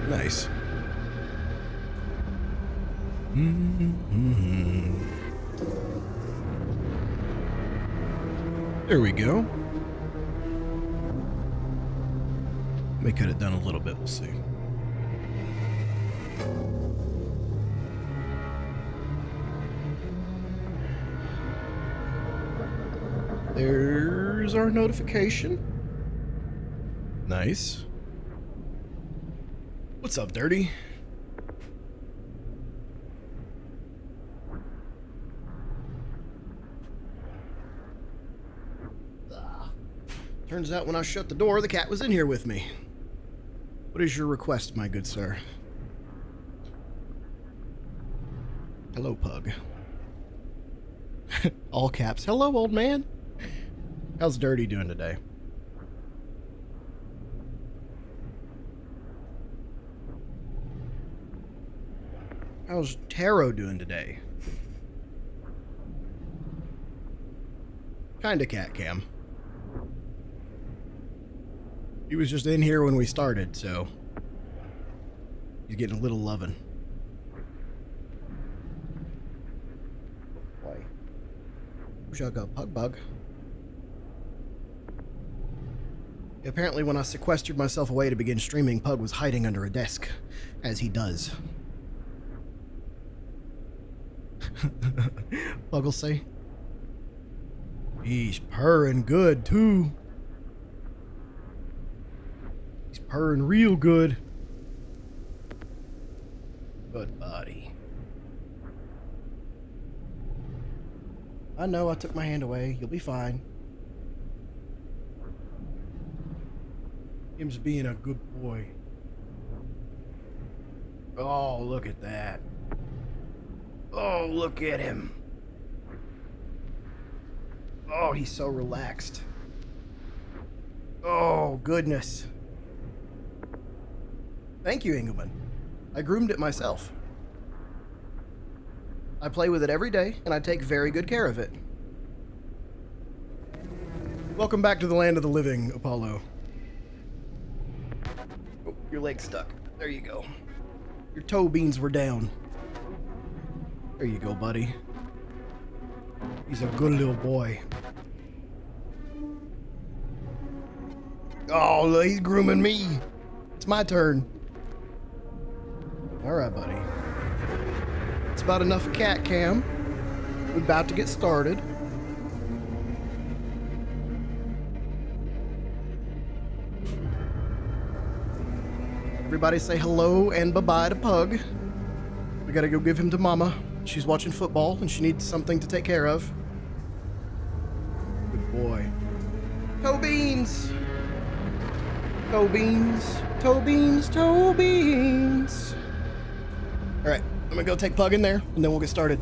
Nice. There we go. We could have done a little bit, we'll see. There's our notification. Nice. What's up, Dirty? Turns out when I shut the door, the cat was in here with me. What is your request, my good sir? Hello, Pug. All caps. Hello, old man. How's Dirty doing today? How's Taro doing today? Kinda cat cam. He was just in here when we started, so he's getting a little loving. Boy. Wish I got Pug Bug. Apparently when I sequestered myself away to begin streaming, Pug was hiding under a desk, as he does. Pug will say, he's purring good too. He's purring real good. Good buddy. I know I took my hand away. You'll be fine. Him's being a good boy. Oh, look at that. Oh, look at him. Oh, he's so relaxed. Oh, goodness. Thank you, Engelman. I groomed it myself. I play with it every day, and I take very good care of it. Welcome back to the land of the living, Apollo. Oh, your leg's stuck. There you go. Your toe beans were down. There you go, buddy. He's a good little boy. Oh, look, he's grooming me. It's my turn. All right, buddy. It's about enough cat cam. We're about to get started. Everybody say hello and bye-bye to Pug. We gotta go give him to Mama. She's watching football and she needs something to take care of. Good boy. Toe beans! Toe beans, toe beans, toe beans. All right, I'm gonna go take Pug in there and then we'll get started.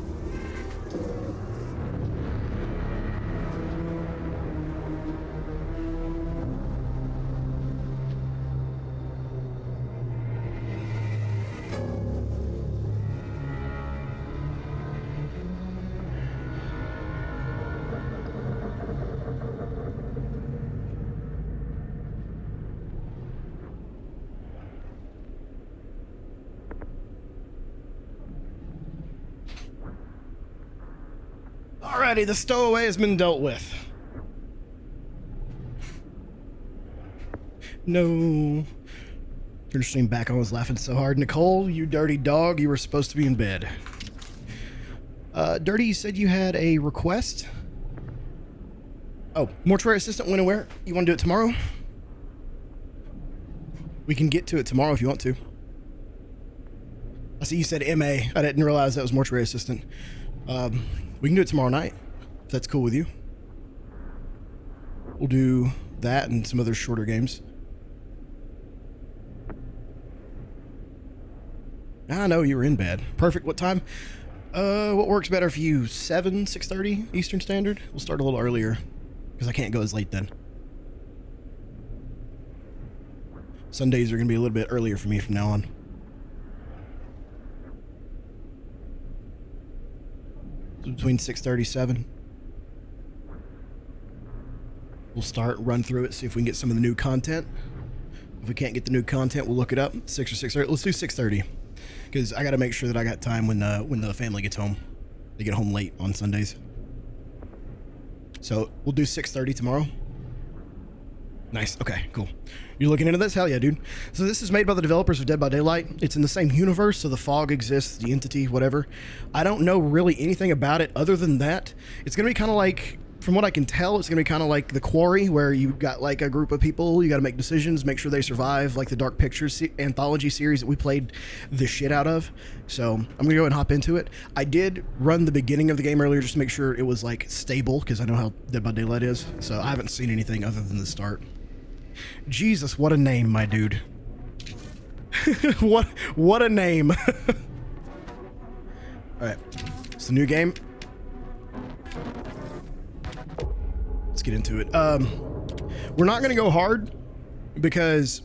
Alrighty, the stowaway has been dealt with. No. Turn the stream back on. I was laughing so hard. Nicole, you dirty dog, you were supposed to be in bed. Dirty, you said you had a request? Oh, mortuary assistant when and where? You want to do it tomorrow? We can get to it tomorrow if you want to. I see you said MA. I didn't realize that was mortuary assistant. We can do it tomorrow night, if that's cool with you. We'll do that and some other shorter games. I know you were in bed. Perfect. What time? What works better for you? 6:30 Eastern Standard? We'll start a little earlier, because I can't go as late then. Sundays are going to be a little bit earlier for me from now on. Between 6:30 and 7. We'll run through it, see if we can get some of the new content If we can't get the new content, we'll look it up. 6 or 6:30. Let's do 6:30, because I got to make sure that I got time when the family gets home. They get home late on Sundays. So we'll do 6:30 tomorrow. Nice. Okay, cool. You're looking into this? Hell yeah, dude. So this is made by the developers of Dead by Daylight. It's in the same universe, so the fog exists, the entity, whatever. I don't know really anything about it other than that. It's going to be kind of like, from what I can tell, it's going to be kind of like The Quarry, where you've got like a group of people, you got to make decisions, make sure they survive, like the Dark Pictures anthology series that we played the shit out of. So I'm going to go and hop into it. I did run the beginning of the game earlier just to make sure it was like stable, because I know how Dead by Daylight is. So I haven't seen anything other than the start. Jesus, what a name, my dude. what a name. All right, it's the new game. Let's get into it. We're not gonna go hard because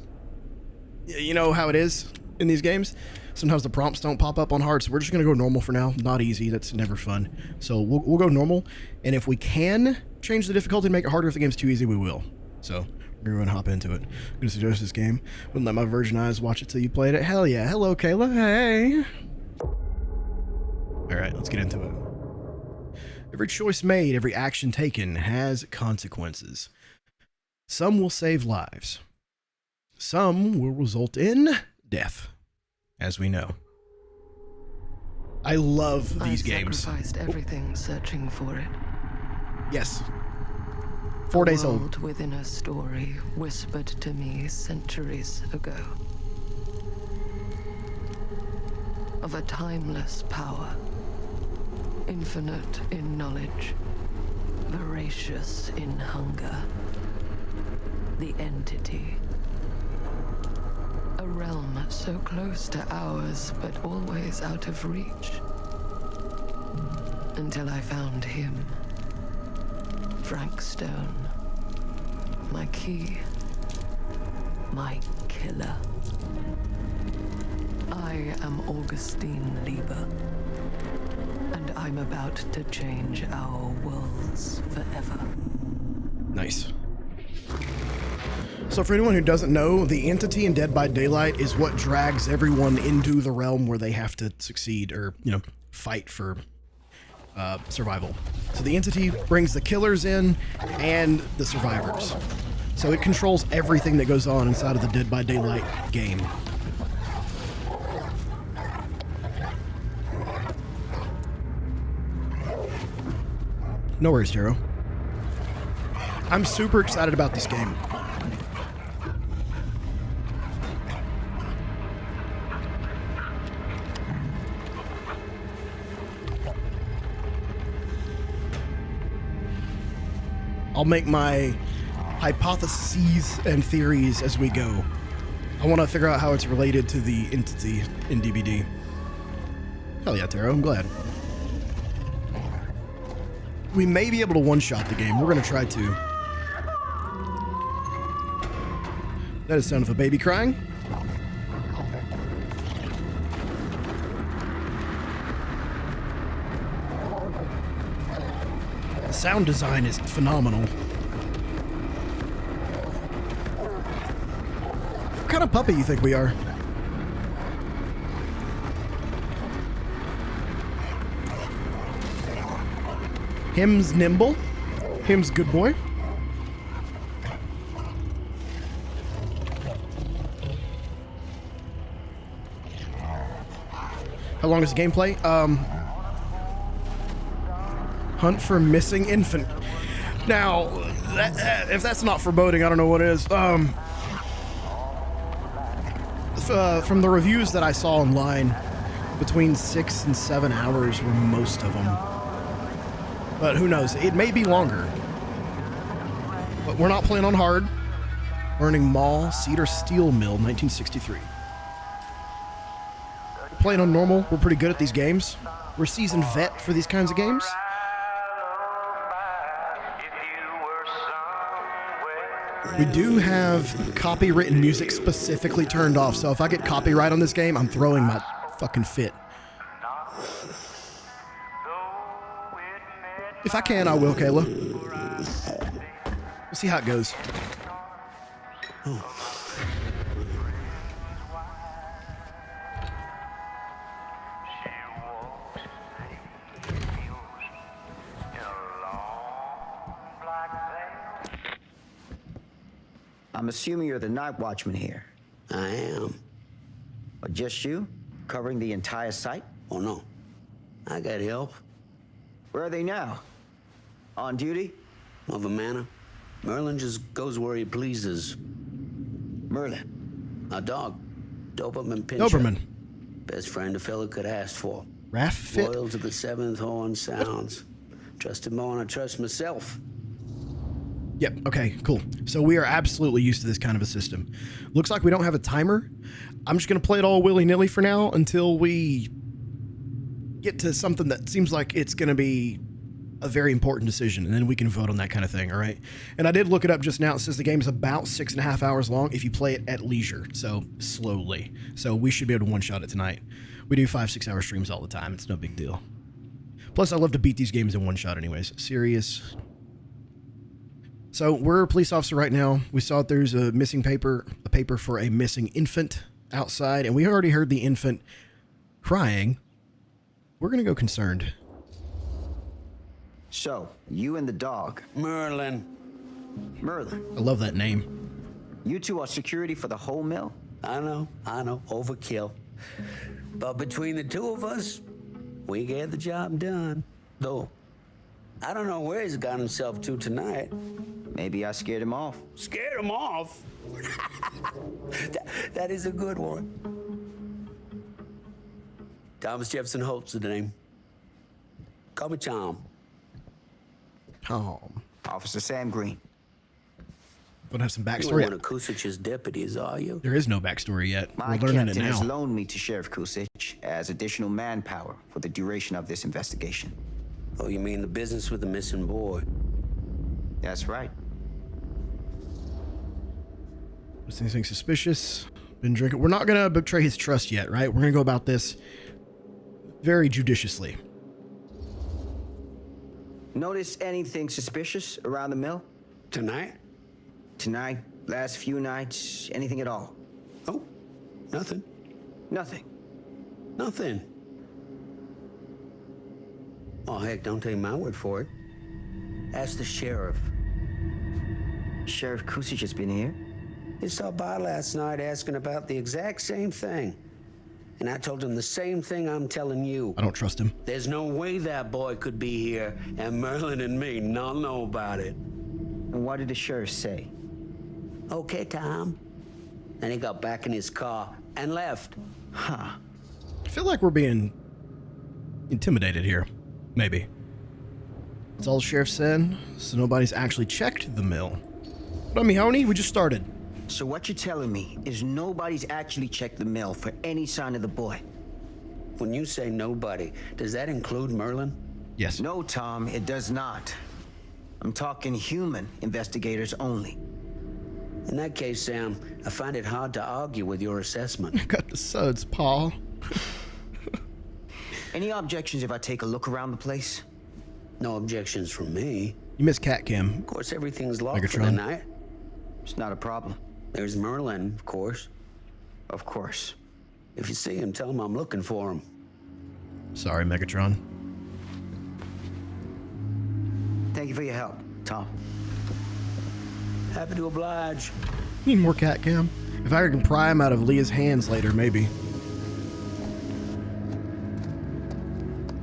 you know how it is in these games. Sometimes the prompts don't pop up on hard, so we're just gonna go normal for now. Not easy, that's never fun. So we'll go normal, and if we can change the difficulty and make it harder if the game's too easy, we will. So we're gonna hop into it. I'm gonna suggest this game. Wouldn't let my virgin eyes watch it till you played it. Hell yeah. Hello, Kayla. Hey. All right, let's get into it. Every choice made, every action taken has consequences. Some will save lives. Some will result in death, as we know. I love these games. I sacrificed everything searching for it. Yes. 4 days old. A world within a story whispered to me centuries ago. Of a timeless power. Infinite in knowledge. Voracious in hunger. The entity. A realm so close to ours, but always out of reach. Until I found him. Frank Stone. My key. My killer. I am Augustine Lieber. And I'm about to change our worlds forever. Nice. So for anyone who doesn't know, the entity in Dead by Daylight is what drags everyone into the realm where they have to succeed or, you know, fight for survival. So the entity brings the killers in and the survivors. So it controls everything that goes on inside of the Dead by Daylight game. No worries, Taro. I'm super excited about this game. I'll make my hypotheses and theories as we go. I want to figure out how it's related to the entity in DBD. Hell yeah, Taro, I'm glad. We may be able to one-shot the game. We're going to try to. That is the sound of a baby crying. The sound design is phenomenal. What kind of puppy you think we are? Him's nimble. Him's good boy. How long is the gameplay? Hunt for missing infant. Now, if that's not foreboding, I don't know what is. From the reviews that I saw online, between 6 and 7 hours were most of them. But who knows? It may be longer. But we're not playing on hard. Learning Mall, Cedar Steel Mill, 1963. We're playing on normal. We're pretty good at these games. We're seasoned vet for these kinds of games. We do have copywritten music specifically turned off, so if I get copyright on this game, I'm throwing my fucking fit. If I can, I will, Kayla. We'll see how it goes. I'm assuming you're the night watchman here. I am. Or just you? Covering the entire site? Oh, no. I got help. Where are they now? On duty? Of a manner. Merlin just goes where he pleases. Merlin. A dog. Doberman Pinscher. Doberman. Best friend a fella could ask for. Raff fit. Loyal to the seventh horn sounds. Trust him more than I trust myself. Yep, okay, cool. So we are absolutely used to this kind of a system. Looks like we don't have a timer. I'm just going to play it all willy-nilly for now until we get to something that seems like it's going to be a very important decision, and then we can vote on that kind of thing, all right? And I did look it up just now. It says the game is about 6.5 hours long if you play it at leisure, so slowly. So we should be able to one-shot it tonight. We do 5-6 hour streams all the time. It's no big deal. Plus, I love to beat these games in one shot anyways. Serious. So we're a police officer right now. We saw that there's a missing paper, a paper for a missing infant outside, and we already heard the infant crying. We're going to go concerned. So, you and the dog. Merlin. Merlin. I love that name. You two are security for the whole mill? I know. Overkill. But between the two of us, we get the job done. Though, I don't know where he's got himself to tonight. Maybe I scared him off. Scared him off? that is a good one. Thomas Jefferson Holt's the name. Call me Tom. Tom. Officer Sam Green. Don't have some You're backstory. one of Kusich's deputies, are you? There is no backstory yet. My We're learning it captain has now. loaned me to Sheriff Kusich as additional manpower for the duration of this investigation. Oh, you mean the business with the missing boy? That's right. Was anything suspicious? Been drinking. We're not going to betray his trust yet, right? We're going to go about this very judiciously. Notice anything suspicious around the mill? Tonight? Tonight, last few nights, anything at all? Oh, nothing. Nothing. Nothing. Oh, heck, don't take my word for it. Ask the sheriff. Sheriff Kusich has been here? He stopped by last night asking about the exact same thing. And I told him the same thing I'm telling you. I don't trust him. There's no way that boy could be here and Merlin and me not know about it. And what did the sheriff say? Okay, Tom. Then he got back in his car and left. Huh. I feel like we're being intimidated here. Maybe. That's all the sheriff said, so nobody's actually checked the mill. But I mean, honey, we just started. So what you're telling me is nobody's actually checked the mill for any sign of the boy? When you say nobody, does that include Merlin? Yes. No, Tom, it does not. I'm talking human investigators only. In that case, Sam, I find it hard to argue with your assessment. Got the suds, Paul. Any objections if I take a look around the place? No objections from me. You missed Cat Cam. Of course, everything's locked for the Megatron. night. It's not a problem. There's Merlin, of course. Of course. If you see him, tell him I'm looking for him. Sorry, Megatron. Thank you for your help, Tom. Happy to oblige. Need more Cat Cam? If I can pry him out of Leah's hands later, maybe.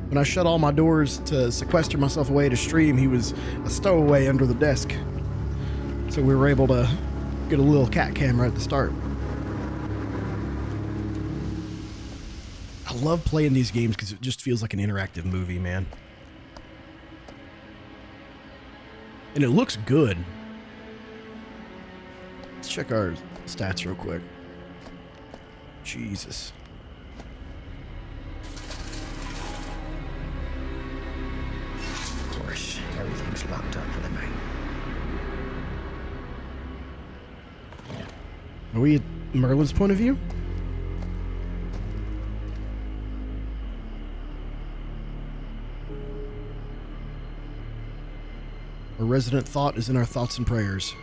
When I shut all my doors to sequester myself away to stream, he was a stowaway under the desk. So we were able to get a little cat camera at the start. I love playing these games because it just feels like an interactive movie, man. And it looks good. Let's check our stats real quick. Jesus. Of course, everything's locked up for the night. Are we at Merlin's point of view? Our resident thought is in our thoughts and prayers.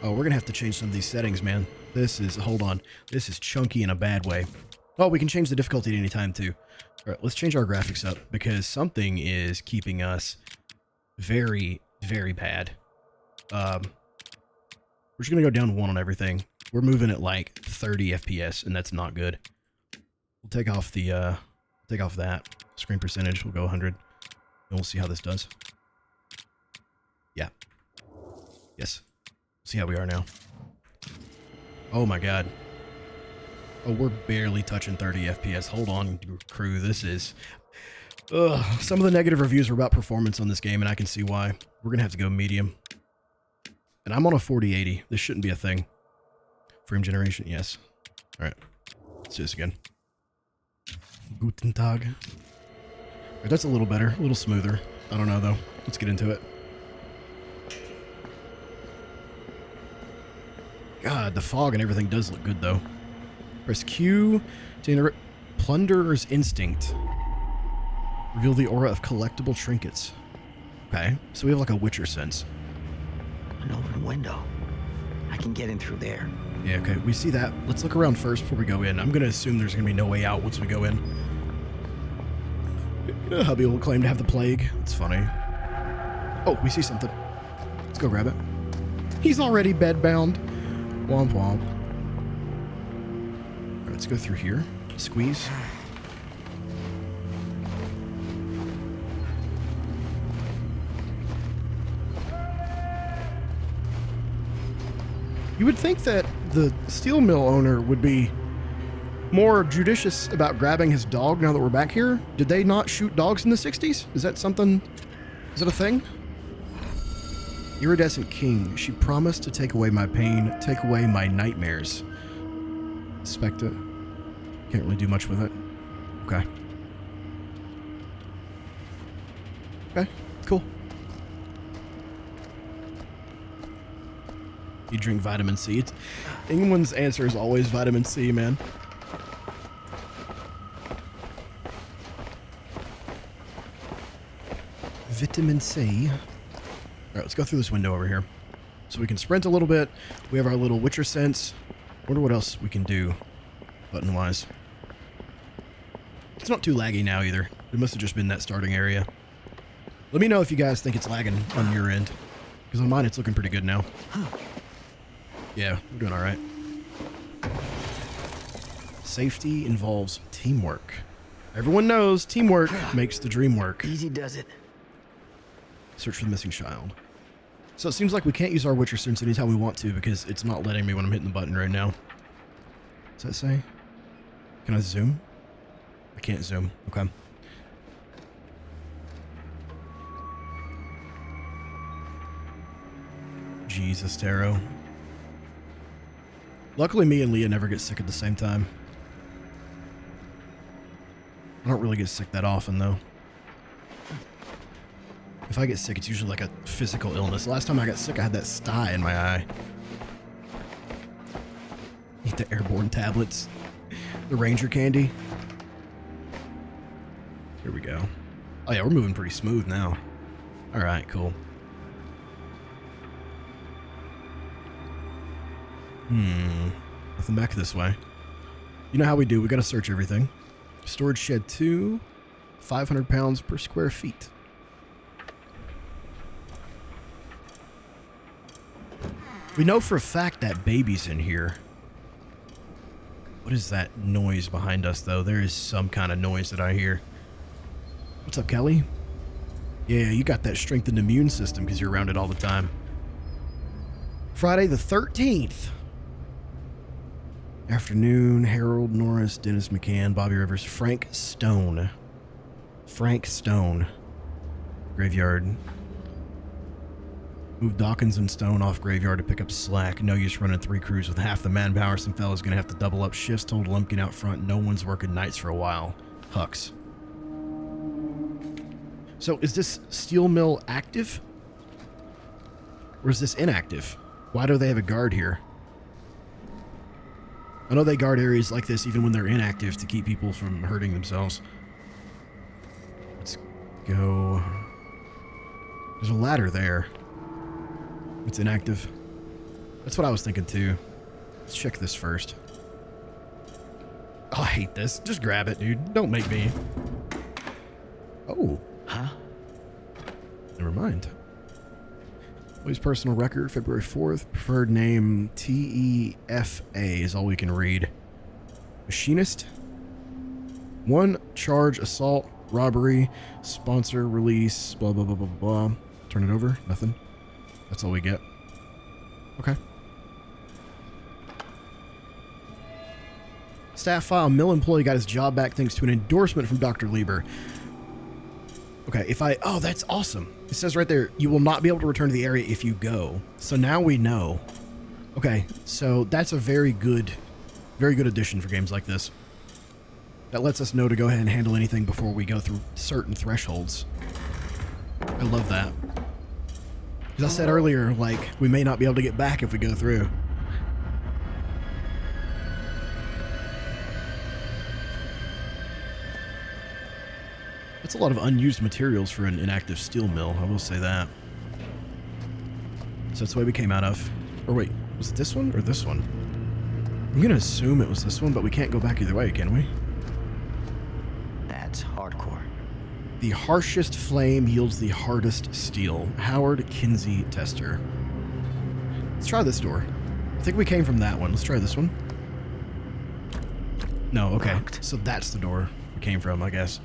Oh, we're going to have to change some of these settings, man. This is, hold on. This is chunky in a bad way. Oh, we can change the difficulty at any time, too. All right, let's change our graphics up because something is keeping us very, very bad. We're just gonna go down 1 on everything. We're moving at like 30 FPS, and that's not good. We'll take off the that screen percentage. We'll go 100, and we'll see how this does. Yeah. Yes. See how we are now. Oh my god. Oh, we're barely touching 30 FPS. Hold on, crew. This is... some of the negative reviews were about performance on this game, and I can see why. We're going to have to go medium. And I'm on a 4080. This shouldn't be a thing. Frame generation, yes. Alright. Let's do this again. Guten Tag. Right, that's a little better. A little smoother. I don't know, though. Let's get into it. God, the fog and everything does look good, though. Press Q to enter Plunderer's Instinct. Reveal the aura of collectible trinkets. Okay, so we have like a Witcher sense. An open window. I can get in through there. Yeah, okay, we see that. Let's look around first before we go in. I'm going to assume there's going to be no way out once we go in. Hubby will claim to have the plague. It's funny. Oh, we see something. Let's go grab it. He's already bedbound. Womp womp. All right, let's go through here. Squeeze. You would think that the steel mill owner would be more judicious about grabbing his dog now that we're back here. Did they not shoot dogs in the 60s? Is that something? Is that a thing? Iridescent King. She promised to take away my pain, take away my nightmares. Inspect it. Can't really do much with it. Okay. Okay, cool. You drink vitamin C. England's answer is always vitamin C, man. Vitamin C. All right, let's go through this window over here. So we can sprint a little bit. We have our little Witcher sense. Wonder what else we can do button-wise. It's not too laggy now either. It must have just been that starting area. Let me know if you guys think it's lagging on your end. Because on mine, it's looking pretty good now. Yeah, we're doing all right. Safety involves teamwork. Everyone knows teamwork makes the dream work. Easy does it. Search for the missing child. So it seems like we can't use our Witcher sense anytime we want to because it's not letting me when I'm hitting the button right now. What's that say? Can I zoom? I can't zoom. Okay. Jesus, Taro. Luckily, me and Leah never get sick at the same time. I don't really get sick that often, though. If I get sick, it's usually like a physical illness. Last time I got sick, I had that sty in my eye. Eat the airborne tablets. The Ranger candy. Here we go. Oh yeah, we're moving pretty smooth now. Alright, cool. Nothing back this way. You know how we do. We gotta search everything. Storage shed 2. 500 pounds per square feet. We know for a fact that baby's in here. What is that noise behind us, though? There is some kind of noise that I hear. What's up, Kelly? Yeah, you got that strengthened immune system because you're around it all the time. Friday the 13th. Afternoon, Harold Norris, Dennis McCann, Bobby Rivers, Frank Stone. Frank Stone. Graveyard. Move Dawkins and Stone off graveyard to pick up slack. No use running 3 crews with half the manpower. Some fellas gonna have to double up shifts. Told Lumpkin out front. No one's working nights for a while. Hux. So is this steel mill active? Or is this inactive? Why do they have a guard here? I know they guard areas like this even when they're inactive to keep people from hurting themselves. Let's go. There's a ladder there. It's inactive. That's what I was thinking too. Let's check this first. Oh, I hate this. Just grab it, dude. Don't make me. Oh. Huh? Never mind. His personal record, February 4th. Preferred name, TEFA is all we can read. Machinist. 1 charge, assault, robbery, sponsor, release, blah, blah, blah, blah, blah. Turn it over. Nothing. That's all we get. Okay. Staff file. Mill employee got his job back thanks to an endorsement from Dr. Lieber. Okay, if I... Oh, that's awesome. It says right there, you will not be able to return to the area if you go. So now we know. Okay, so that's a very good addition for games like this. That lets us know to go ahead and handle anything before we go through certain thresholds. I love that. As I said earlier, like, we may not be able to get back if we go through. That's a lot of unused materials for an inactive steel mill, I will say that. So that's the way we came out of. Or wait, was it this one or this one? I'm gonna assume it was this one, but we can't go back either way, can we? That's hardcore. The harshest flame yields the hardest steel. Howard Kinsey Tester. Let's try this door. I think we came from that one. Let's try this one. No, okay. Locked. So that's the door we came from, I guess.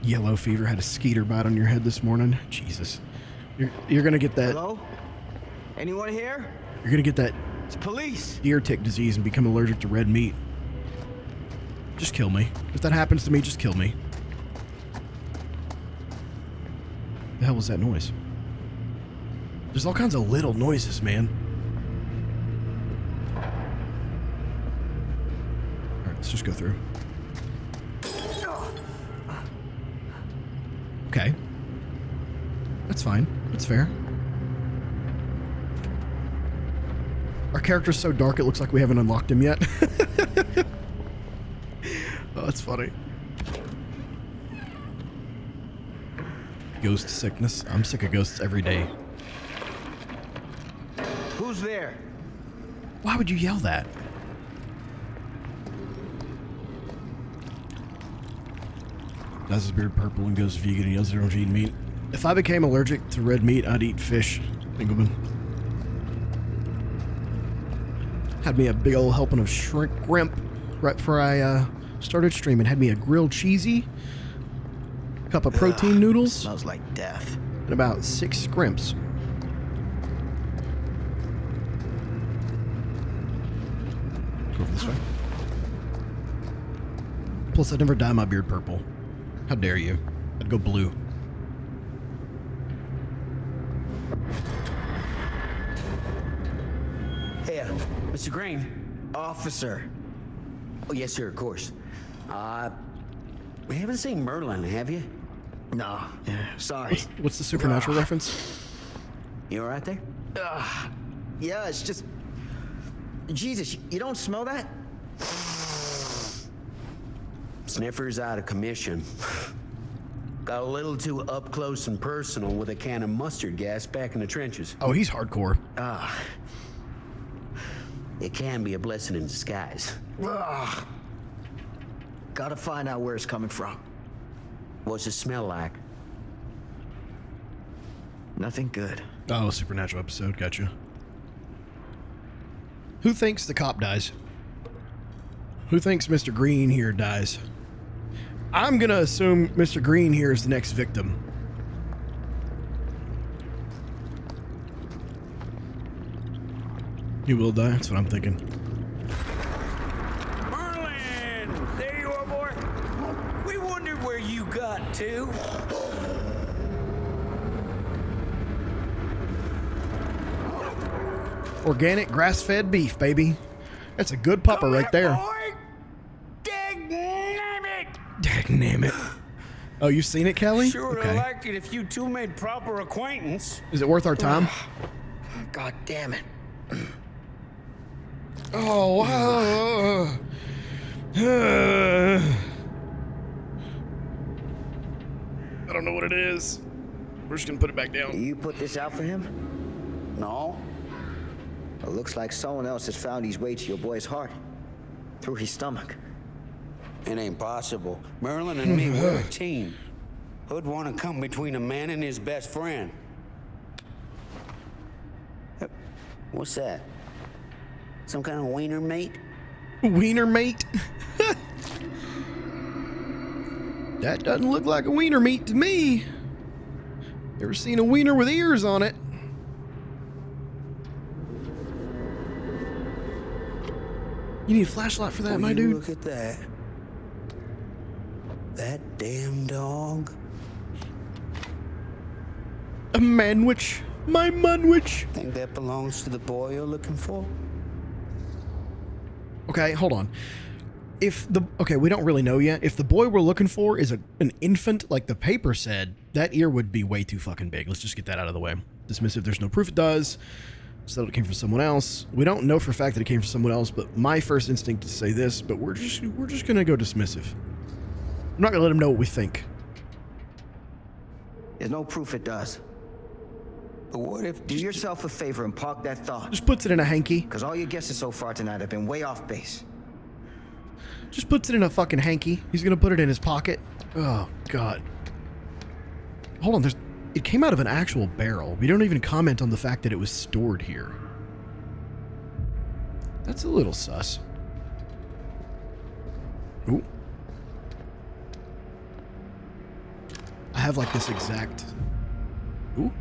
Yellow fever. Had a skeeter bite on your head this morning. Jesus. You're gonna get that. Hello? Anyone here? You're gonna get that It's police. deer tick disease and become allergic to red meat. Just kill me. If that happens to me, just kill me. The hell was that noise? There's all kinds of little noises, man. Alright, let's just go through. Okay. That's fine. That's fair. Our character's so dark it looks like we haven't unlocked him yet. Oh, that's funny. Ghost sickness. I'm sick of ghosts every day. Who's there? Why would you yell that? Dyes his beard purple and goes vegan and he doesn't eat meat. If I became allergic to red meat, I'd eat fish. Engelman. Had me a big old helping of shrimp right before I started streaming. Had me a grilled cheesy, cup of protein noodles, Smells like death. and about 6 scrimps. Go over this way. Plus, I'd never dye my beard purple. How dare you? I'd go blue. Hey, Mr. Green. Officer. Oh, yes, sir, of course. We haven't seen Merlin, have you? No. Yeah, sorry. What's the supernatural reference? You all right there? Yeah, it's just... Jesus, you don't smell that? Sniffer's out of commission. Got a little too up close and personal with a can of mustard gas back in the trenches. Oh, he's hardcore. It can be a blessing in disguise. Gotta find out where it's coming from. What's it smell like? Nothing good. Oh, supernatural episode. Gotcha. Who thinks the cop dies? Who thinks Mr. Green here dies? I'm gonna assume Mr. Green here is the next victim. He will die. That's what I'm thinking. Merlin! There you are, boy. We wondered where you got to. Organic grass-fed beef, baby. That's a good pupper right there. Dang it. Oh, you've seen it, Kelly? Sure would have liked it if you two made proper acquaintance. Is it worth our time? God damn it. Oh, wow. I don't know what it is. We're just gonna put it back down. You put this out for him? No. It looks like someone else has found his way to your boy's heart. Through his stomach. It ain't possible. Merlin and me, we're a team. Who'd want to come between a man and his best friend? What's that? Some kind of wiener mate? Wiener mate? That doesn't look like a wiener meat to me. Ever seen a wiener with ears on it? You need a flashlight for that, my dude? Look at that. That damn dog. A manwich. My munwich. Think that belongs to the boy you're looking for? Okay, hold on. Okay, we don't really know yet. If the boy we're looking for is an infant, like the paper said, that ear would be way too fucking big. Let's just get that out of the way. Dismissive, there's no proof it does. So it came from someone else. We don't know for a fact that it came from someone else, but my first instinct is to say this, but we're just gonna go dismissive. I'm not gonna let him know what we think. There's no proof it does. But what if... Do yourself a favor and park that thought. Just puts it in a hanky. Because all your guesses so far tonight have been way off base. Just puts it in a fucking hanky. He's gonna put it in his pocket. Oh, God. Hold on, it came out of an actual barrel. We don't even comment on the fact that it was stored here. That's a little sus. Ooh. I have like this exact... Ooh.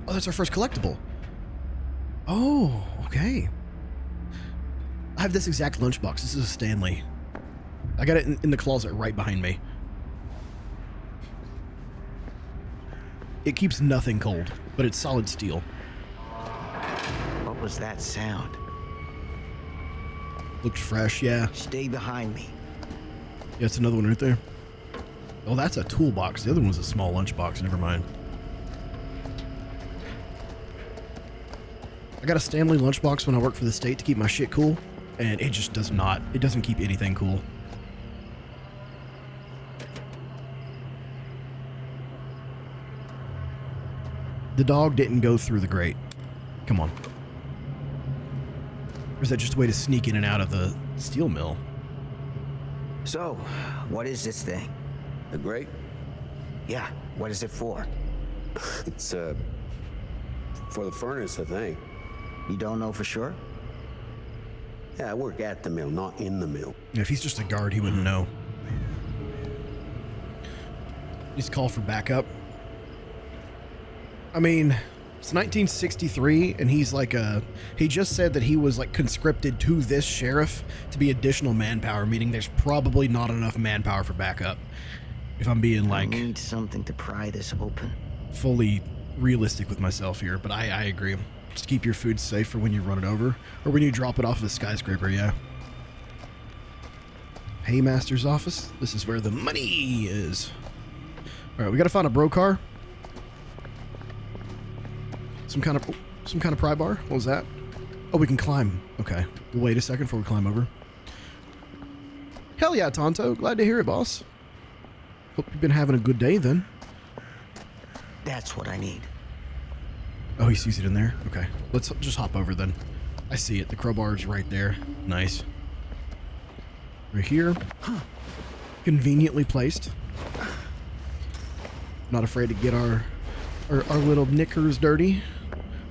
Oh, that's our first collectible. Oh, okay. I have this exact lunchbox. This is a Stanley. I got it in the closet right behind me. It keeps nothing cold, but it's solid steel. What was that sound? Looked fresh, yeah. Stay behind me. Yeah, it's another one right there. Oh, that's a toolbox. The other one was a small lunchbox. Never mind. I got a Stanley lunchbox when I work for the state to keep my shit cool, and it just does not. It doesn't keep anything cool. The dog didn't go through the grate. Come on. Or is that just a way to sneak in and out of the steel mill? So, what is this thing? The grate? Yeah, what is it for? It's, for the furnace, I think. You don't know for sure? Yeah, I work at the mill, not in the mill. Yeah, if he's just a guard, he wouldn't know. Just call for backup. I mean, it's 1963, and he's like he just said that he was like conscripted to this sheriff to be additional manpower, meaning there's probably not enough manpower for backup. If I'm being like... I need something to pry this open. Fully realistic with myself here, but I agree. Just keep your food safe for when you run it over, or when you drop it off of a skyscraper, yeah. Paymaster's office. This is where the money is. Alright, we gotta find a bro car. Some kind of pry bar? What was that? Oh, we can climb. Okay. We'll wait a second before we climb over. Hell yeah, Tonto. Glad to hear it, boss. Hope you've been having a good day, then. That's what I need. Oh, he sees it in there? Okay. Let's just hop over, then. I see it. The crowbar is right there. Nice. Right here. Conveniently placed. Not afraid to get our little knickers dirty.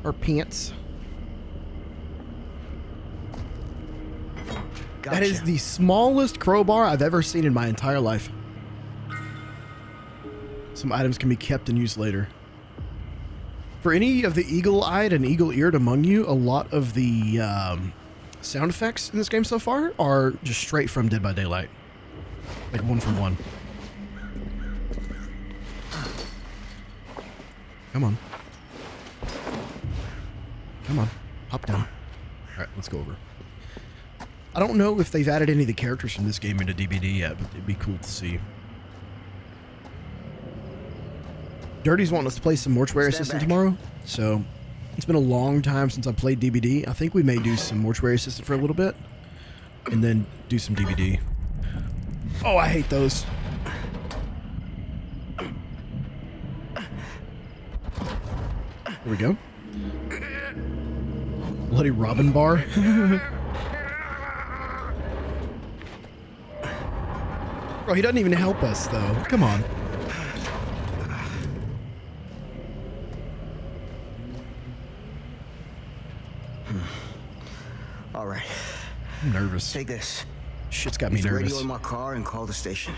Our pants. Gotcha. That is the smallest crowbar I've ever seen in my entire life. Some items can be kept and used later. For any of the eagle-eyed and eagle-eared among you, a lot of the sound effects in this game so far are just straight from Dead by Daylight. Like one for one. Come on. Come on. Hop down. Alright, let's go over. I don't know if they've added any of the characters from this game into DBD yet, but it'd be cool to see. Dirty's wanting us to play some Mortuary Assistant tomorrow, so it's been a long time since I played DBD. I think we may do some Mortuary Assistant for a little bit, and then do some DBD. Oh, I hate those. Here we go. Bloody Robin bar. Bro, he doesn't even help us, though. Come on. I'm nervous. Take this. Shit's got me Use the nervous. radio in my car and call the station.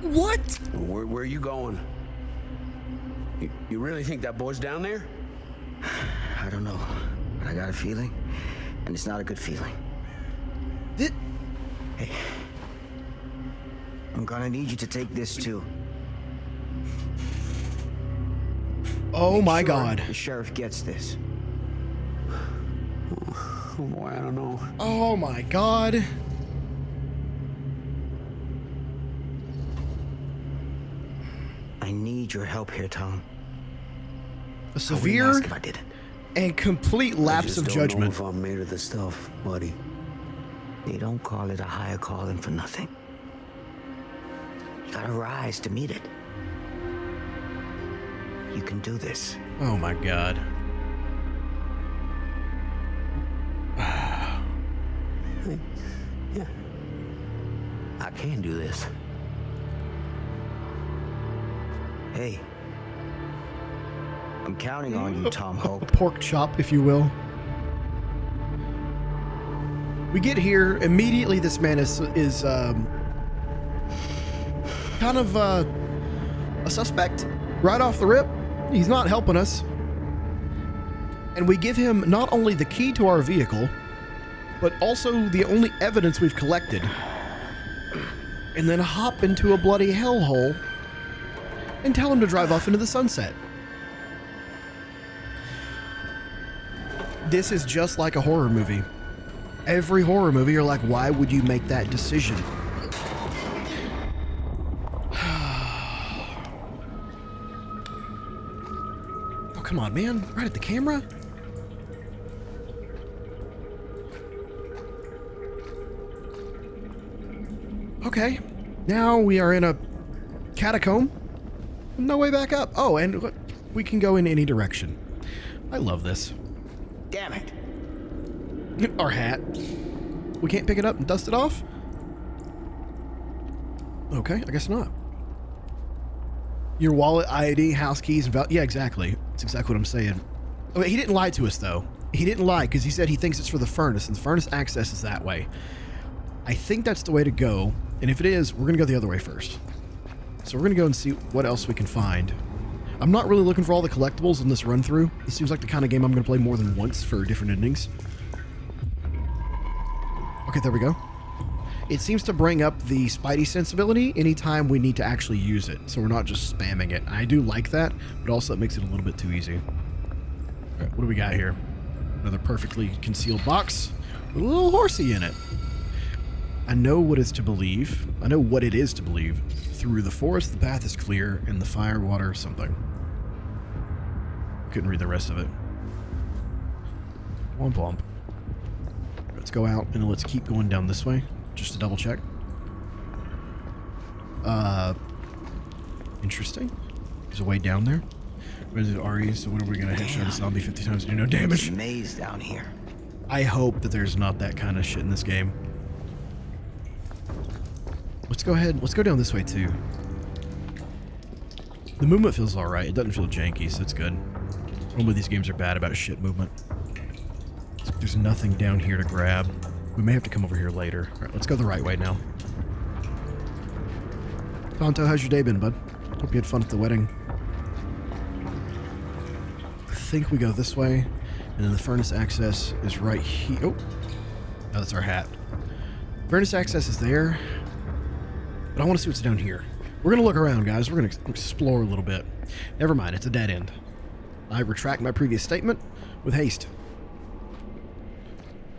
What? Where are you going? You really think that boy's down there? I don't know, but I got a feeling, and it's not a good feeling. Hey, I'm gonna need you to take this too. Oh Make my sure God. the sheriff gets this. Oh boy, I don't know. Oh my God. I need your help here, Tom. A I wouldn't severe ask if I didn't. and complete lapse of I just don't know judgment. if I'm made of this stuff, buddy. They don't call it a higher calling for nothing. You gotta rise to meet it. You can do this. Oh my God. Yeah. I can do this. Hey. I'm counting on you, Tom Hope. Pork chop, if you will. We get here immediately. This man is kind of a suspect right off the rip. He's not helping us, and we give him not only the key to our vehicle, but also the only evidence we've collected, and then hop into a bloody hellhole and tell him to drive off into the sunset. This is just like a horror movie. Every horror movie, you're like, why would you make that decision? Oh, come on, man. Right at the camera? Okay. Now we are in a catacomb. No way back up. Oh, and we can go in any direction. I love this. Damn it. Our hat. We can't pick it up and dust it off? Okay, I guess not. Your wallet, ID, house keys, and yeah, exactly. That's exactly what I'm saying. Okay, he didn't lie to us, though. He didn't lie, because he said he thinks it's for the furnace, and the furnace access is that way. I think that's the way to go, and if it is, we're going to go the other way first. So we're going to go and see what else we can find. I'm not really looking for all the collectibles in this run-through. This seems like the kind of game I'm going to play more than once for different endings. Okay, there we go. It seems to bring up the Spidey sensibility anytime we need to actually use it, so we're not just spamming it. I do like that, but also it makes it a little bit too easy. All right, what do we got here? Another perfectly concealed box with a little horsey in it. I know what is to believe. I know what it is to believe. Through the forest, the path is clear, and the fire, water, something. Couldn't read the rest of it. Womp womp. Let's go out and let's keep going down this way, just to double check. Interesting. There's a way down there. Where's the RE? So when are we gonna headshot a zombie 50 times and do no damage? There's a maze down here. I hope that there's not that kind of shit in this game. Let's go ahead. Let's go down this way too. The movement feels alright. It doesn't feel janky, so it's good. Normally these games are bad about shit movement. There's nothing down here to grab. We may have to come over here later. Alright, let's go the right way now. Tonto, how's your day been, bud? Hope you had fun at the wedding. I think we go this way, and then the furnace access is right here. Oh, that's our hat. Furnace access is there, but I want to see what's down here. We're going to look around, guys. We're going to explore a little bit. Never mind, it's a dead end. I retract my previous statement with haste.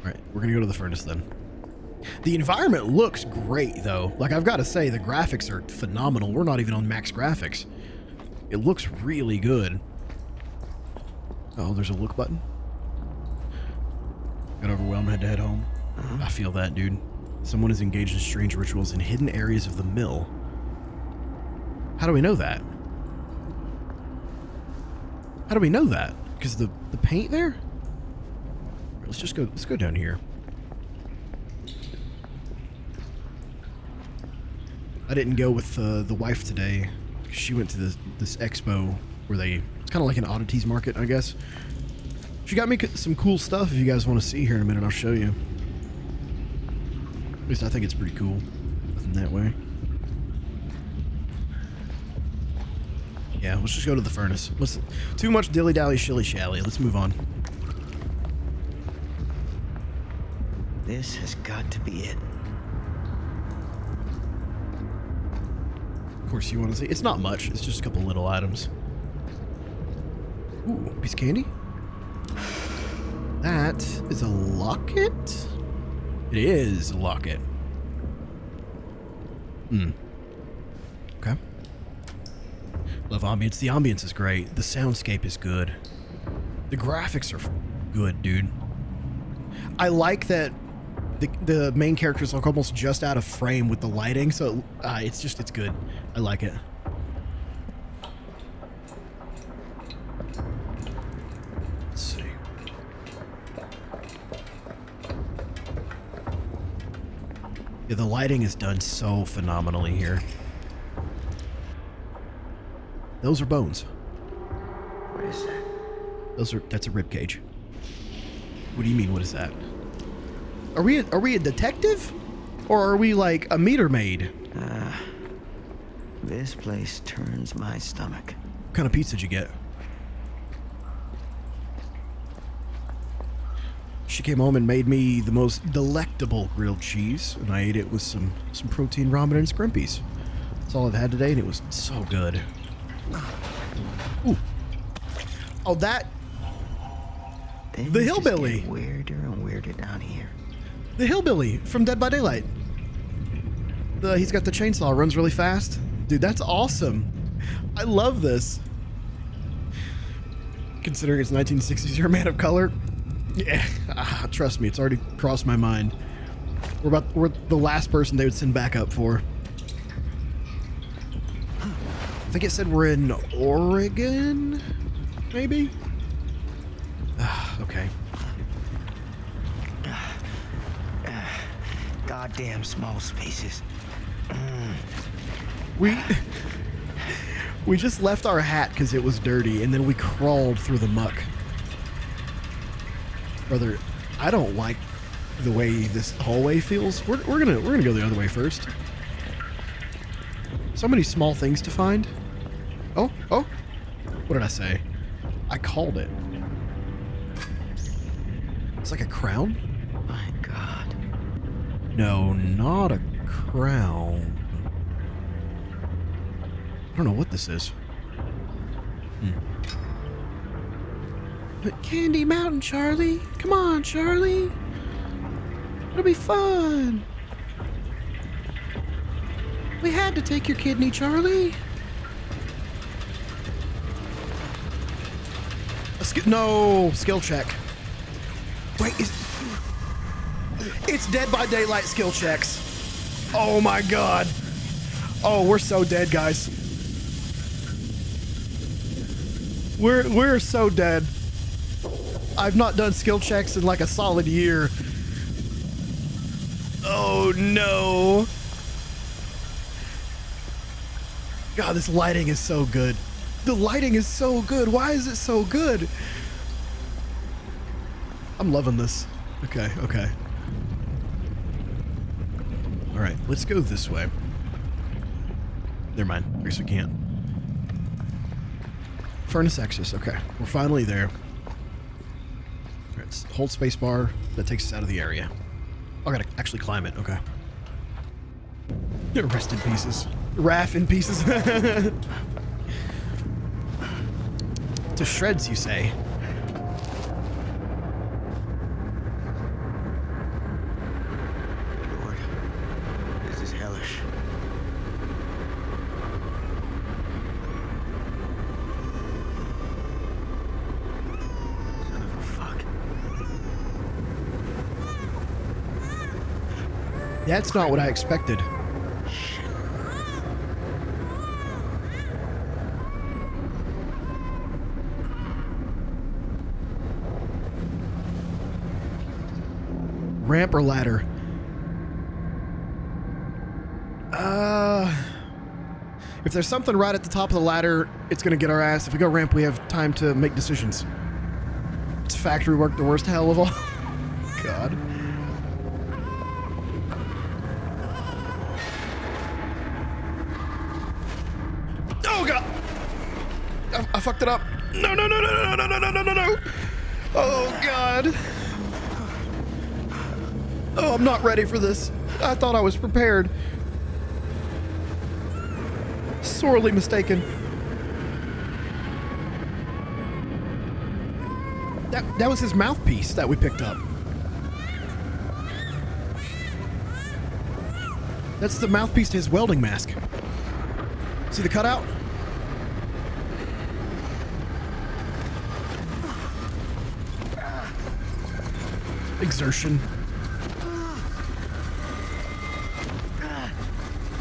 Alright, we're going to go to the furnace then. The environment looks great, though. Like, I've got to say, the graphics are phenomenal. We're not even on max graphics. It looks really good. Oh, there's a look button. Got overwhelmed, had to head home. I feel that, dude. Someone is engaged in strange rituals in hidden areas of the mill. How do we know that? How do we know that? Because the paint there? Let's go down here. I didn't go with the wife today. She went to this expo where it's kind of like an oddities market, I guess. She got me some cool stuff if you guys want to see here in a minute. I'll show you. At least I think it's pretty cool. Nothing that way. Yeah, let's just go to the furnace. Too much dilly-dally, shilly-shally. Let's move on. This has got to be it. Of course you want to see. It's not much. It's just a couple little items. Ooh, piece of candy. That is a locket? It is a locket. Okay. Love ambience. The ambience is great. The soundscape is good. The graphics are good, dude. I like that the main characters look almost just out of frame with the lighting, so it's good. I like it. Let's see. Yeah, the lighting is done so phenomenally here. Those are bones. What is that? That's a rib cage. What do you mean, what is that? Are we a detective? Or are we like a meter maid? This place turns my stomach. What kind of pizza did you get? She came home and made me the most delectable grilled cheese, and I ate it with some protein ramen and scrimpies. That's all I've had today, and it was so good. Ooh. Oh, that... Things the hillbilly. just get weirder and weirder down here. The hillbilly from Dead by Daylight. He's got the chainsaw, runs really fast. Dude, that's awesome. I love this. Considering it's 1960s, you're a man of color. Yeah, trust me, it's already crossed my mind. We're the last person they would send back up for. I think it said we're in Oregon, maybe? Okay. Goddamn small spaces. We just left our hat because it was dirty, and then we crawled through the muck. Brother, I don't like the way this hallway feels. We're gonna go the other way first. So many small things to find. Oh, what did I say? I called it. It's like a crown? My God. No, not a crown. I don't know what this is. Candy Mountain, Charlie. Come on, Charlie. It'll be fun. We had to take your kidney, Charlie. No, skill check. Wait, it's Dead by Daylight skill checks. Oh my God. Oh, we're so dead, guys. We're so dead. I've not done skill checks in like a solid year. Oh no. God, this lighting is so good. The lighting is so good. Why is it so good? I'm loving this. Okay. All right, let's go this way. Never mind. I guess we can't. Furnace access. Okay, we're finally there. All right, hold space bar. That takes us out of the area. I gotta actually climb it. Okay. Rest in pieces. Raf in pieces. To shreds, you say? Lord, this is hellish. Son of a fuck. That's not what I expected. Ramp or ladder? If there's something right at the top of the ladder, it's gonna get our ass. If we go ramp, we have time to make decisions. It's factory work, the worst hell of all. God. Oh God! I fucked it up. No, no, no, no, no, no, no, no, no, no, no. Oh God. Oh, I'm not ready for this. I thought I was prepared. Sorely mistaken. That was his mouthpiece that we picked up. That's the mouthpiece to his welding mask. See the cutout? Exertion.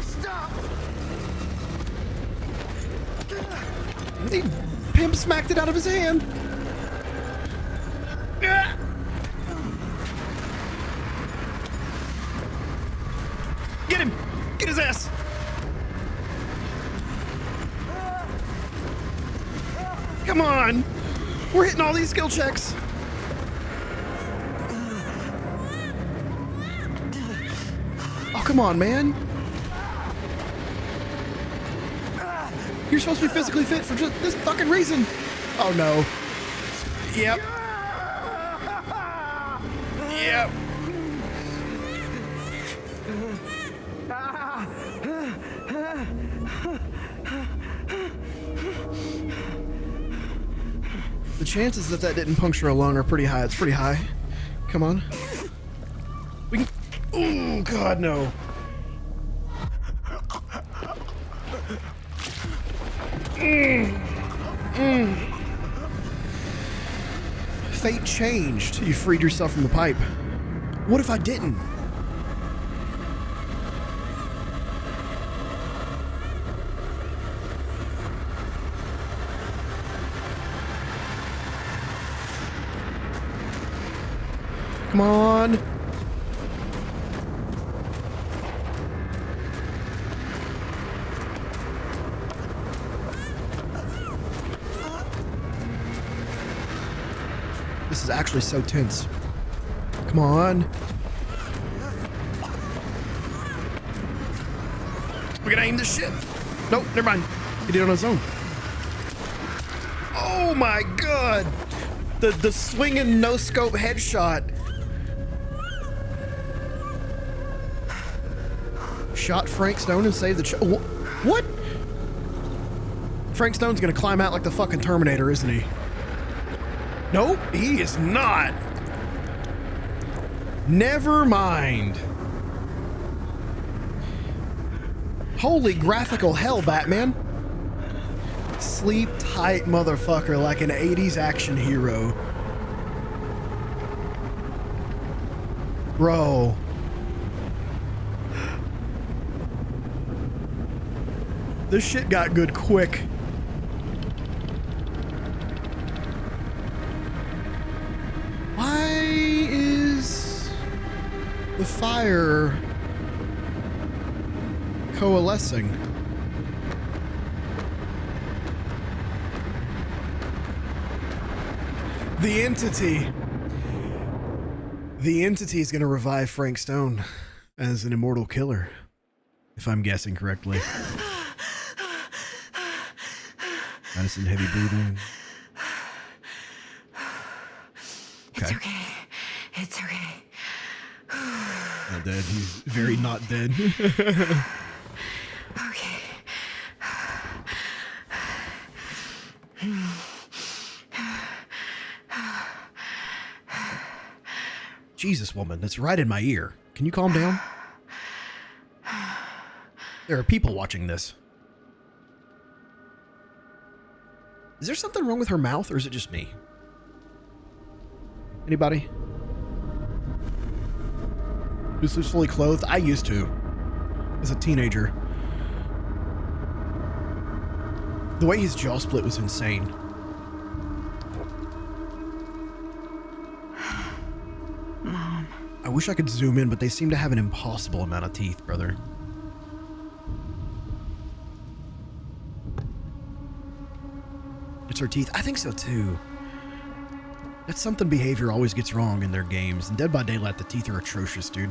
Stop! He pimp smacked it out of his hand. Get him! Get his ass! Come on! We're hitting all these skill checks. Oh, come on, man. You're supposed to be physically fit for just this fucking reason. Oh, no. Yep. Yep. The chances that that didn't puncture a lung are pretty high. It's pretty high. Come on. We can... Oh, God, no. Fate changed. You freed yourself from the pipe. What if I didn't? Come on. This is actually so tense. Come on. We gotta aim this shit. Nope, never mind. He did it on his own. Oh my God. The swinging no scope headshot. Shot Frank Stone and saved the what? Frank Stone's gonna climb out like the fucking Terminator, isn't he? Nope, he is not. Never mind. Holy graphical hell, Batman. Sleep tight, motherfucker, like an 80s action hero. Bro. This shit got good quick. Why is the fire coalescing? The entity. The entity is going to revive Frank Stone as an immortal killer, if I'm guessing correctly. Madison, heavy breathing. It's okay. It's okay. Not dead. He's very not dead. Okay. Jesus, woman, that's right in my ear. Can you calm down? There are people watching this. Is there something wrong with her mouth, or is it just me? Anybody? Who's fully clothed? I used to. As a teenager. The way his jaw split was insane. Mom. I wish I could zoom in, but they seem to have an impossible amount of teeth, brother. It's her teeth. I think so too. That's something behavior always gets wrong in their games. In Dead by Daylight, the teeth are atrocious, dude.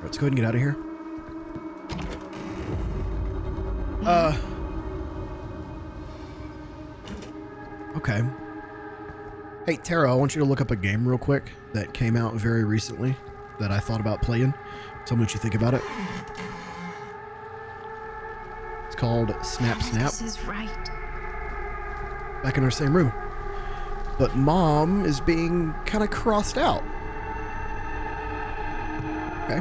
Let's go ahead and get out of here. Okay. Hey, Tara, I want you to look up a game real quick that came out very recently that I thought about playing. Tell me what you think about it. It's called Snap Snap. This is right. Back in our same room. But Mom is being kind of crossed out. Okay.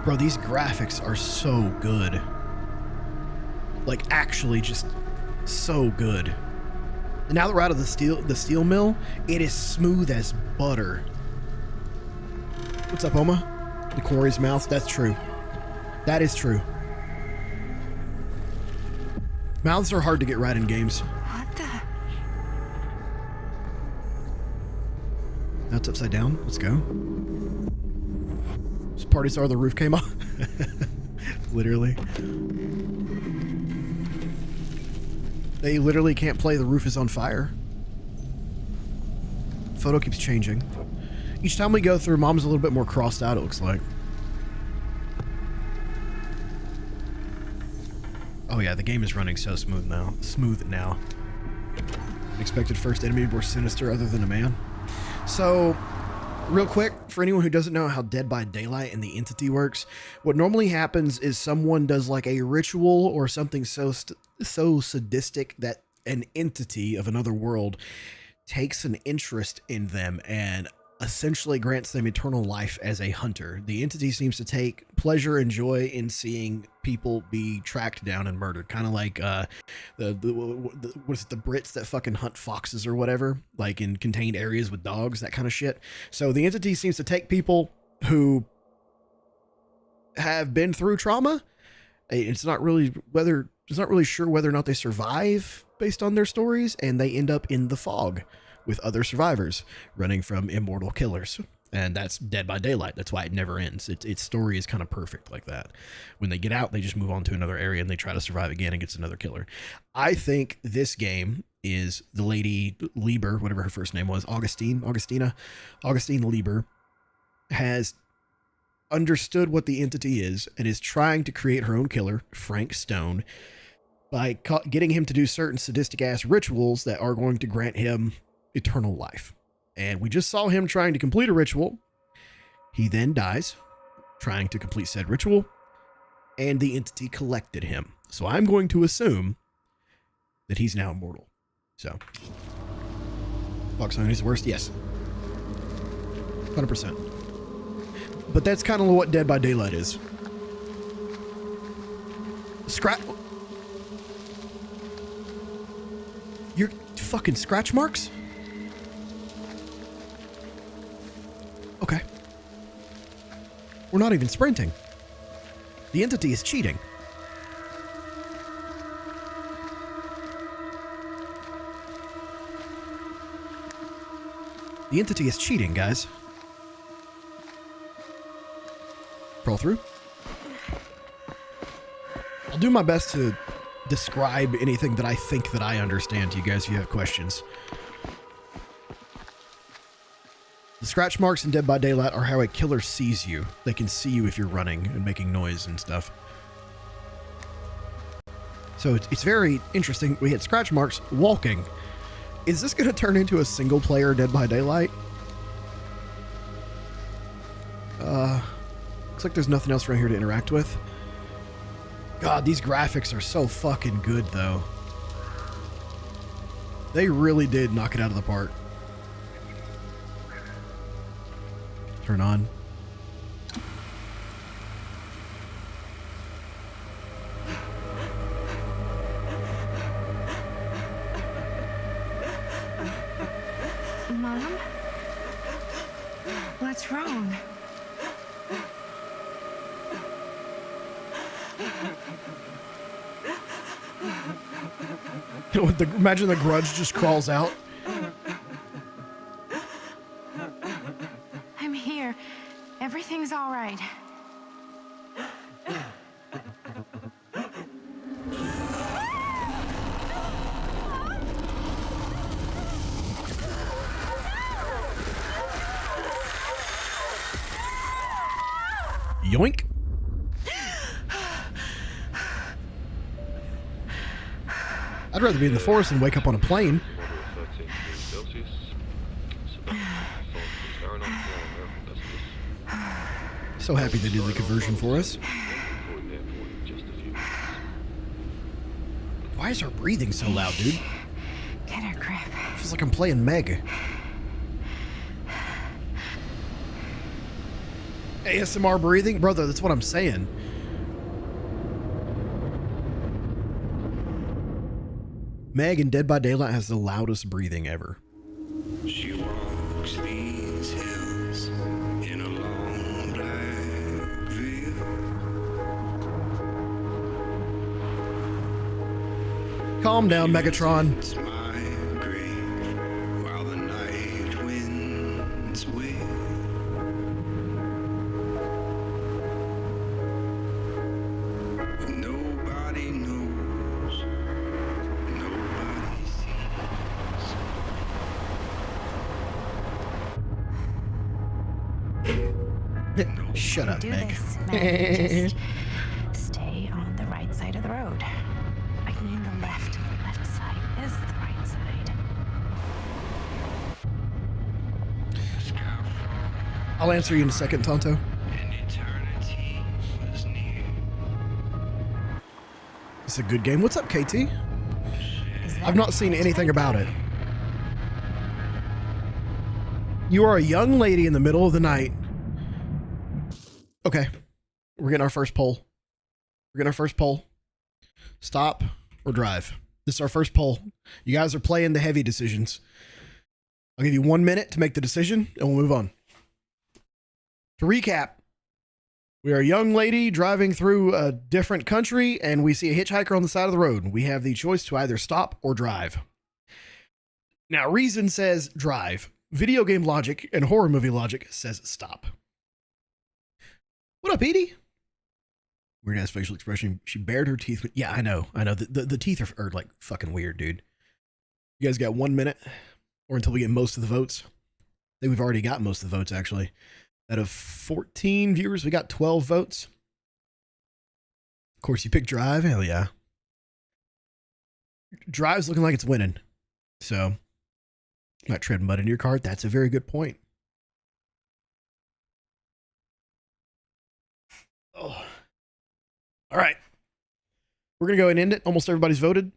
Bro, these graphics are so good. Like, actually just so good. And now that we're out of the steel mill, it is smooth as butter. What's up, Oma? The quarry's mouth? That's true. That is true. Mouths are hard to get right in games. What the? Now it's upside down. Let's go. This party star, the roof came off. Literally. They literally can't play The Roof is on Fire. Photo keeps changing. Each time we go through, Mom's a little bit more crossed out, it looks like. Oh yeah, the game is running so smooth now. Expected first enemy more sinister other than a man. So, real quick, for anyone who doesn't know how Dead by Daylight and the entity works, what normally happens is someone does like a ritual or something so sadistic that an entity of another world takes an interest in them and essentially grants them eternal life as a hunter. The entity seems to take pleasure and joy in seeing people be tracked down and murdered, kind of like what is it, the Brits that fucking hunt foxes or whatever, like in contained areas with dogs, that kind of shit. So the entity seems to take people who have been through trauma. It's not really sure whether or not they survive based on their stories, and they end up in the fog with other survivors running from immortal killers. And that's Dead by Daylight. That's why it never ends. Its story is kind of perfect like that. When they get out, they just move on to another area and they try to survive again against another killer. I think this game is the lady Lieber, whatever her first name was, Augustine Lieber, has understood what the entity is and is trying to create her own killer, Frank Stone, by getting him to do certain sadistic ass rituals that are going to grant him eternal life. And we just saw him trying to complete a ritual. He then dies trying to complete said ritual, and the entity collected him. So I'm going to assume that he's now immortal. So, Fox Hunting is the worst? Yes. 100%. But that's kind of what Dead by Daylight is. You're fucking scratch marks? Okay. We're not even sprinting. The entity is cheating. The entity is cheating, guys. Crawl through. I'll do my best to describe anything that I think that I understand to you guys if you have questions. The scratch marks in Dead by Daylight are how a killer sees you. They can see you if you're running and making noise and stuff. So it's very interesting. We hit scratch marks walking. Is this going to turn into a single player Dead by Daylight? Looks like there's nothing else around here to interact with. God, these graphics are so fucking good, though. They really did knock it out of the park. Turn on. Mom? What's wrong? You know, imagine the grudge just crawls out. I'm here. Everything's all right. Yoink. I'd rather be in the forest than wake up on a plane. So happy they did the conversion for us. Why is her breathing so loud, dude? Get her grip. Feels like I'm playing Meg. ASMR breathing? Brother, that's what I'm saying. Meg in Dead by Daylight has the loudest breathing ever. She walks these hills in a long black veil. Calm down, Megatron. It's my grave while the night winds wail. Nobody knows, nobody sees. Shut up, Do Meg. this, Meg. Just stay on the right side of the road. I mean the left. The left side is the right side. I'll answer you in a second, Tonto. And eternity was near. It's a good game. What's up, KT? Is that I've not seen anything about it. You are a young lady in the middle of the night. Okay. We're getting our first poll. We're getting our first poll. Stop or drive. This is our first poll. You guys are playing the heavy decisions. I'll give you 1 minute to make the decision and we'll move on. To recap, we are a young lady driving through a different country and we see a hitchhiker on the side of the road. We have the choice to either stop or drive. Now, reason says drive. Video game logic and horror movie logic says stop. What up, Edie? Weird ass facial expression. She bared her teeth. Yeah, I know. The teeth are like fucking weird, dude. You guys got 1 minute or until we get most of the votes. I think we've already got most of the votes, actually. Out of 14 viewers, we got 12 votes. Of course, you pick drive. Hell yeah. Drive's looking like it's winning. So, might tread mud in your car. That's a very good point. Oh. All right. We're going to go and end it. Almost everybody's voted.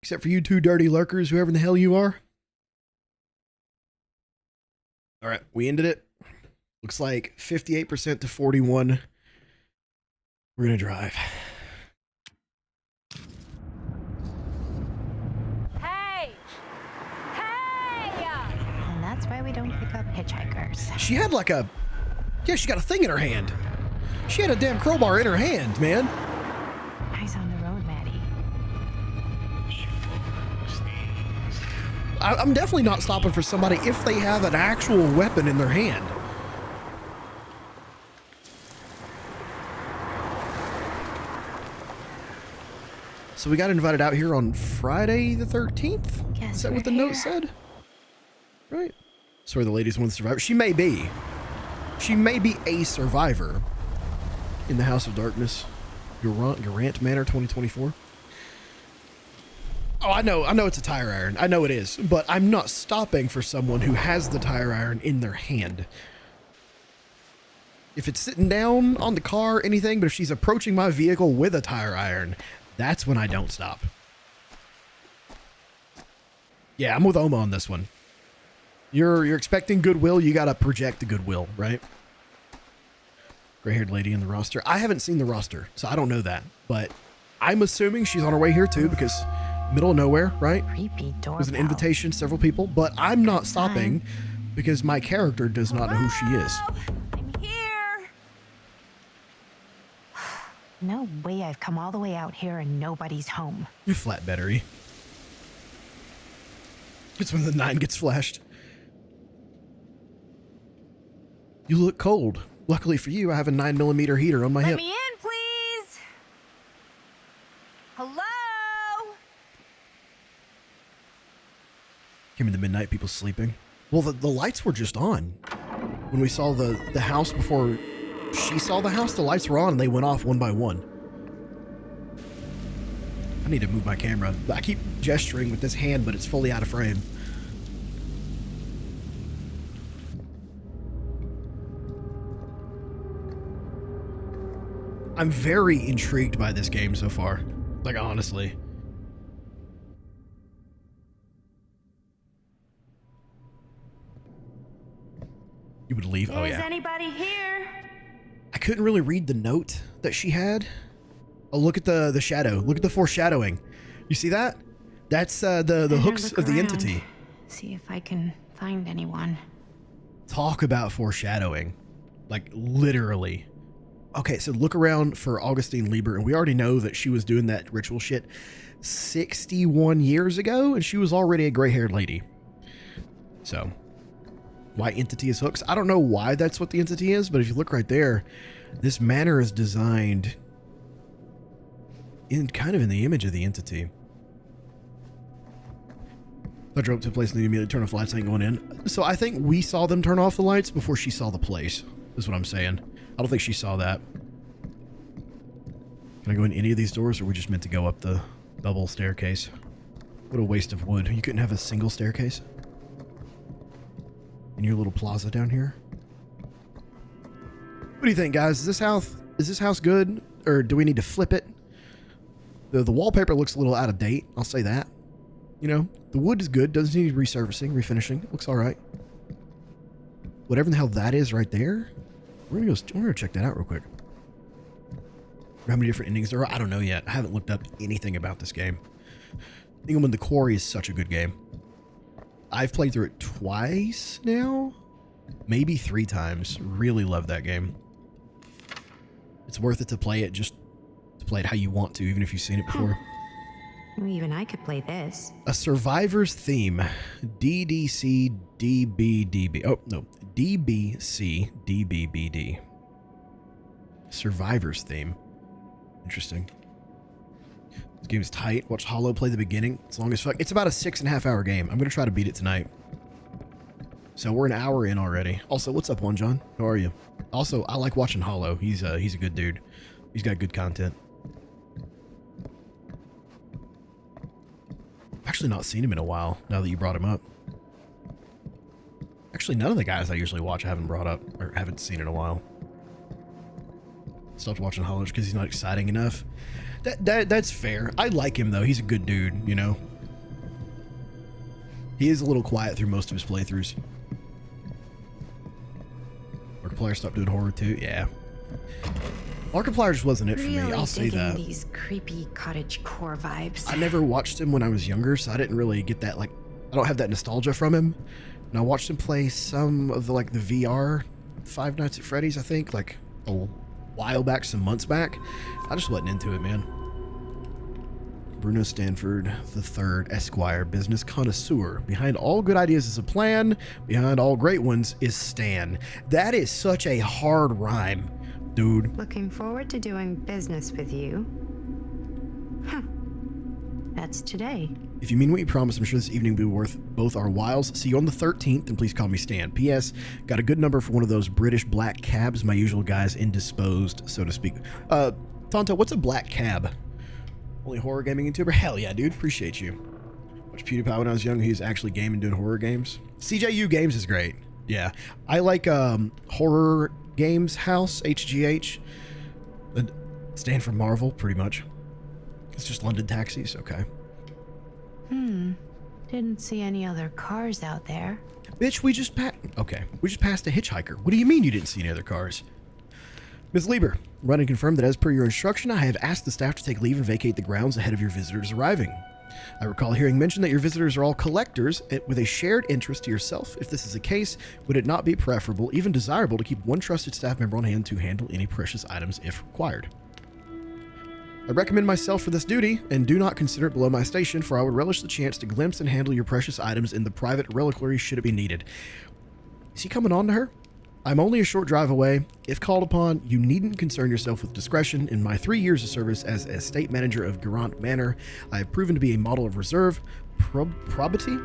Except for you two dirty lurkers, whoever the hell you are. All right. We ended it. Looks like 58% to 41. We're going to drive. Hey! Hey! And that's why we don't pick up hitchhikers. She had like a... Yeah, she got a thing in her hand. She had a damn crowbar in her hand, man. Eyes on the road, Maddie. I'm definitely not stopping for somebody if they have an actual weapon in their hand. So we got invited out here on Friday the 13th? Guess Is that we're what the note here. said? Right. Sorry, the lady's one survivor. She may be. She may be a survivor in the House of Darkness. Durant Manor 2024. Oh, I know it's a tire iron. I know it is. But I'm not stopping for someone who has the tire iron in their hand. If it's sitting down on the car, anything, but if she's approaching my vehicle with a tire iron, that's when I don't stop. Yeah, I'm with Oma on this one. You're expecting goodwill, you gotta project the goodwill, right? Gray-haired lady in the roster. I haven't seen the roster, so I don't know that. But I'm assuming she's on her way here too, because middle of nowhere, right? Creepy doorbell. There's an invitation, several people, but I'm not stopping because my character does not know who she is. I'm here. No way I've come all the way out here and nobody's home. You're flat battery. It's when the 9 gets flashed. You look cold. Luckily for you, I have a 9mm heater on my Let hip. me in, please. Hello? Came in the midnight, people sleeping. Well, the lights were just on when we saw the house before she saw the house, the lights were on and they went off one by one. I need to move my camera. I keep gesturing with this hand, but it's fully out of frame. I'm very intrigued by this game so far. Like, honestly. You would leave? Oh, yeah. Is anybody here? I couldn't really read the note that she had. Oh, look at the shadow. Look at the foreshadowing. You see that? That's the hooks of the entity. See if I can find anyone. Talk about foreshadowing. Like, literally. Okay, so look around for Augustine Lieber, and we already know that she was doing that ritual shit 61 years ago, and she was already a gray-haired lady. So, why entity is hooks? I don't know why that's what the entity is, but if you look right there, this manor is designed in kind of in the image of the entity. I drove up to a place and they immediately turn off the lights. I ain't going in. So I think we saw them turn off the lights before she saw the place. Is what I'm saying. I don't think she saw that. Can I go in any of these doors, or are we just meant to go up the double staircase? What a waste of wood. You couldn't have a single staircase in your little plaza down here? What do you think, guys? Is this house good, or do we need to flip it? The wallpaper looks a little out of date. I'll say that. You know, the wood is good. Doesn't need resurfacing, refinishing. It looks all right. Whatever the hell that is right there. We're gonna check that out real quick. How many different endings there are? I don't know yet. I haven't looked up anything about this game. England in the Quarry is such a good game. I've played through it twice now, maybe 3 times. Really love that game. It's worth it to play it, just to play it how you want to, even if you've seen it before. Even I could play this. A Survivor's Theme. DDC DBDB. Oh, no. DBC DBBD. Survivor's Theme. Interesting. This game is tight. Watch Hollow play the beginning. It's long as fuck. It's about a 6.5 hour game. I'm going to try to beat it tonight. So we're an hour in already. Also, what's up, One John? How are you? Also, I like watching Hollow. He's a good dude. He's got good content. Actually not seen him in a while now that you brought him up. Actually, none of the guys I usually watch I haven't brought up or haven't seen in a while. Stopped watching Hollow because he's not exciting enough. That's fair. I like him though. He's a good dude, you know. He is a little quiet through most of his playthroughs. Markiplier stopped doing horror too. Yeah. Markiplier just wasn't it for me. I'll say that. These creepy cottagecore vibes. I never watched him when I was younger, so I didn't really get that, like, I don't have that nostalgia from him. And I watched him play some of the, like, the VR Five Nights at Freddy's, I think, like, a while back, some months back. I just wasn't into it, man. Bruno Stanford III, Esquire, business connoisseur. Behind all good ideas is a plan. Behind all great ones is Stan. That is such a hard rhyme, dude. Looking forward to doing business with you. Huh. That's today. If you mean what you promised, I'm sure this evening will be worth both our whiles. See you on the 13th, and please call me Stan. P.S. Got a good number for one of those British black cabs. My usual guy's indisposed, so to speak. Tonto, what's a black cab? Only horror gaming YouTuber? Hell yeah, dude. Appreciate you. Watched PewDiePie when I was young. He was actually gaming, doing horror games. CJU Games is great. Yeah. I like Horror Games House, HGH. Stand for Marvel, pretty much. It's just London taxis. Okay. Didn't see any other cars out there. Bitch, we just passed. Okay. We just passed a hitchhiker. What do you mean you didn't see any other cars? Ms. Lieber, run and confirm that as per your instruction, I have asked the staff to take leave and vacate the grounds ahead of your visitors arriving. I recall hearing mention that your visitors are all collectors with a shared interest to yourself. If this is the case, would it not be preferable, even desirable, to keep one trusted staff member on hand to handle any precious items if required? I recommend myself for this duty, and do not consider it below my station, for I would relish the chance to glimpse and handle your precious items in the private reliquary should it be needed. Is he coming on to her? I'm only a short drive away. If called upon, you needn't concern yourself with discretion. In my 3 years of service as estate manager of Garant Manor, I have proven to be a model of reserve, probity,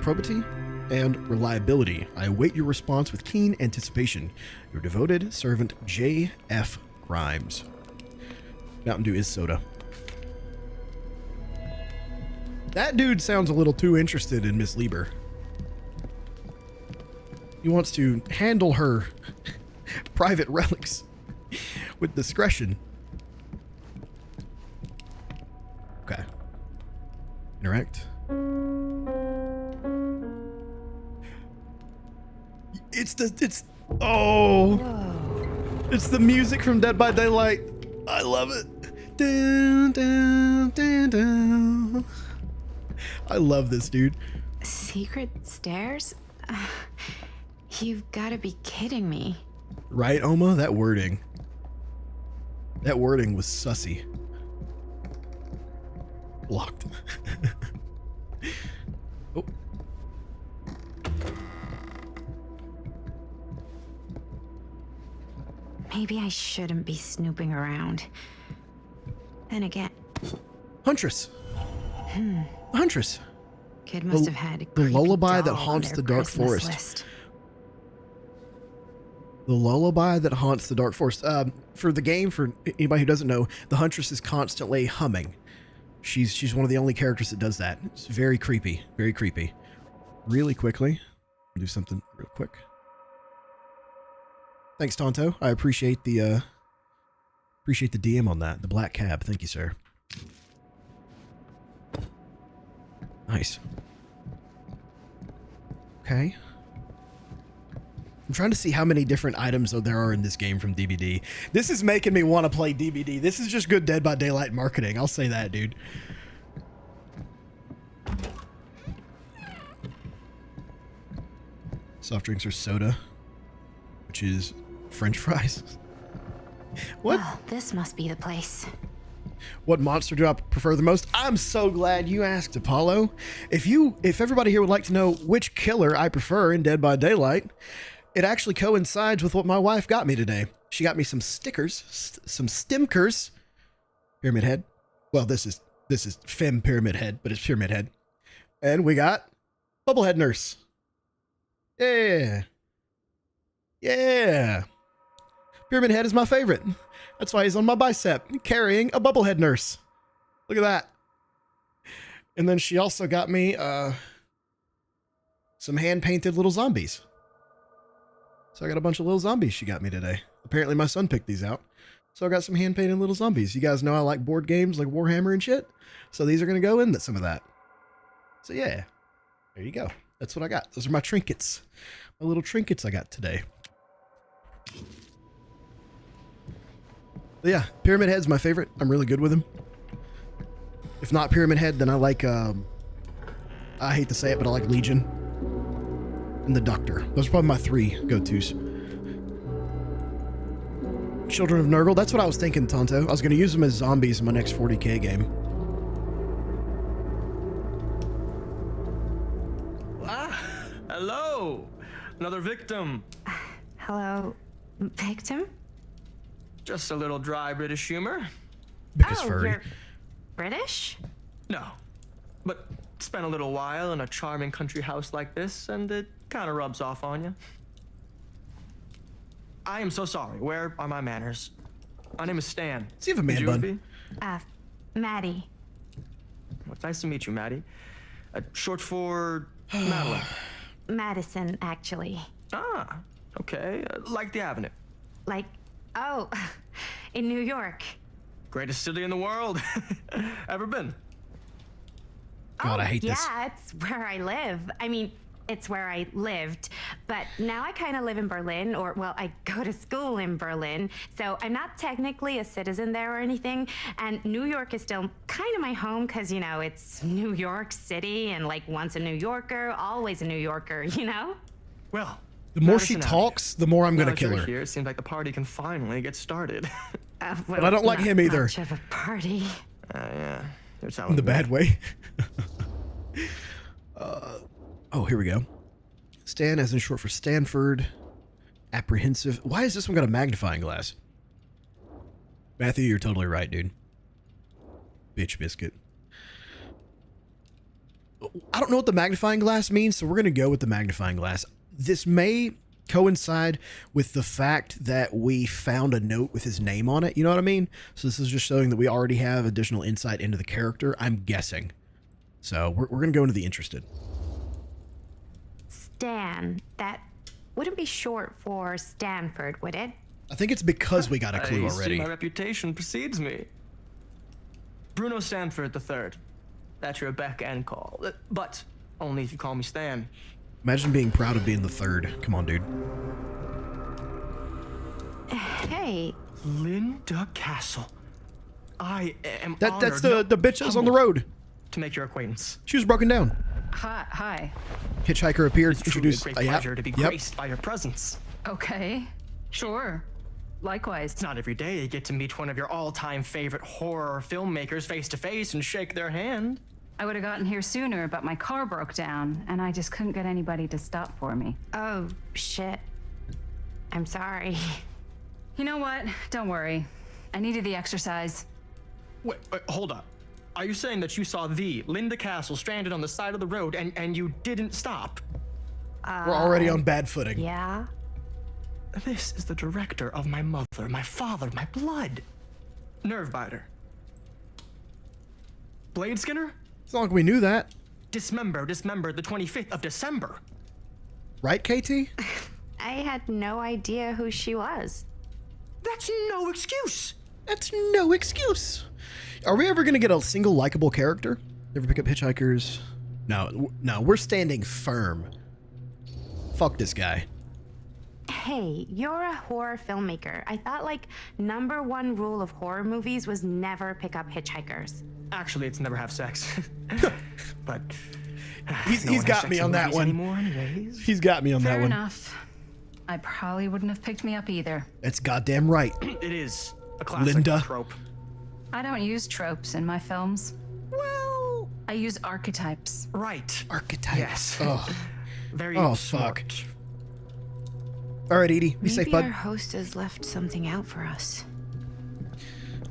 and reliability. I await your response with keen anticipation. Your devoted servant, J.F. Grimes. Mountain Dew is soda. That dude sounds a little too interested in Miss Lieber. He wants to handle her private relics with discretion. Okay. Interact. It's the music from Dead by Daylight. I love it. Dun, dun, dun, dun. I love this, dude. Secret stairs? You've got to be kidding me. Right, Oma? That wording was sussy. Blocked. Oh. Maybe I shouldn't be snooping around. Then again, Huntress. Huntress. kid must have had a the creepy lullaby that doll on haunts their the dark Christmas forest. list. The lullaby that haunts the dark forest. For the game, for anybody who doesn't know, the Huntress is constantly humming. She's one of the only characters that does that. It's very creepy. Very creepy. Really quickly, do something real quick. Thanks, Tonto. I appreciate the DM on that. The black cab. Thank you, sir. Nice. Okay. I'm trying to see how many different items there are in this game from DBD. This is making me want to play DBD. This is just good Dead by Daylight marketing. I'll say that, dude. Soft drinks or soda, which is French fries. What? Well, this must be the place. What monster do I prefer the most? I'm so glad you asked, Apollo. If everybody here would like to know which killer I prefer in Dead by Daylight, it actually coincides with what my wife got me today. She got me some stickers, some stimkers. Pyramid Head. Well, this is Fem Pyramid Head, but it's Pyramid Head. And we got Bubblehead Nurse. Yeah. Yeah. Pyramid Head is my favorite. That's why he's on my bicep, carrying a Bubblehead Nurse. Look at that. And then she also got me some hand-painted little zombies. So I got a bunch of little zombies she got me today. Apparently my son picked these out. So I got some hand-painted little zombies. You guys know I like board games like Warhammer and shit. So these are going to go in some of that. So yeah, there you go. That's what I got. Those are my trinkets. My little trinkets I got today. But yeah, Pyramid Head's my favorite. I'm really good with him. If not Pyramid Head, then I like, I hate to say it, but I like Legion and the Doctor. Those are probably my three go-tos. Children of Nurgle. That's what I was thinking, Tonto. I was going to use them as zombies in my next 40k game. Hello! Another victim. Hello, victim? Just a little dry British humor. Because Oh, furry. you're British? No. But spent a little while in a charming country house like this, and it kind of rubs off on you. I am so sorry. Where are my manners? My name is Stan. Does he have a man Would you bun? be? Maddie. Well, it's nice to meet you, Maddie. Short for Madeline. Madison, actually. Ah, okay. Like the Avenue. Like, oh, in New York. Greatest city in the world. Ever been? God, I hate this. Yeah, it's where I live. I mean, it's where I lived. But now I kind of live in Berlin, or, well, I go to school in Berlin. So I'm not technically a citizen there or anything. And New York is still kind of my home because, you know, it's New York City. And like once a New Yorker, always a New Yorker, you know? Well, The more she Madison Avenue. talks, the more I'm going Now to that kill you're her. Here, it seems like the party can finally get started. Well, I don't like not him either. Much of a party. Yeah. You're telling In the me. bad way. Oh, here we go. Stan, as in short for Stanford. Apprehensive. Why has this one got a magnifying glass? Matthew, you're totally right, dude. Bitch biscuit. I don't know what the magnifying glass means, so we're going to go with the magnifying glass. This may coincide with the fact that we found a note with his name on it. You know what I mean? So this is just showing that we already have additional insight into the character, I'm guessing. So we're going to go into the interested. Stan. That wouldn't be short for Stanford, would it? I think it's because we got a clue I see already. my reputation precedes me. Bruno Stanford III. That's your beck and call. But only if you call me Stan. Imagine being proud of being the third. Come on, dude. Hey. Linda Castle. I am That's honored, the bitch that's on the humbled road. to make your acquaintance. She was broken down. Hi. Hitchhiker appeared, It's truly a introduced. great Yeah. pleasure to be Yep. graced by your presence. Okay. Sure. Likewise. It's not every day you get to meet one of your all-time favorite horror filmmakers face to face and shake their hand. I would have gotten here sooner, but my car broke down, and I just couldn't get anybody to stop for me. Oh, shit. I'm sorry. You know what? Don't worry. I needed the exercise. Wait, hold up. Are you saying that you saw the Linda Castle stranded on the side of the road and you didn't stop? We're already on bad footing. Yeah? This is the director of my mother, my father, my blood. Nervebiter. Blade Skinner? As long as we knew that. Dismember the 25th of December. Right, KT? I had no idea who she was. That's no excuse. That's no excuse. Are we ever going to get a single likable character? Ever pick up hitchhikers? No, we're standing firm. Fuck this guy. Hey, you're a horror filmmaker. I thought, like, #1 rule of horror movies was never pick up hitchhikers. Actually, it's never have sex. But He's no one has got sex me in on that movies one. anymore anyways. He's got me on that Fair one. enough. I probably wouldn't have picked me up either. That's goddamn right. It is a classic Linda. trope. I don't use tropes in my films. Well, I use archetypes. right. Archetypes. Yes. Oh, Very Oh, smart. fuck. All right, Edie. Be safe, Maybe our bud. host has left something out for us.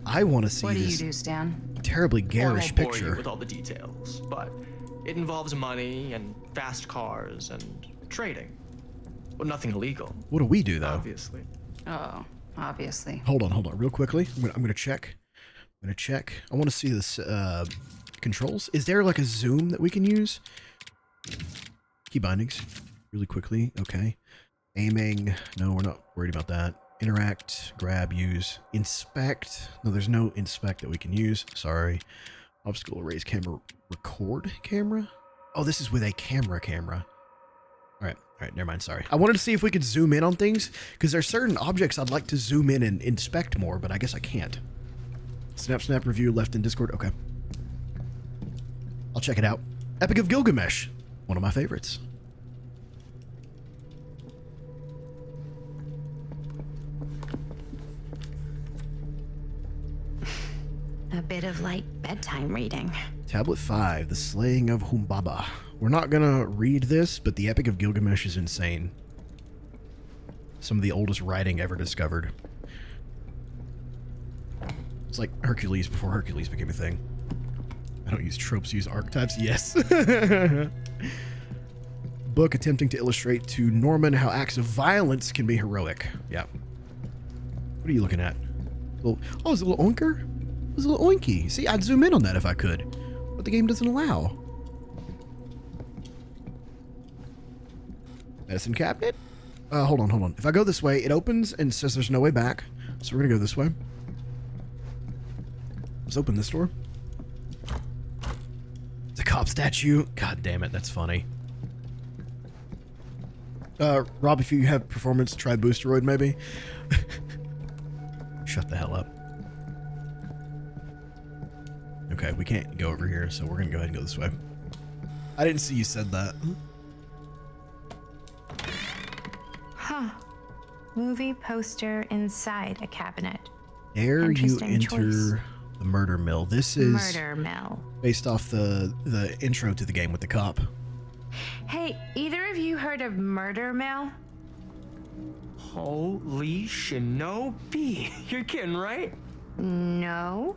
I want to see What do you this do, Stan? terribly Well, I garish won't bore you picture. with all the details, but it involves money and fast cars and trading. Well, nothing illegal, What do we do, though? obviously. Oh, obviously. Hold on, real quickly. I'm gonna check. I want to see this controls. Is there like a zoom that we can use? Key bindings, really quickly. Okay. Aiming. No, we're not worried about that. Interact, grab, use, inspect. No, there's no inspect that we can use. Sorry. Obstacle erase camera, record camera. Oh, this is with a camera. All right, never mind. Sorry. I wanted to see if we could zoom in on things because there's certain objects I'd like to zoom in and inspect more, but I guess I can't. Snap review left in Discord. Okay. I'll check it out. Epic of Gilgamesh. One of my favorites. A bit of light bedtime reading. Tablet 5, The Slaying of Humbaba. We're not gonna read this, but the Epic of Gilgamesh is insane. Some of the oldest writing ever discovered. It's like Hercules before Hercules became a thing. I don't use tropes, use archetypes. Yes. Book attempting to illustrate to Norman how acts of violence can be heroic. Yeah. What are you looking at? Oh, it's a little oinker? It was a little oinky. See, I'd zoom in on that if I could, but the game doesn't allow. Medicine cabinet? Hold on. If I go this way, it opens and says there's no way back. So we're gonna go this way. Let's open this door. It's a cop statue. God damn it, that's funny. Rob, if you have performance, try Boosteroid maybe. Shut the hell up. Okay, we can't go over here, so we're gonna go ahead and go this way. I didn't see you said that. Huh. Movie poster inside a cabinet. Dare you Interesting enter choice. the murder mill? This is Murder mill. based off the intro to the game with the cop. Hey, either of you heard of murder mill? Holy shinobi. You're kidding, right? No.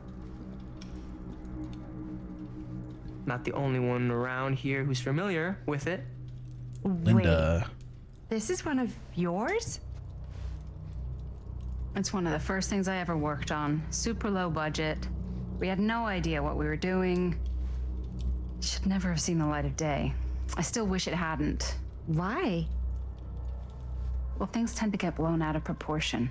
not the only one around here who's familiar with it. Linda. Wait, this is one of yours? It's one of the first things I ever worked on. Super low budget. We had no idea what we were doing. Should never have seen the light of day. I still wish it hadn't. Why? Well, things tend to get blown out of proportion.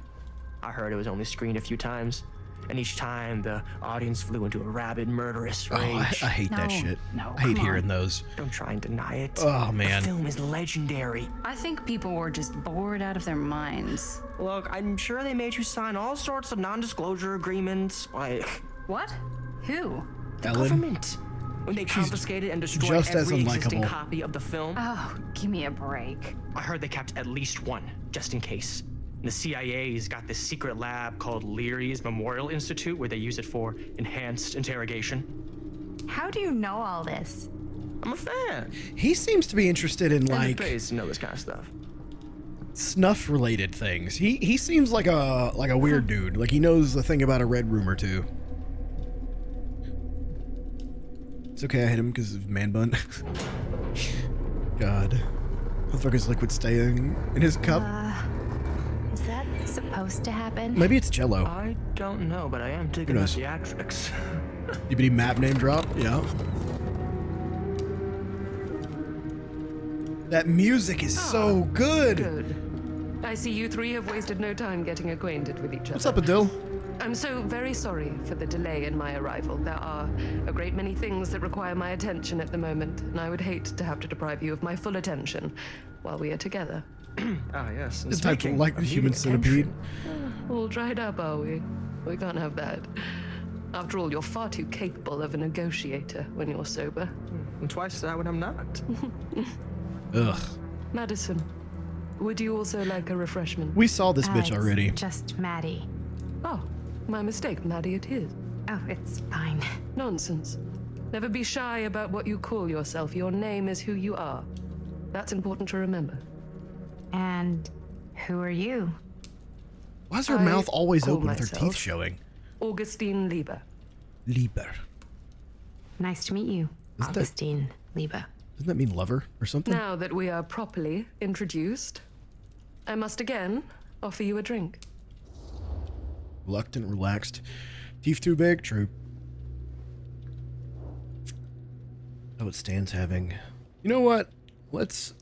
I heard it was only screened a few times, and each time the audience flew into a rabid, murderous Oh, I rage. hate that No, shit. no, I hate come hearing on. those. Don't try and deny it. Oh, man. The film is legendary. I think people were just bored out of their minds. Look, I'm sure they made you sign all sorts of non-disclosure agreements, like What? Who? the Ellen? government. When they confiscated and destroyed just as every existing unlikable. copy of the film. Oh, give me a break. I heard they kept at least one, just in case. The CIA's got this secret lab called Leary's Memorial Institute where they use it for enhanced interrogation. How do you know all this? I'm a fan. He seems to be interested in And it like pays to know this kind of stuff. snuff related things. He seems like a weird dude. Like he knows a thing about a red room or two. It's okay, I hit him because of man bun. God. Motherfucker's liquid staying in his cup. Is that supposed to happen? Maybe it's Jello. I don't know, but I am digging the knows? theatrics. DBD map name drop? Yeah. That music is so good. Good. I see you three have wasted no time getting acquainted with each other. What's up, Adil? I'm so very sorry for the delay in my arrival. There are a great many things that require my attention at the moment, and I would hate to have to deprive you of my full attention while we are together. Ah, yes. and This type speaking like the of human needing attention, centipede. All dried up, are we? We can't have that. After all, you're far too capable of a negotiator when you're sober. I'm twice that when I'm not. Ugh. Madison, would you also like a refreshment? We saw this bitch It's already. Just Maddie. Oh, my mistake, Maddie, it is. Oh, it's fine. Nonsense. Never be shy about what you call yourself. Your name is who you are. That's important to remember. And who are you? Why is her I mouth always call open with her myself- teeth showing? Augustine Lieber. Lieber. Nice to meet you, Isn't that- Augustine Lieber. Doesn't that mean lover or something? Now that we are properly introduced, I must again offer you a drink. Reluctant, relaxed. Teeth too big? True. Oh, it stands having. You know what?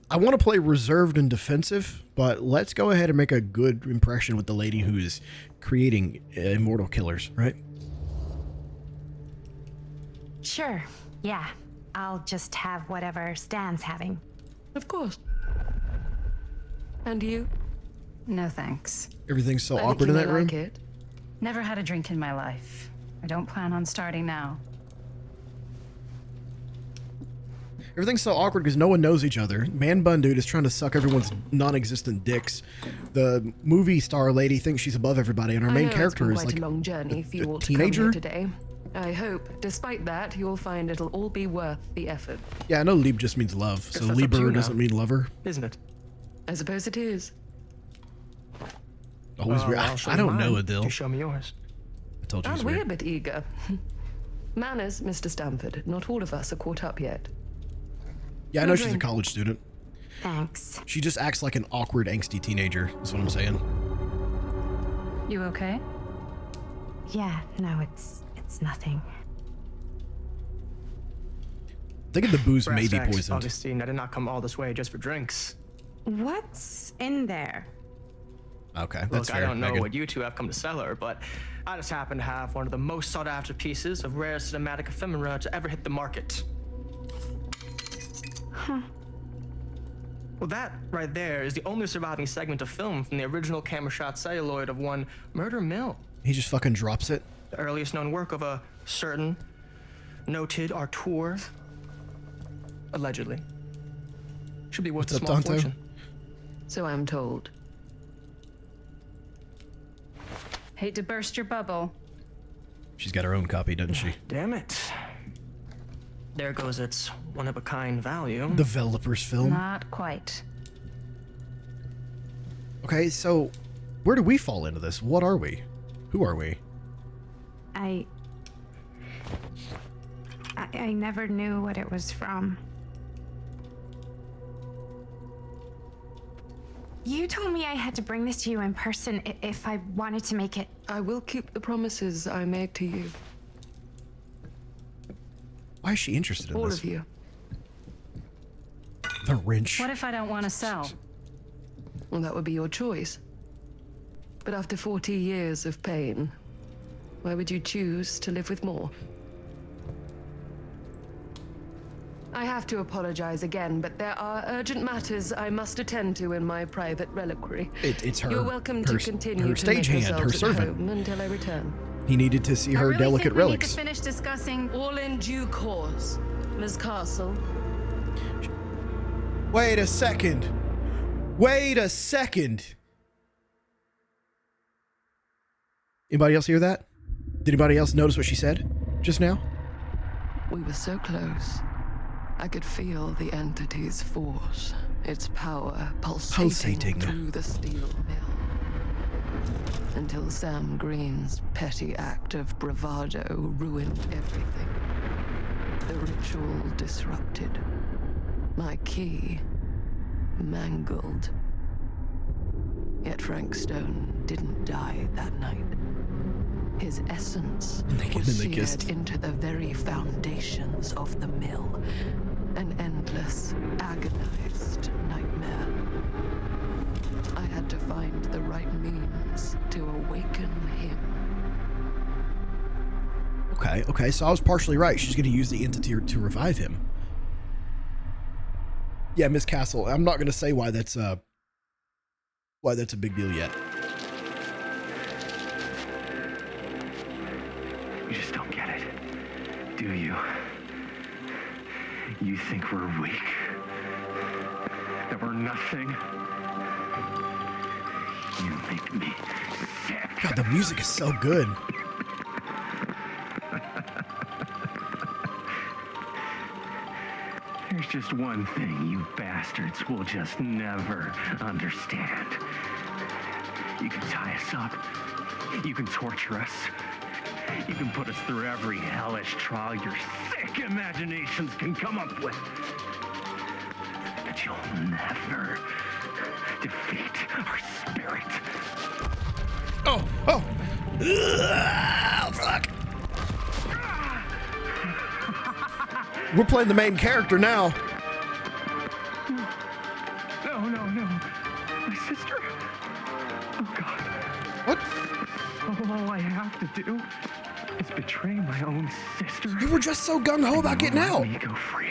I want to play reserved and defensive, but let's go ahead and make a good impression with the lady who's creating immortal killers, right? Sure, yeah. I'll just have whatever Stan's having. Of course. And you? No thanks. Everything's so I think awkward you in may that room. like it. Never had a drink in my life. I don't plan on starting now. Everything's so awkward because no one knows each other. Man Bun Dude is trying to suck everyone's non-existent dicks. The movie star lady thinks she's above everybody, and our I main know character it's is been like quite a long journey for you a all to teenager. come here today. I hope, despite that, you'll find it'll all be worth the effort. Yeah, I know Lieb just means love, so that's up to Lieber you now. doesn't mean lover. Isn't it? I suppose it is. Always weird. I'll show I you don't know, mine. Adil. You show me yours. I told you Aren't he's we a weird. bit eager? Manners, Mr. Stamford. Not all of us are caught up yet. Yeah, I know she's a drink. college student. Thanks. She just acts like an awkward, angsty teenager. That's what I'm saying. You okay? Yeah, no, it's nothing. I think the booze may Brass be tacks, poisoned. Augustine, I did not come all this way just for drinks. What's in there? Okay, that's Look, fair. I don't know Megan. what you two have come to sell her, but I just happen to have one of the most sought-after pieces of rare cinematic ephemera to ever hit the market. Well, that right there is the only surviving segment of film from the original camera shot celluloid of one Murder Mill, He just fucking drops it. the earliest known work of a certain noted auteur. Allegedly. Should be worth What's a up, small Danto? fortune. So I'm told. Hate to burst your bubble. She's got her own copy, doesn't she? Damn it. There goes its one-of-a-kind value. Developer's film. Not quite. Okay, so where do we fall into this? What are we? Who are we? I I never knew what it was from. You told me I had to bring this to you in person if I wanted to make it. I will keep the promises I made to you. Why is she interested in All this? of you. The wrench. What if I don't want to sell? Well, that would be your choice. But after 40 years of pain, why would you choose to live with more? I have to apologize again, but there are urgent matters I must attend to in my private reliquary. It's her. You're welcome to continue her to make stagehand, her yourselves at servant. home until I return. He needed to see her I really delicate think we relics. need to finish discussing. All in due course, Ms. Castle. Wait a second. Wait a second. Anybody else hear that? Did anybody else notice what she said just now? We were so close. I could feel the entity's force, its power pulsating through the steel mill. Until Sam Green's petty act of bravado ruined everything. The ritual disrupted. My key mangled. Yet Frank Stone didn't die that night. His essence was seared into the very foundations of the mill. An endless, agonized nightmare. I had to find the right means to awaken him. Okay, so I was partially right. She's going to use the entity to revive him. Yeah, Miss Castle, I'm not going to say why that's a big deal yet. You just don't get it, do you? You think we're weak? That we're nothing? You make me sick. God, the music is so good. There's just one thing you bastards will just never understand. You can tie us up. You can torture us. You can put us through every hellish trial your sick imaginations can come up with. But you'll never defeat our spirit. Oh! Fuck. We're playing the main character now. No. My sister. Oh, God. What? All I have to do is betray my own sister. You were just so gung-ho about getting out. Let me go free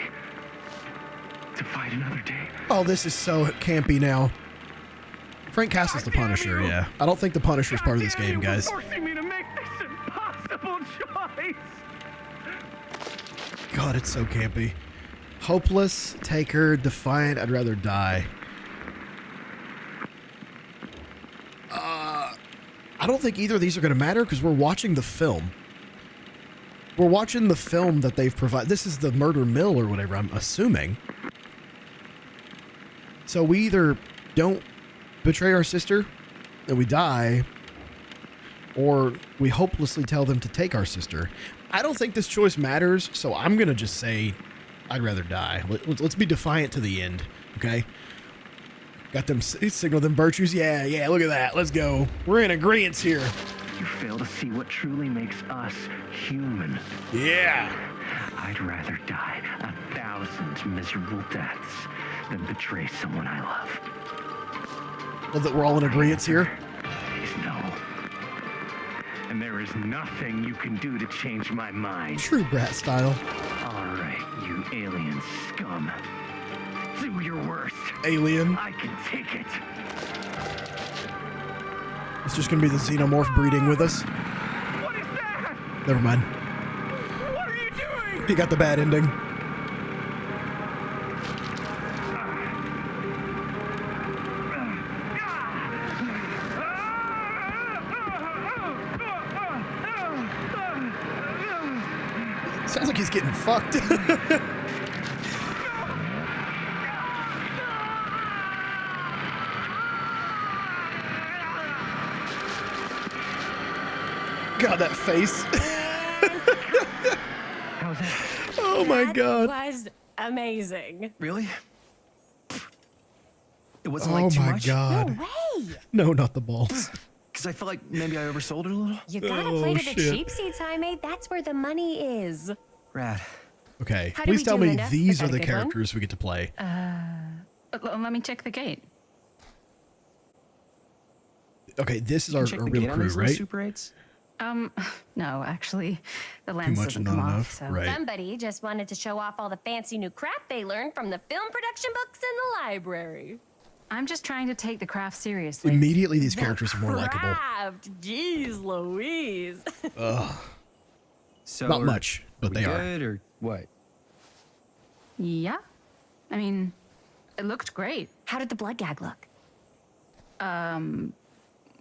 to fight another day. Oh, this is so campy now. Frank Castle's the Punisher, yeah. I don't think the Punisher's part of this game, guys. Forcing me to make this impossible choice. God, it's so campy. Hopeless, Taker, Defiant, I'd rather die. I don't think either of these are going to matter because we're watching the film. We're watching the film that they've provided. This is the murder mill or whatever, I'm assuming. So we either don't betray our sister and we die, or we hopelessly tell them to take our sister. I don't think this choice matters, so I'm going to just say I'd rather die. Let's be defiant to the end, okay? Got them, signal them virtues. Yeah, look at that. Let's go. We're in agreement here. You fail to see what truly makes us human. Yeah. I'd rather die 1,000 miserable deaths than betray someone I love. Well, that we're all in agreement here. No. And there is nothing you can do to change my mind. True brat style. All right, you alien scum. Do your worst. Alien. I can take it. It's just going to be the xenomorph breeding with us. What is that? Never mind. What are you doing? He got the bad ending. Sounds like he's getting fucked. God, that face. How's that? Oh Oh my God. Was amazing. Really? It wasn't Oh like too my much? God. No way. No, not the balls. Because I feel like maybe I oversold it a little. You gotta play to the cheap seats, Jaime. That's where the money is. Rad. Okay, How do please we tell do, me Linda? these Is that are a the good one? characters we get to play. Let me check the gate. Okay, this is our Check the real gate on crew, these little right? Super 8s? No, actually, the lens Too much doesn't and come not off. enough, So. right? Somebody just wanted to show off all the fancy new crap they learned from the film production books in the library. I'm just trying to take the craft seriously. Immediately, these characters are more likable. Craft. Jeez Louise. Ugh. So Not much, but they are. good or what? Yeah. I mean, it looked great. How did the blood gag look?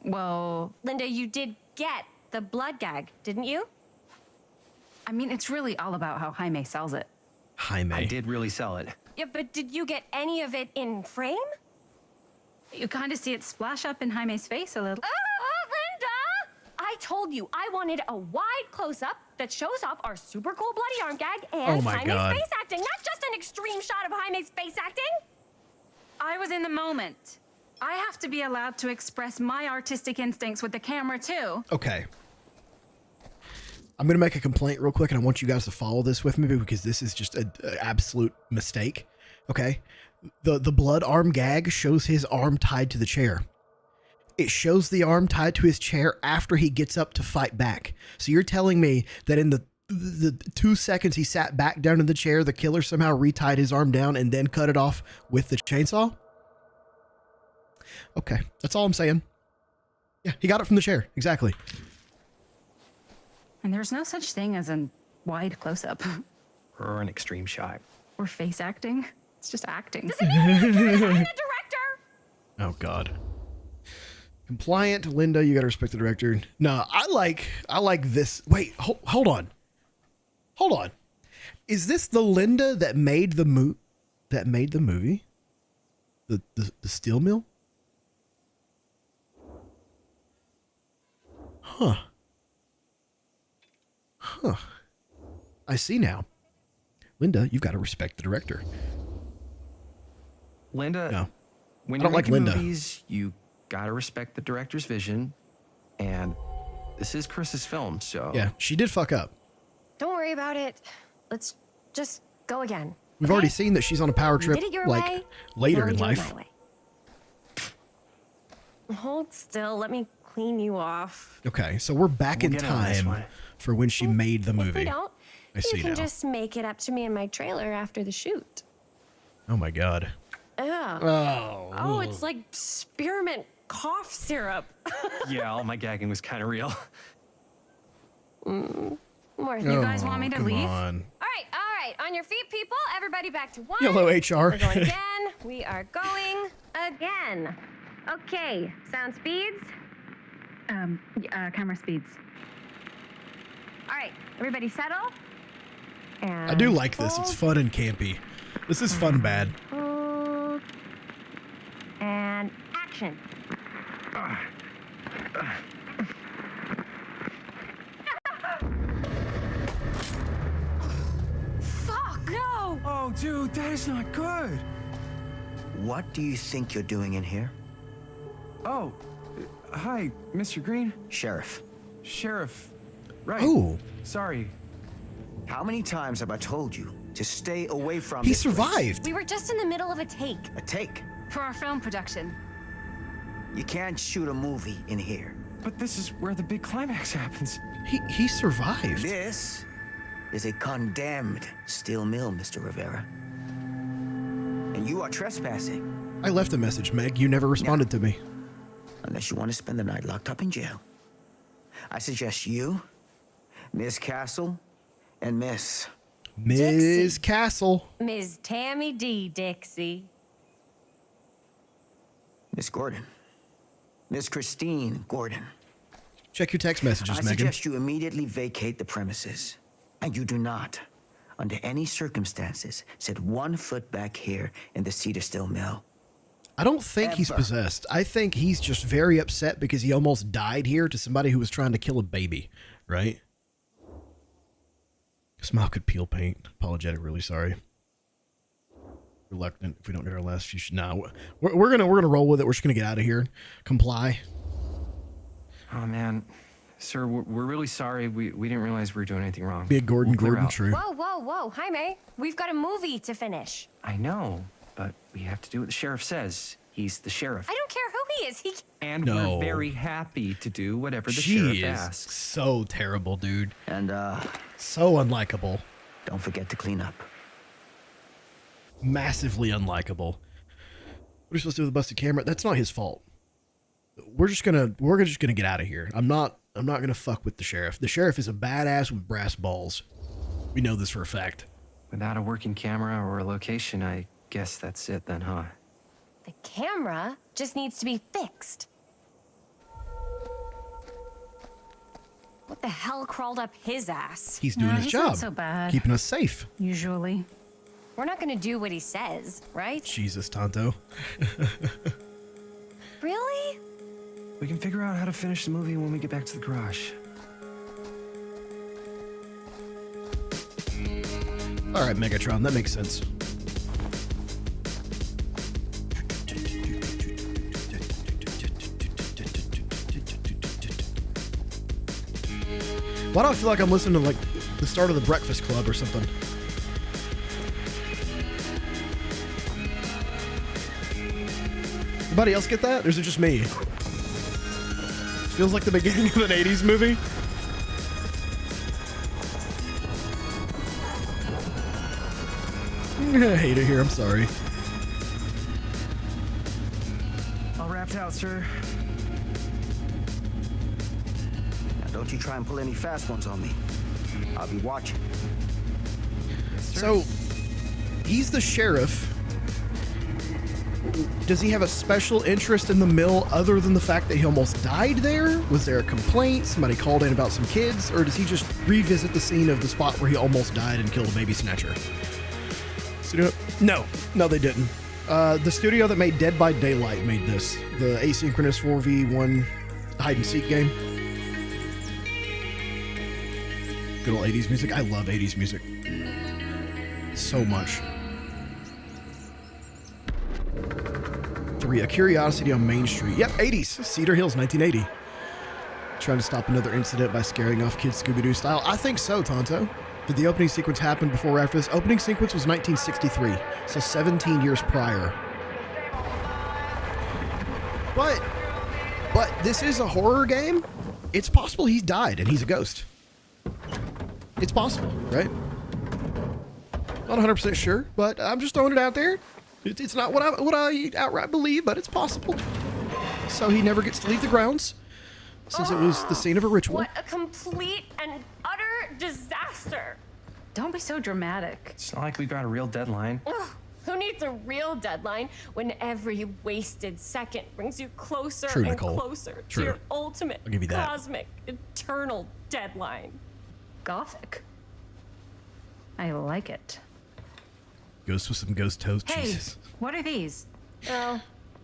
Well, Linda, you did get the blood gag, didn't you? I mean, it's really all about how Jaime sells it. Jaime. I did really sell it. Yeah, but did you get any of it in frame? You kind of see it splash up in Jaime's face a little. Linda! I told you I wanted a wide close-up that shows off our super cool bloody arm gag and Oh my Jaime's God. face acting, not just an extreme shot of Jaime's face acting. I was in the moment. I have to be allowed to express my artistic instincts with the camera, too. Okay. I'm going to make a complaint real quick, and I want you guys to follow this with me because this is just an absolute mistake. Okay? The blood arm gag shows his arm tied to the chair. It shows the arm tied to his chair after he gets up to fight back. So you're telling me that in the 2 seconds he sat back down in the chair, the killer somehow retied his arm down and then cut it off with the chainsaw? Okay, that's all I'm saying. Yeah, he got it from the chair. Exactly. And there's no such thing as a wide close-up. Or an extreme shot. Or face acting. It's just acting. I'm the director. Oh God. Compliant, Linda. You gotta respect the director. No, I like this. Wait, hold on. Hold on. Is this the Linda that made the movie? The steel mill? Huh. I see now. Linda, you've got to respect the director. Linda, No. when I you're don't like making Linda. movies, you gotta respect the director's vision. And this is Chris's film, so... Yeah, she did fuck up. Don't worry about it. Let's just go again. We've already seen that she's on a power trip, did it your like, way, later now we in do it life. my way. Hold still. Let me clean you off. Okay, so we're back We'll in get on this time one. for when she made the If we movie. don't, I see you can now. just make it up to me in my trailer after the shoot. Oh my God. Yeah. Oh. It's like spearmint cough syrup. Yeah, all my gagging was kind of real. More. You guys want me to come leave? on. All right. On your feet, people. Everybody back to one. Hello, HR. We're going again. We are going again. Okay. Sound speeds. Camera speeds. All right. Everybody settle. And I do like this. It's hold, fun and campy. This is fun bad. hold, and action. Fuck! No! Oh, dude, that is not good. What do you think you're doing in here? Oh, hi, Mr. Green. Sheriff. Sheriff. Right. Oh, Sorry. How many times have I told you to stay away from he this place? survived. We were just in the middle of a take. A take. For our film production. You can't shoot a movie in here. But this is where the big climax happens. He survived. This is a condemned steel mill, Mr. Rivera. And you are trespassing, I left a message, Meg. You never responded to me. unless you want to spend the night locked up in jail. I suggest you, Miss Castle, and Miss Ms. Castle. Ms. Tammy D. Dixie. Miss Gordon. Miss Christine Gordon. Check your text messages, I Megan. suggest you immediately vacate the premises. And you do not, under any circumstances, set 1 foot back here in the Cedar Steel Mill. I don't think he's Ever. possessed. I think he's just very upset because he almost died here to somebody who was trying to kill a baby, right? Smile could peel paint. Apologetic, really sorry. Reluctant if we don't get our last few. No, we're gonna roll with it. We're just gonna get out of here. Comply. Oh man, sir, we're really sorry. We didn't realize we were doing anything wrong. Big Gordon, Gordon, true. Whoa, whoa, whoa. Hi, May. We've got a movie to finish. I know, but we have to do what the sheriff says. He's the sheriff. I don't care who he is. And No. we're very happy to do whatever the She sheriff is asks. so terrible, dude. And, So unlikable. don't forget to clean up. Massively unlikable. What are we supposed to do with the busted camera? That's not his fault. We're just gonna get out of here. I'm not gonna fuck with the sheriff. The sheriff is a badass with brass balls. We know this for a fact. Without a working camera or a location, I guess that's it then, huh? The camera just needs to be fixed. What the hell crawled up his ass? He's doing his he's job. not so bad. Keeping us safe. Usually. We're not gonna do what he says, right? Jesus, Tonto. Really? We can figure out how to finish the movie when we get back to the garage. All right, Megatron, that makes sense. Why do I feel like I'm listening to like the start of the Breakfast Club or something? Anybody else get that? Or is it just me? Feels like the beginning of an 80s movie. I hate it here, I'm sorry. All wrapped out, sir. Now, don't you try and pull any fast ones on me. I'll be watching. So, he's the sheriff. Does he have a special interest in the mill other than the fact that he almost died there? Was there a complaint? Somebody called in about some kids? Or does he just revisit the scene of the spot where he almost died and killed a baby snatcher? No, they didn't. The studio that made Dead by Daylight made this. The asynchronous 4v1 hide-and-seek game. Good old 80s music. I love 80s music. So much. 3, A Curiosity on Main Street. Yep, 80s. Cedar Hills, 1980. Trying to stop another incident by scaring off kids Scooby-Doo style. I think so, Tonto. Did the opening sequence happen before or after this? Opening sequence was 1963, so 17 years prior. But this is a horror game. It's possible he's died and he's a ghost. It's possible, right? Not 100% sure, but I'm just throwing it out there. It's not what I outright believe, but it's possible. So he never gets to leave the grounds, since it was the scene of a ritual. What a complete and utter disaster. Don't be so dramatic. It's not like we've got a real deadline. Ugh, who needs a real deadline when every wasted second brings you closer True, and Nicole. closer True. to your ultimate, I'll give you that. cosmic, eternal deadline? Gothic. I like it. Ghost with some ghost toes. Hey, Jesus. what are these? Oh,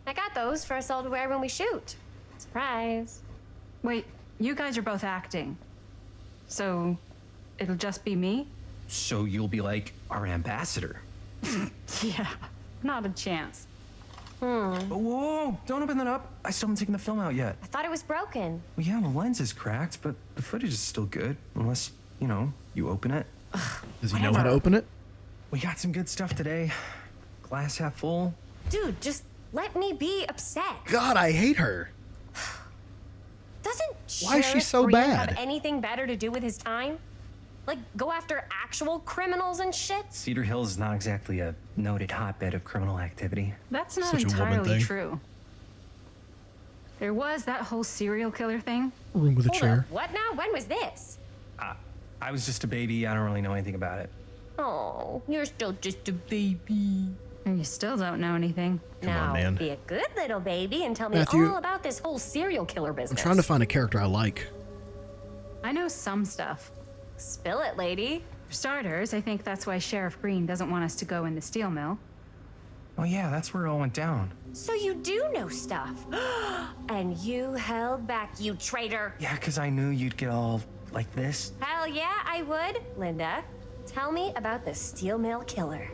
I got those for us all to wear when we shoot. Surprise. Wait, you guys are both acting. So, it'll just be me? So you'll be like our ambassador. Yeah, not a chance. Oh, whoa, don't open that up. I still haven't taken the film out yet. I thought it was broken. Well, yeah, the lens is cracked, but the footage is still good. Unless, you open it. Does he know how to open it? We got some good stuff today. Glass half full. Dude, just let me be upset. God, I hate her. Doesn't Why is she Sheriff so Green bad? have anything better to do with his time? Like, go after actual criminals and shit? Cedar Hills is not exactly a noted hotbed of criminal activity. That's not Such a woman entirely thing. true. There was that whole serial killer thing. Room with a Hold chair. up, what now? When was this? I was just a baby. I don't really know anything about it. Oh, you're still just a baby. And you still don't know anything. Come on, Now, man. be a good little baby and tell me Matthew, all about this whole serial killer I'm business. trying to find a character I like. I know some stuff. Spill it, lady. For starters, I think that's why Sheriff Green doesn't want us to go in the steel mill. Oh yeah, that's where it all went down. So you do know stuff. And you held back, you traitor. Yeah, because I knew you'd get all like this. Hell yeah, I would, Linda. Tell me about the steel mill killer.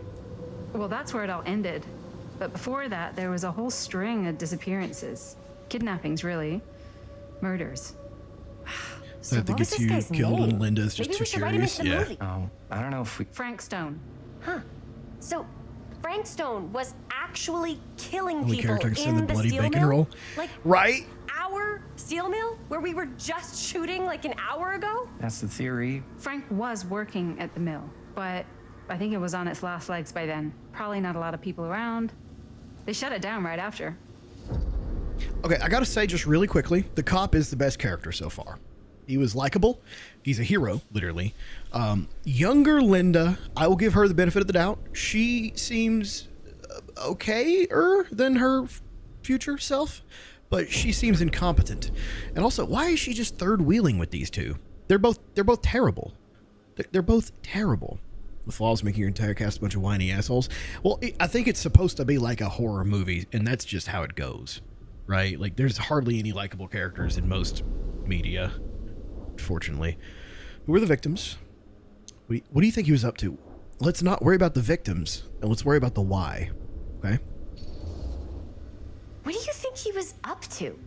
Well, that's where it all ended. But before that, there was a whole string of disappearances. Kidnappings, really. Murders. So I think it's you killed and Linda's just too curious. Yeah. Movie. Oh, I don't know if we... Frank Stone. Huh. So, Frank Stone was actually killing Only people character can in the the bloody steel bacon mill? roll. Like, right? our steel mill? Where we were just shooting like an hour ago? That's the theory. Frank was working at the mill, but I think it was on its last legs by then. Probably not a lot of people around. They shut it down right after. Okay, I gotta say just really quickly, the cop is the best character so far. He was likable. He's a hero, literally. Younger Linda, I will give her the benefit of the doubt. She seems okay-er than her future self, but she seems incompetent. And also, why is she just third wheeling with these two? They're both terrible. They're both terrible. The flaws making your entire cast a bunch of whiny assholes. Well, I think it's supposed to be like a horror movie, and that's just how it goes, right? Like, there's hardly any likable characters in most media, fortunately. Who are the victims? What do you think he was up to? Let's not worry about the victims, and let's worry about the why, okay? What do you think he was up to?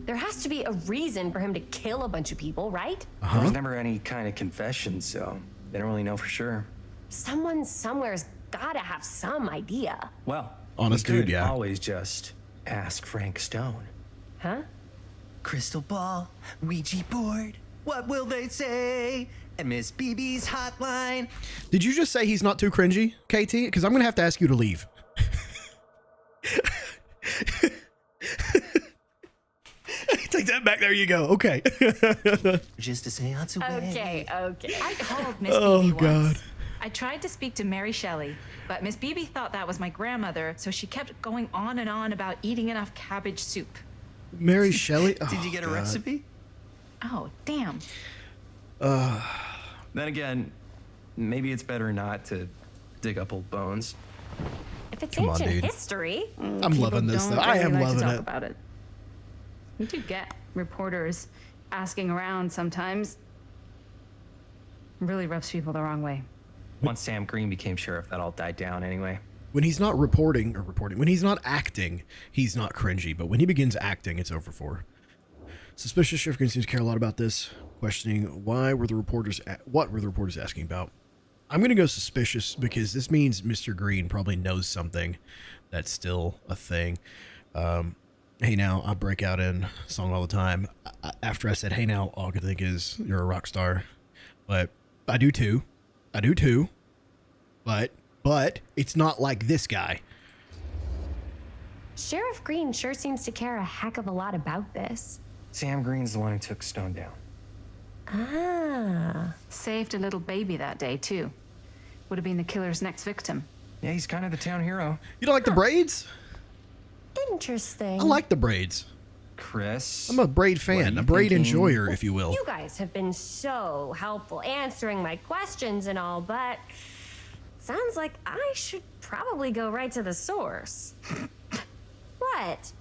There has to be a reason for him to kill a bunch of people, right? There was never any kind of confession, so they don't really know for sure. Someone somewhere's gotta have some idea. Well, honest we dude, could yeah. always just ask Frank Stone. Huh? Crystal ball, Ouija board, what will they say? And Miss BB's hotline. Did you just say he's not too cringy, KT? Because I'm going to have to ask you to leave. Take that back. There you go. Okay. Just a seance away. Okay. I called Miss Oh, BB God. once. I tried to speak to Mary Shelley, but Miss BB thought that was my grandmother, so she kept going on and on about eating enough cabbage soup. Mary Shelley? Oh, Did you get a recipe? Oh, damn. Then again, maybe it's better not to dig up old bones. If it's Come on, ancient dude. history. I'm loving this, though. I am loving it. About it. We do get reporters asking around sometimes. Really rubs people the wrong way. Once Sam Green became sheriff, that all died down anyway. When he's not reporting, when he's not acting, he's not cringy. But when he begins acting, it's over for. Suspicious Sheriff Green seems to care a lot about this, questioning what were the reporters asking about. I'm going to go suspicious because this means Mr. Green probably knows something that's still a thing. Hey now, I break out in song all the time. After I said, hey now, all I could think is you're a rock star. But I do too. But it's not like this guy. Sheriff Green sure seems to care a heck of a lot about this. Sam Green's the one who took Stone down. Ah. Saved a little baby that day, too. Would have been the killer's next victim. Yeah, he's kind of the town hero. You don't like the braids? Interesting. I like the braids. Chris? I'm a braid fan, a braid enjoyer, if you will. You guys have been so helpful answering my questions and all, but sounds like I should probably go right to the source. What?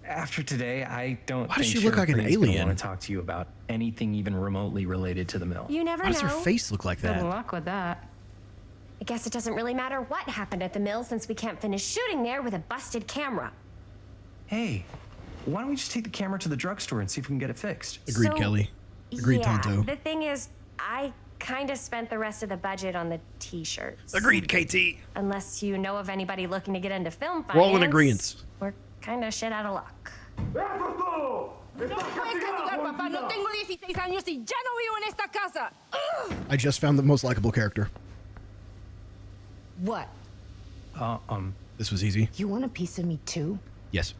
After today, I don't Why think does she look Sheriff like an Green's gonna alien? want to talk to you about anything even remotely related to the mill. You never Why know. does her face look like Good that? luck with that. I guess it doesn't really matter what happened at the mill since we can't finish shooting there with a busted camera. Hey, why don't we just take the camera to the drugstore and see if we can get it fixed? Agreed, So, Kelly. Agreed, yeah, Tonto. the thing is, I kind of spent the rest of the budget on the t-shirts. Agreed, KT. Unless you know of anybody looking to get into film finance. We're all in agreeance. We're kind of shit out of luck. I just found the most likable character. What? This was easy. You want a piece of me too? Yes.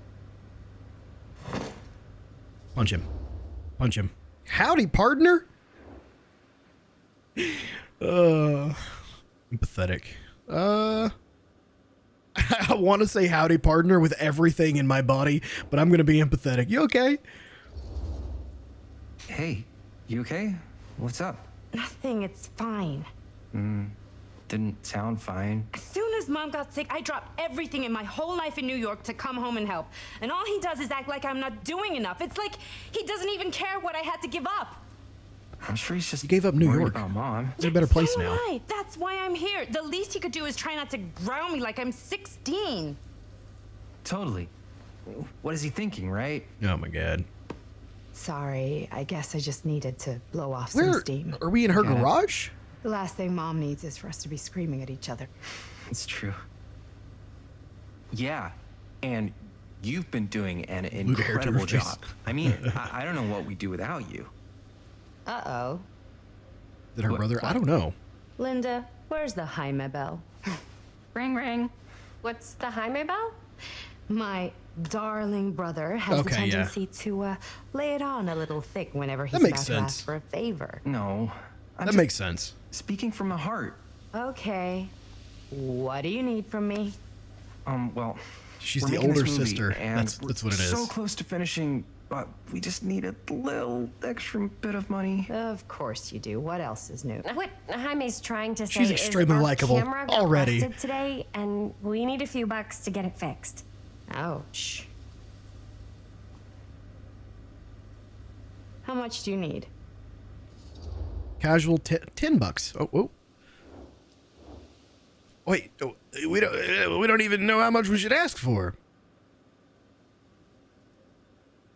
Punch him. Punch him. Howdy, partner. Empathetic. I want to say howdy, partner, with everything in my body, but I'm going to be empathetic. You okay? Hey, you okay? What's up? Nothing, it's fine. Didn't sound fine. As soon as Mom got sick, I dropped everything in my whole life in New York to come home and help. And all he does is act like I'm not doing enough. It's like he doesn't even care what I had to give up. I'm sure he's just He gave up New worried York. about Mom. He's in a better place So am now. I. That's why I'm here. The least he could do is try not to ground me like I'm 16. Totally. What is he thinking, right? Oh my God. Sorry, I guess I just needed to blow off Where some steam. are we in her Got it. garage? The last thing Mom needs is for us to be screaming at each other. It's true. Yeah, and you've been doing an incredible to her job. I mean, I don't know what we'd do without you. Uh-oh. Is it her brother? I don't know. Linda, where's the Jaime bell? Ring, ring. What's the Jaime bell? My darling brother has the Okay, yeah. tendency to lay it on a little thick whenever he's That makes about to sense. ask for a favor. No. I'm That just makes sense. speaking from the heart. Okay. What do you need from me? Well, She's we're the making this older movie, sister. and That's what it is. So close to finishing, but we just need a little extra bit of money. Of course you do. What else is new? What Jaime's trying to say She's is extremely our likable camera got already. busted today, and we need a few bucks to get it fixed. Ouch. How much do you need? Casual $10. Oh. Wait, we don't even know how much we should ask for.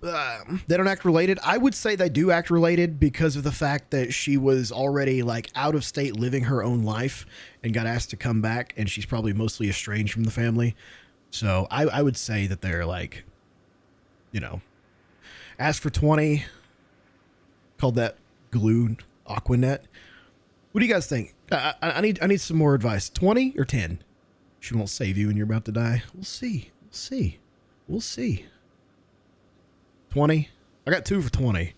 They don't act related. I would say they do act related because of the fact that she was already like out of state living her own life and got asked to come back, and she's probably mostly estranged from the family. So I would say that they're like, you know, ask for 20, called that glue Aquanet. What do you guys think? I need some more advice. 20 or 10? She won't save you and you're about to die. We'll see. 20. I got 2 for 20.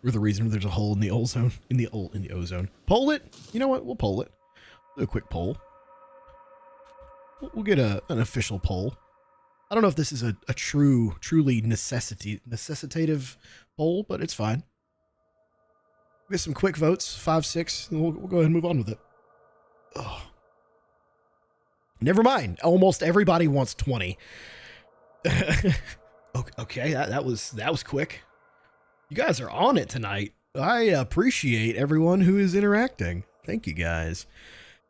We're the reason there's a hole in the ozone. In the ozone. Poll it. You know what? We'll poll it. Do a quick poll. We'll get an official poll. I don't know if this is a truly necessitative poll, but it's fine. Get some quick votes, 5, 6, and we'll go ahead and move on with it. Oh. Never mind. Almost everybody wants 20. Okay, that was quick. You guys are on it tonight. I appreciate everyone who is interacting. Thank you guys.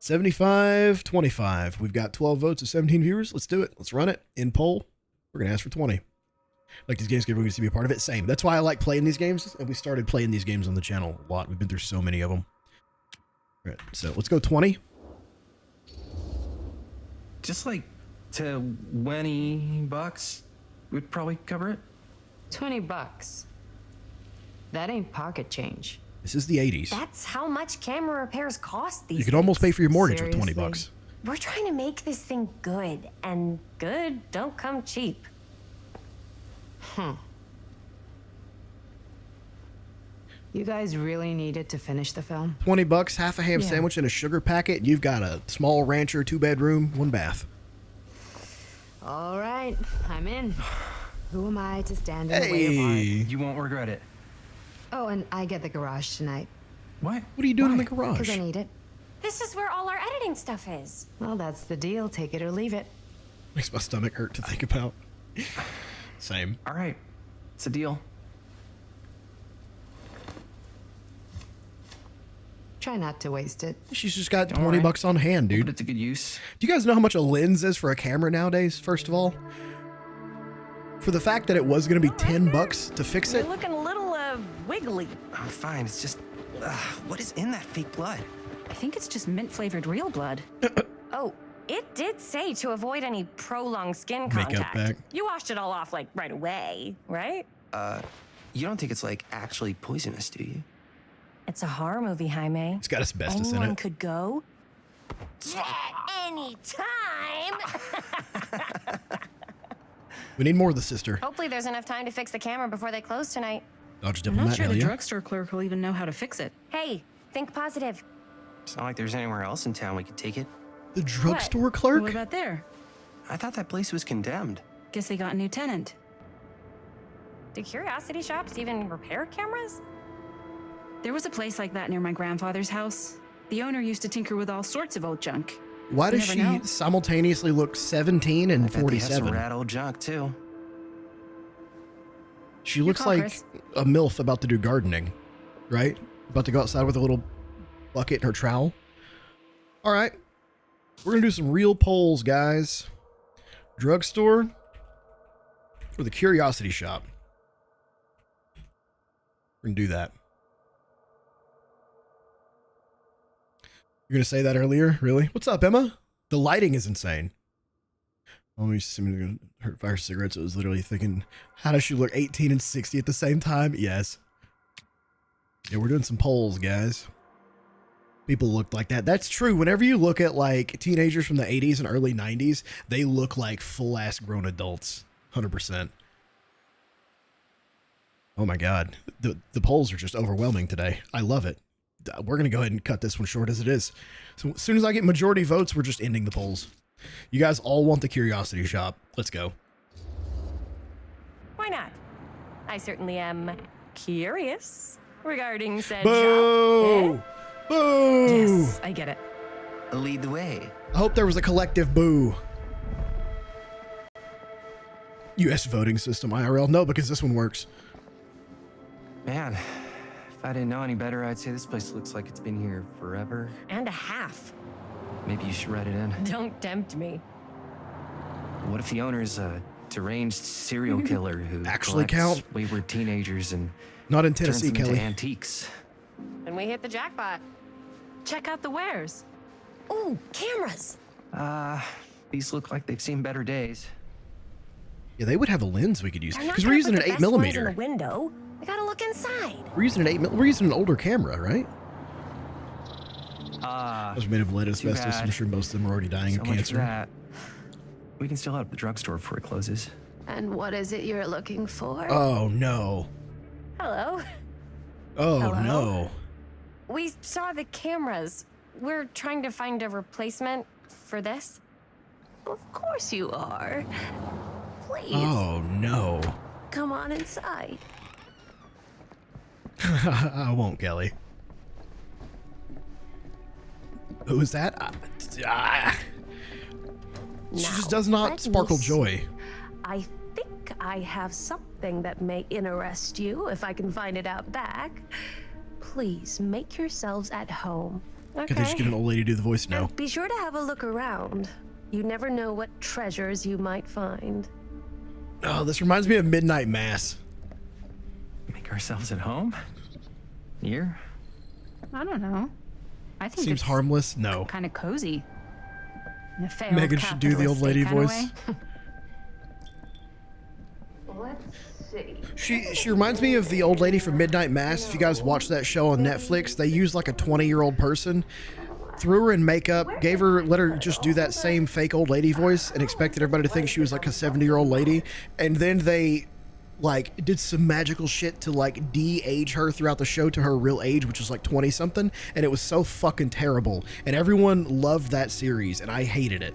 75-25. We've got 12 votes of 17 viewers. Let's do it. Let's run it in poll. We're gonna ask for 20. Like these games, everyone gets to be a part of it. Same. That's why I like playing these games, and we started playing these games on the channel a lot. We've been through so many of them. All right, so let's go 20. Just like $20 would probably cover it. $20. That ain't pocket change. This is the 80s. That's how much camera repairs cost these You could almost pay for your mortgage with Seriously? $20. We're trying to make this thing good, and good don't come cheap. You guys really needed to finish the film? $20, half a ham Yeah. sandwich and a sugar packet, and you've got a small rancher, 2-bedroom, 1 bath. All right, I'm in. Who am I to stand in the way of art? Hey, You won't regret it. Oh, and I get the garage tonight, What? what are you doing in the because garage? I need it. This is where all our editing stuff is. Well, that's the deal. Take it or leave it. Makes my stomach hurt to think about. Same. All right, it's a deal. Try not to waste it. She's just got All right. $20 on hand, Put dude. it to good use. Do you guys know how much a lens is for a camera nowadays, first of all? For the fact that it was going to be $10 to fix it? You're looking a little wiggly. I'm fine. It's just, what is in that fake blood? I think it's just mint-flavored real blood. Oh, it did say to avoid any prolonged skin Makeup contact. back. You washed it all off like right away, right? You don't think it's like actually poisonous, do you? It's a horror movie, Jaime. It's got asbestos in Anyone it. could go. Anytime. We need more of the sister. Hopefully there's enough time to fix the camera before they close tonight. Dodge I'm not diplomat, sure hell the yeah. drugstore clerk will even know how to fix it. Hey, think positive. It's not like there's anywhere else in town we could take it. The drugstore What clerk? about there? I thought that place was condemned. Guess they got a new tenant. Do curiosity shops even repair cameras? There was a place like that near my grandfather's house. The owner used to tinker with all sorts of old junk. Why You does never she know. simultaneously look 17 and I bet they have some 47? rad old junk too. She looks like a MILF about to do gardening, right? About to go outside with a little bucket and her trowel. All right. We're going to do some real polls, guys. Drugstore or the curiosity shop? We're going to do that. You're going to say that earlier? Really? What's up, Emma? The lighting is insane. Oh, she's going to fire cigarettes. I was literally thinking, how does she look 18 and 60 at the same time? Yes. Yeah, we're doing some polls, guys. People looked like that. That's true. Whenever you look at like teenagers from the 80s and early 90s, they look like full-ass grown adults. 100%. Oh my God. The polls are just overwhelming today. I love it. We're going to go ahead and cut this one short as it is. So as soon as I get majority votes, we're just ending the polls. You guys all want the curiosity shop. Let's go. Why not? I certainly am curious regarding said Boo! shop. Eh? Boo! Yes, I get it. Lead the way. I hope there was a collective boo. U.S. voting system, IRL. No, because this one works. Man, if I didn't know any better, I'd say this place looks like it's been here forever. And a half. Maybe you should write it in. Don't tempt me. What if the owner's a deranged serial killer who actually collects count? wayward teenagers and not in Tennessee, turns them Kelly. into antiques? And we hit the jackpot. Check out the wares. Ooh, cameras. These look like they've seen better days. Yeah, they would have a lens we could use They're not because gonna we're using put an the best ones in 8mm. the window. We gotta look inside. We're using we're using an older camera, right? Those made of lead asbestos. I'm sure most of them are already dying of much for cancer. that. We can still head up the drugstore before it closes. And what is it you're looking for? Oh no. Hello. Oh Hello? no. We saw the cameras. We're trying to find a replacement for this. Of course you are. Please. Oh no. Come on inside. I won't, Kelly. Who is that? She just does not sparkle joy. I think I have something that may interest you if I can find it out back. Please make yourselves at home. Could they just get an old lady to do the voice now? Be sure to have a look around. You never know what treasures you might find. Oh, this reminds me of Midnight Mass. Make ourselves at home? Here? I don't know. I think Seems it's harmless. No. kind of cozy. In a failed Megan should do the old lady capitalist state voice. kinda way. Let's see. She reminds me of the old lady from Midnight Mass. If you guys watch that show on Netflix, they used like a 20-year-old person, threw her in makeup, let her just do that same fake old lady voice, and expected everybody to think she was like a 70-year-old lady. And then they like did some magical shit to like de-age her throughout the show to her real age, which was like 20 something, and it was so fucking terrible. And everyone loved that series, and I hated it.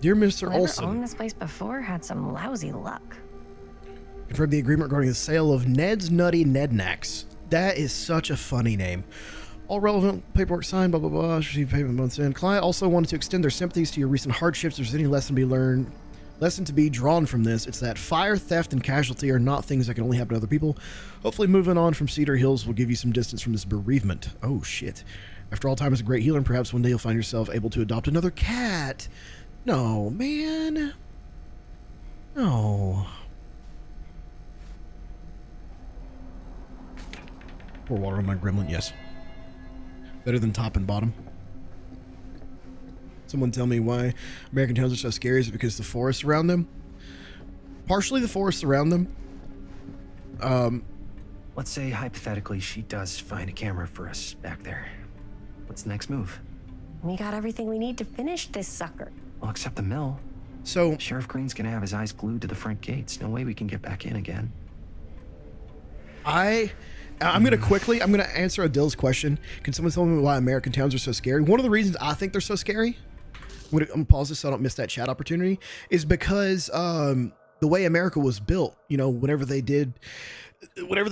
Dear Mr. Whoever Olson, owned this place before had some lousy luck. confirmed the agreement regarding the sale of Ned's Nutty Nednacks. That is such a funny name. All relevant paperwork signed, blah, blah, blah. Received payment months in. Client also wanted to extend their sympathies to your recent hardships. If there's any lesson to be drawn from this, it's that fire, theft, and casualty are not things that can only happen to other people. Hopefully moving on from Cedar Hills will give you some distance from this bereavement. Oh, shit. After all, time is a great healer, and perhaps one day you'll find yourself able to adopt another cat. No, man. No. Pour water on my gremlin, yes. Better than top and bottom. Someone tell me why American towns are so scary. Is it because the forests around them? Partially the forests around them. Let's say hypothetically she does find a camera for us back there. What's the next move? We got everything we need to finish this sucker. Well, except the mill. So Sheriff Green's gonna have his eyes glued to the front gates. No way we can get back in again. I'm gonna answer Adil's question. Can someone tell me why American towns are so scary? One of the reasons I think they're so scary, I'm gonna pause this so I don't miss that chat opportunity, is because the the way America was built, you know, whenever they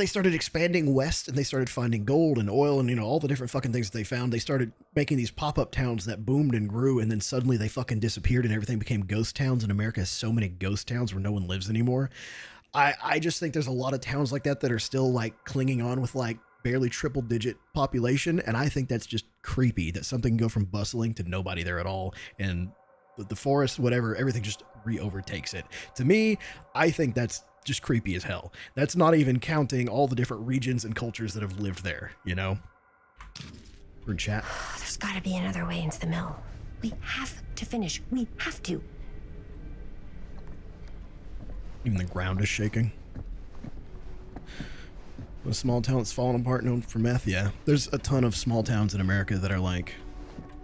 started expanding west and they started finding gold and oil and, you know, all the different fucking things that they found, they started making these pop-up towns that boomed and grew, and then suddenly they fucking disappeared and everything became ghost towns, and America has so many ghost towns where no one lives anymore. I just think there's a lot of towns like that are still like clinging on with like barely triple digit population, and I think that's just creepy that something can go from bustling to nobody there at all, and the forest, whatever, everything just overtakes it. To me, I think that's just creepy as hell. That's not even counting all the different regions and cultures that have lived there, you know? We're in chat. There's gotta be another way into the mill. We have to finish. We have to. Even the ground is shaking. A small town that's falling apart known for meth, yeah. There's a ton of small towns in America that are like,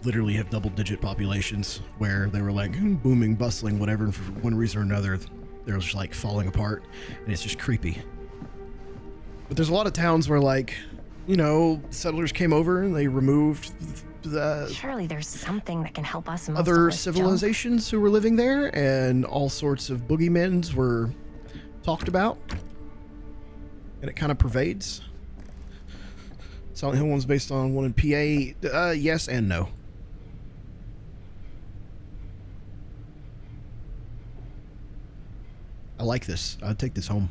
literally have double-digit populations where they were like booming, bustling, whatever, and for one reason or another, they're just like falling apart, and it's just creepy. But there's a lot of towns where, like, you know, settlers came over and they removed the Surely there's something that can help us amongst other all this civilizations who were living there, and all sorts of boogeymen were talked about, and it kind of pervades. Silent Hill one's based on one in PA. Yes and no. I like this. I'd take this home.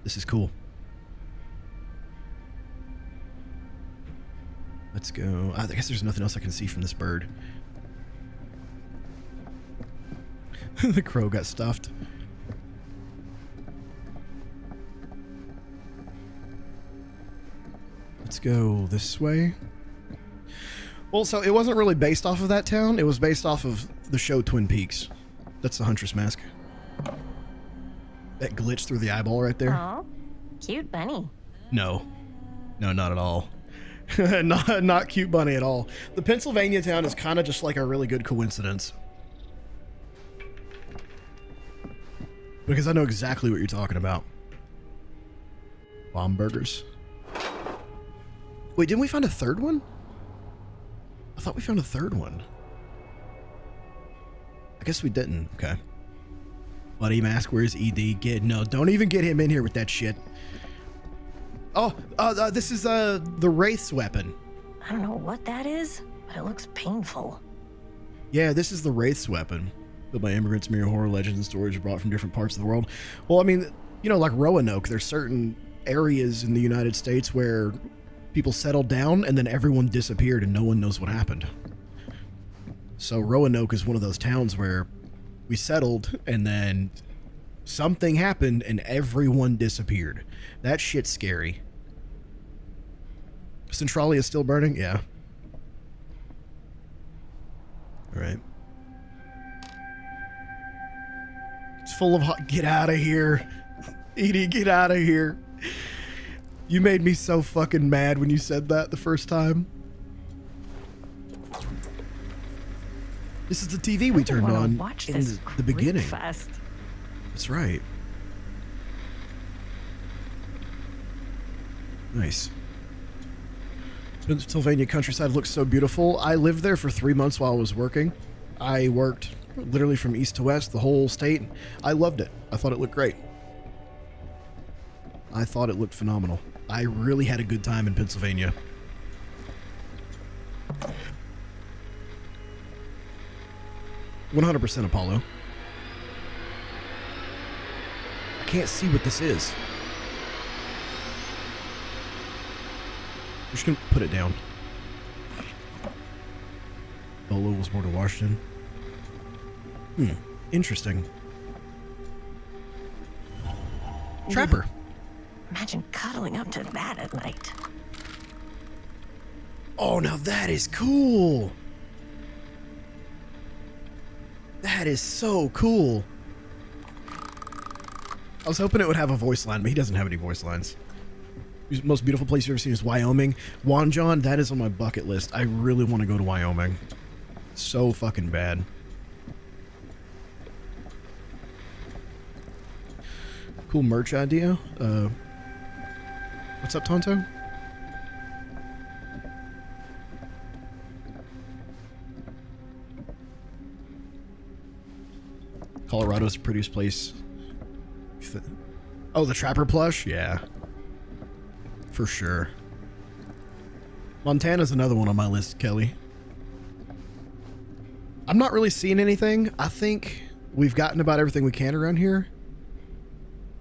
This is cool. Let's go. I guess there's nothing else I can see from this bird. The crow got stuffed. Let's go this way. Well, so it wasn't really based off of that town. It was based off of the show Twin Peaks. That's the Huntress mask. That glitch through the eyeball right there. Aw, cute bunny. No. No, not at all. not cute bunny at all. The Pennsylvania town is kind of just like a really good coincidence. Because I know exactly what you're talking about. Bomb burgers. Wait, didn't we find a third one? I thought we found a third one. I guess we didn't. Okay. Buddy mask, where's ED? No, don't even get him in here with that shit. Oh, this is the Wraith's weapon. I don't know what that is, but it looks painful. Yeah, this is the Wraith's weapon. Built by immigrants, mere horror legends and stories brought from different parts of the world. Well, I mean, you know, like Roanoke, there's certain areas in the United States where people settled down and then everyone disappeared and no one knows what happened. So Roanoke is one of those towns where we settled and then something happened and everyone disappeared. That shit's scary. Centralia is still burning? Yeah. All right. It's full of hot. Get out of here. Edie, get out of here. You made me so fucking mad when you said that the first time. This is the TV we turned on in the beginning. Fest. That's right. Nice. Pennsylvania countryside looks so beautiful. I lived there for 3 months while I was working. I worked literally from east to west, the whole state. I loved it. I thought it looked great. I thought it looked phenomenal. I really had a good time in Pennsylvania. 100% Apollo. I can't see what this is. I'm just gonna put it down. Bolo was more to Washington. Interesting. Trapper. Imagine cuddling up to that at night. Oh, now that is cool. That is so cool. I was hoping it would have a voice line, but he doesn't have any voice lines. The most beautiful place you've ever seen is Wyoming. Wanjon, that is on my bucket list. I really want to go to Wyoming. So fucking bad. Cool merch idea. What's up, Tonto? Colorado's the prettiest place Oh, the Trapper plush? Yeah. For sure. Montana's another one on my list, Kelly. I'm not really seeing anything. I think we've gotten about everything we can around here.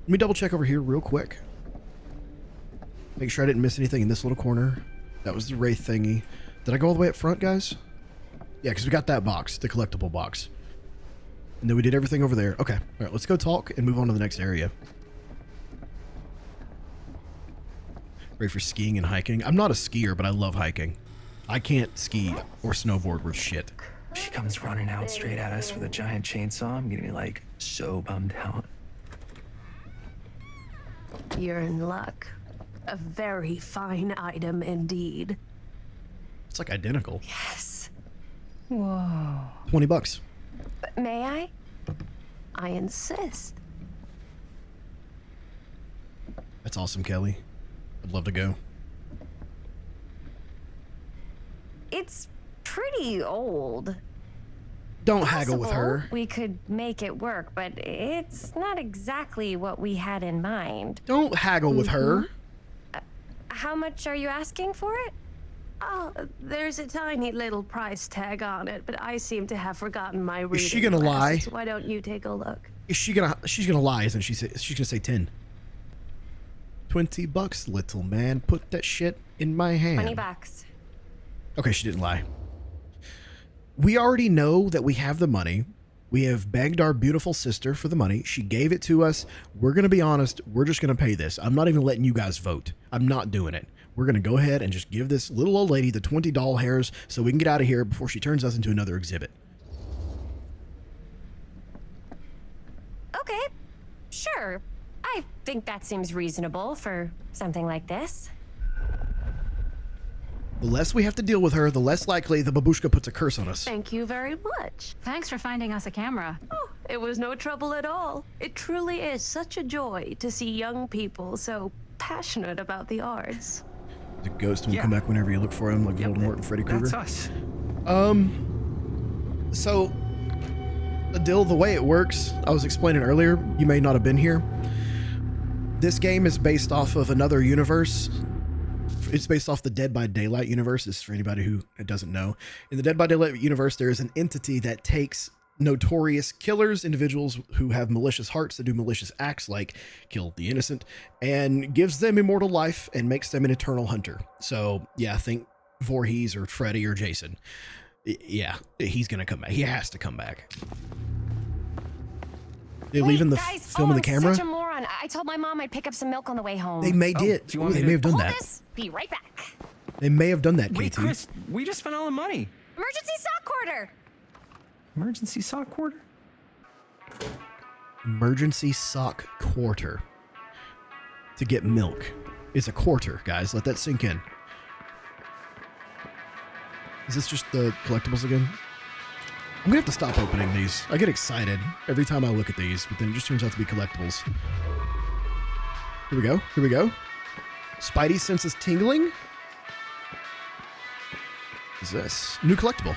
Let me double check over here real quick. Make sure I didn't miss anything in this little corner. That was the Wraith thingy. Did I go all the way up front, guys? Yeah, because we got that box, the collectible box. And then we did everything over there. Okay. All right, let's go talk and move on to the next area. Ready for skiing and hiking? I'm not a skier, but I love hiking. I can't ski or snowboard worth shit. She comes running out straight at us with a giant chainsaw. I'm gonna be like so bummed out. You're in luck. A very fine item indeed. It's like identical. Yes. Whoa. $20. But may I? I insist. That's awesome, Kelly. I'd love to go. It's pretty old. Don't haggle with Possible her. We could make it work, but it's not exactly what we had in mind. Don't haggle with her. How much are you asking for it? Oh, there's a tiny little price tag on it, but I seem to have forgotten my reading Is she gonna lie? glasses. Why don't you take a look? Is she gonna? She's gonna lie, isn't she? She's gonna say 10. $20, little man. Put that shit in my hand. $20. Okay, she didn't lie. We already know that we have the money. We have begged our beautiful sister for the money. She gave it to us. We're going to be honest. We're just going to pay this. I'm not even letting you guys vote. I'm not doing it. We're going to go ahead and just give this little old lady the 20 doll hairs so we can get out of here before she turns us into another exhibit. Okay, sure. I think that seems reasonable for something like this. The less we have to deal with her, the less likely the babushka puts a curse on us. Thank you very much. Thanks for finding us a camera. Oh, it was no trouble at all. It truly is such a joy to see young people so passionate about the arts. The ghost will come back whenever you look for him, like Voldemort and Freddy Krueger. That's us. So, Adil, the way it works, I was explaining earlier, you may not have been here. This game is based off of another universe. It's based off the Dead by Daylight universe. This is for anybody who doesn't know. In the Dead by Daylight universe, there is an entity that takes notorious killers, individuals who have malicious hearts that do malicious acts like kill the innocent, and gives them immortal life and makes them an eternal hunter. So, yeah, think Voorhees or Freddy or Jason. Yeah, he's going to come back. He has to come back. They're leaving the film in the camera. Such a moron. I told my mom I'd pick up some milk on the way home. They may did. Do you want They me may to have done Hold that. this. Be right back. They may have done that, Wait, KT. Chris, we just spent all the money. Emergency sock quarter. Emergency sock quarter? Emergency sock quarter. To get milk is a quarter, guys. Let that sink in. Is this just the collectibles again? I'm gonna have to stop opening these. I get excited every time I look at these, but then it just turns out to be collectibles. Here we go. Here we go. Spidey senses tingling. What is this? New collectible.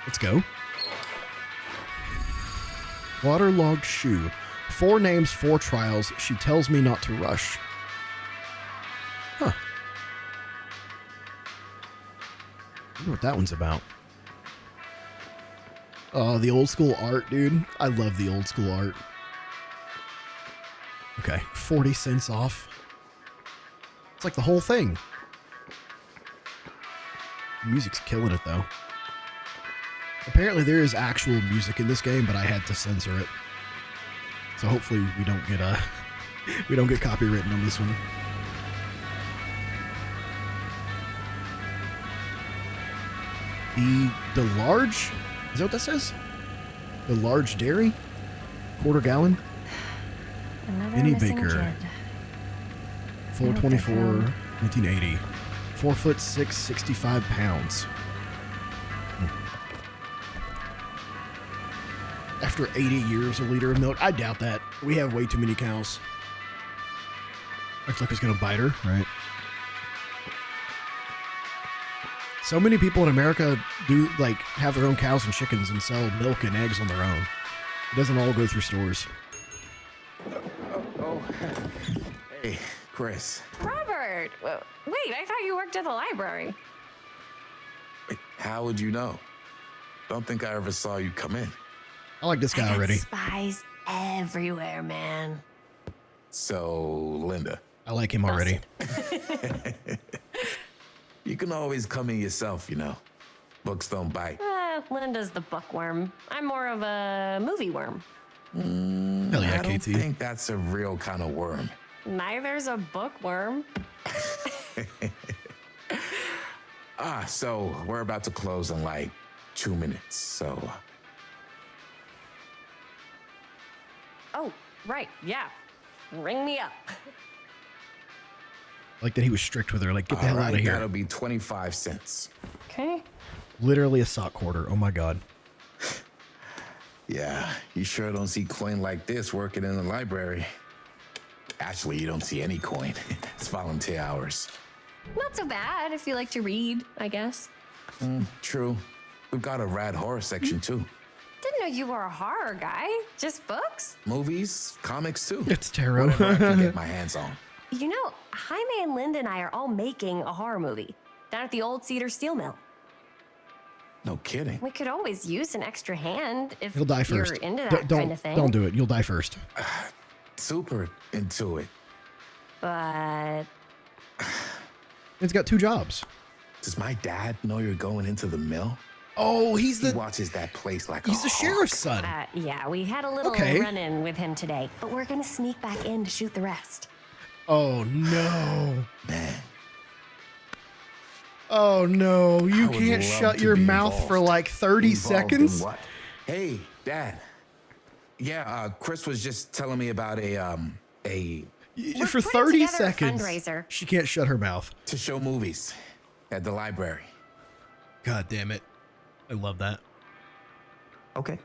Let's go. Waterlogged shoe. 4 names, 4 trials. She tells me not to rush. Huh. I wonder what that one's about. Oh, the old school art, dude. I love the old school art. Okay, 40 cents off. It's like the whole thing. The music's killing it, though. Apparently there is actual music in this game, but I had to censor it. So hopefully we don't get we don't get copywritten on this one. The large? Is that what that says? The large dairy? Quarter gallon? Another Vinnie missing Baker. kid. 424, 1980. 4'6", 65 pounds. After 80 years, a liter of milk. I doubt that. We have way too many cows. Looks like it's gonna bite her, right? So many people in America do like have their own cows and chickens and sell milk and eggs on their own. It doesn't all go through stores. Hey, Chris. Robert! Wait, I thought you worked at the library. Wait, how would you know? Don't think I ever saw you come in. I like this guy already. Spies everywhere, man. So, Linda. I like him already. You can always come in yourself, you know. Books don't bite. Linda's the bookworm. I'm more of a movie worm. Hell yeah, I don't KT. think that's a real kind of worm. Neither's a bookworm. So we're about to close in like 2 minutes, so... Oh, right, yeah. Ring me up. Like that he was strict with her. Like, get the hell out of here. That'll be 25 cents. Okay. Literally a sock quarter. Oh my God. Yeah, you sure don't see coin like this working in the library. Actually, you don't see any coin. It's volunteer hours. Not so bad if you like to read, I guess. True. We've got a rad horror section too. Didn't know you were a horror guy. Just books? Movies, comics too. It's tarot. Whatever I can get my hands on. You know, Jaime and Linda and I are all making a horror movie down at the old Cedar Steel Mill. No kidding. We could always use an extra hand if He'll die you're first. into that kind of thing. Don't do it. You'll die first. Super into it. But He's got 2 jobs. Does my dad know you're going into the mill? Oh, he watches that place like he's the sheriff's son. yeah, we had a little run-in with him today, but we're gonna sneak back in to shoot the rest. Oh no. Man. Oh no, you can't shut your mouth for like 30 seconds. What? Hey, Dad. Yeah, Chris was just telling me about for 30 together a seconds. fundraiser. She can't shut her mouth. To show movies at the library. God damn it. I love that. Okay.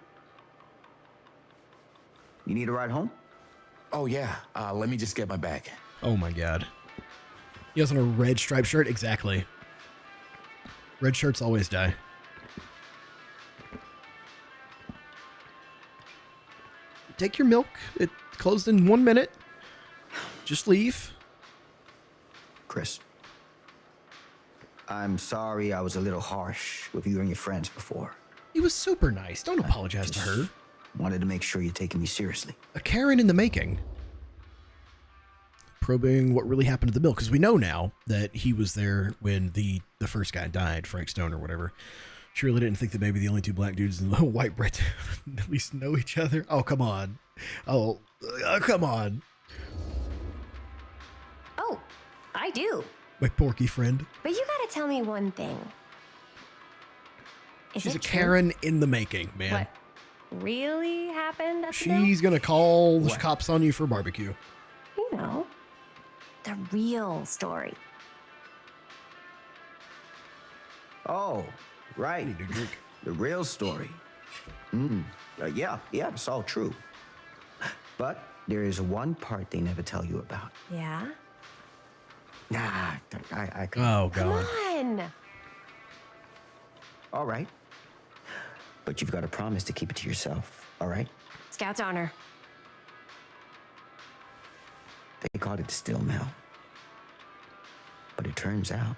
You need a ride home? Oh yeah, let me just get my bag. Oh my God. He has on a red striped shirt? Exactly. Red shirts always die. Take your milk. It closed in 1 minute. Just leave. Chris, I'm sorry I was a little harsh with you and your friends before. He was super nice. Don't apologize to her. Wanted to make sure you're taking me seriously. A Karen in the making. Probing what really happened to the mill, because we know now that he was there when the first guy died, Frank Stone or whatever. She really didn't think that maybe the only 2 black dudes in the white bread at least know each other. Oh, come on. Oh, come on. Oh, I do. My porky friend. But you gotta tell me one thing. She's a Karen in the making, man. What really happened at the mill? She's gonna call the cops on you for barbecue. You know, the real story. Oh, right. The real story. Yeah, it's all true. But there is one part they never tell you about. Yeah? Nah, I could. Oh, Come God. on. All right. But you've got to promise to keep it to yourself, all right? Scout's honor. They called it the steel mill. But it turns out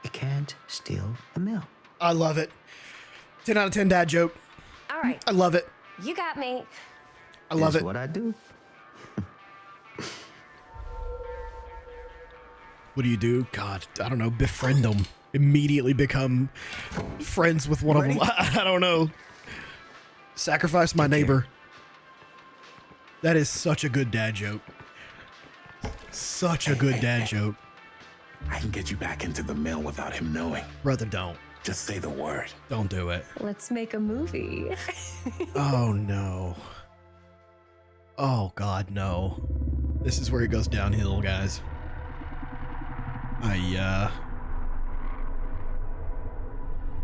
you can't steal a mill. I love it. 10 out of 10 dad joke. All right. I love it. You got me. I love That's it. what I do. What do? God, I don't know. Befriend them. Immediately become friends with one of them. I don't know. Sacrifice my neighbor. That is such a good dad joke. Such a good dad joke. I can get you back into the mill without him knowing. Brother, don't. Just say the word. Don't do it. Let's make a movie. Oh, no. Oh, God, no. This is where it goes downhill, guys.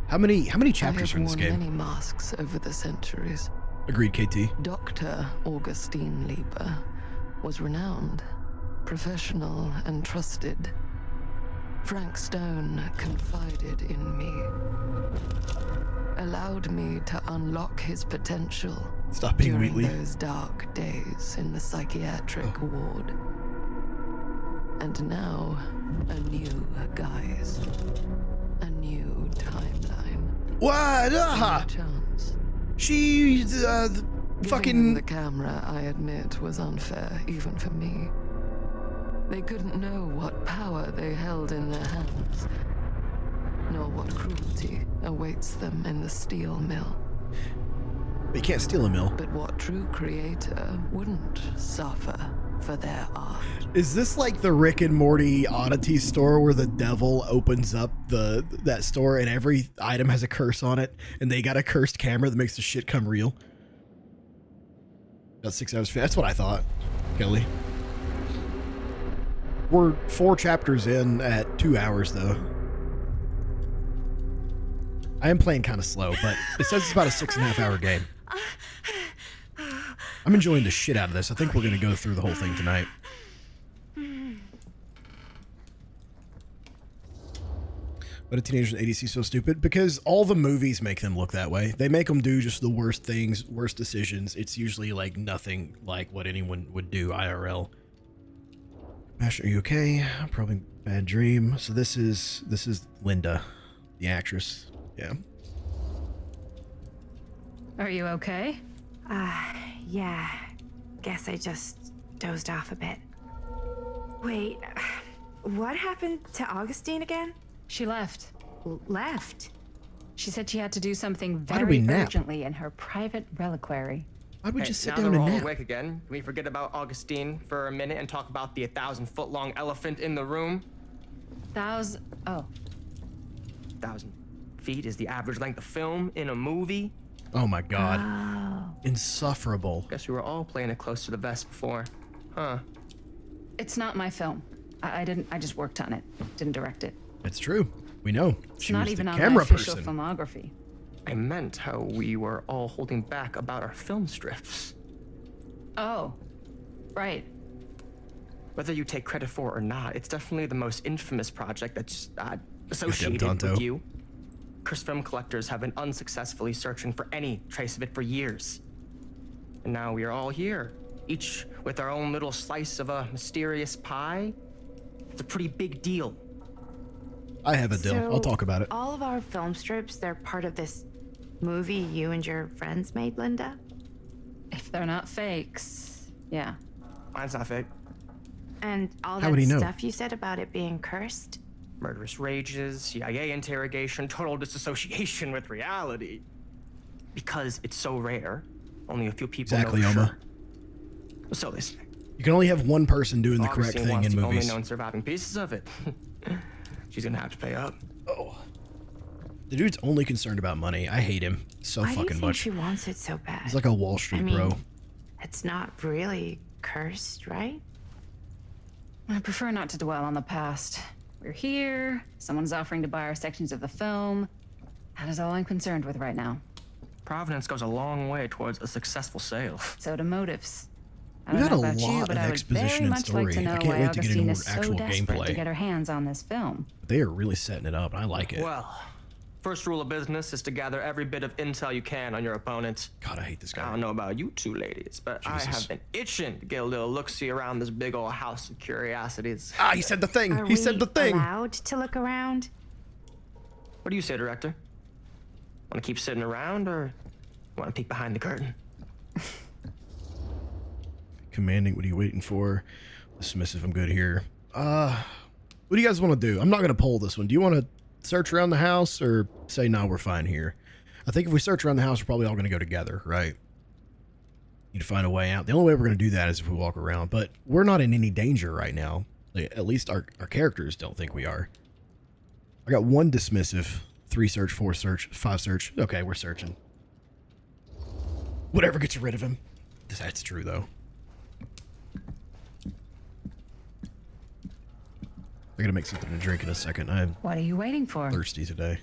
How many chapters are in this I have worn game? many masks over the centuries. Agreed, KT. Dr. Augustine Lieber was renowned, professional, and trusted. Frank Stone confided in me, allowed me to unlock his potential. Stop being during Wheatley. those dark days in the psychiatric ward. And now, a new guise, a new timeline. What? Chance. She's fucking. The camera, I admit, was unfair even for me. They couldn't know what power they held in their hands, nor what cruelty awaits them in the steel mill. You can't steal a mill. But what true creator wouldn't suffer for their art? Is this like the Rick and Morty oddity store where the devil opens up that store and every item has a curse on it, and they got a cursed camera that makes the shit come real? About 6 hours. That's what I thought, Kelly. We're 4 chapters in at 2 hours, though. I am playing kind of slow, but it says it's about a 6.5 hour game. I'm enjoying the shit out of this. I think we're going to go through the whole thing tonight. But a teenager's ADC so stupid? Because all the movies make them look that way. They make them do just the worst things, worst decisions. It's usually like nothing like what anyone would do IRL. Mash, are you okay? Probably bad dream. So this is Linda, the actress. Yeah. Are you okay? Yeah. Guess I just dozed off a bit. Wait, what happened to Augustine again? She left. Left? She said she had to do something Why did we very nap? urgently in her private reliquary. Why'd we just sit now down that we're and all nap? awake again, can we forget about Augustine for a minute and talk about the 1,000-foot-long elephant in the room? 1,000? Oh. 1,000 feet is the average length of film in a movie. Oh my god. Insufferable. Guess we were all playing it close to the vest before, huh? It's not my film. I just worked on it. Didn't direct it. It's true. We know. It's She not was even the on camera my official person. filmography. I meant how we were all holding back about our film strips. Oh, right. Whether you take credit for it or not, it's definitely the most infamous project that's associated Tonto. with you. Cursed film collectors have been unsuccessfully searching for any trace of it for years. And now we are all here, each with our own little slice of a mysterious pie. It's a pretty big deal. I have a deal. I'll talk about it. All of our film strips, they're part of this movie you and your friends made, Linda? If they're not fakes, yeah. Mine's not fake. And all How would that he know? stuff you said about it being cursed? Murderous rages, CIA interrogation, total disassociation with reality. Because it's so rare, only a few people Exactly, know for Oma. sure. So they say. You can only have one person doing the correct Augustine thing wants in the movies. only known surviving pieces of it. She's gonna have to pay up. Oh. The dude's only concerned about money. I hate him so Why do you fucking think much. she wants it so bad? He's like a Wall Street I mean, bro. It's not really cursed, right? I prefer not to dwell on the past. We're here. Someone's offering to buy our sections of the film. That is all I'm concerned with right now. Providence goes a long way towards a successful sale. So do motives. I We've don't had know a about you, lot but of I would exposition very and much like to story. know I can't why wait to get into Augustine more is so actual desperate to gameplay. get her hands on this film. They are really setting it up. I like it. Well, first rule of business is to gather every bit of intel you can on your opponent. God, I hate this guy. I don't know about you two ladies, but I have been itching to get a little look-see around this big old house of curiosities. Ah, he said the thing. Are He said the we thing. allowed to look around? What do you say, director? Want to keep sitting around, or want to peek behind the curtain? Commanding, what are you waiting for? The submissive, I'm good here. What do you guys want to do? I'm not going to poll this one. Do you want to search around the house or say, no, we're fine here? I think if we search around the house, we're probably all going to go together, right? Need to find a way out. The only way we're going to do that is if we walk around, but we're not in any danger right now. At least our characters don't think we are. I got 1 dismissive, 3 search, 4 search, 5 search. Okay, we're searching. Whatever gets rid of him. That's true, though. I gotta make something to drink in a second. I'm What are you waiting for? thirsty today.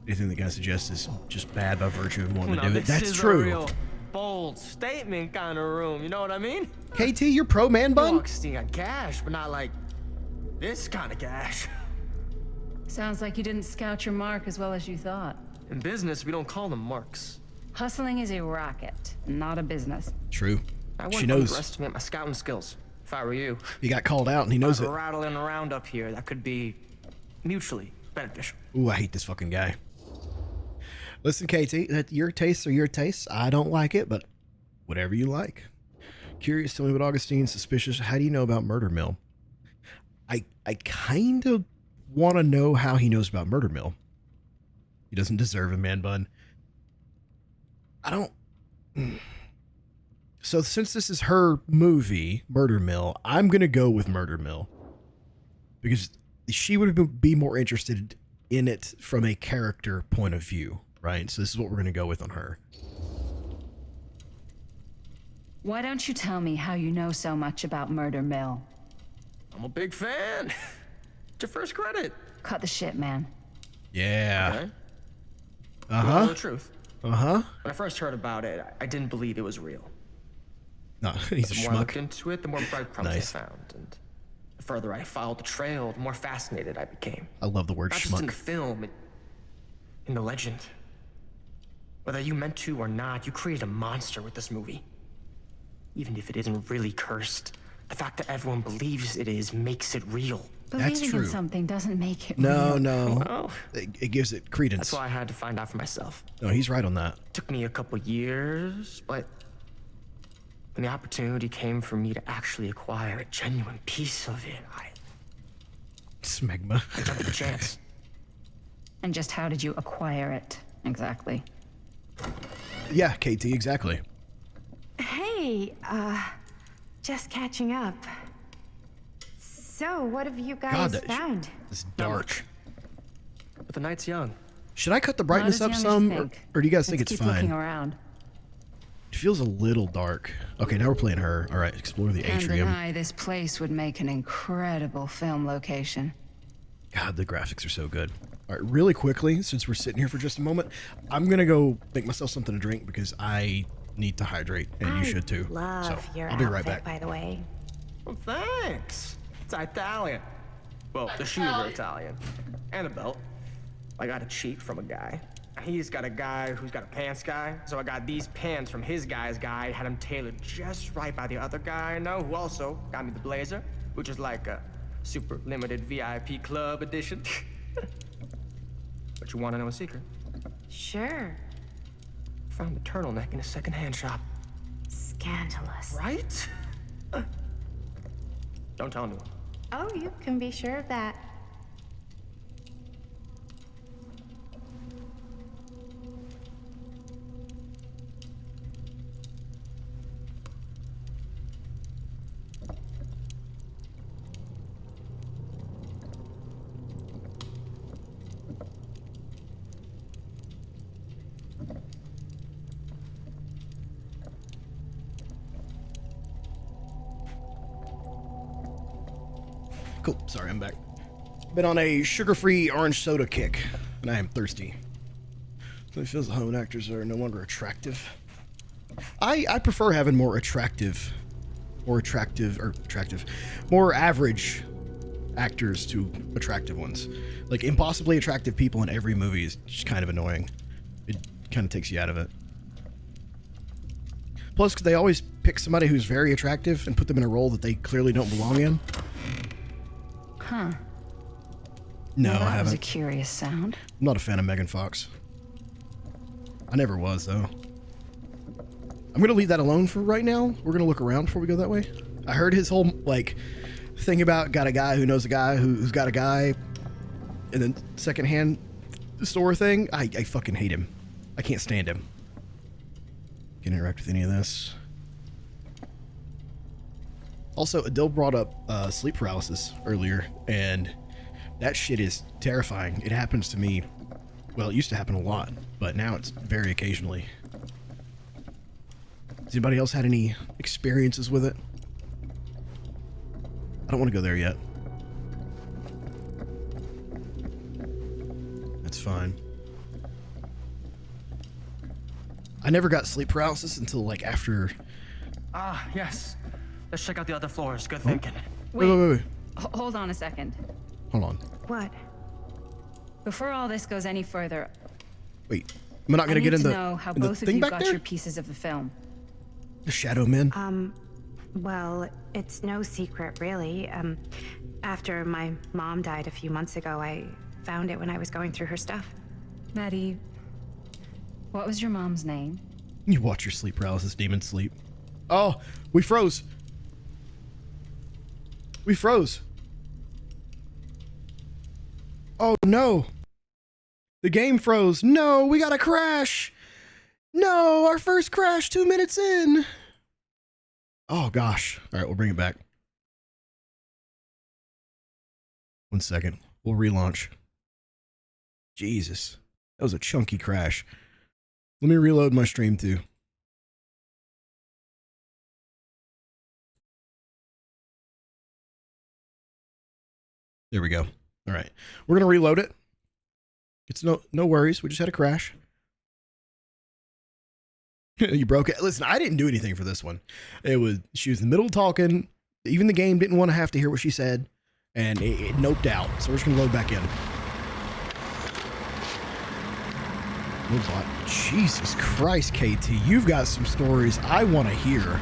Anything the guy suggests is just bad by virtue of wanting to do it. This That's is a true. real bold statement kind of room. You know what I mean? KT, you're pro man bun? Augustine got cash, but not like this kind of cash. Sounds like you didn't scout your mark as well as you thought. In business, we don't call them marks. Hustling is a racket, not a business. True. I She wouldn't knows. underestimate my scouting skills. If I were you, He got called out and he knows it. rattling around up here, that could be mutually beneficial. Ooh, I hate this fucking guy. Listen, KT, that your tastes are your tastes. I don't like it, but whatever you like. Curious, tell me about Augustine. Suspicious. How do you know about Murder Mill? I kind of want to know how he knows about Murder Mill. He doesn't deserve a man bun. I don't. So since this is her movie, Murder Mill, I'm going to go with Murder Mill. Because she would be more interested in it from a character point of view, right? So this is what we're going to go with on her. Why don't you tell me how you know so much about Murder Mill? I'm a big fan. It's your first credit. Cut the shit, man. Yeah. Okay. Uh-huh. Tell the truth. Uh-huh. When I first heard about it, I didn't believe it was real. No, he's a The more I looked schmuck. into it, the more breadcrumbs Nice. I found. And the further I followed the trail, the more fascinated I became. I love the word Not just in schmuck. the film, in the legend. Whether you meant to or not, you created a monster with this movie. Even if it isn't really cursed, the fact that everyone believes it is makes it real. Believing true. in something doesn't make it No, real. no. Well, It gives it credence. that's why I had to find out for myself. No, he's right on that. Took me a couple years, but when the opportunity came for me to actually acquire a genuine piece of it, I Smegma. jumped the chance. And just how did you acquire it, exactly? Yeah, KT, exactly. Hey, just catching up. So, what have you guys God, that found? It's dark. But the night's young. Should I cut the Not brightness as up young as some, you or, think. or do you guys think Let's it's keep looking fine? around. It feels a little dark. Okay, now we're playing her. All right, explore the Can't atrium. deny this place would make an incredible film location. God, the graphics are so good. All right, really quickly, since we're sitting here for just a moment, I'm gonna go make myself something to drink because I need to hydrate, and you should too. Love So your I'll be right outfit, back. by the way. Well, thanks. It's Italian. Well, the shoes are Italian. And a belt. I got a cheat from a guy. He's got a guy who's got a pants guy. So I got these pants from his guy's guy, had them tailored just right by the other guy I know, who also got me the blazer, which is like a super limited VIP club edition. But you want to know a secret? Sure. Found the turtleneck in a secondhand shop. Scandalous. Right? Don't tell anyone. Oh, you can be sure of that. Cool. Sorry, I'm back. Been on a sugar-free orange soda kick, and I am thirsty. So it feels the home actors are no longer attractive. I prefer having more more average actors to attractive ones. Like impossibly attractive people in every movie is just kind of annoying. It kind of takes you out of it. Plus, they always pick somebody who's very attractive and put them in a role that they clearly don't belong in. Huh. No, Well, I that was a haven't. curious sound. I'm not a fan of Megan Fox. I never was, though. I'm going to leave that alone for right now. We're going to look around before we go that way. I heard his whole, like, thing about got a guy who knows a guy who's got a guy, and then secondhand store thing. I fucking hate him. I can't stand him. Can't interact with any of this. Also, Adele brought up sleep paralysis earlier, and that shit is terrifying. It happens to me. Well, it used to happen a lot, but now it's very occasionally. Has anybody else had any experiences with it? I don't want to go there yet. That's fine. I never got sleep paralysis until like after. Ah, yes. Let's check out the other floors. Good thinking. Wait. Hold on a second. Hold on. What? Before all this goes any further, Wait. Am I not gonna get in the? know how in the both of thing you back got there? your pieces of the film. The Shadow Men. Well, it's no secret, really. After my mom died a few months ago, I found it when I was going through her stuff. Maddie, what was your mom's name? You watch your sleep paralysis demon sleep. Oh, we froze. We froze. Oh no. The game froze. No, we got a crash. No, our first crash 2 minutes in. Oh gosh. All right, we'll bring it back. 1 second. We'll relaunch. Jesus. That was a chunky crash. Let me reload my stream too. There we go. All right. We're going to reload it. It's no worries. We just had a crash. You broke it. Listen, I didn't do anything for this one. She was in the middle of talking. Even the game didn't want to have to hear what she said. And it noped out. So we're just going to load back in. Robot. Jesus Christ, KT. You've got some stories I want to hear.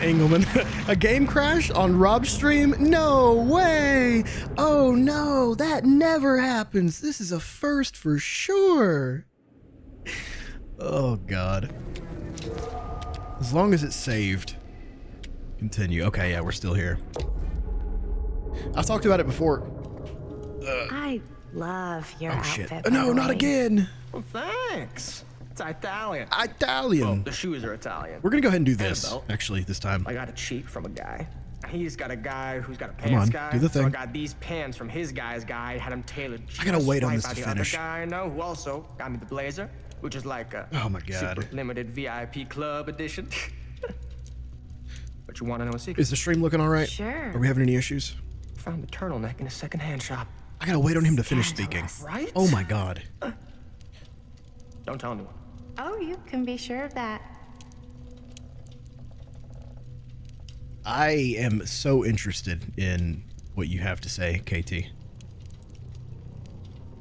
Engelman. A game crash on Rob's stream? No way. Oh no, that never happens. This is a first for sure. Oh God. As long as it's saved. Continue. Okay, yeah, we're still here. I've talked about it before. I love your outfit. Shit. No, not again. Well, thanks. It's Italian. Italian. Well, the shoes are Italian. We're gonna go ahead and do this, actually, this time. I got a cheat from a guy. He's got a guy who's got a Come pants on, guy. do the So I thing. got these pants from his guy's guy. Had him tailored. I gotta wait on right this by to the finish. Other guy I know who also got me the blazer, which is like a Oh my God. super limited VIP club edition. But you want to know a secret? Is the stream looking all right? Sure. Are we having any issues? Found the turtleneck in a secondhand shop. I gotta wait on him to finish speaking. Right? Oh my God. Don't tell anyone. Oh, you can be sure of that. I am so interested in what you have to say, KT.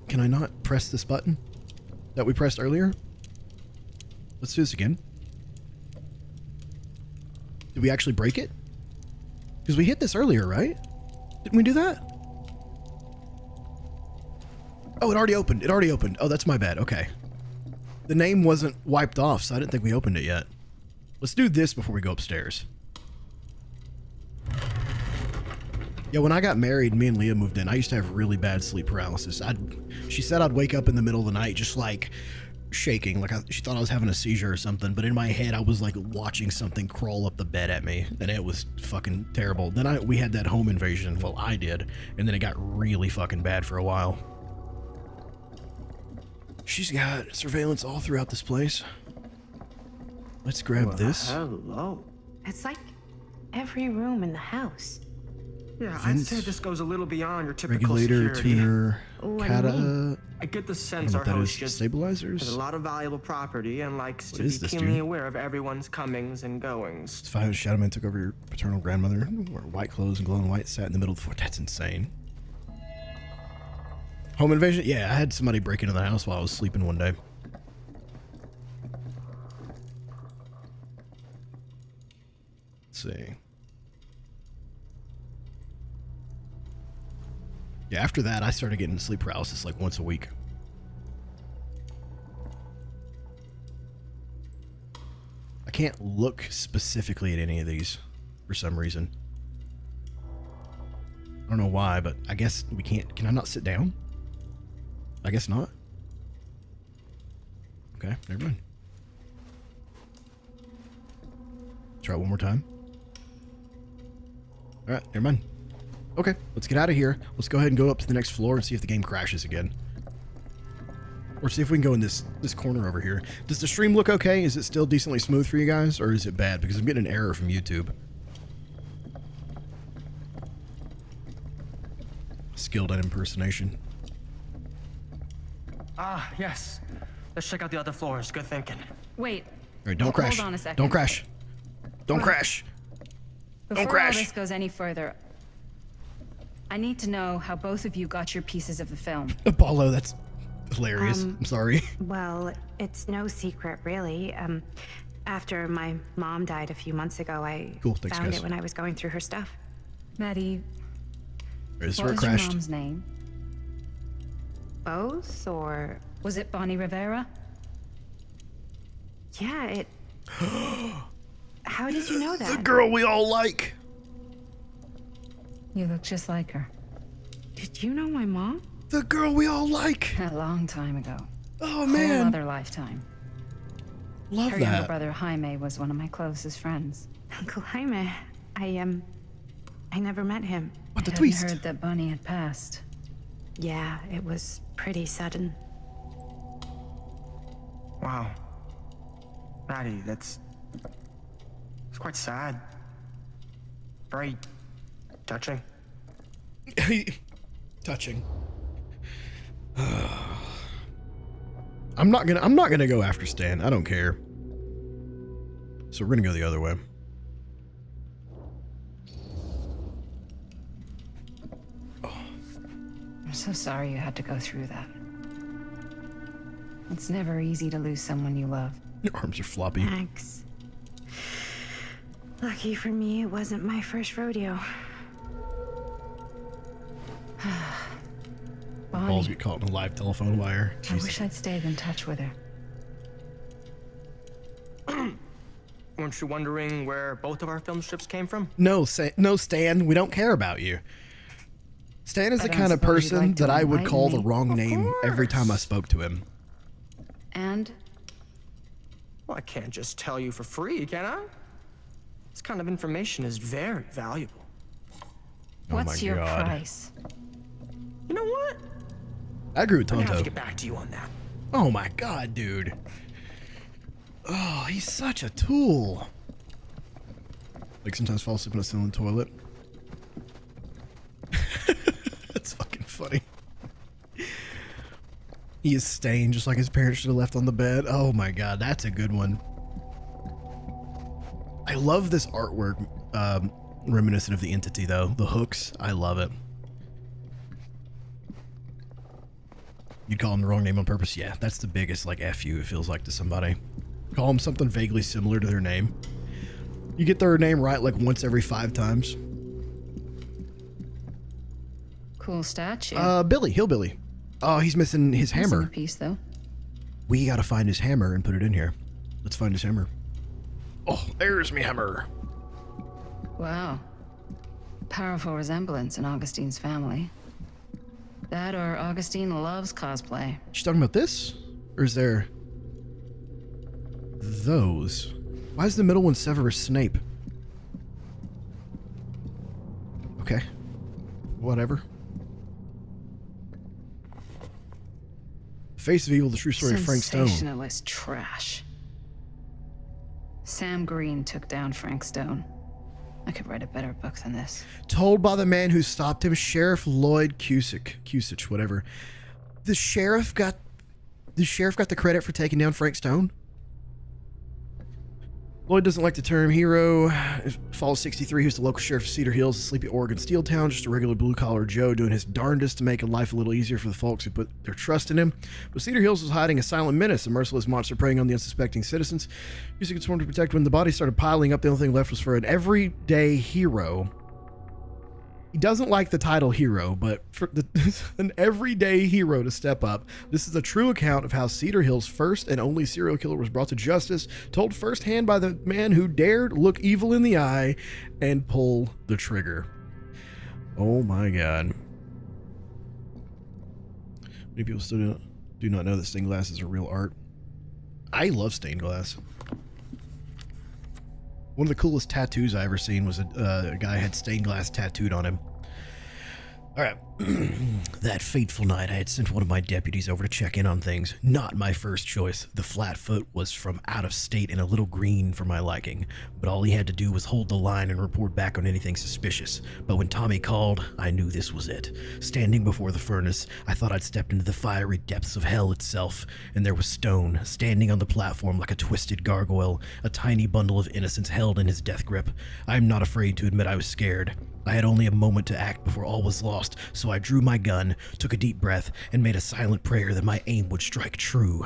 Can I not press this button that we pressed earlier? Let's do this again. Did we actually break it? Because we hit this earlier, right? Didn't we do that? Oh, it already opened. It already opened. Oh, that's my bad. Okay. The name wasn't wiped off, so I didn't think we opened it yet. Let's do this before we go upstairs. Yeah, when I got married, me and Leah moved in, I used to have really bad sleep paralysis. She said I'd wake up in the middle of the night just like shaking, like she thought I was having a seizure or something, but in my head I was like watching something crawl up the bed at me, and it was fucking terrible. Then we had that home invasion, well I did, and then it got really fucking bad for a while. She's got surveillance all throughout this place. Let's grab this. Hello. It's like every room in the house. Yeah, Vents, I'd say this goes a little beyond your typical regulator, security. tuner, What do you kata. I get the I don't sense know our what that host is. just Stabilizers. has a lot of valuable property and likes What to is be this, keenly dude? aware of everyone's comings and goings. It's 5 Shadow Man took over your paternal grandmother, wore white clothes and glowing white, sat in the middle of the floor. That's insane. Home invasion? Yeah, I had somebody break into the house while I was sleeping one day. Let's see. Yeah, after that, I started getting sleep paralysis like once a week. I can't look specifically at any of these for some reason. I don't know why, but I guess we can't. Can I not sit down? I guess not. Okay, never mind. Try it one more time. All right, never mind. Okay, let's get out of here. Let's go ahead and go up to the next floor and see if the game crashes again. Or see if we can go in this corner over here. Does the stream look okay? Is it still decently smooth for you guys? Or is it bad? Because I'm getting an error from YouTube. Skilled at impersonation. Ah, yes. Let's check out the other floors. Good thinking. Wait. All right, don't crash. Hold on a second. Don't crash. Don't crash. Before Don't crash. all this goes any further, I need to know how both of you got your pieces of the film. Apollo, that's hilarious. I'm sorry. Well, it's no secret, really. After my mom died a few months ago, I found it when I was going through her stuff. Maddie, What was your mom's name? Both, or was it Bonnie Rivera? Yeah, it. How did you know that? The girl we all like. You look just like her. Did you know my mom? The girl we all like. A long time ago. Oh, Whole man. other lifetime. Love her that. younger brother Jaime was one of my closest friends. Uncle Jaime. I never met him. What the I twist? heard that Bonnie had passed. Yeah, it was pretty sudden. Wow. Maddie, it's quite sad. Very touching. Touching. I'm not gonna go after Stan. I don't care. So we're gonna go the other way. I'm so sorry you had to go through that. It's never easy to lose someone you love. Your arms are floppy. Thanks. Lucky for me, it wasn't my first rodeo. Balls get caught in a live telephone wire. I wish I'd stayed in touch with her. Weren't you wondering where both of our film strips came from? No, Stan, we don't care about you. Stan is the kind of person that I would call the wrong name every time I spoke to him. And? Well, I can't just tell you for free, can I? This kind of information is very valuable. What's your price? You know what? I agree with I'm gonna have to Tonto. get back to you on that. Oh my god, dude. Oh, he's such a tool. Like sometimes fall asleep when I sit in the toilet. That's fucking funny. He is stained just like his parents should have left on the bed. Oh my god, that's a good one. I love this artwork, reminiscent of the Entity though. The hooks, I love it. You'd call him the wrong name on purpose? Yeah, that's the biggest like F you it feels like to somebody. Call them something vaguely similar to their name. You get their name right like once every 5 times. Cool statue. Billy, Hillbilly. Oh, he's missing his hammer. Missing a piece though. We gotta find his hammer and put it in here. Let's find his hammer. Oh, there's me hammer. Wow. Powerful resemblance in Augustine's family. That or Augustine loves cosplay. She's talking about this? Or is there those? Why is the middle one Severus Snape? Okay. Whatever. Face of Evil, the true story of Frank Stone. Sensationalist trash. Sam Green took down Frank Stone. I could write a better book than this. Told by the man who stopped him, Sheriff Lloyd Cusich, whatever. The sheriff got the credit for taking down Frank Stone? Lloyd doesn't like the term hero. Falls 63, who's the local sheriff of Cedar Hills, a sleepy Oregon steel town, just a regular blue-collar Joe doing his darndest to make life a little easier for the folks who put their trust in him. But Cedar Hills was hiding a silent menace, a merciless monster preying on the unsuspecting citizens. Used to get sworn to protect. When the bodies started piling up, the only thing left was for an everyday hero. He doesn't like the title hero, but for an everyday hero to step up. This is a true account of how Cedar Hills' first and only serial killer was brought to justice, told firsthand by the man who dared look evil in the eye and pull the trigger. Oh my god. Many people still do not know that stained glass is a real art. I love stained glass. One of the coolest tattoos I ever seen was a guy had stained glass tattooed on him. All right. That fateful night, I had sent one of my deputies over to check in on things. Not my first choice. The Flatfoot was from out of state and a little green for my liking, but all he had to do was hold the line and report back on anything suspicious. But when Tommy called, I knew this was it. Standing before the furnace, I thought I'd stepped into the fiery depths of hell itself, and there was Stone, standing on the platform like a twisted gargoyle, a tiny bundle of innocence held in his death grip. I am not afraid to admit I was scared. I had only a moment to act before all was lost, so I drew my gun, took a deep breath, and made a silent prayer that my aim would strike true.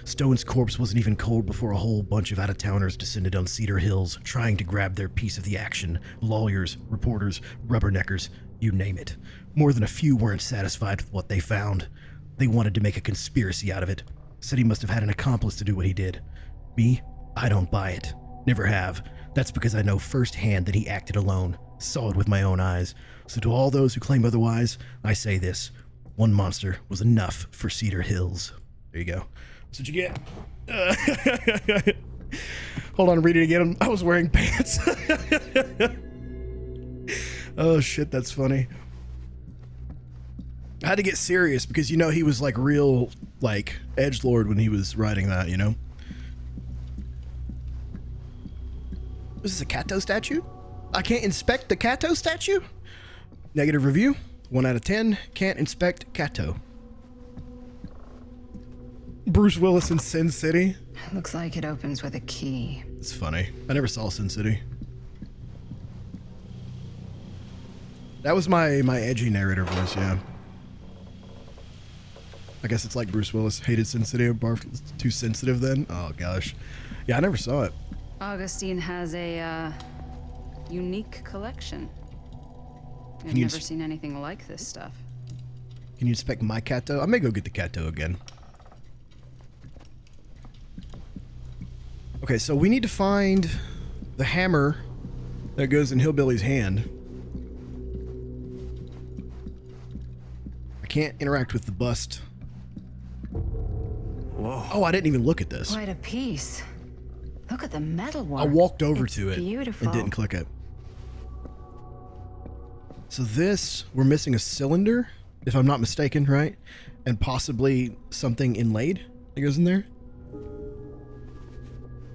Stone's corpse wasn't even cold before a whole bunch of out-of-towners descended on Cedar Hills, trying to grab their piece of the action. Lawyers, reporters, rubberneckers, you name it. More than a few weren't satisfied with what they found. They wanted to make a conspiracy out of it. Said he must have had an accomplice to do what he did. Me? I don't buy it. Never have. That's because I know firsthand that he acted alone. Saw it with my own eyes. So to all those who claim otherwise, I say this. One monster was enough for Cedar Hills. There you go. That's what you get. Hold on, read it again. I was wearing pants. Oh shit, that's funny. I had to get serious because, you know, he was like real, like, edgelord when he was writing that, you know? This is a Kato statue? I can't inspect the Kato statue? Negative review. 1 out of 10. Can't inspect Kato. Bruce Willis in Sin City. Looks like it opens with a key. It's funny. I never saw Sin City. That was my edgy narrator voice, yeah. I guess it's like Bruce Willis hated Sin City, too sensitive then. Oh gosh. Yeah, I never saw it. Augustine has a unique collection. I've never seen anything like this stuff. Can you inspect my Kato? I may go get the Kato again. Okay, so we need to find the hammer that goes in Hillbilly's hand. I can't interact with the bust. Whoa. Oh, I didn't even look at this. Quite a piece. Look at the metal work. I walked over to it beautiful. and didn't click it. So this, we're missing a cylinder, if I'm not mistaken, right? And possibly something inlaid that goes in there.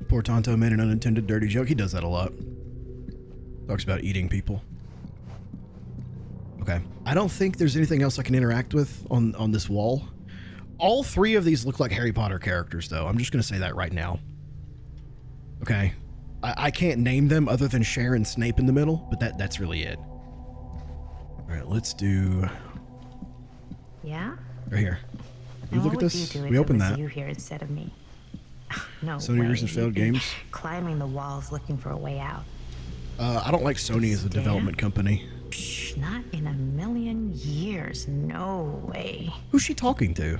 Poor Tonto made an unintended dirty joke. He does that a lot. Talks about eating people. Okay. I don't think there's anything else I can interact with on this wall. All 3 of these look like Harry Potter characters, though. I'm just going to say that right now. Okay. I can't name them other than Sharon Snape in the middle, but that's really it. All right, let's do... Yeah? Right here. You and look what at would this. you do we if open it was that. you here instead of me? No Sony way. recent failed You'd be games. Climbing the walls looking for a way out. I don't like Sony as a development company. Psh, not in a million years. No way. Who's she talking to?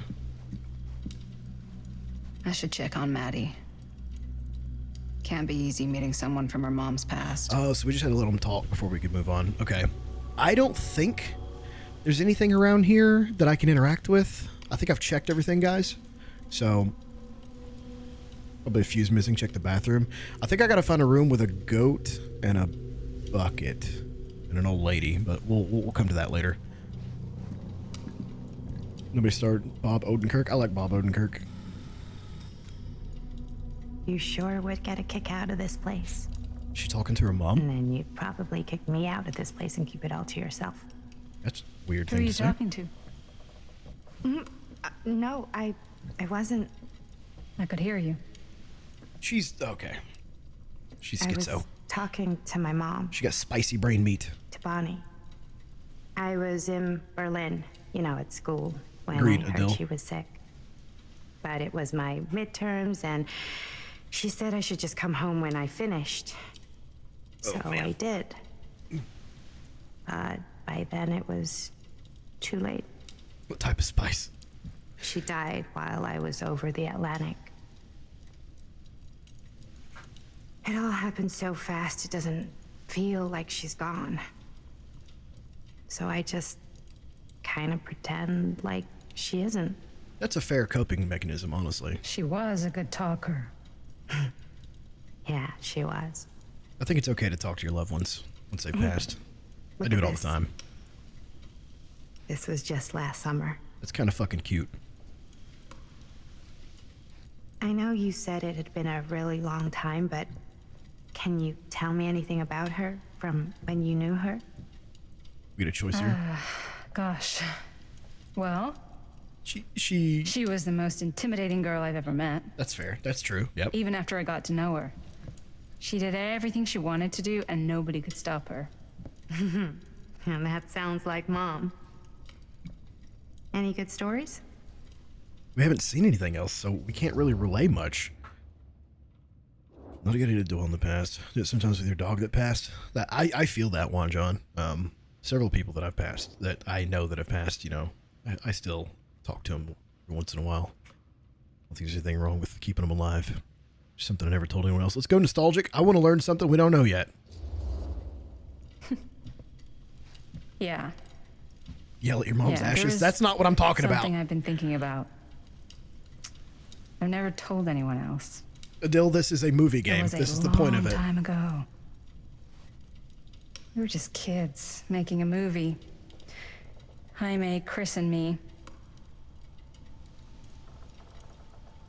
I should check on Maddie. Can't be easy meeting someone from her mom's past. Oh, so we just had to let them talk before we could move on. Okay. I don't think there's anything around here that I can interact with. I think I've checked everything, guys. So, probably a fuse missing. Check the bathroom. I think I gotta find a room with a goat and a bucket and an old lady, but we'll come to that later. Nobody started Bob Odenkirk. I like Bob Odenkirk. You sure would get a kick out of this place. She talking to her mom? And then you'd probably kick me out of this place and keep it all to yourself. That's a weird Who are thing you to say. talking to? No, I wasn't. I could hear you. She's okay. She's I was schizo. talking to my mom. She got spicy brain meat. To Bonnie. I was in Berlin, you know, at school when Agreed, I heard Adele. she was sick. But it was my midterms, and she said I should just come home when I finished. So I did. But by then it was too late. What type of spice? She died while I was over the Atlantic. It all happened so fast, it doesn't feel like she's gone. So I just kind of pretend like she isn't. That's a fair coping mechanism, honestly. She was a good talker. Yeah, she was. I think it's okay to talk to your loved ones once they've passed. I do it all the time. This was just last summer. It's kind of fucking cute. I know you said it had been a really long time, but can you tell me anything about her from when you knew her? We get a choice here. Gosh. Well, she was the most intimidating girl I've ever met. That's fair. That's true. Yep. Even after I got to know her. She did everything she wanted to do, and nobody could stop her. And that sounds like Mom. Any good stories? We haven't seen anything else, so we can't really relay much. Not a good idea to dwell on the past. Sometimes with your dog that passed. That I feel that one, John. Several people that I've passed, that I know that have passed, you know, I still talk to them once in a while. I don't think there's anything wrong with keeping them alive. Something I never told anyone else. Let's go nostalgic. I want to learn something we don't know yet. Yeah. Yell at your mom's ashes? That's not what I'm talking about. Something I've been thinking about. I've never told anyone else. Adil, this is a movie game. This is the point of it. A long time ago. We were just kids making a movie. Jaime, Chris, and me.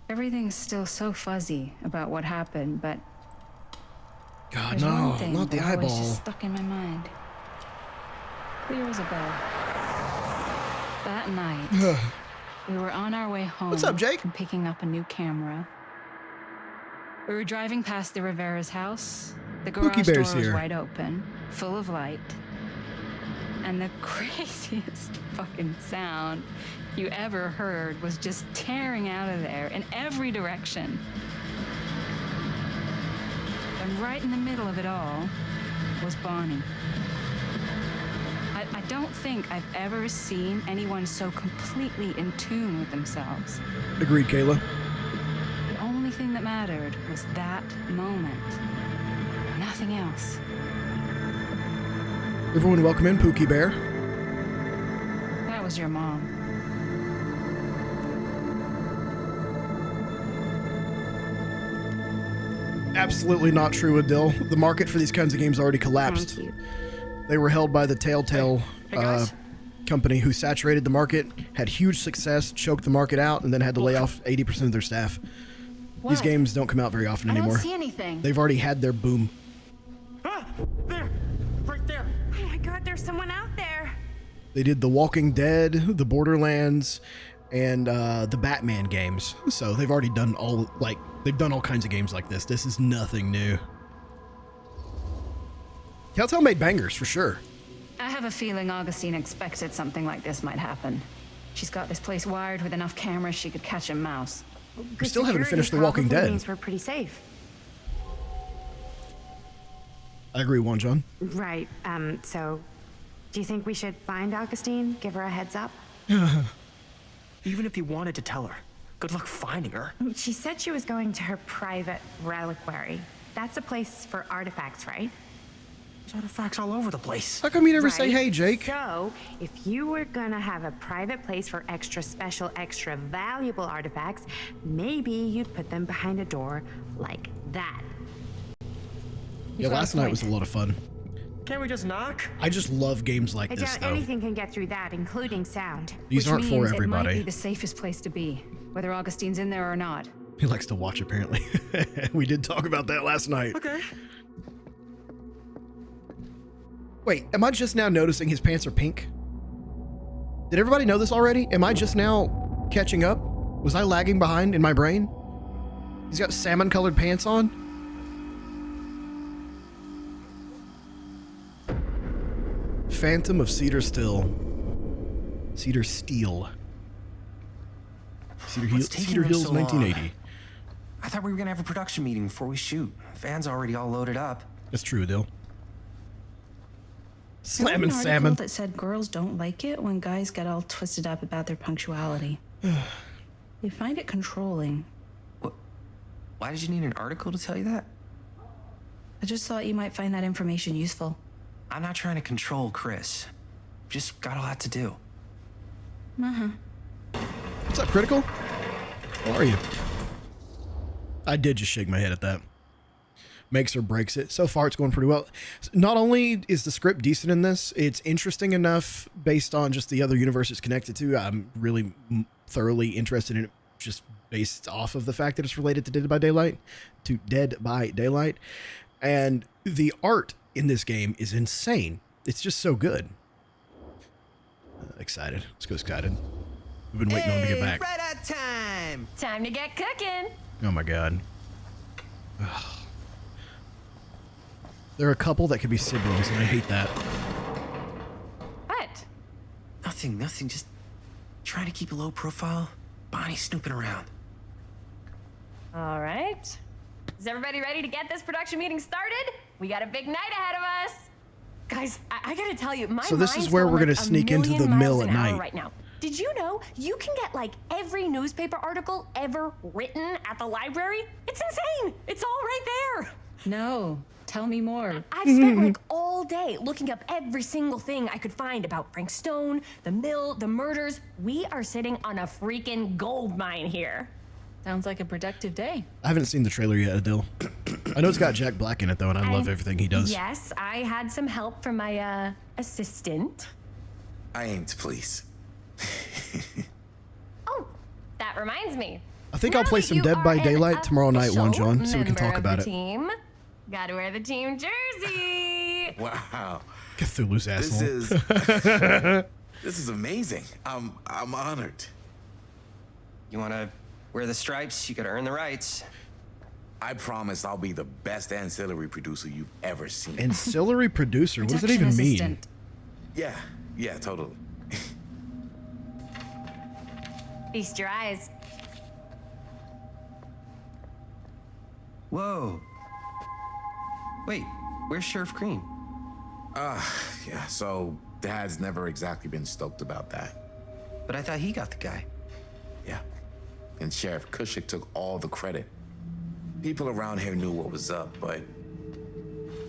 Everything's still so fuzzy about what happened, but God, there's no, one thing not the that always eyeball. just stuck in my mind. Clear as a bell. That night, we were on our way home. What's up, Jake? From picking up a new camera. We were driving past the Rivera's house. The garage door was wide open, full of light. And the craziest fucking sound you ever heard was just tearing out of there in every direction. And right in the middle of it all was Bonnie. I don't think I've ever seen anyone so completely in tune with themselves. Agreed, Kayla. The only thing that mattered was that moment. Nothing else. Everyone welcome in, Pookie Bear. That was your mom. Absolutely not true, Adil. The market for these kinds of games already collapsed. Thank you. They were held by the Telltale company who saturated the market, had huge success, choked the market out, and then had to lay off 80% of their staff. These games don't come out very often anymore. I don't see anything. They've already had their boom. Ah! There! Right there! Oh my God, there's someone out there. They did The Walking Dead, the Borderlands, and the Batman games. So they've already done all kinds of games like this. This is nothing new. Telltale made bangers for sure. I have a feeling Augustine expected something like this might happen. She's got this place wired with enough cameras she could catch a mouse. We still haven't finished The Walking Dead. Means we're pretty safe. I agree, Juan John. Right. So, do you think we should find Augustine? Give her a heads up? Even if you wanted to tell her, good luck finding her. She said she was going to her private reliquary. That's a place for artifacts, right? There's artifacts all over the place. How come you never say, hey, Jake? So, if you were gonna have a private place for extra special, extra valuable artifacts, maybe you'd put them behind a door like that. Yeah, last night was a lot of fun. Can't we just knock? I just love games like I this, doubt though. anything can get through that, including sound. These aren't for It might everybody. be the safest place to be, whether Augustine's in there or not. He likes to watch, apparently. We did talk about that last night. Okay. Wait, am I just now noticing his pants are pink? Did everybody know this already? Am I just now catching up? Was I lagging behind in my brain? He's got salmon-colored pants on? Phantom of Cedar Steel. Cedar Steel. Cedar Hills, 1980. I thought we were gonna have a production meeting before we shoot. Van's already all loaded up. That's true, Adil. I read Slamming an article salmon. that said girls don't like it when guys get all twisted up about their punctuality. They find it controlling. What? Why did you need an article to tell you that? I just thought you might find that information useful. I'm not trying to control Chris. Just got a lot to do. What's up, Critical? How are you? I did just shake my head at that. makes or breaks it. So far, it's going pretty well. Not only is the script decent in this, it's interesting enough based on just the other universe it's connected to. I'm really thoroughly interested in it just based off of the fact that it's related to Dead by Daylight. And the art in this game is insane. It's just so good. Excited. Let's go excited. We've been waiting on him to get back. Right on time. Time to get cooking. Oh my God. Ugh. There are a couple that could be siblings, and I hate that. What? Nothing. Just trying to keep a low profile. Bonnie snooping around. All right. Is everybody ready to get this production meeting started? We got a big night ahead of us. Guys, I gotta tell you, my So this is mind's where going we're gonna like sneak a into the million mill miles at an hour night. right now. Did you know you can get like every newspaper article ever written at the library? It's insane. It's all right there. No, tell me more. I've spent like all day looking up every single thing I could find about Frank Stone, the mill, the murders. We are sitting on a freaking gold mine here. Sounds like a productive day. I haven't seen the trailer yet, Adil. I know it's got Jack Black in it, though, and I love everything he does. Yes, I had some help from my assistant. I aim to please. Oh, that reminds me. I think I'll play some Dead by Daylight tomorrow night, one, John, so we can talk about it. Team. Gotta wear the team jersey. Wow. Cthulhu's asshole. This is amazing. I'm honored. You wanna wear the stripes? You gotta earn the rights. I promise I'll be the best ancillary producer you've ever seen. Ancillary producer? What does that even mean? Yeah, totally. Feast your eyes. Whoa. Wait, where's Sheriff Green? Yeah, so Dad's never exactly been stoked about that. But I thought he got the guy. Yeah, and Sheriff Kushik took all the credit. People around here knew what was up, but...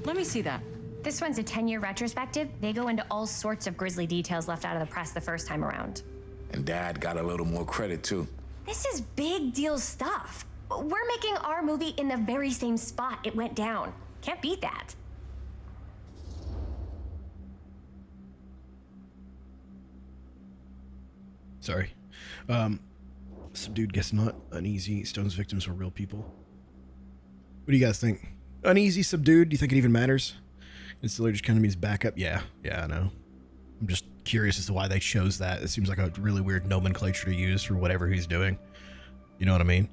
Let me see that. This one's a 10-year retrospective. They go into all sorts of grisly details left out of the press the first time around. And Dad got a little more credit, too. This is big deal stuff. We're making our movie in the very same spot it went down. Can't beat that. Sorry. Subdued, guess not. Uneasy. Stone's victims were real people. What do you guys think? Uneasy, subdued. Do you think it even matters? Instantly just kind of means backup. Yeah, I know. I'm just curious as to why they chose that. It seems like a really weird nomenclature to use for whatever he's doing. You know what I mean?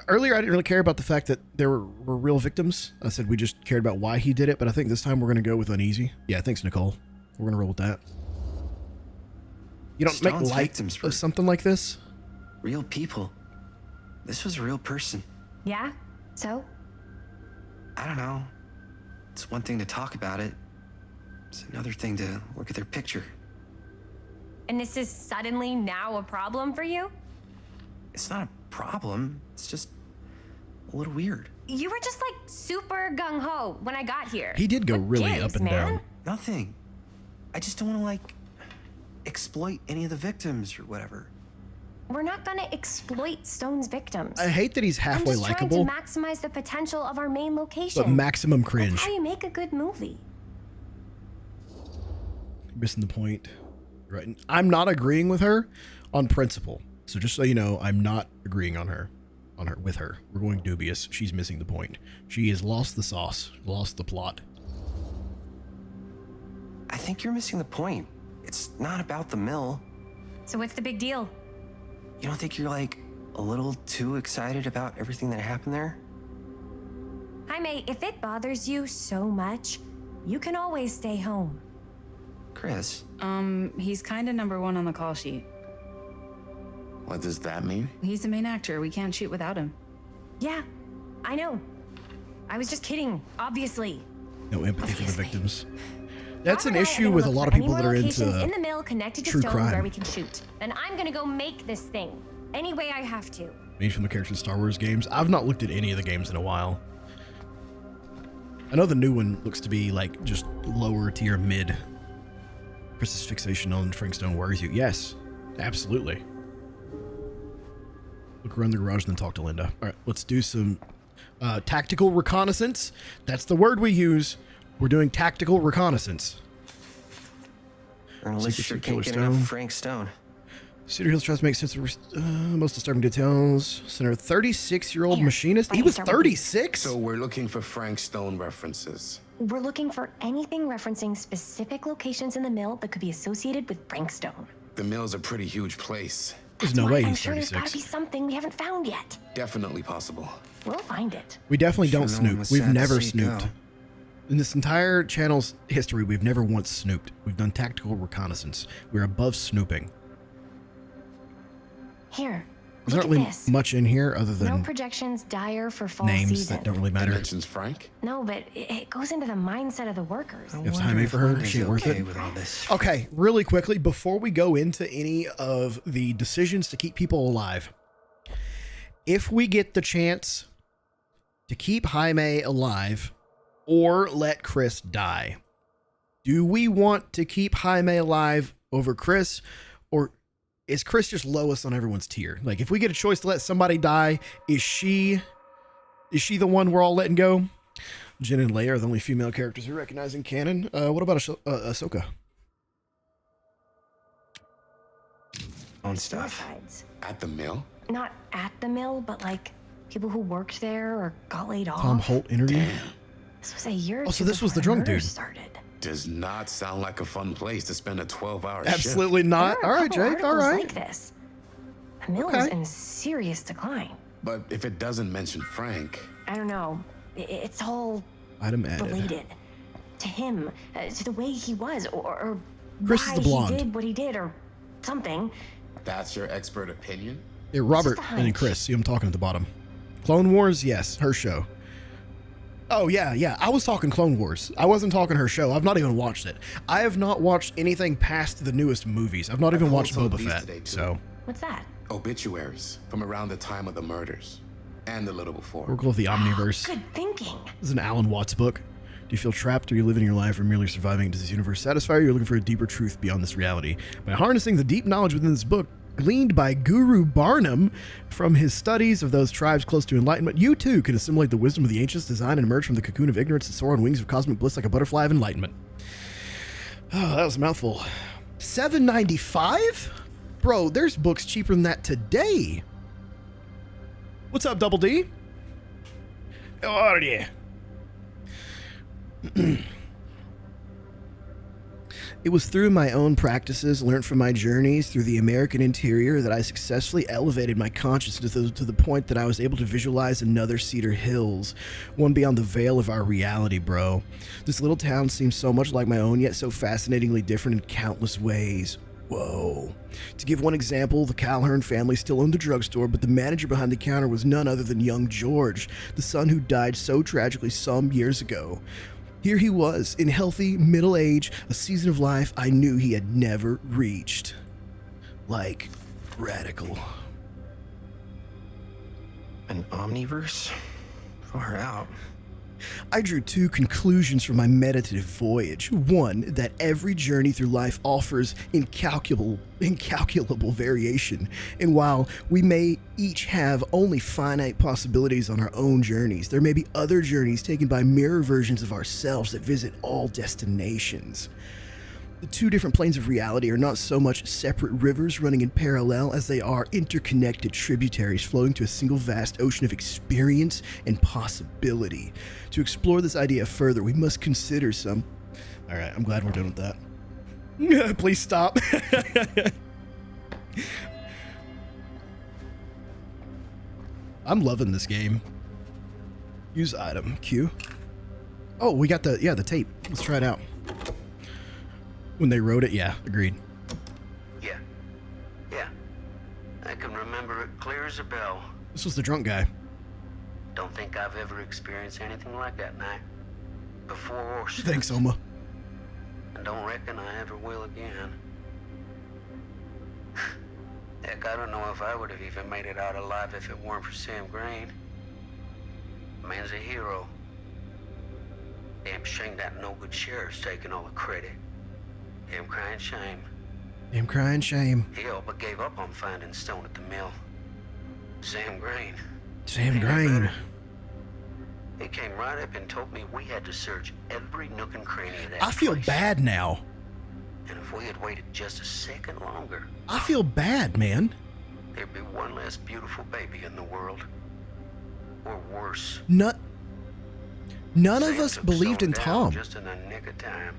Earlier, I didn't really care about the fact that there were real victims. I said we just cared about why he did it, but I think this time we're going to go with uneasy. Yeah, thanks, Nicole. We're going to roll with that. You don't make light of something like this? Real people. This was a real person. Yeah? So? I don't know. It's one thing to talk about it. It's another thing to look at their picture. And this is suddenly now a problem for you? It's not a problem. It's just a little weird. You were just like super gung-ho when I got here. He did go really gives, up and man? down. Nothing. I just don't want to, like, exploit any of the victims or whatever. We're not gonna exploit Stone's victims. I hate that he's halfway I'm just likable, trying to maximize the potential of our main location. but maximum cringe. That's how you make a good movie. Missing the point. Right. I'm not agreeing with her on principle. So just so you know, I'm not agreeing with her. We're going dubious. She's missing the point. She has lost the sauce, lost the plot. I think you're missing the point. It's not about the mill. So what's the big deal? You don't think you're, like, a little too excited about everything that happened there? Jaime, if it bothers you so much, you can always stay home. Chris? He's kind of number one on the call sheet. What does that mean? He's the main actor. We can't shoot without him. Yeah, I know. I was just kidding, obviously. No empathy for the victims. That's an issue with a lot of people that are into in the mill connected to true Stone crime. where we can shoot. Then I'm gonna go make this thing any way I have to. Made from the characters in Star Wars games. I've not looked at any of the games in a while. I know the new one looks to be like just lower tier mid. Chris's fixation on Frank Stone worries you. Yes, absolutely. Look around the garage and then talk to Linda. All right, let's do some tactical reconnaissance. That's the word we use. We're doing tactical reconnaissance. Unless sure can't get enough of Frank Stone. Cedar Hills tries to make sense of most disturbing details. Center 36-year-old machinist. He was 36? So we're looking for Frank Stone references. We're looking for anything referencing specific locations in the mill that could be associated with Frank Stone. The mill's a pretty huge place. There's no way I'm he's sure 36. there's gotta be something we haven't found yet. Definitely possible. We'll find it. We definitely don't Sure, no one snoop. was We've sad to never see it snooped. go. In this entire channel's history, we've never once snooped. We've done tactical reconnaissance. We're above snooping. Here, There's look not really at this. much in here other No than projections dire for fall names season. that don't really matter. Mentions Frank? No, but it goes into the mindset of the workers. You have time for her? She ain't worth it. With all this. Okay, really quickly, before we go into any of the decisions to keep people alive, if we get the chance to keep Jaime alive or let Chris die, do we want to keep Jaime alive over Chris, or is Chris just lowest on everyone's tier? Like, if we get a choice to let somebody die, is she the one we're all letting go? Jin and Leia are the only female characters we recognize in canon. What about Ahsoka? On stuff. Suicides. At the mill? Not at the mill, but like people who worked there or got laid off. Tom Holt interview? This was a year or Oh, so two this was before the drunk murder dude. started. Does not sound like a fun place to spend a 12-hour shift. Absolutely not. There All are a right, couple Jake. All articles right. like this. The mill Okay. is in serious decline. But if it doesn't mention Frank, I don't know. It's all Item added. related to him, to the way he was, or Chris is why the blonde. he did what he did, or something. that's your expert opinion? Yeah, Robert just a and hunch. Chris. See, I'm talking at the bottom. Clone Wars, yes, her show. Oh, yeah. I was talking Clone Wars. I wasn't talking her show. I've not even watched it. I have not watched anything past the newest movies. I've not even watched pulled some Boba of these Fett. today, too. So, What's that? Obituaries from around the time of the murders and a little before. Oracle of the Omniverse. Good thinking. This is an Alan Watts book. Do you feel trapped? Are you living your life or merely surviving? Does this universe satisfy you? You're looking for a deeper truth beyond this reality. By harnessing the deep knowledge within this book, gleaned by Guru Barnum from his studies of those tribes close to enlightenment, you too can assimilate the wisdom of the ancients, design, and emerge from the cocoon of ignorance and soar on wings of cosmic bliss like a butterfly of enlightenment. Oh, that was a mouthful. $7.95? Bro, there's books cheaper than that today. What's up, Double D? Oh, yeah. It was through my own practices, learned from my journeys through the American interior, that I successfully elevated my consciousness to the point that I was able to visualize another Cedar Hills, one beyond the veil of our reality, bro. This little town seems so much like my own, yet so fascinatingly different in countless ways. Whoa. To give one example, the Calhoun family still owned the drugstore, but the manager behind the counter was none other than young George, the son who died so tragically some years ago. Here he was, in healthy middle age, a season of life I knew he had never reached. Like, radical. An Omniverse? Far out. I drew two conclusions from my meditative voyage. One, that every journey through life offers incalculable variation, and while we may each have only finite possibilities on our own journeys, there may be other journeys taken by mirror versions of ourselves that visit all destinations. The two different planes of reality are not so much separate rivers running in parallel as they are interconnected tributaries flowing to a single vast ocean of experience and possibility. To explore this idea further, we must consider some... All right, I'm glad we're done with that. Please stop. I'm loving this game. Use item. Q. Oh, we got the tape. Let's try it out. When they wrote it, yeah, agreed. Yeah. I can remember it clear as a bell. This was the drunk guy. Don't think I've ever experienced anything like that night. Before or since. Thanks, Oma. And don't reckon I ever will again. Heck, I don't know if I would have even made it out alive if it weren't for Sam Green. Man's a hero. Damn shame that no-good sheriff's taking all the credit. Damn crying shame. Damn crying shame. He all but gave up on finding Stone at the mill. Sam Green. Sam Green. He came right up and told me we had to search every nook and cranny of that I feel place. bad now. And if we had waited just a second longer, I feel bad, man. there'd be one less beautiful baby in the world. Or worse. None Sam of us took believed in someone down Tom. Just in the nick of time.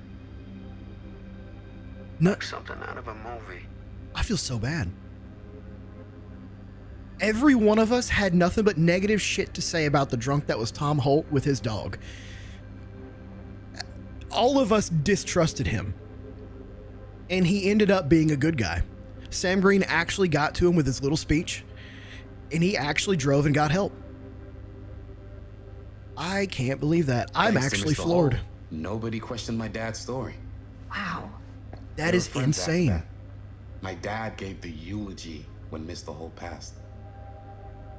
No, Like something out of a movie. I feel so bad. Every one of us had nothing but negative shit to say about the drunk that was Tom Holt with his dog. All of us distrusted him. And he ended up being a good guy. Sam Green actually got to him with his little speech, and he actually drove and got help. I can't believe that. I'm Thanks to actually Mr. floored. Holt, nobody questioned my dad's story. Wow. That We is were friends after insane. that. My dad gave the eulogy when Mr. Holt passed.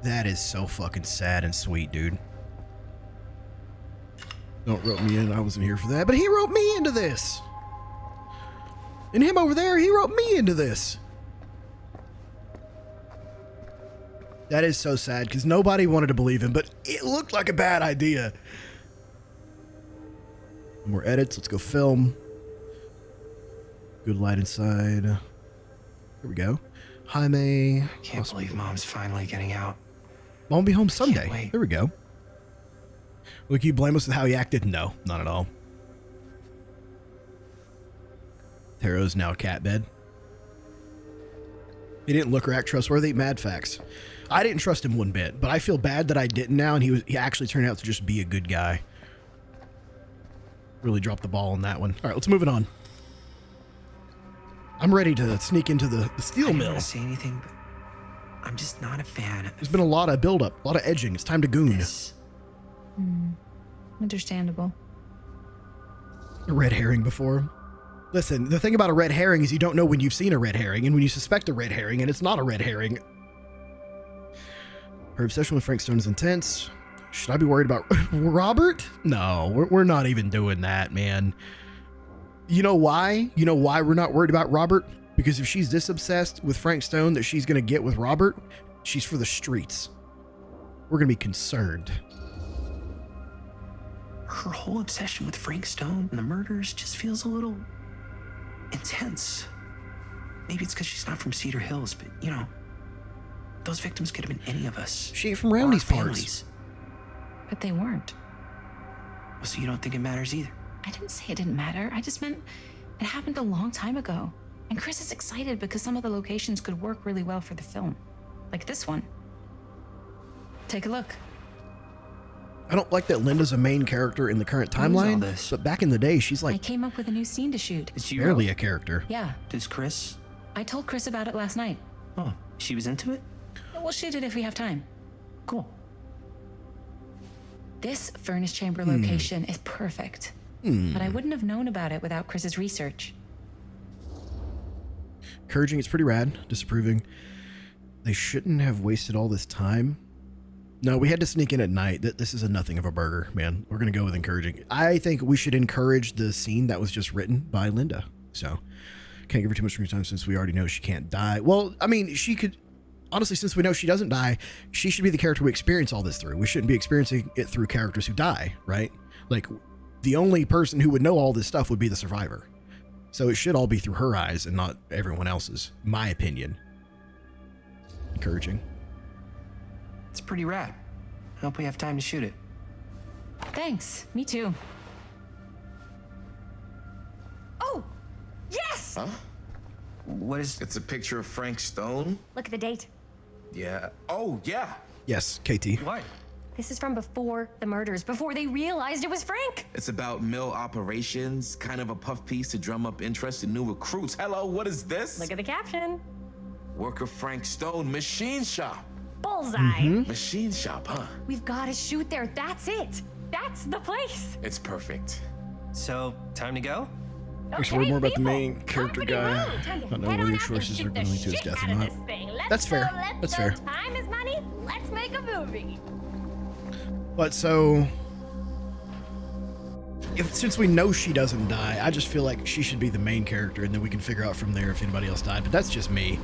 That is so fucking sad and sweet, dude. Don't rope me in. I wasn't here for that. But he roped me into this. And him over there, he roped me into this. That is so sad because nobody wanted to believe him, but it looked like a bad idea. More edits. Let's go film. Good light inside. Here we go. Jaime. Can't believe Mom's finally getting out. Mom will be home Sunday. There we go. Look, you blame us with how he acted? No, not at all. Taro's now a cat bed. He didn't look or act trustworthy. Mad facts. I didn't trust him one bit, but I feel bad that I didn't now, and he actually turned out to just be a good guy. Really dropped the ball on that one. All right, let's move it on. I'm ready to sneak into the steel I don't mill. want to say anything, but I'm just not a fan. There's been a lot of buildup, a lot of edging. It's time to goon. Understandable. A red herring before. Listen, the thing about a red herring is you don't know when you've seen a red herring and when you suspect a red herring and it's not a red herring. Her obsession with Frank Stone is intense. Should I be worried about Robert? No, we're not even doing that, man. You know why? You know why we're not worried about Robert? Because if she's this obsessed with Frank Stone that she's going to get with Robert, she's for the streets. We're going to be concerned. Her whole obsession with Frank Stone and the murders just feels a little intense. Maybe it's because she's not from Cedar Hills, but you know, those victims could have been any of us. She ain't from around these parts. Families. But they weren't. Well, so you don't think it matters either? I didn't say it didn't matter. I just meant it happened a long time ago. And Chris is excited because some of the locations could work really well for the film. Like this one. Take a look. I don't like that Linda's a main character in the current timeline, but back in the day, she's I like came up with a new scene to shoot. barely a character. Yeah. Does Chris? I told Chris about it last night. Oh, she was into it? We'll shoot it if we have time. Cool. This furnace chamber location is perfect. But I wouldn't have known about it without Chris's research. Encouraging, it's pretty rad. Disapproving. They shouldn't have wasted all this time. No, we had to sneak in at night. This is a nothing of a burger, man. We're going to go with encouraging. I think we should encourage the scene that was just written by Linda. So, can't give her too much screen time since we already know she can't die. Well, I mean, she could... Honestly, since we know she doesn't die, she should be the character we experience all this through. We shouldn't be experiencing it through characters who die, right? Like, the only person who would know all this stuff would be the survivor. So it should all be through her eyes and not everyone else's, my opinion. Encouraging. It's pretty rad. I hope we have time to shoot it. Thanks. Me too. Oh, yes! Huh? What is... It's a picture of Frank Stone? Look at the date. Yeah. Oh, yeah. Yes, KT. Why? This is from before the murders, before they realized it was Frank. It's about mill operations, kind of a puff piece to drum up interest in new recruits. Hello, what is this? Look at the caption. Worker Frank Stone, machine shop. Bullseye. Machine shop, huh? We've got to shoot there. That's it. That's the place. It's perfect. So, time to go? Thanks for more about the main character guy. Not knowing where your choices are going to lead to his death or not. That's fair. That's fair. Time is money. Let's make a movie. But so, since we know she doesn't die, I just feel like she should be the main character, and then we can figure out from there if anybody else died. But that's just me.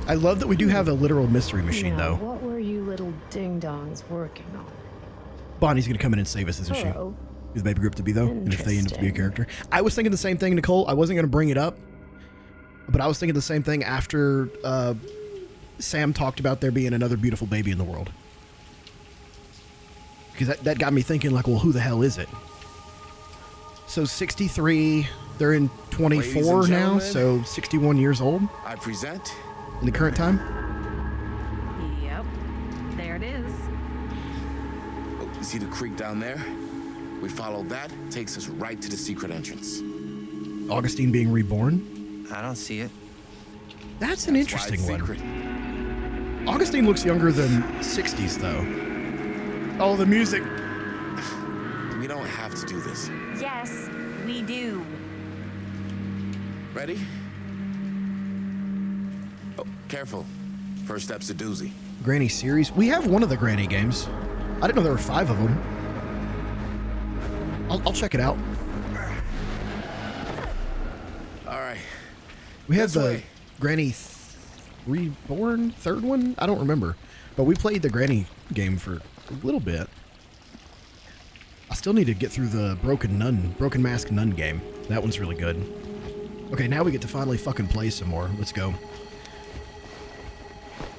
I love that we do have a literal mystery machine, though. What were you little ding-dongs working on it. Bonnie's gonna come in and save us, isn't she? Hello. Is the baby group to be, though? And if they end up to be a character. I was thinking the same thing, Nicole. I wasn't gonna bring it up, but I was thinking the same thing after Sam talked about there being another beautiful baby in the world. Because that got me thinking, like, well, who the hell is it? So 63, they're in 24 now, so 61 years old. I present. In the current time? Yep. There it is. Oh, you see the creek down there? We follow that, takes us right to the secret entrance. Augustine being reborn? I don't see it. That's an interesting one. Augustine looks younger than 60s, though. Oh, the music. We don't have to do this. Yes, we do. Ready? Oh, careful. First step's a doozy. Granny series? We have one of the Granny games. I didn't know there were 5 of them. I'll check it out. All right. We have the Granny Reborn, third one? I don't remember. But we played the Granny game for a little bit. I still need to get through the Broken Mask Nun game. That one's really good. Okay, now we get to finally fucking play some more. Let's go.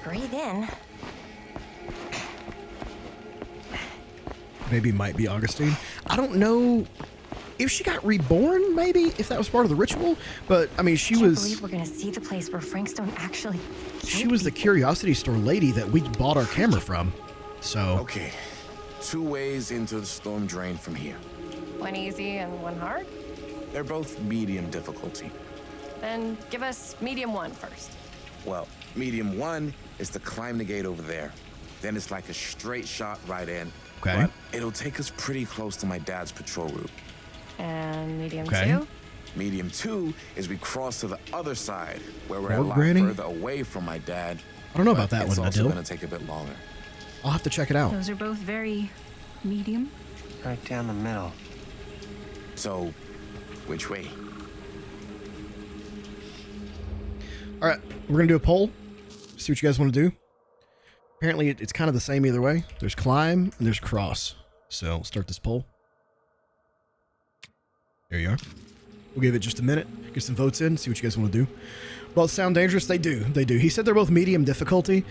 Breathe in. Maybe might be Augustine. I don't know if she got reborn, maybe, if that was part of the ritual. But, I mean, she was... I believe we're going to see the place where Frankstone actually... She was the Curiosity Store lady that we bought our camera from. So... Okay. 2 ways into the storm drain from here. One easy and one hard? They're both medium difficulty. Then give us medium 1 first. Well, medium 1 is to climb the gate over there. Then it's like a straight shot right in. Okay. But it'll take us pretty close to my dad's patrol route. And medium Okay. 2? Medium 2 is we cross to the other side, where we're a More lot Granny? further away from my dad. I don't know about that It's one, also Adil. going to take a bit longer. I'll have to check it out. Those are both very medium. Right down the middle. So, which way? All right, we're going to do a poll. See what you guys want to do. Apparently, it's kind of the same either way. There's climb and there's cross. So, let's start this poll. There you are. We'll give it just a minute. Get some votes in. See what you guys want to do. Well, sound dangerous? They do. They do. He said they're both medium difficulty.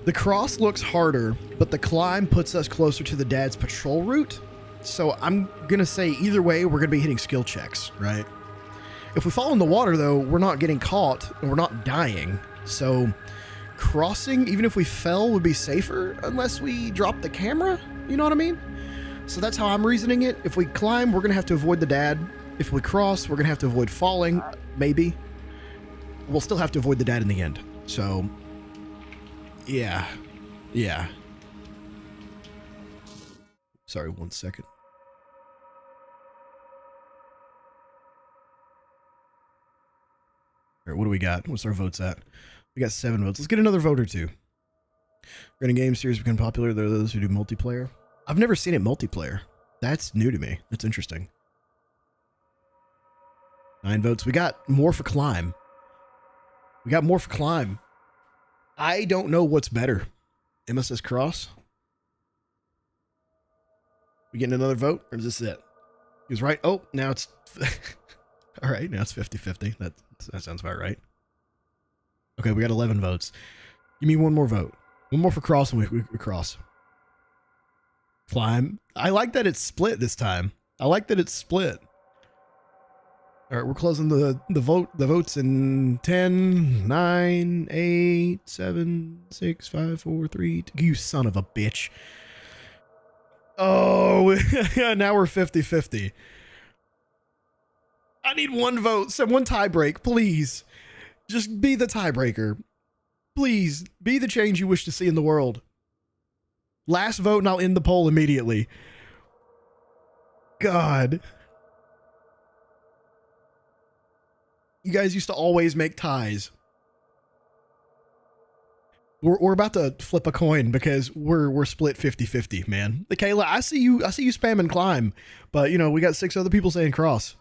The cross looks harder, but the climb puts us closer to the dad's patrol route. So I'm going to say either way, we're going to be hitting skill checks, right? If we fall in the water, though, we're not getting caught and we're not dying. So crossing, even if we fell, would be safer unless we drop the camera. You know what I mean? So that's how I'm reasoning it. If we climb, we're going to have to avoid the dad. If we cross, we're going to have to avoid falling, maybe. We'll still have to avoid the dad in the end. So... yeah. Yeah. Sorry, 1 second. All right, what do we got? What's our votes at? We got 7 votes. Let's get another vote or 2. We're in a game series become popular. There are those who do multiplayer. I've never seen it multiplayer. That's new to me. That's interesting. 9 votes. We got more for climb. We got more for climb. I don't know what's better. Emma says cross. We getting another vote, or is this it? He was right. Oh, now it's... all right, now it's 50-50. That sounds about right. Okay, we got 11 votes. Give me one more vote. One more for cross, and we cross. Climb. I like that it's split this time. I like that it's split. All right, we're closing the votes in 10, 9, 8, 7, 6, 5, 4, 3, 2. You son of a bitch. Oh, now we're 50-50. I need 1 vote. Someone tie break, please. Just be the tiebreaker. Please, be the change you wish to see in the world. Last vote and I'll end the poll immediately. God. You guys used to always make ties. We're about to flip a coin because we're split 50-50, man. Kayla, I see you spamming climb, but you know, we got 6 other people saying cross.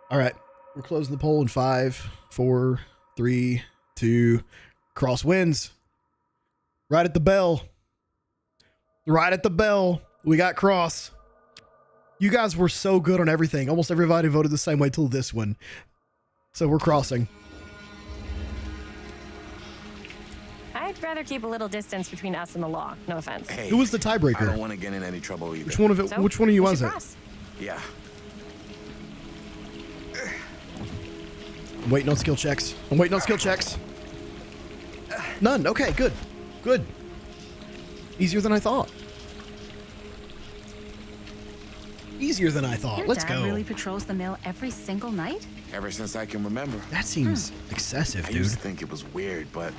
All right. We're closing the poll in 5, 4, 3, 2. Cross wins. Right at the bell. Right at the bell. We got cross. You guys were so good on everything. Almost everybody voted the same way till this one. So we're crossing. I'd rather keep a little distance between us and the law. No offense. Hey, who was the tiebreaker? I don't want to get in any trouble either. Which one of it? So, which one of you was it? Yeah. I'm waiting on skill checks. I'm waiting on skill checks. None. Okay, good. Good. Easier than I thought. Easier than I thought. Your Let's dad go. really patrols the mill every single night? Ever since I can remember. That seems excessive, I dude. used to think it was weird, but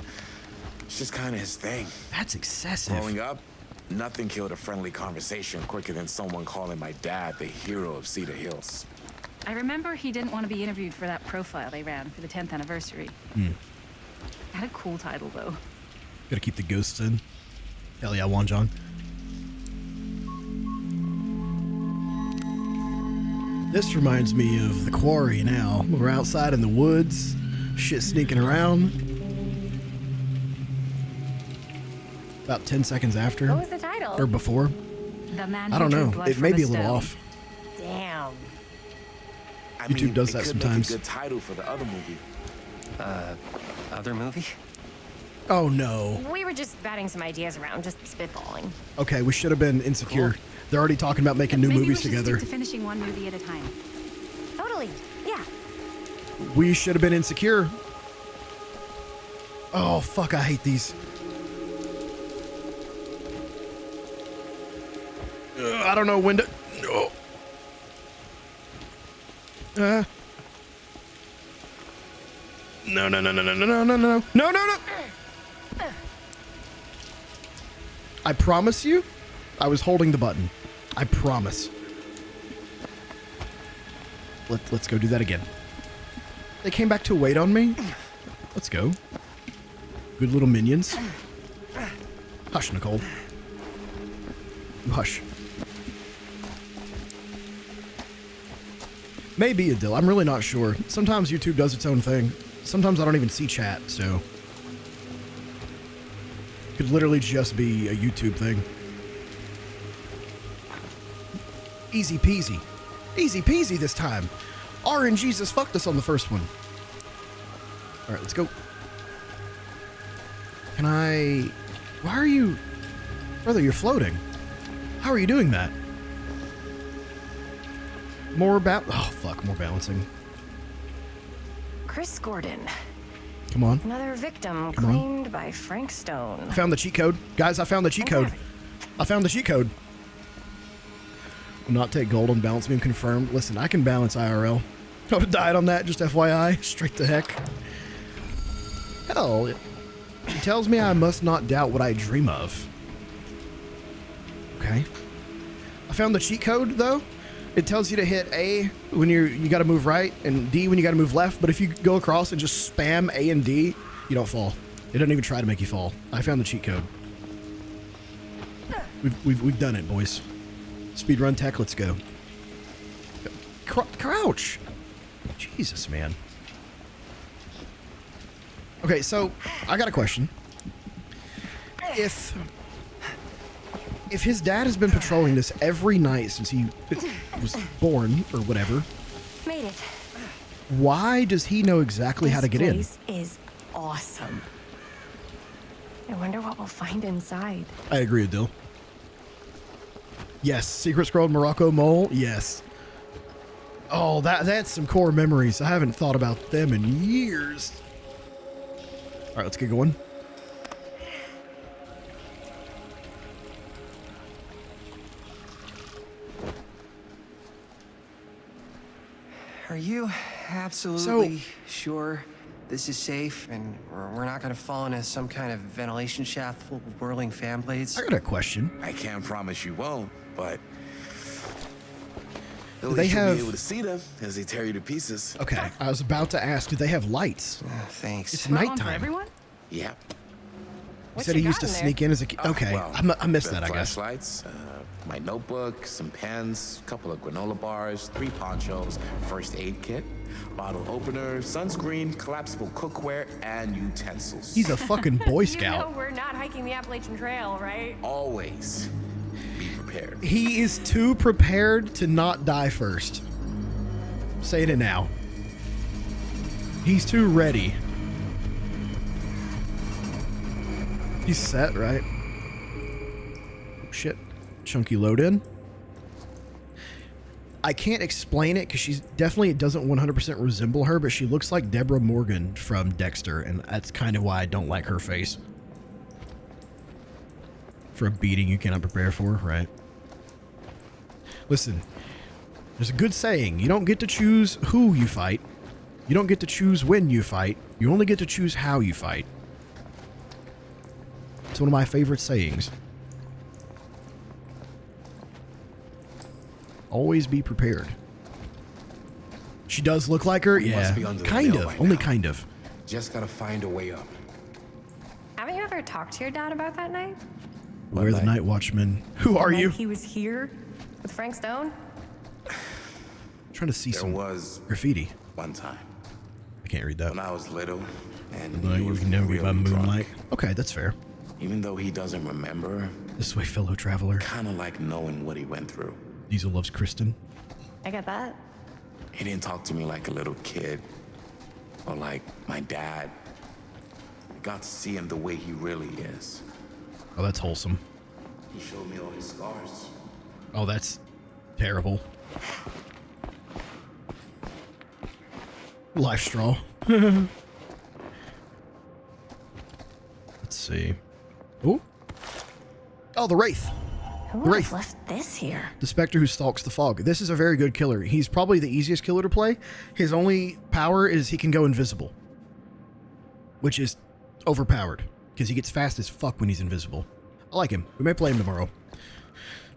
it's just kind of his thing. That's excessive. Growing up, nothing killed a friendly conversation quicker than someone calling my dad the hero of Cedar Hills. I remember he didn't want to be interviewed for that profile they ran for the 10th anniversary. Had a cool title, though. Gotta keep the ghosts in. Hell yeah, Juan John. This reminds me of the quarry now. We're outside in the woods, shit sneaking around. About 10 seconds after. What was the title? Or before. The man I don't who drew know. blood It from may a be a little stone. off. Damn. I YouTube mean, does it that could sometimes. Make a good title for the other movie. Other movie? Oh no. We were just batting some ideas around, just spitballing. Okay, we should have been Insecure. Cool. They're already talking about making new Maybe movies we should together. stick to finishing one movie at a time. Totally. Yeah. We should have been Insecure. Oh fuck, I hate these. I don't know when to. Oh. No, no, no, no, no, no, no, no, no, no, no, no. I promise you, I was holding the button. I promise. Let's go do that again. They came back to wait on me. Let's go. Good little minions. Hush, Nicole. You hush. Maybe a deal. I'm really not sure. Sometimes YouTube does its own thing. Sometimes I don't even see chat, so. It could literally just be a YouTube thing. Easy peasy. Easy peasy this time. RNG just fucked us on the first one. Alright, let's go. Can I... Why are you... Brother, you're floating. How are you doing that? More oh fuck, more balancing. Chris Gordon. Come on. Another victim Come on. claimed by Frank Stone. I found the cheat code. Guys, I found the cheat code. I found the cheat code. Will not take gold on balance beam confirmed. Listen, I can balance IRL. I would have died on that, just FYI. Straight to heck. Hell, she tells me I must not doubt what I dream of. Okay. I found the cheat code, though. It tells you to hit A when you got to move right and D when you got to move left. But if you go across and just spam A and D, you don't fall. It doesn't even try to make you fall. I found the cheat code. We've done it, boys. Speedrun tech, let's go. Crouch. Jesus, man. Okay, so I got a question. If his dad has been patrolling this every night since he was born or whatever, Made it. why does he know exactly how to get in? This place is awesome. I wonder what we'll find inside. I agree, Adil. Yes, Secret Scroll Morocco Mole. Yes. Oh, that's some core memories. I haven't thought about them in years. All right, let's get going. Are you absolutely sure this is safe and we're not going to fall into some kind of ventilation shaft full of whirling fan blades? I got a question. I can't promise you won't, but Do they you'll have- be able to see them as they tear you to pieces. Okay, I was about to ask, do they have lights? Thanks. It's nighttime. everyone? Yeah. He said he used to sneak in as a kid. Okay, Well, I missed the that, I guess. Flashlights, my notebook, some pens, a couple of granola bars, 3 ponchos, first aid kit, bottle opener, sunscreen, collapsible cookware, and utensils. He's a fucking Boy You Scout. know we're not hiking hiking the Appalachian Trail, right? Always be prepared. He is too prepared to not die first. Saying it now. He's too ready. He's set, right? Oh, shit. Chunky load in. I can't explain it because she's definitely, it doesn't 100% resemble her, but she looks like Deborah Morgan from Dexter, and that's kind of why I don't like her face. For a beating you cannot prepare for, right? Listen, there's a good saying. You don't get to choose who you fight. You don't get to choose when you fight. You only get to choose how you fight. It's one of my favorite sayings. Always be prepared. She does look like her? Yeah. Kind of. Only kind of. Just gotta find a way up. Haven't you ever talked to your dad about that night? We're the night watchman. Who are you? He was here with Frank Stone? Trying to see some graffiti. One time. I can't read that. When I was little, and no, you can never be by moonlight. Okay, that's fair. Even though he doesn't remember, this way, fellow traveler. Kind of like knowing what he went through. Diesel loves Kristen. I get that. He didn't talk to me like a little kid, or like my dad. I got to see him the way he really is. Oh, that's wholesome. He showed me all his scars. Oh, that's terrible. Life straw. Let's see. Ooh. Oh, the Wraith. Who The would Wraith. have left this here? The Spectre who stalks the fog. This is a very good killer. He's probably the easiest killer to play. His only power is he can go invisible, which is overpowered because he gets fast as fuck when he's invisible. I like him. We may play him tomorrow.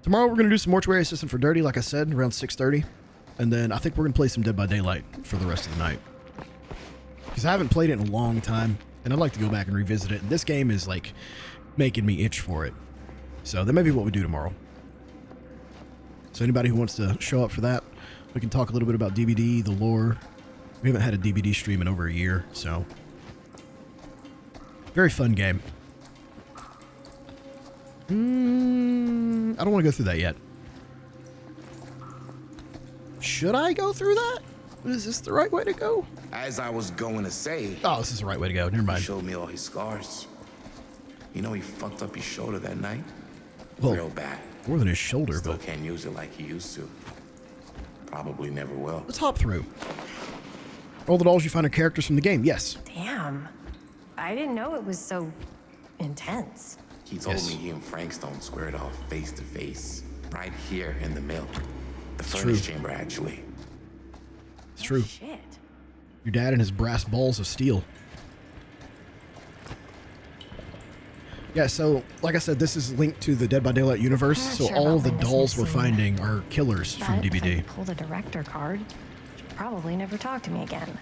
Tomorrow we're going to do some Mortuary Assistant for Dirty, like I said, around 6:30. And then I think we're going to play some Dead by Daylight for the rest of the night. Because I haven't played it in a long time, and I'd like to go back and revisit it. And this game is, like, making me itch for it. So that may be what we do tomorrow. So anybody who wants to show up for that, we can talk a little bit about DBD, the lore. We haven't had a DBD stream in over a year, so... Very fun game. I don't want to go through that yet. Should I go through that? Is this the right way to go? As I was going to say... Oh, this is the right way to go. Never mind. He showed me all his scars. You know he fucked up his shoulder that night? Well, real bad. More than his shoulder, Still but... can't use it like he used to. Probably never will. Let's hop through. All the dolls you find are characters from the game. Yes. Damn. I didn't know it was so intense. He told me he and Frank Stone squared off face to face. Right here in the mill. The furnace chamber, actually. It's true. Shit. Your dad and his brass balls of steel. Yeah, so, like I said, this is linked to the Dead by Daylight universe, so Sure all of the about bringing dolls this we're in. finding are killers from But if I DBD. pull the director card, she'll probably never talk to me again.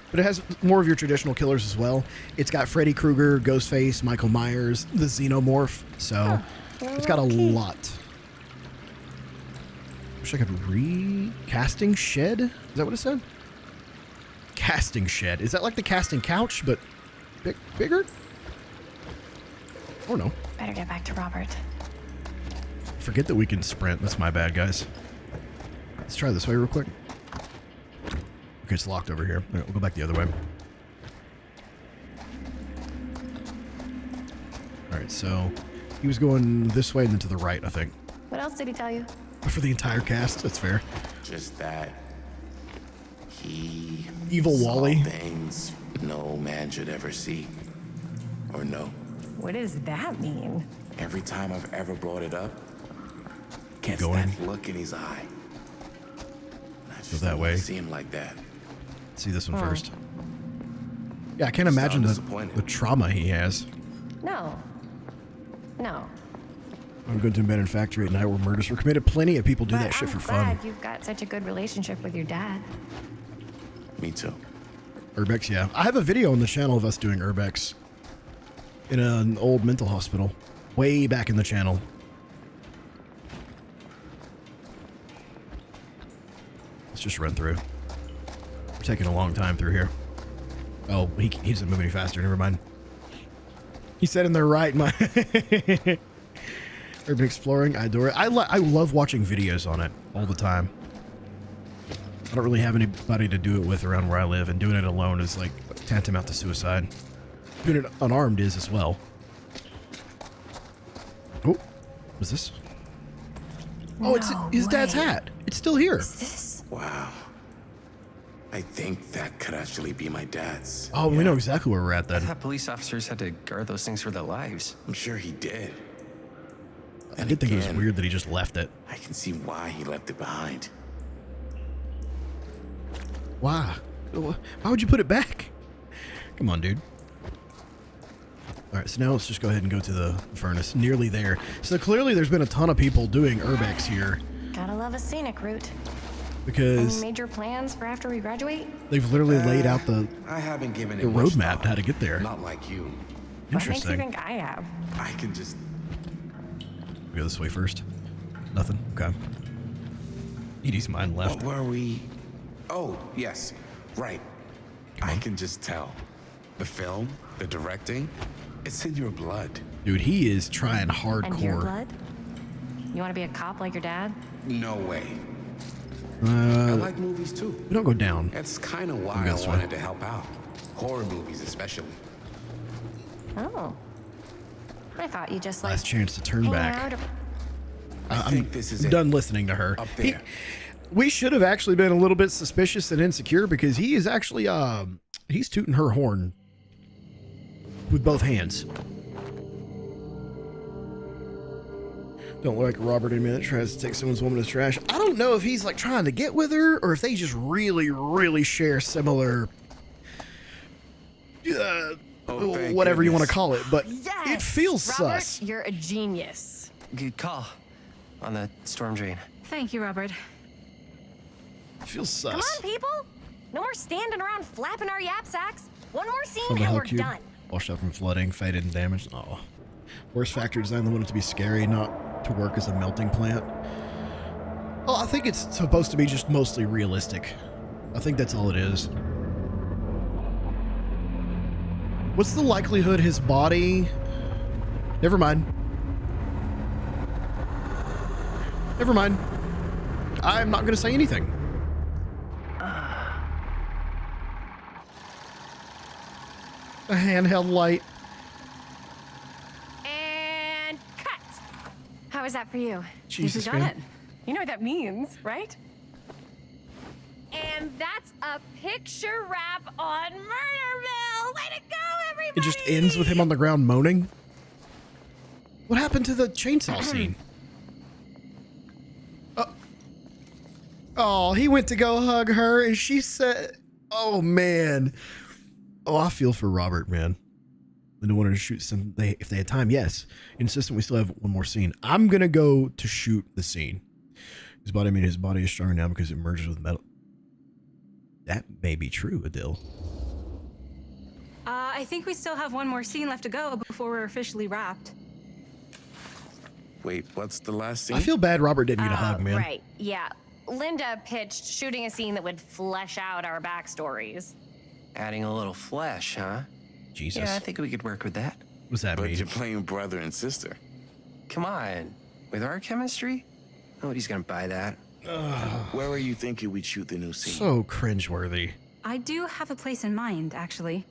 But it has more of your traditional killers as well. It's got Freddy Krueger, Ghostface, Michael Myers, the Xenomorph, so it's got a lot. Wish I could casting shed? Is that what it said? Casting shed. Is that like the casting couch, but bigger? Or no. Better get back to Robert. Forget that we can sprint. That's my bad, guys. Let's try this way real quick. Okay, it's locked over here. All right, we'll go back the other way. All right, so he was going this way and then to the right, I think. What else did he tell you? For the entire cast, that's fair. Just that he Evil saw Wally. things no man should ever see or know. What does that mean? Every time I've ever brought it up, gets going. that look in his eye. And I Go just that don't way. see him like that. Let's see this one Oh. first. Yeah, I can't imagine the trauma he has. No. No. I'm going to abandoned factory at night where murders were committed. Plenty of people do that shit for fun. Glad you've got such a good relationship with your dad. Me too. Urbex, yeah. I have a video on the channel of us doing Urbex in an old mental hospital. Way back in the channel. Let's just run through. We're taking a long time through here. Oh, he doesn't move any faster. Never mind. He said in there, right? My urban exploring. I adore it. I love watching videos on it all the time. I don't really have anybody to do it with around where I live, and doing it alone is like tantamount to suicide. Doing it unarmed is as well. Oh, what's this? Oh, it's his dad's hat. It's still here. Wow. I think that could actually be my dad's. Oh, we know exactly where we're at then. I thought police officers had to guard those things for their lives. I'm sure he did. I did think it was weird that he just left it. I can see why he left it behind. Why? Why would you put it back? Come on, dude. All right, so now let's just go ahead and go to the furnace. Nearly there. So clearly there's been a ton of people doing urbex here. Gotta love a scenic route. Because any major plans for after we graduate? They've literally laid out the I haven't given it roadmap how to get there. Not like you. What makes you Interesting. think I have? I can just Go this way first. Nothing. Okay. Edie's mind left. What were we? Oh, yes. Right. I can just tell. The film, the directing, it's in your blood. Dude, he is trying hardcore. And your blood? You want to be a cop like your dad? No way. I like movies too. We don't go down. That's kind of why I wanted to help out. Horror movies especially. Oh. I thought you just like Last chance to turn hang back. out or- I think this is done listening to her. Up there. We should have actually been a little bit suspicious and insecure because he is actually he's tooting her horn with both hands. Don't look like Robert in a minute tries to take someone's woman as trash. I don't know if he's like trying to get with her or if they just really, really share similar whatever you want to call it, but it feels Robert, sus. You're a genius. Good call on the storm drain. Thank you, Robert. It feels sus. Come on, people. No more standing around flapping our yap sacks. One more scene From the and Hell we're Cube. done. Washed out from flooding, faded and damaged. Oh. Worst factory design, they want it to be scary, not to work as a melting plant. Well, I think it's supposed to be just mostly realistic. I think that's all it is. What's the likelihood his body... Never mind. Never mind. I'm not going to say anything. A handheld light. And cut. How was that for you? Jesus, you got man. it. You know what that means, right? And that's a picture wrap on Murderville. Way to go, everybody! It just ends with him on the ground moaning. What happened to the chainsaw scene? Oh, he went to go hug her and she said, oh man. Oh, I feel for Robert, man. Linda wanted to shoot some, if they had time, yes. Insistent we still have one more scene. I'm going to go to shoot the scene. His body is stronger now because it merges with metal. That may be true, Adil. I think we still have one more scene left to go before we're officially wrapped. Wait, what's the last scene? I feel bad Robert didn't get a hug, man. Right, yeah. Linda pitched shooting a scene that would flesh out our backstories. Adding a little flesh, huh? Jesus. Yeah, I think we could work with that. What's that But mean? you're playing brother and sister. Come on. With our chemistry? Nobody's gonna buy that. Where were you thinking we'd shoot the new scene? So cringeworthy. I do have a place in mind, actually.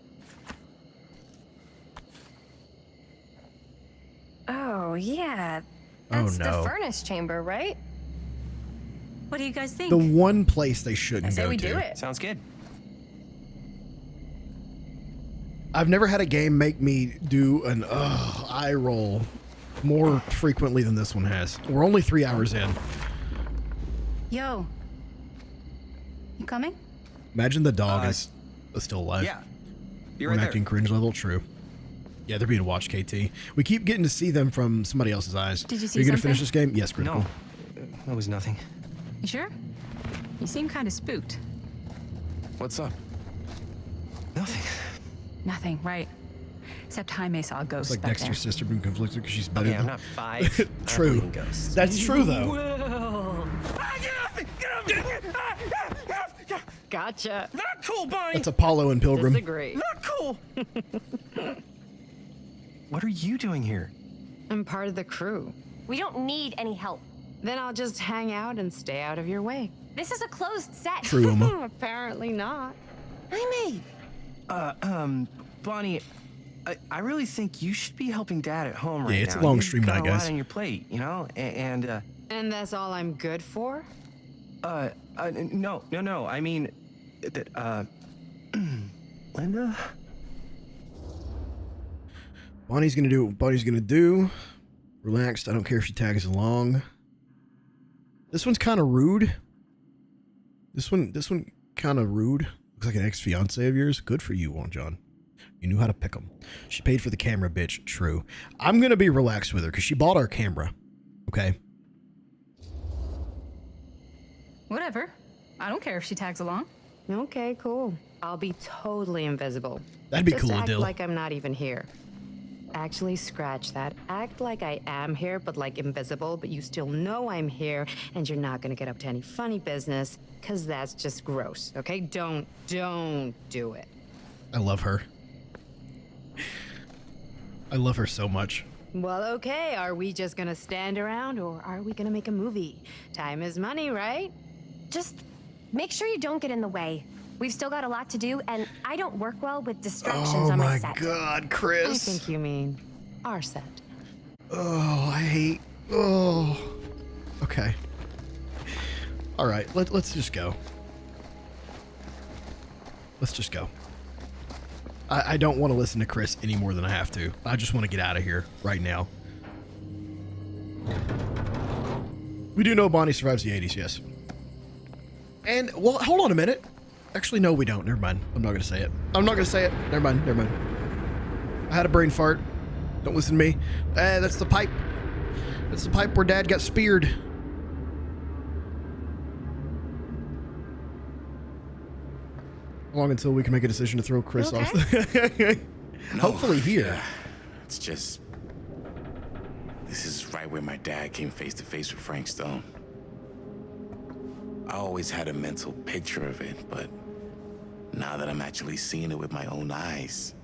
Oh, yeah. Oh, That's no. the furnace chamber, right? What do you guys think? The one place they shouldn't I say go we to. do it. Sounds good. I've never had a game make me do an eye roll more frequently than this one has. We're only 3 hours in. Yo. You coming? Imagine the dog is still alive. Yeah. You're We're right acting cringe level. True. Yeah, they're being watched, KT. We keep getting to see them from somebody else's eyes. Did you see Are you going to something? finish this game? Yes, critical. No. That was nothing. You sure? You seem kind of spooked. What's up? Nothing. Nothing, right? Except Jaime saw a ghost It's like back Dexter's there. sister being conflicted because she's better Okay, I'm than... not 5. True. That's true, though. Whoa. Gotcha. Not cool, Bonnie. That's Apollo and Pilgrim. Disagree. Not cool. what are you doing here? I'm part of the crew. We don't need any help. Then I'll just hang out and stay out of your way. This is a closed set. True, Uma. Apparently not. I Bonnie, I really think you should be helping Dad at home right now. Yeah, it's a long stream You've got night, a lot guys. on your plate, you know, and that's all I'm good for? no. I mean, Linda. Bonnie's gonna do what Bonnie's gonna do. Relaxed. I don't care if she tags along. This one's kind of rude. This one kind of rude. Looks like an ex-fiance of yours. Good for you, Juan John. You knew how to pick them. She paid for the camera, bitch. True. I'm gonna be relaxed with her because she bought our camera. Okay. Whatever. I don't care if she tags along. Okay, cool. I'll be totally invisible. That'd be Just cool, act Adil. like I'm not even here. Actually, scratch that. Act like I am here, but like invisible, but you still know I'm here, and you're not gonna get up to any funny business, because that's just gross, okay? Don't do it. I love her. I love her so much. Well, okay, are we just gonna stand around, or are we gonna make a movie? Time is money, right? Just make sure you don't get in the way. We've still got a lot to do, and I don't work well with distractions on my set. Oh my God, Chris. I think you mean our set. Oh, I hate. Oh. Okay. All right, let's just go. Let's just go. I don't want to listen to Chris any more than I have to. I just want to get out of here right now. We do know Bonnie survives the 80s, yes. And, well, hold on a minute. Actually, no, we don't. Never mind. I'm not going to say it. I'm not going to say it. Never mind. I had a brain fart. Don't listen to me. That's the pipe. That's the pipe where Dad got speared. How long until we can make a decision to throw Chris off? Hopefully here. It's just... This is right where my dad came face to face with Frank Stone. I always had a mental picture of it, but now that I'm actually seeing it with my own eyes,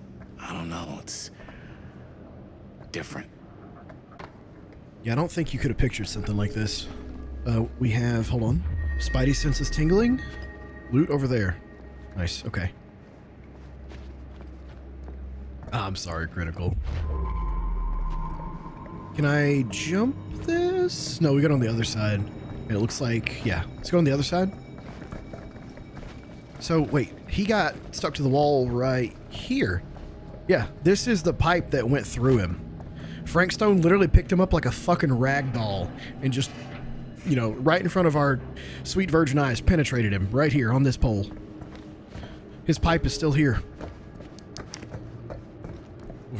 I don't know, it's different. Yeah, I don't think you could have pictured something like this. We have, hold on, Spidey senses tingling. Loot over there. Nice, okay. I'm sorry, Critical. Can I jump this? No, we got on the other side. It looks like, yeah, let's go on the other side. So, wait, he got stuck to the wall right here. Yeah, this is the pipe that went through him. Frank Stone literally picked him up like a fucking rag doll and just, you know, right in front of our sweet virgin eyes, penetrated him right here on this pole. His pipe is still here.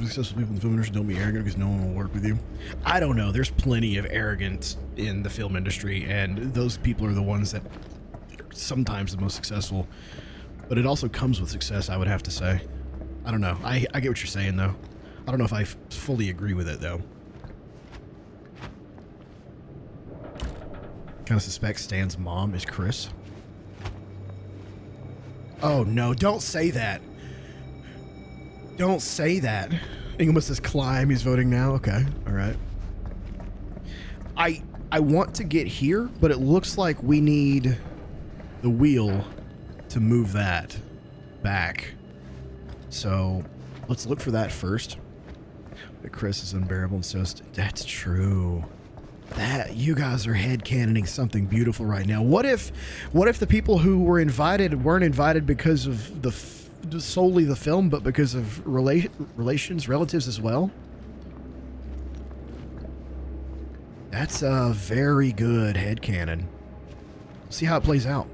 Successful people in the film industry don't be arrogant because no one will work with you. I don't know. There's plenty of arrogance in the film industry, and those people are the ones that are sometimes the most successful. But it also comes with success, I would have to say. I don't know. I get what you're saying, though. I don't know if I fully agree with it, though. Kind of suspect Stan's mom is Chris. Oh, no. Don't say that. Don't say that. Inglewood says climb. He's voting now. Okay. All right. I want to get here, but it looks like we need the wheel to move that back. So let's look for that first. But Chris is unbearable and so that's true. That you guys are headcanoning something beautiful right now. What if the people who were invited weren't invited because of solely the film, but because of relatives as well? That's a very good headcanon. See how it plays out.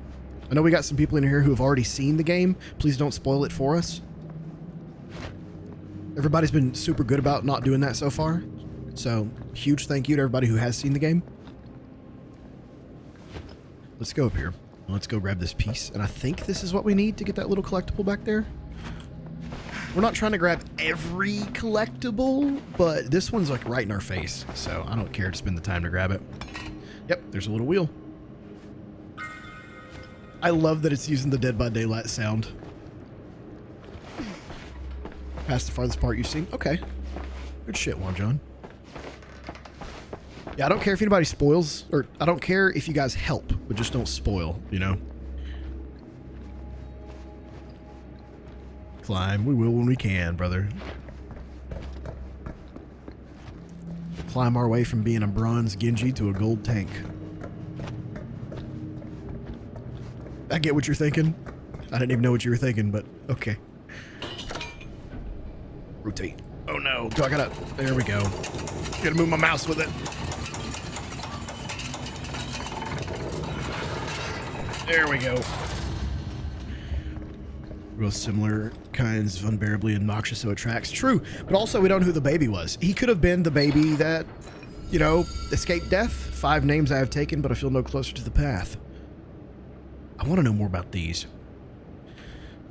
I know we got some people in here who have already seen the game. Please don't spoil it for us. Everybody's been super good about not doing that so far. So, huge thank you to everybody who has seen the game. Let's go up here. Let's go grab this piece. And I think this is what we need to get that little collectible back there. We're not trying to grab every collectible, but this one's like right in our face. So I don't care to spend the time to grab it. Yep, there's a little wheel. I love that it's using the Dead by Daylight sound. Past the farthest part you've seen. Okay. Good shit, Juan John. Yeah, I don't care if anybody spoils, or I don't care if you guys help, but just don't spoil, you know? Climb, we will when we can, brother. Climb our way from being a bronze Genji to a gold tank. I get what you're thinking. I didn't even know what you were thinking, but okay. Rotate. Oh no, do I gotta, there we go. Gotta move my mouse with it. There we go. Real similar kinds of unbearably obnoxious, so it tracks. True, but also we don't know who the baby was. He could have been the baby that, you know, escaped death. 5 names I have taken, but I feel no closer to the path. I want to know more about these.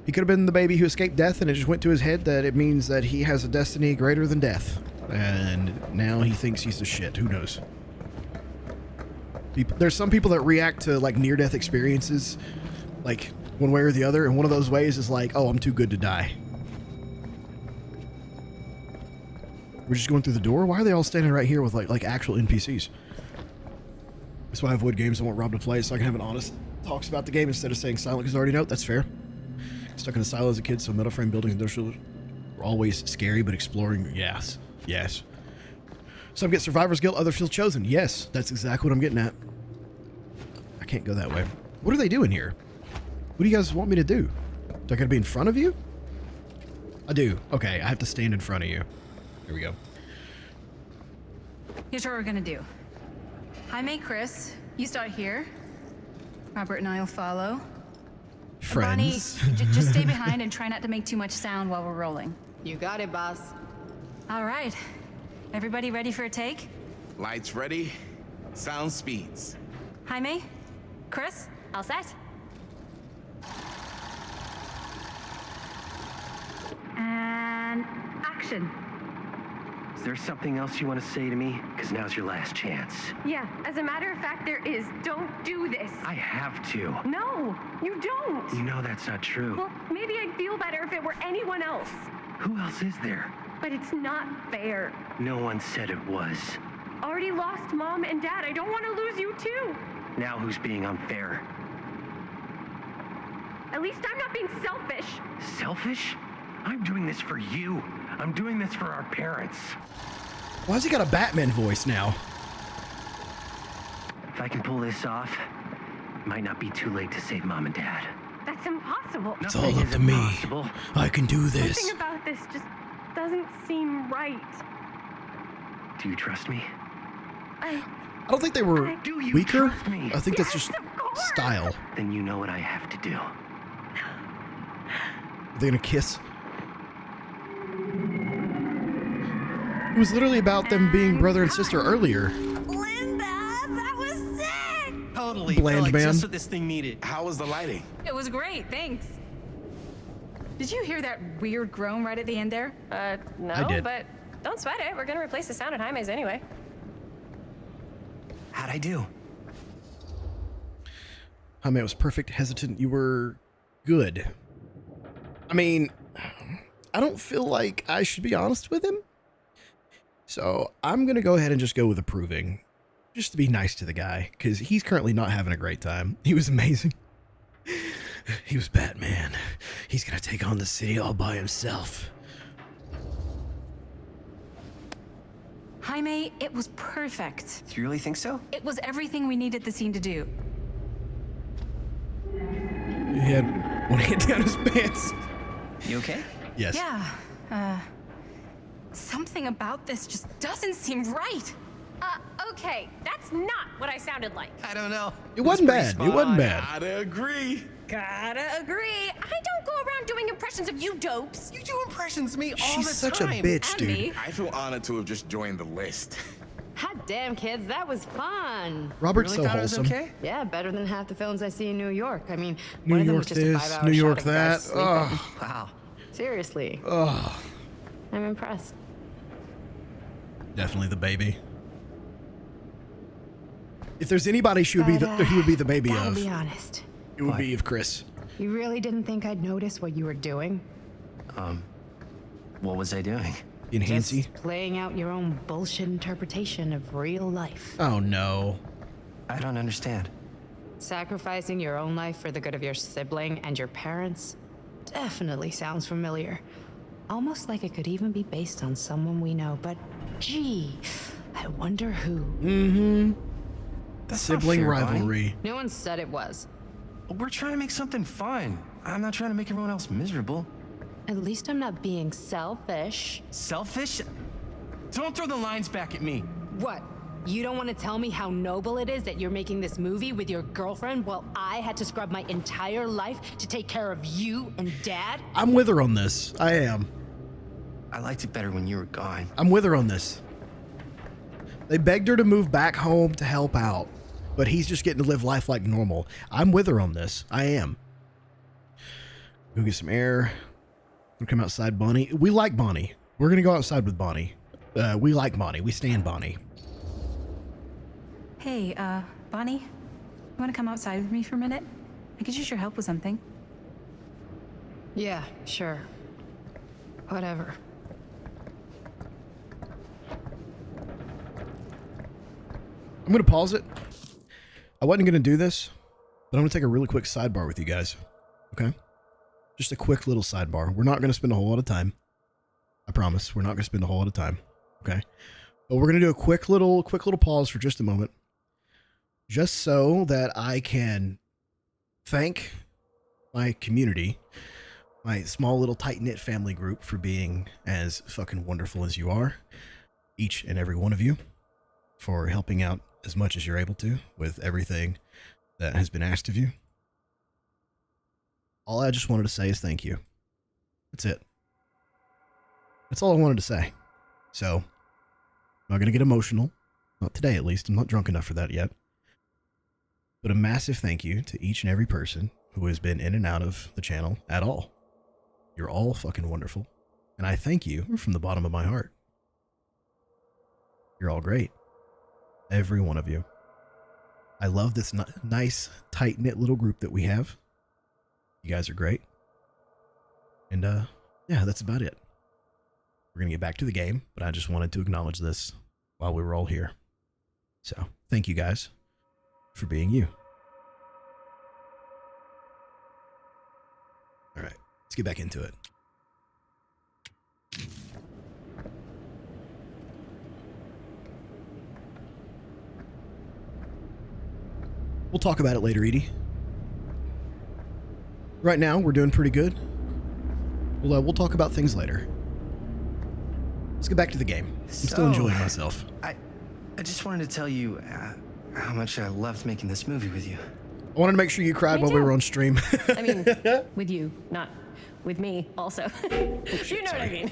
He could have been the baby who escaped death, and it just went to his head that it means that he has a destiny greater than death. And now he thinks he's the shit. Who knows? There's some people that react to, like, near-death experiences, like, one way or the other, and one of those ways is like, oh, I'm too good to die. We're just going through the door? Why are they all standing right here with, like actual NPCs? That's why I avoid games I want Rob to play, so I can have an honest talks about the game instead of saying silent because I already know. That's fair. Stuck in a silo as a kid, so metal frame buildings and industrial were always scary, but exploring, yes. Yes. Some get survivor's guilt, others feel chosen. Yes, that's exactly what I'm getting at. I can't go that way. What are they doing here? What do you guys want me to do? Do I gotta be in front of you? I do. Okay, I have to stand in front of you. Here we go. Here's what we're gonna do. Jaime, Chris, you start here. Robert and I will follow. Friends. Bonnie, just stay behind and try not to make too much sound while we're rolling. You got it, boss. All right. Everybody ready for a take? Lights ready. Sound speeds. Jaime? Chris? All set? And action. Is there something else you want to say to me? Because now's your last chance. Yeah, as a matter of fact, there is. Don't do this. I have to. No, you don't. You know that's not true. Well, maybe I'd feel better if it were anyone else. Who else is there? But it's not fair. No one said it was. Already lost Mom and Dad. I don't want to lose you too. Now who's being unfair? At least I'm not being selfish. Selfish? I'm doing this for you. I'm doing this for our parents. Why's he got a Batman voice now? If I can pull this off, it might not be too late to save Mom and Dad. That's impossible. It's all up to me. I can do this. Something about this just doesn't seem right. Do you trust me? I don't think they were weaker. Me? I think that's just style. Then you know what I have to do. Are they gonna kiss? It was literally about them being brother and sister earlier. Linda, that was sick! Totally. Bland like man. Just what this thing needed. How was the lighting? It was great, thanks. Did you hear that weird groan right at the end there? No, I did. but don't sweat it. We're gonna replace the sound at Jaime's anyway. How'd I do? Jaime was perfect, hesitant. You were good. I mean, I don't feel like I should be honest with him. So I'm going to go ahead and just go with approving. Just to be nice to the guy, because he's currently not having a great time. He was amazing. He was Batman. He's going to take on the city all by himself. Jaime, it was perfect. Do you really think so? It was everything we needed the scene to do. He had one hand down his pants. You okay? Yes. Yeah. Something about this just doesn't seem right. Okay, that's not what I sounded like. I don't know. It wasn't bad. It wasn't bad. Gotta agree. Gotta agree. I don't go around doing impressions of you dopes. You do impressions of me all She's the such time. a bitch, And dude. me. I feel honored to have just joined the list. Hot damn, kids, that was fun. Robert's Really so thought it was wholesome. okay? Yeah, better than half the films I see in New York. I mean, New one of them York was just a this, 5-hour New shot York of guys that. sleeping. Ugh. Wow. Seriously, Ugh. I'm impressed. Definitely the baby. If there's anybody he would be the baby Gotta of, be honest. it would be of Chris. You really didn't think I'd notice what you were doing? What was I doing? Enhancy. Just playing out your own bullshit interpretation of real life. Oh no. I don't understand. Sacrificing your own life for the good of your sibling and your parents definitely sounds familiar. Almost like it could even be based on someone we know, but gee, I wonder who. Mm-hmm. Sibling rivalry. No one said it was. We're trying to make something fun. I'm not trying to make everyone else miserable. At least I'm not being selfish. Selfish? Don't throw the lines back at me. What? You don't want to tell me how noble it is that you're making this movie with your girlfriend while I had to scrub my entire life to take care of you and Dad? I'm with her on this. I am. I liked it better when you were gone. I'm with her on this. They begged her to move back home to help out, but he's just getting to live life like normal. I'm with her on this. I am. Go get some air. We'll come outside, Bonnie. We like Bonnie. We're going to go outside with Bonnie. We like Bonnie. We stand Bonnie. Hey, Bonnie, you want to come outside with me for a minute? I could use your help with something. Yeah, sure. Whatever. I'm going to pause it. I wasn't going to do this, but I'm going to take a really quick sidebar with you guys. Okay? Just a quick little sidebar. We're not going to spend a whole lot of time. I promise. We're not going to spend a whole lot of time. Okay? But we're going to do a quick little pause for just a moment. Just so that I can thank my community, my small little tight-knit family group, for being as fucking wonderful as you are. Each and every one of you, for helping out as much as you're able to with everything that has been asked of you. All I just wanted to say is thank you. That's it. That's all I wanted to say. So, I'm not going to get emotional. Not today, at least. I'm not drunk enough for that yet. But a massive thank you to each and every person who has been in and out of the channel at all. You're all fucking wonderful. And I thank you from the bottom of my heart. You're all great. Every one of you. I love this nice, tight-knit little group that we have. You guys are great. And, yeah, that's about it. We're going to get back to the game, but I just wanted to acknowledge this while we were all here. So, thank you guys for being you. All right, let's get back into it. We'll talk about it later, Edie. Right now, we're doing pretty good. We'll talk about things later. Let's get back to the game. I'm still enjoying myself. I just wanted to tell you how much I loved making this movie with you. I wanted to make sure you cried while we were on stream. I mean, with you, not with me, also. You know what I mean.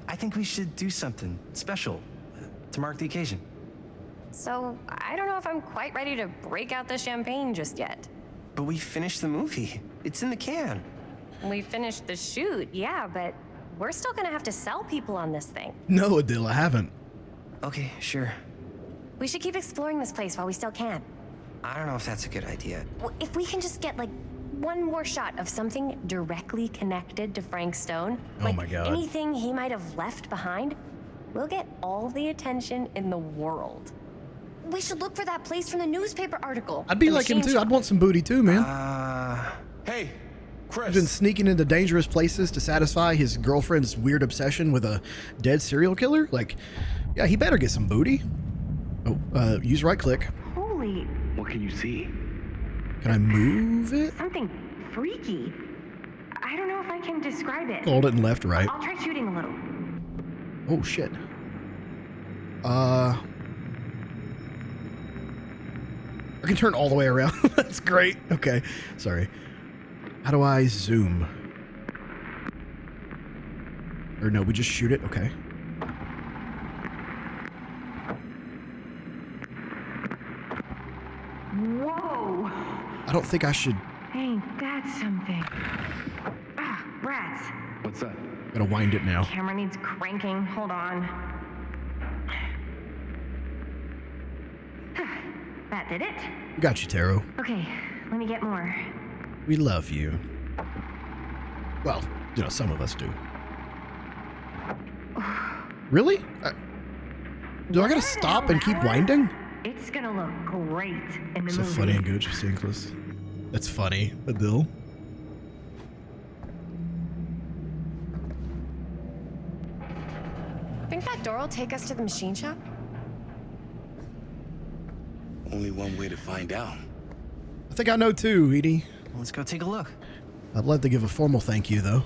I think we should do something special to mark the occasion. So, I don't know if I'm quite ready to break out the champagne just yet. But we finished the movie. It's in the can. We finished the shoot, yeah, but we're still gonna have to sell people on this thing. No, Adil, I haven't. Okay, sure. We should keep exploring this place while we still can. I don't know if that's a good idea. Well, if we can just get, like, one more shot of something directly connected to Frank Stone, oh my God, anything he might have left behind, we'll get all the attention in the world. We should look for that place from the newspaper article. I'd be like him too. I'd want some booty too, man. Hey, Chris. He's been sneaking into dangerous places to satisfy his girlfriend's weird obsession with a dead serial killer. Like, yeah, he better get some booty. Oh, use right click. Holy. What can you see? Can I move it? Something freaky. I don't know if I can describe it. Hold it and left, right. I'll try shooting a little. Oh shit. I can turn all the way around. That's great. Okay, sorry. How do I zoom? Or no, we just shoot it? Okay. Whoa! I don't think I should. Ain't that something? Ah, rats. What's that? Gotta wind it now. Camera needs cranking. Hold on. That did it. We got you, Taro. Okay, let me get more. We love you. Well, You know, some of us do. Really? Do I gotta stop and keep winding? It's gonna look great in the So movie. funny and good, just staying close. That's funny, Adil. Think that door will take us to the machine shop? Only one way to find out. I think I know too, Edie. Let's go take a look. I'd love to give a formal thank you, though.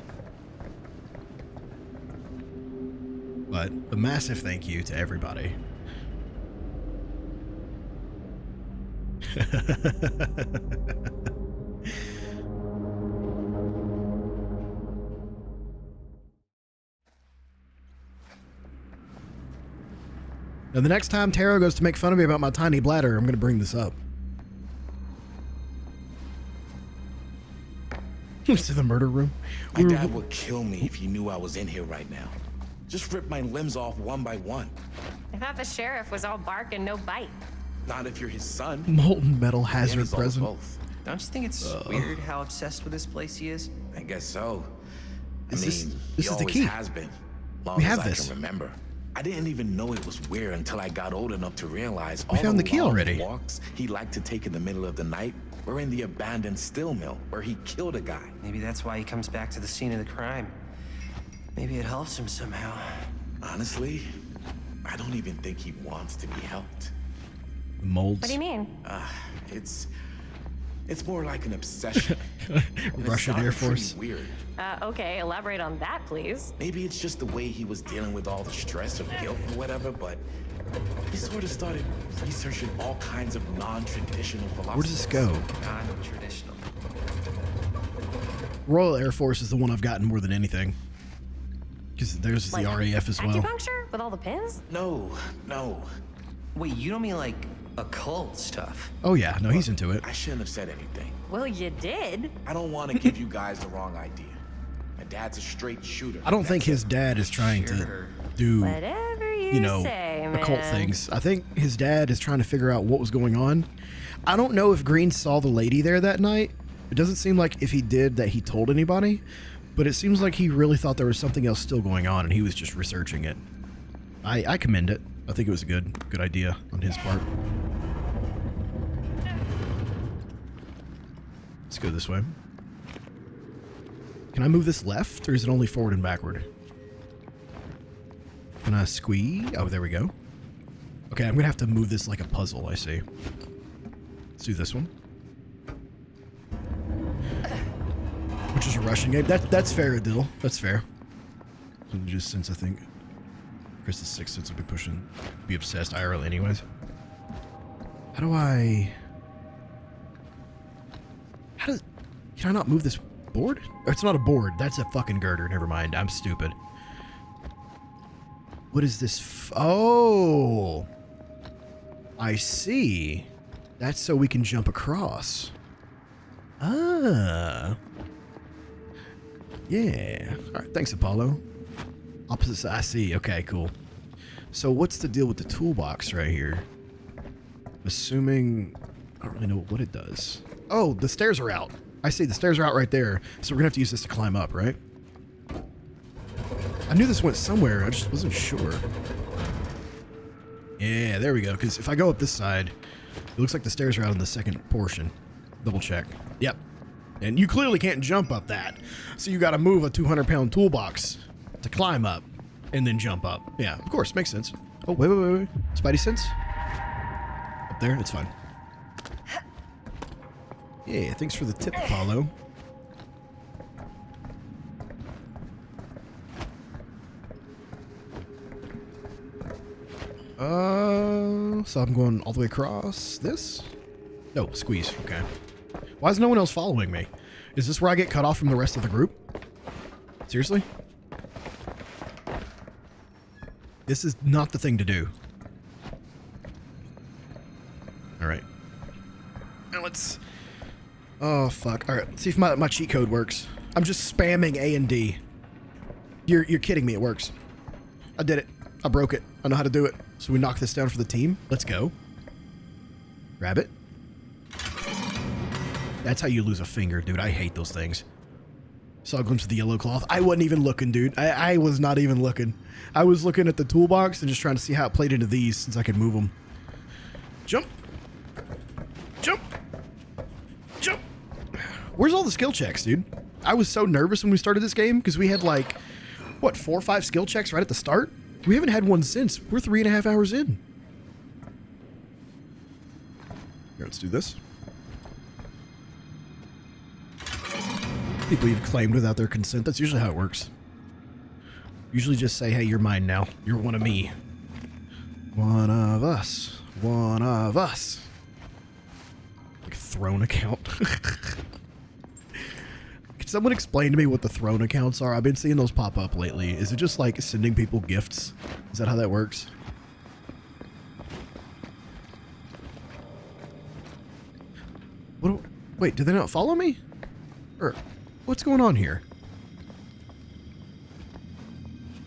But a massive thank you to everybody. Now, the next time Taro goes to make fun of me about my tiny bladder, I'm going to bring this up. To the murder room. My dad would kill me if he knew I was in here right now. Just rip my limbs off one by one. I thought the sheriff was all bark and no bite. Not if you're his son. Molten metal And hazard he's always present. both. Don't you think it's weird how obsessed with this place he is? I guess so. This I is mean, the he always key. has been. Long We as have I this. can remember. I didn't even know it was weird until I got old enough to realize We all found the key long already. walks he liked to take in the middle of the night were in the abandoned steel mill where he killed a guy. Maybe that's why he comes back to the scene of the crime. Maybe it helps him somehow. Honestly, I don't even think he wants to be helped. Molds. What do you mean? It's more like an obsession. And it's Russian gotten Air pretty Force. Weird. Okay, elaborate on that, please. Maybe it's just the way he was dealing with all the stress or guilt or whatever, but he sort of started researching all kinds of non-traditional philosophies. Where does this go? Non-traditional. Royal Air Force is the one I've gotten more than anything. Because there's the RAF as well. Acupuncture with all the pins? No. Wait, you don't mean like occult stuff? Oh yeah, no, he's into it. I shouldn't have said anything. Well, you did. I don't want to give you guys the wrong idea. My dad's a straight shooter. I don't think his dad is trying to do, Whatever you know, say, occult man. things. I think his dad is trying to figure out what was going on. I don't know if Green saw the lady there that night. It doesn't seem like if he did that he told anybody, but it seems like he really thought there was something else still going on and he was just researching it. I commend it. I think it was a good idea on his part. Let's go this way. Can I move this left, or is it only forward and backward? Can I squeeze? Oh, there we go. Okay, I'm gonna have to move this like a puzzle, I see. Let's do this one. Which is a Russian game. That's fair, Adil. That's fair. Just since I think Chris's Sixth Sense will be obsessed IRL anyways. How do I... Can I not move this board? Or it's not a board. That's a fucking girder. Never mind. I'm stupid. What is this? Oh! I see. That's so we can jump across. Ah. Yeah. All right. Thanks, Apollo. Opposite side. I see. Okay, cool. So what's the deal with the toolbox right here? Assuming... I don't really know what it does. Oh, the stairs are out. I see. The stairs are out right there. So we're going to have to use this to climb up, right? I knew this went somewhere. I just wasn't sure. Yeah, there we go. Because if I go up this side, it looks like the stairs are out in the second portion. Double check. Yep. And you clearly can't jump up that. So you got to move a 200-pound toolbox to climb up and then jump up. Yeah, of course. Makes sense. Oh, wait. Spidey sense? Up there? It's fine. Yeah, thanks for the tip, Apollo. So I'm going all the way across this? No, squeeze. Okay. Why is no one else following me? Is this where I get cut off from the rest of the group? Seriously? This is not the thing to do. Alright. Now let's... Oh, fuck. Alright, let's see if my cheat code works. I'm just spamming A and D. You're kidding me, it works. I did it. I broke it. I know how to do it. So we knock this down for the team. Let's go. Grab it. That's how you lose a finger, dude. I hate those things. Saw a glimpse of the yellow cloth. I wasn't even looking, dude. I was not even looking. I was looking at the toolbox and just trying to see how it played into these since I could move them. Jump. Jump. Jump. Where's all the skill checks, dude? I was so nervous when we started this game because we had like, what, 4 or 5 skill checks right at the start? We haven't had one since. We're 3.5 hours in. Here, let's do this. People you've claimed without their consent. That's usually how it works. Usually just say, hey, you're mine now. You're one of me. One of us. One of us. Like a throne account. Can someone explain to me what the throne accounts are? I've been seeing those pop up lately. Is it just like sending people gifts? Is that how that works? What? Wait, do they not follow me? Or what's going on here?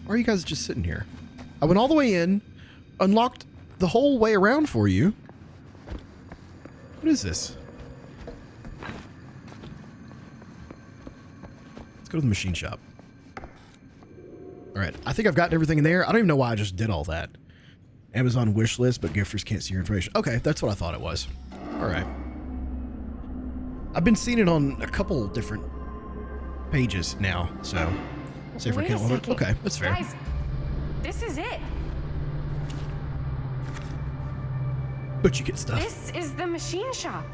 Why are you guys just sitting here? I went all the way in, unlocked the whole way around for you. What is this? Let's go to the machine shop. All right, I think I've gotten everything in there. I don't even know why I just did all that. Amazon wish list, but gifters can't see your information. Okay, that's what I thought it was. All right. I've been seeing it on a couple different pages now, so safer Wait a account limit. second. Okay, that's fair. Guys, this is it. But you get stuff. This is the machine shop.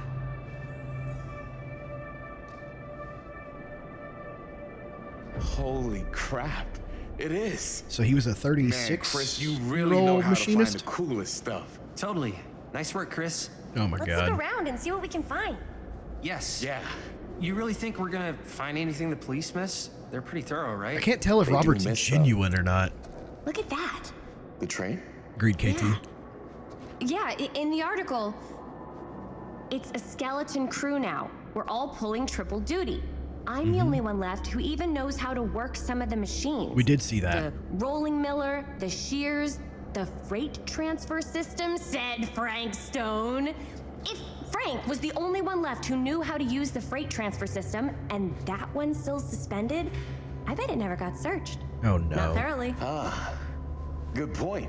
Holy crap. It is. So he was a Man, 36 Chris, you really know how machinist? to find the coolest stuff. Totally. Nice work, Chris. Oh my Let's god. look around and see what we can find. Yes. Yeah. You really think we're gonna find anything the police miss? They're pretty thorough, right? I can't tell if They do Robert's miss stuff. genuine or not. Look at that. The train? Agreed, KT. Yeah, in the article, it's a skeleton crew now. We're all pulling triple duty. I'm the only one left who even knows how to work some of the machines. We did see that. The rolling miller, the shears, the freight transfer system, said Frank Stone. If Frank was the only one left who knew how to use the freight transfer system, and that one's still suspended, I bet it never got searched. Oh no. Not thoroughly. Ah, good point.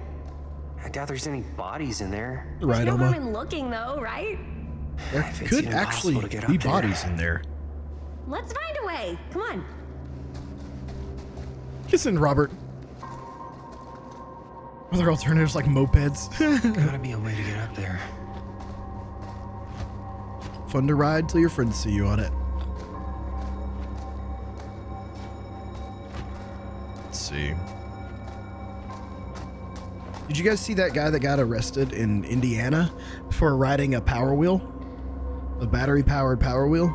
I doubt there's any bodies in there. Right, No harm Oma. in looking though, right? There If it's could even actually possible to get be up there. bodies in there. Let's find a way. Come on. Listen, Robert. Other alternatives like mopeds. Gotta be a way to get up there. Fun to ride till your friends see you on it. Let's see. Did you guys see that guy that got arrested in Indiana for riding a power wheel? A battery-powered power wheel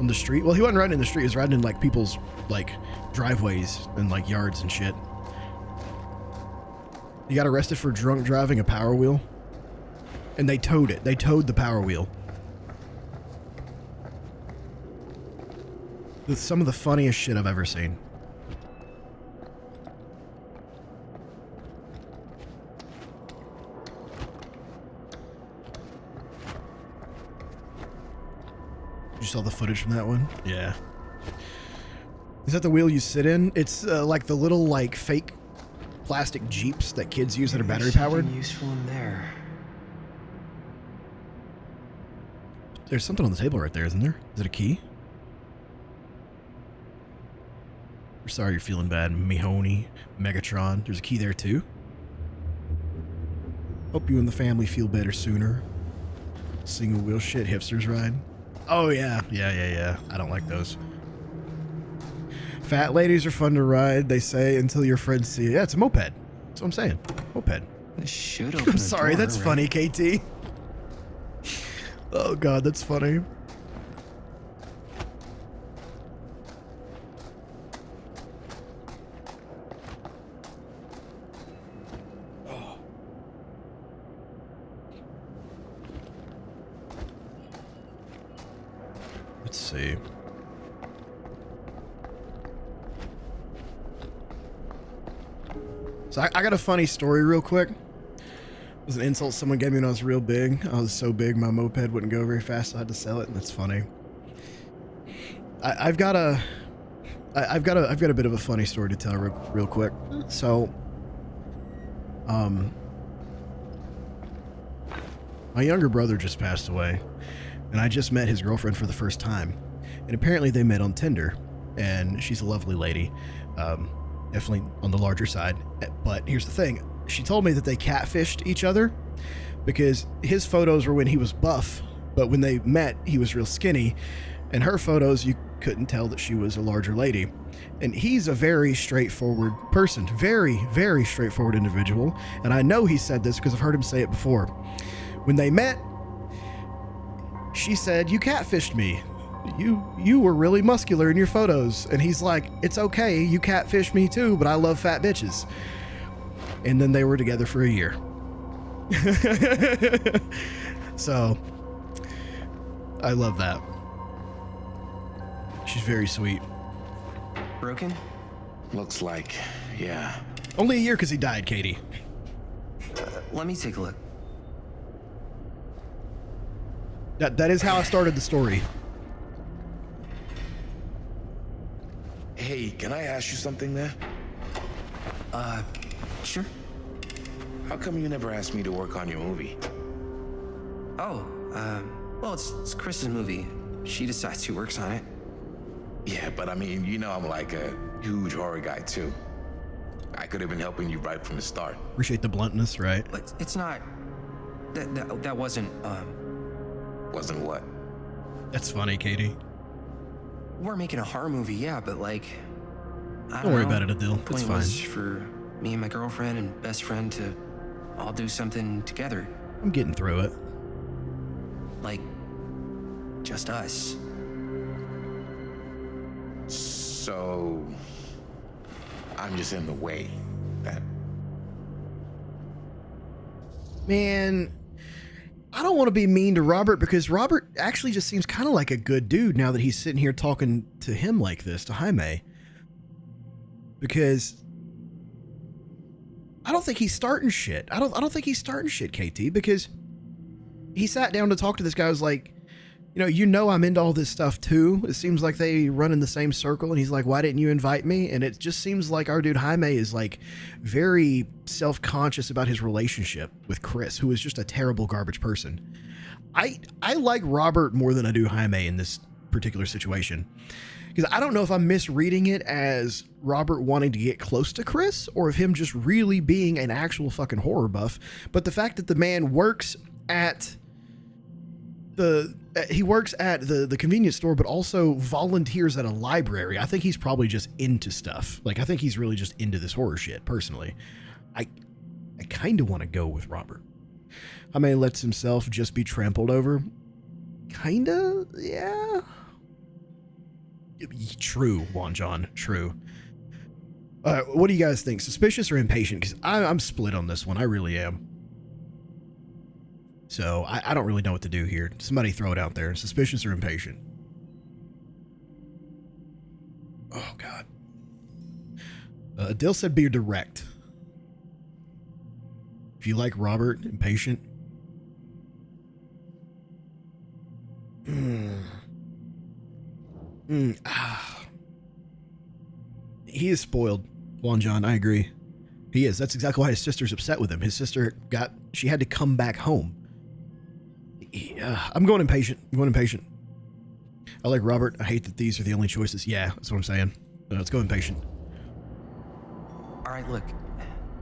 on the street? Well, he wasn't riding in the street. He was riding in like people's like driveways and like yards and shit. He got arrested for drunk driving a power wheel. And they towed it. They towed the power wheel. It's some of the funniest shit I've ever seen. You saw the footage from that one? Yeah. Is that the wheel you sit in? It's like the little like fake plastic Jeeps that kids use that are battery powered. Useful in there. There's something on the table right there, isn't there? Is it a key? We're sorry you're feeling bad, Mihoni, Megatron. There's a key there too. Hope you and the family feel better sooner. Single wheel shit hipsters ride. Oh yeah. I don't like those. Fat ladies are fun to ride, they say, until your friends see it. Yeah, it's a moped. That's what I'm saying. Moped. This should open I'm sorry, door, that's right? funny, KT. Oh god, that's funny. Let's see. So I got a funny story real quick. It was an insult someone gave me when I was real big. I was so big my moped wouldn't go very fast, so I had to sell it, and that's funny. I've got a I've got a bit of a funny story to tell real quick. So, my younger brother just passed away, and I just met his girlfriend for the first time. And apparently they met on Tinder, and she's a lovely lady, definitely on the larger side. But here's the thing. She told me that they catfished each other because his photos were when he was buff, but when they met, he was real skinny. And her photos, you couldn't tell that she was a larger lady. And he's a very straightforward person, very, very straightforward individual. And I know he said this because I've heard him say it before. When they met, she said, "You catfished me. You were really muscular in your photos." And he's like, "It's okay, you catfished me too, but I love fat bitches." And then they were together for a year. So, I love that. She's very sweet. Broken? Looks like, yeah. Only a year because he died, Katie. Let me take a look. That is how I started the story. Hey, can I ask you something there? Sure. How come you never asked me to work on your movie? Oh, well, it's Chris's movie. She decides who works on it. Yeah, but I mean, you know I'm like a huge horror guy too. I could have been helping you right from the start. Appreciate the bluntness, right? But it's not... That wasn't, Wasn't what? That's funny, Katie. We're making a horror movie, yeah, but like... Don't worry about it, Adil. The point was for me and my girlfriend and best friend to all do something together. I'm getting through it. Like, just us. So... I'm just in the way. That... Man, I don't want to be mean to Robert because Robert actually just seems kind of like a good dude now that he's sitting here talking to him like this, to Jaime. Because I don't think he's starting shit. I don't think he's starting shit, KT, because he sat down to talk to this guy. I was like, you know I'm into all this stuff too. It seems like they run in the same circle. And he's like, "Why didn't you invite me?" And it just seems like our dude Jaime is like very self-conscious about his relationship with Chris, who is just a terrible garbage person. I like Robert more than I do Jaime in this particular situation. Because I don't know if I'm misreading it as Robert wanting to get close to Chris or of him just really being an actual fucking horror buff. But the fact that the man works at the convenience store, but also volunteers at a library. I think he's probably just into stuff. Like, I think he's really just into this horror shit, personally. I kind of want to go with Robert. Jaime lets himself just be trampled over. Kinda, yeah. True, Juan John, true. What do you guys think? Suspicious or impatient? Because I'm split on this one. I really am. So I don't really know what to do here. Somebody throw it out there. Suspicious or impatient? Oh, God. Dill said be direct. If you like Robert, impatient. He is spoiled, Juan John. I agree. He is. That's exactly why his sister's upset with him. His sister she had to come back home. I'm going impatient. I like Robert. I hate that these are the only choices. Yeah, that's what I'm saying. Let's go impatient. All right, look.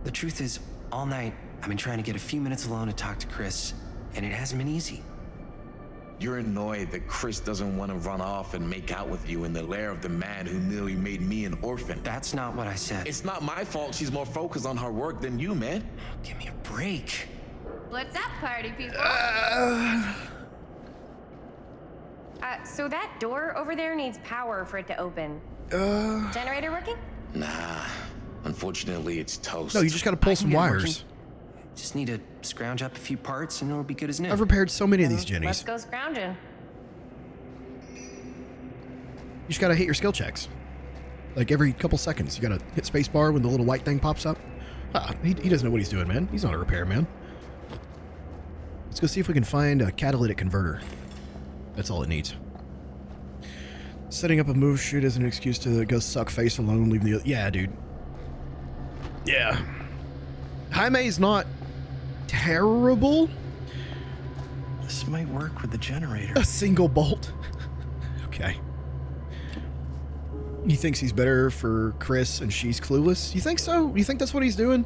The truth is, all night, I've been trying to get a few minutes alone to talk to Chris, and it hasn't been easy. You're annoyed that Chris doesn't want to run off and make out with you in the lair of the man who nearly made me an orphan. That's not what I said. It's not my fault she's more focused on her work than you, man. Give me a break. What's up, party people? So that door over there needs power for it to open. Generator working? Nah. Unfortunately, it's toast. No, you just gotta pull some wires. Just need to scrounge up a few parts and it'll be good as new. I've repaired so many of these Jennies. Let's go scrounging. You just gotta hit your skill checks. Like every couple seconds, you gotta hit spacebar when the little white thing pops up. He doesn't know what he's doing, man. He's not a repairman. Let's go see if we can find a catalytic converter. That's all it needs. Setting up a move shoot as an excuse to go suck face alone, leave the other. Yeah, dude. Yeah. Jaime's not terrible. This might work with the generator. A single bolt. Okay. He thinks he's better for Chris and she's clueless. You think so? You think that's what he's doing?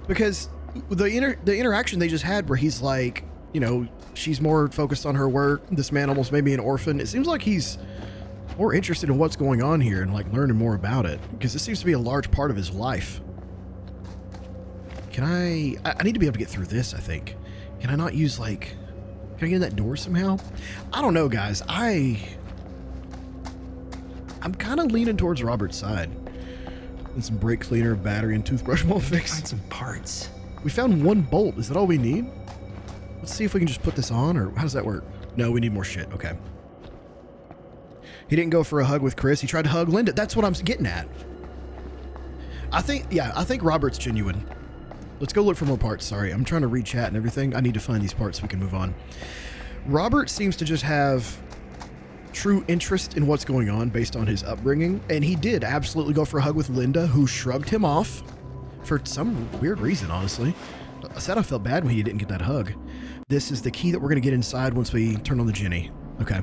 Because the interaction they just had where he's like, you know, she's more focused on her work. This man almost made me an orphan. It seems like he's more interested in what's going on here and like learning more about it, because this seems to be a large part of his life. Can I need to be able to get through this, I think. Can I not use like, can I get in that door somehow? I don't know, guys. I'm kind of leaning towards Robert's side. And some brake cleaner, battery, and toothbrush won't fix. Find some parts. We found one bolt. Is that all we need? Let's see if we can just put this on, or how does that work? No, we need more shit. Okay. He didn't go for a hug with Chris. He tried to hug Linda. That's what I'm getting at. I think Robert's genuine. Let's go look for more parts. Sorry, I'm trying to read chat and everything. I need to find these parts so we can move on. Robert seems to just have true interest in what's going on based on his upbringing, and he did absolutely go for a hug with Linda, who shrugged him off for some weird reason, honestly. I said I felt bad when he didn't get that hug. This is the key that we're going to get inside once we turn on the Jenny. Okay.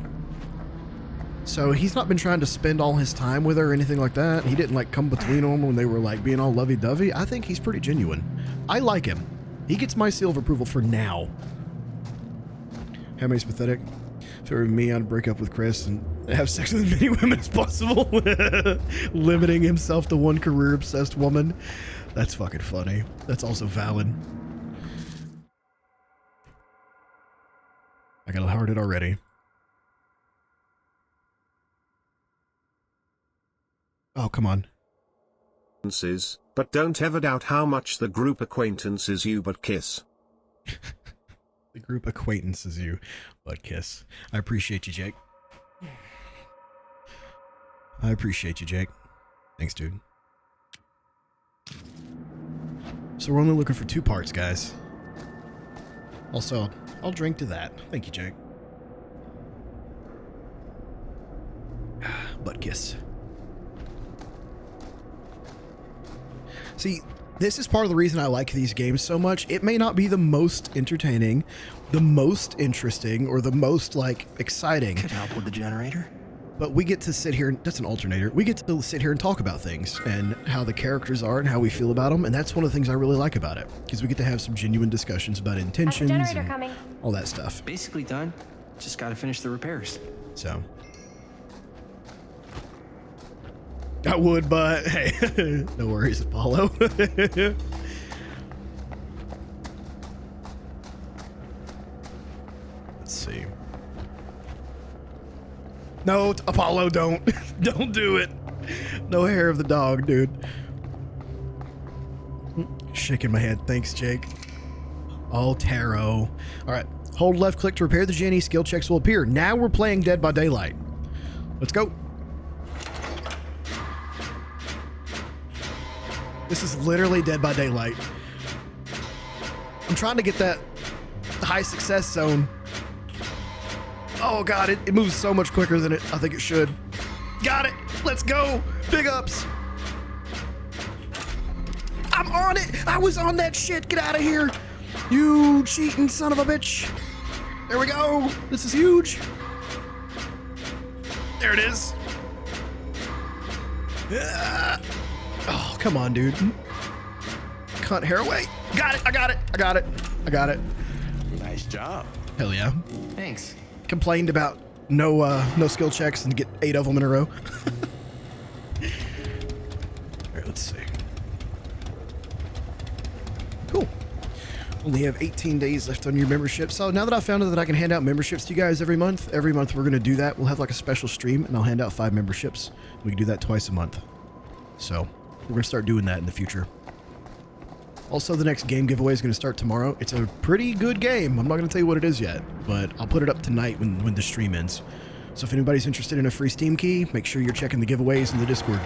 So he's not been trying to spend all his time with her or anything like that. He didn't like come between them when they were like being all lovey-dovey. I think he's pretty genuine. I like him. He gets my seal of approval for now. Hammy's pathetic. If it were me, I'd break up with Chris and have sex with as many women as possible. Limiting himself to one career-obsessed woman. That's fucking funny. That's also valid. I got hearted already. Oh, come on. But don't ever doubt how much the group acquaintances you but kiss. The group acquaintances you but kiss. I appreciate you, Jake. I appreciate you, Jake. Thanks, dude. So we're only looking for 2 parts, guys. Also, I'll drink to that. Thank you, Jake. Butt kiss. See, this is part of the reason I like these games so much. It may not be the most entertaining, the most interesting, or the most, like, exciting. Could help with the generator. But we get to sit here, and that's an alternator. We get to sit here and talk about things and how the characters are and how we feel about them. And that's one of the things I really like about it, because we get to have some genuine discussions about intentions and all that stuff. Basically done. Just got to finish the repairs. So. I would, but hey, no worries, Apollo. Let's see. No, Apollo, don't. Don't do it. No hair of the dog, dude. Shaking my head. Thanks, Jake. Oh, tarot. All right. Hold left click to repair the Jenny. Skill checks will appear. Now we're playing Dead by Daylight. Let's go. This is literally Dead by Daylight. I'm trying to get that high success zone. Oh god, it moves so much quicker than I think it should. Got it. Let's go. Big ups. I'm on it. I was on that shit. Get out of here. You cheating son of a bitch. There we go. This is huge. There it is. Oh, come on, dude. Cunt hair away. Got it. I got it. I got it. I got it. Nice job. Hell yeah. Thanks. Complained about no skill checks and get 8 of them in a row. All right, let's see. Cool. Only have 18 days left on your membership. So now that I've found out that I can hand out memberships to you guys every month we're going to do that. We'll have like a special stream and I'll hand out 5 memberships. We can do that twice a month. So we're going to start doing that in the future. Also, the next game giveaway is going to start tomorrow. It's a pretty good game. I'm not going to tell you what it is yet, but I'll put it up tonight when the stream ends. So if anybody's interested in a free Steam key, make sure you're checking the giveaways in the Discord.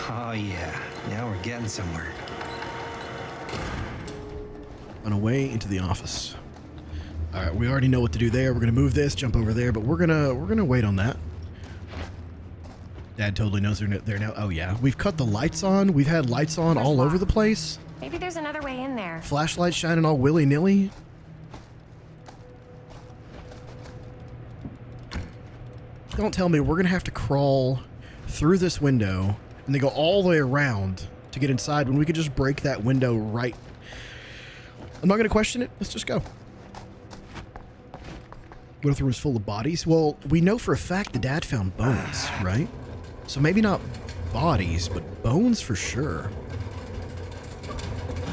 Oh yeah, now we're getting somewhere. On our way into the office. All right, we already know what to do there. We're going to move this, jump over there, but we're gonna wait on that. Dad totally knows they're there now. Oh yeah, we've cut the lights on. We've had lights on all over the place. Maybe there's another way in there. Flashlights shining all willy-nilly. Don't tell me we're gonna have to crawl through this window and then go all the way around to get inside when we could just break that window right. I'm not gonna question it. Let's just go. What if the room's full of bodies? Well, we know for a fact the dad found bones, right? So maybe not bodies, but bones for sure.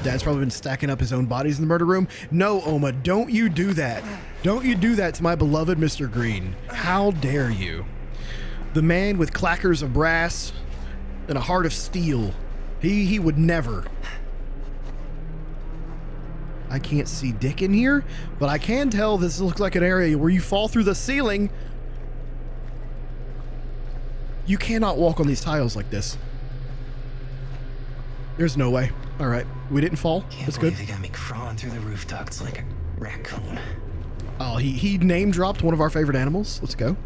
Dad's probably been stacking up his own bodies in the murder room. No, Oma, don't you do that. Don't you do that to my beloved Mr. Green. How dare you? The man with clackers of brass and a heart of steel. He would never. I can't see dick in here, but I can tell this looks like an area where you fall through the ceiling. You cannot walk on these tiles like this. There's no way. All right, we didn't fall. That's good. They got me crawling through the roof ducts like a raccoon. Oh, he name dropped one of our favorite animals. Let's go.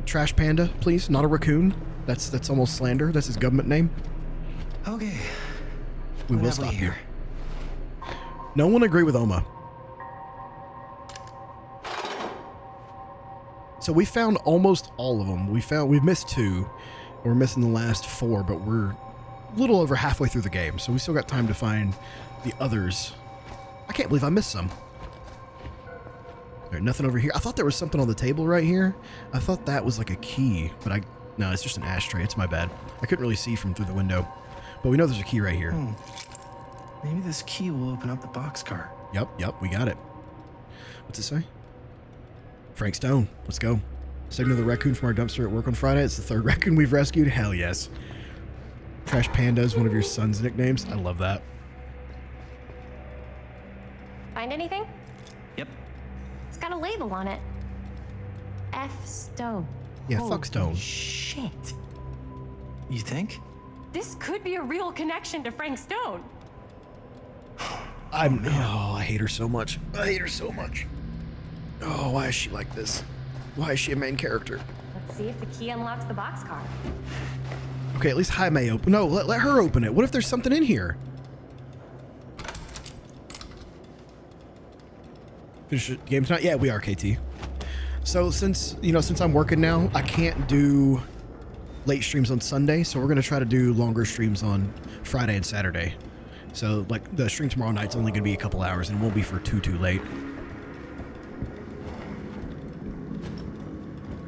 Trash panda, please, not a raccoon. That's almost slander. That's his government name. Okay. We will stop here. No one agree with Oma. So we found almost all of them. We've missed 2. We're missing the last 4, but we're a little over halfway through the game, so we still got time to find the others. I can't believe I missed some. All right, nothing over here. I thought there was something on the table right here. I thought that was like a key, but no, it's just an ashtray. It's my bad. I couldn't really see from through the window, but we know there's a key right here. Maybe this key will open up the boxcar. Yep, we got it. What's it say? Frank Stone, let's go. Signal the raccoon from our dumpster at work on Friday. It's the 3rd raccoon we've rescued. Hell yes. Trash Panda is one of your son's nicknames. I love that. Find anything? Yep. It's got a label on it. F. Stone. Yeah, fuck Stone. Shit. You think? This could be a real connection to Frank Stone. I hate her so much. I hate her so much. Oh, why is she like this? Why is she a main character? Let's see if the key unlocks the boxcar. Okay, at least Jaime open. No, let her open it. What if there's something in here? Finish it. Game tonight? Yeah, we are, KT. So since I'm working now, I can't do late streams on Sunday, so we're gonna try to do longer streams on Friday and Saturday. So like the stream tomorrow night's only gonna be a couple hours and it won't be for too late.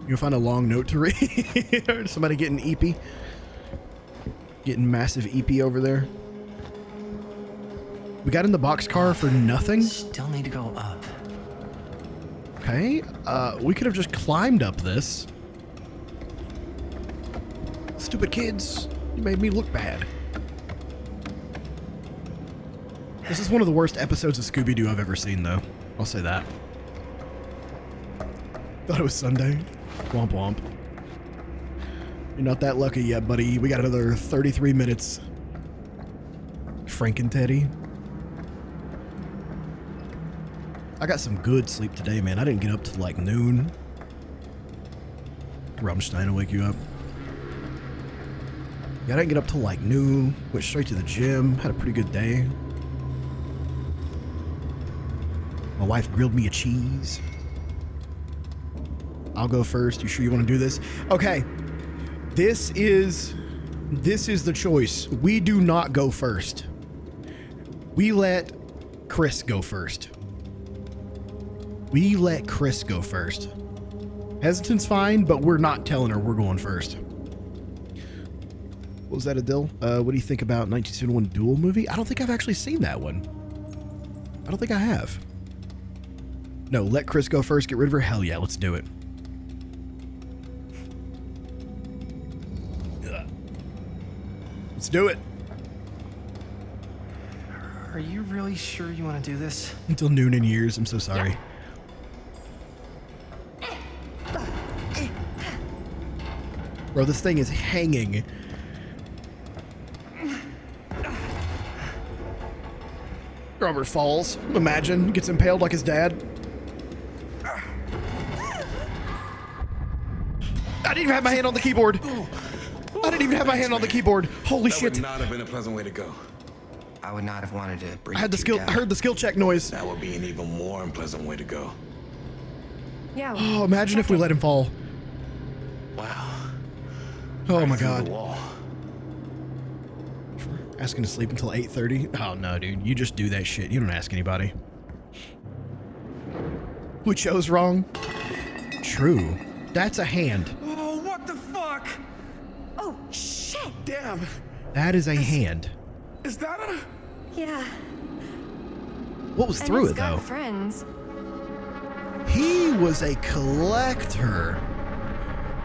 You'll find a long note to read. Somebody getting EP. Getting massive EP over there. We got in the boxcar for nothing. Still need to go up. Okay. We could have just climbed up this. Stupid kids. You made me look bad. This is one of the worst episodes of Scooby-Doo I've ever seen, though. I'll say that. Thought it was Sunday. Womp womp. You're not that lucky yet, buddy. We got another 33 minutes. Frank and Teddy. I got some good sleep today, man. I didn't get up till like noon. Rammstein will wake you up. Yeah, I didn't get up till like noon. Went straight to the gym. Had a pretty good day. My wife grilled me a cheese. I'll go first. You sure you want to do this? Okay. This is the choice. We do not go first. We let Chris go first. We let Chris go first. Hesitant's fine, but we're not telling her we're going first. What was that, Adil? What do you think about 1971 Duel movie? I don't think I've actually seen that one. I don't think I have. No, let Chris go first. Get rid of her. Hell yeah, let's do it. Let's do it. Are you really sure you want to do this? Until noon in years. I'm so sorry. Yeah. Bro, this thing is hanging. Robert falls. Imagine. Gets impaled like his dad. I didn't even have my hand on the keyboard. I didn't even have my hand on the keyboard. Holy that shit. Would not have been a pleasant way to go. I would not have wanted to bring I had the you skill. down. I heard the skill check noise. That would be an even more unpleasant way to go. Yeah. Oh, imagine if we let him fall. Wow. Oh my Through god. the wall. Asking to sleep until 8:30? Oh no, dude. You just do that shit. You don't ask anybody. We chose wrong. True. That's a hand. Oh, what the fuck? Oh, shit. Damn. That is a hand. Is that a... Yeah. What was And through he's it got though? friends. He was a collector.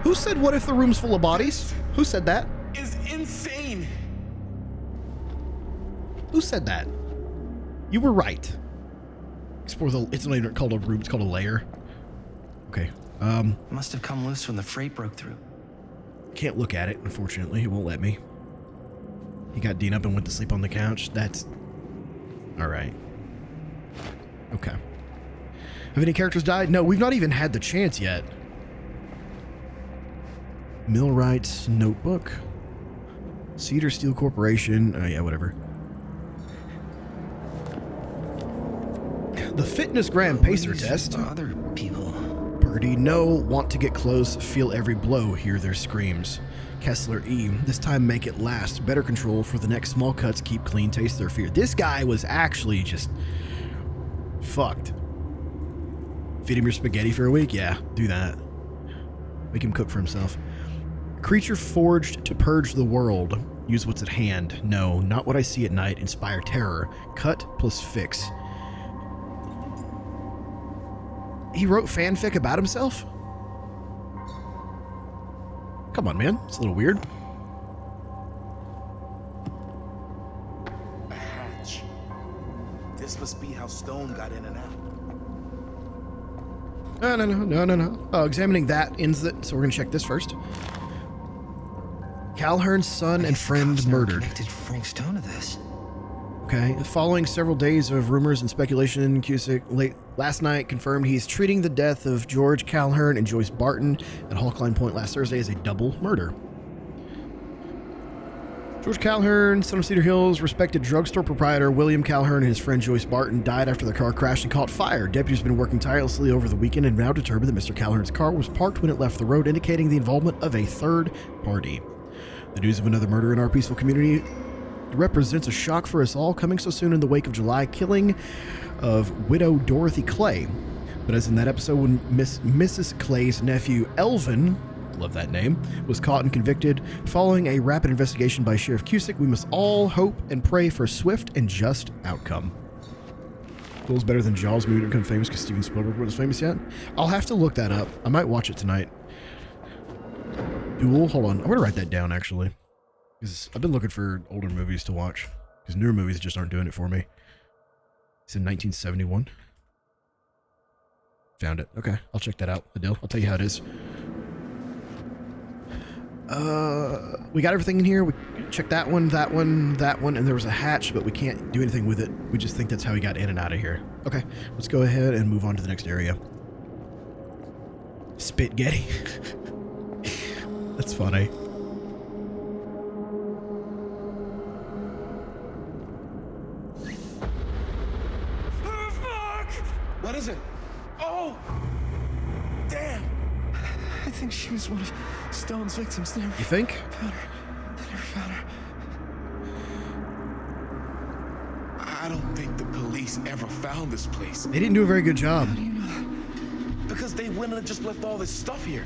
Who said what if the room's full of bodies? Who said that? Is insane. Who said that? You were right. Explore the. It's not even called a room. It's called a layer. Okay. Must have come loose when the freight broke through. Can't look at it. Unfortunately, it won't let me. He got Dean up and went to sleep on the couch. That's all right. Okay. Have any characters died? No, we've not even had the chance yet. Millwright's notebook. Cedar Steel Corporation. Oh yeah, whatever. The Fitness Gram Pacer test. Other people. Purdy, no, want to get close, feel every blow, hear their screams. Kessler E, this time make it last. Better control for the next small cuts, keep clean, taste their fear. This guy was actually just fucked. Feed him your spaghetti for a week? Yeah, do that. Make him cook for himself. Creature forged to purge the world. Use what's at hand. No, not what I see at night. Inspire terror. Cut plus fix. He wrote fanfic about himself? Come on, man. It's a little weird. A hatch. This must be how Stone got in and out. No. Oh, examining that ends it. So we're going to check this first. Calhoun's son and friend murdered. Connected Frank Stone to this. Okay. Following several days of rumors and speculation, Cusick late last night confirmed he's treating the death of George Calhoun and Joyce Barton at Hawkline Point last Thursday as a double murder. George Calhoun, son of Cedar Hills, respected drugstore proprietor William Calhoun and his friend Joyce Barton died after the car crashed and caught fire. Deputies have been working tirelessly over the weekend and now determined that Mr. Calhoun's car was parked when it left the road, indicating the involvement of a third party. The news of another murder in our peaceful community represents a shock for us all, coming so soon in the wake of July killing of widow Dorothy Clay. But as in that episode when Mrs. Clay's nephew Elvin, love that name, was caught and convicted following a rapid investigation by Sheriff Cusick, we must all hope and pray for a swift and just outcome. Feels better than Jaws movie to become famous because Steven Spielberg wasn't famous yet? I'll have to look that up. I might watch it tonight. Duel? Hold on. I'm going to write that down, actually. Because I've been looking for older movies to watch. Because newer movies just aren't doing it for me. It's in 1971. Found it. Okay, I'll check that out. Adil, I'll tell you how it is. We got everything in here. We checked that one, and there was a hatch, but we can't do anything with it. We just think that's how he got in and out of here. Okay, let's go ahead and move on to the next area. Spit Getty. That's funny. What is it? Oh! Damn! I think she was one of Stone's victims. You think? Found her. Never found her. I don't think the police ever found this place. They didn't do a very good job. How do you know that? Because they went and just left all this stuff here.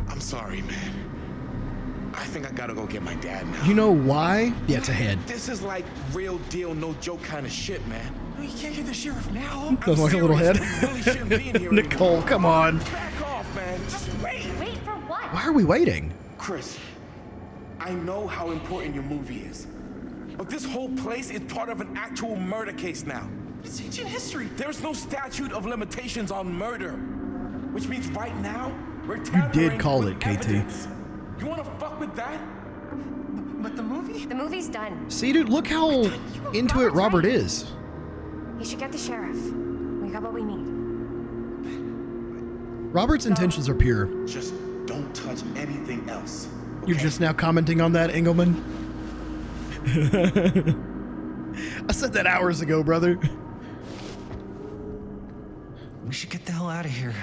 I'm sorry, man. I think I gotta go get my dad now. You know why? Yeah, it's a head. This is like real deal, no joke kind of shit, man. No, you can't get the sheriff now. Does like a little head. Really shouldn't be in here Nicole, anymore. come on. Back off, man. Just wait. Wait for what? Why are we waiting? Chris, I know how important your movie is. But this whole place is part of an actual murder case now. It's ancient history. There's no statute of limitations on murder. Which means right now, we're You tampering did call with it, KT. evidence. You wanna fuck with that? But the movie? The movie's done. See, dude, look how into it Robert is. You should get the sheriff. We got what we need. Robert's intentions are pure. Just don't touch anything else. You're just now commenting on that, Engelman? I said that hours ago, brother. We should get the hell out of here.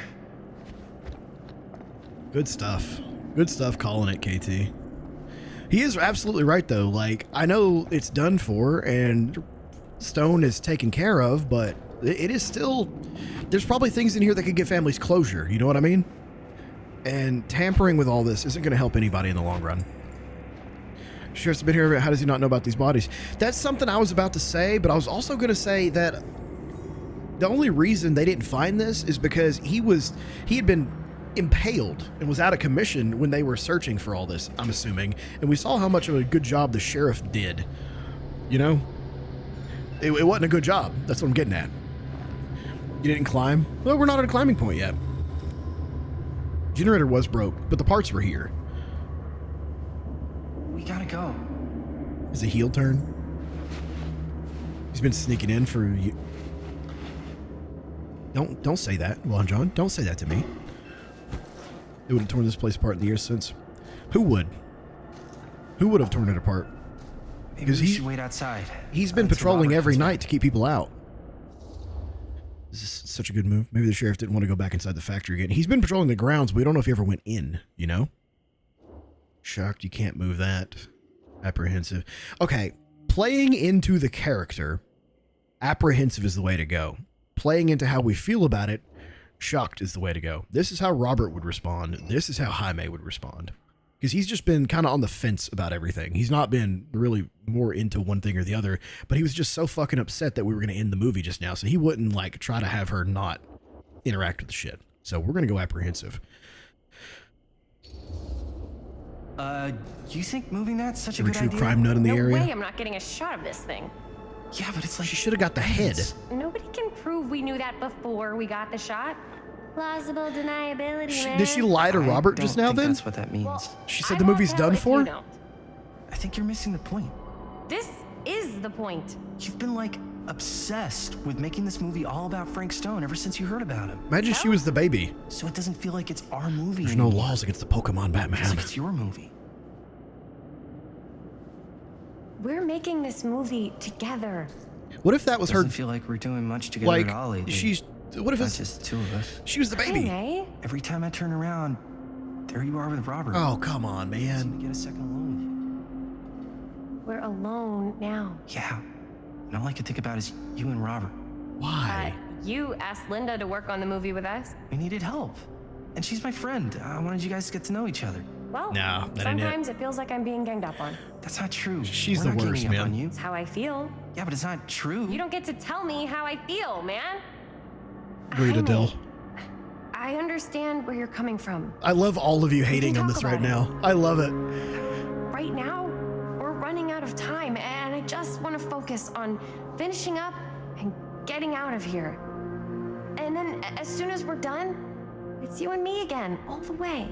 Good stuff. Good stuff calling it, KT. He is absolutely right, though. Like, I know it's done for and Stone is taken care of, but it is still... There's probably things in here that could give families closure. You know what I mean? And tampering with all this isn't going to help anybody in the long run. Sheriff's been here. How does he not know about these bodies? That's something I was about to say, but I was also going to say that the only reason they didn't find this is because he had been impaled and was out of commission when they were searching for all this, I'm assuming. And we saw how much of a good job the sheriff did. You know? It wasn't a good job. That's what I'm getting at. You didn't climb? Well, we're not at a climbing point yet. Generator was broke, but the parts were here. We gotta go. Is it heel turn? He's been sneaking in for you. Don't say that, Juan John. Don't say that to me. It would have torn this place apart in the years since. Who would? Who would have torn it apart? Maybe we should wait outside. He's been patrolling every night to keep people out. This is such a good move. Maybe the sheriff didn't want to go back inside the factory again. He's been patrolling the grounds, but we don't know if he ever went in, you know? Shocked you can't move that. Apprehensive. Okay, playing into the character, apprehensive is the way to go. Playing into how we feel about it, shocked is the way to go. This is how Robert would respond. This is how Jaime would respond. Because he's just been kind of on the fence about everything. He's not been really more into one thing or the other, but he was just so fucking upset that we were going to end the movie just now, so he wouldn't, like, try to have her not interact with the shit. So we're going to go apprehensive. You think moving that's such a good true idea? crime nut in the area? No way I'm not getting a shot of this thing. Yeah, but it's like... She should have got the head. Nobody can prove we knew that before we got the shot. Plausible deniability, man. Did she lie to Robert just now, then? That's what that means. Well, she said the movie's done for? I think you're missing the point. This is the point. You've been, like, obsessed with making this movie all about Frank Stone ever since you heard about him. Imagine she was the baby. So it doesn't feel like it's our movie There's anymore. no laws against the Pokemon Batman. It feels like it's your movie. We're making this movie together. What if that was her? Doesn't feel like we're doing much together Like, at all lately. she's... What if Not it's just two of us? She was the baby. Hey, Every time I turn around, there you are with Robert. Oh, come on, man. To get a second alone we're alone now. with you. Yeah. And all I could think about is you and Robert. Why? You asked Linda to work on the movie with us. We needed help. And she's my friend. I wanted you guys to get to know each other. Well, No, that ain't it. sometimes it feels like I'm being ganged up on. That's not true. She's We're the not worst, ganging up man. on you. It's how I feel. Yeah, but it's not true. You don't get to tell me how I feel, man. Agreed, Adele. I understand where you're coming from. I love all of you hating on this right now. I love it. Right now, we're running out of time, and I just want to focus on finishing up and getting out of here. And then, as soon as we're done, it's you and me again, all the way.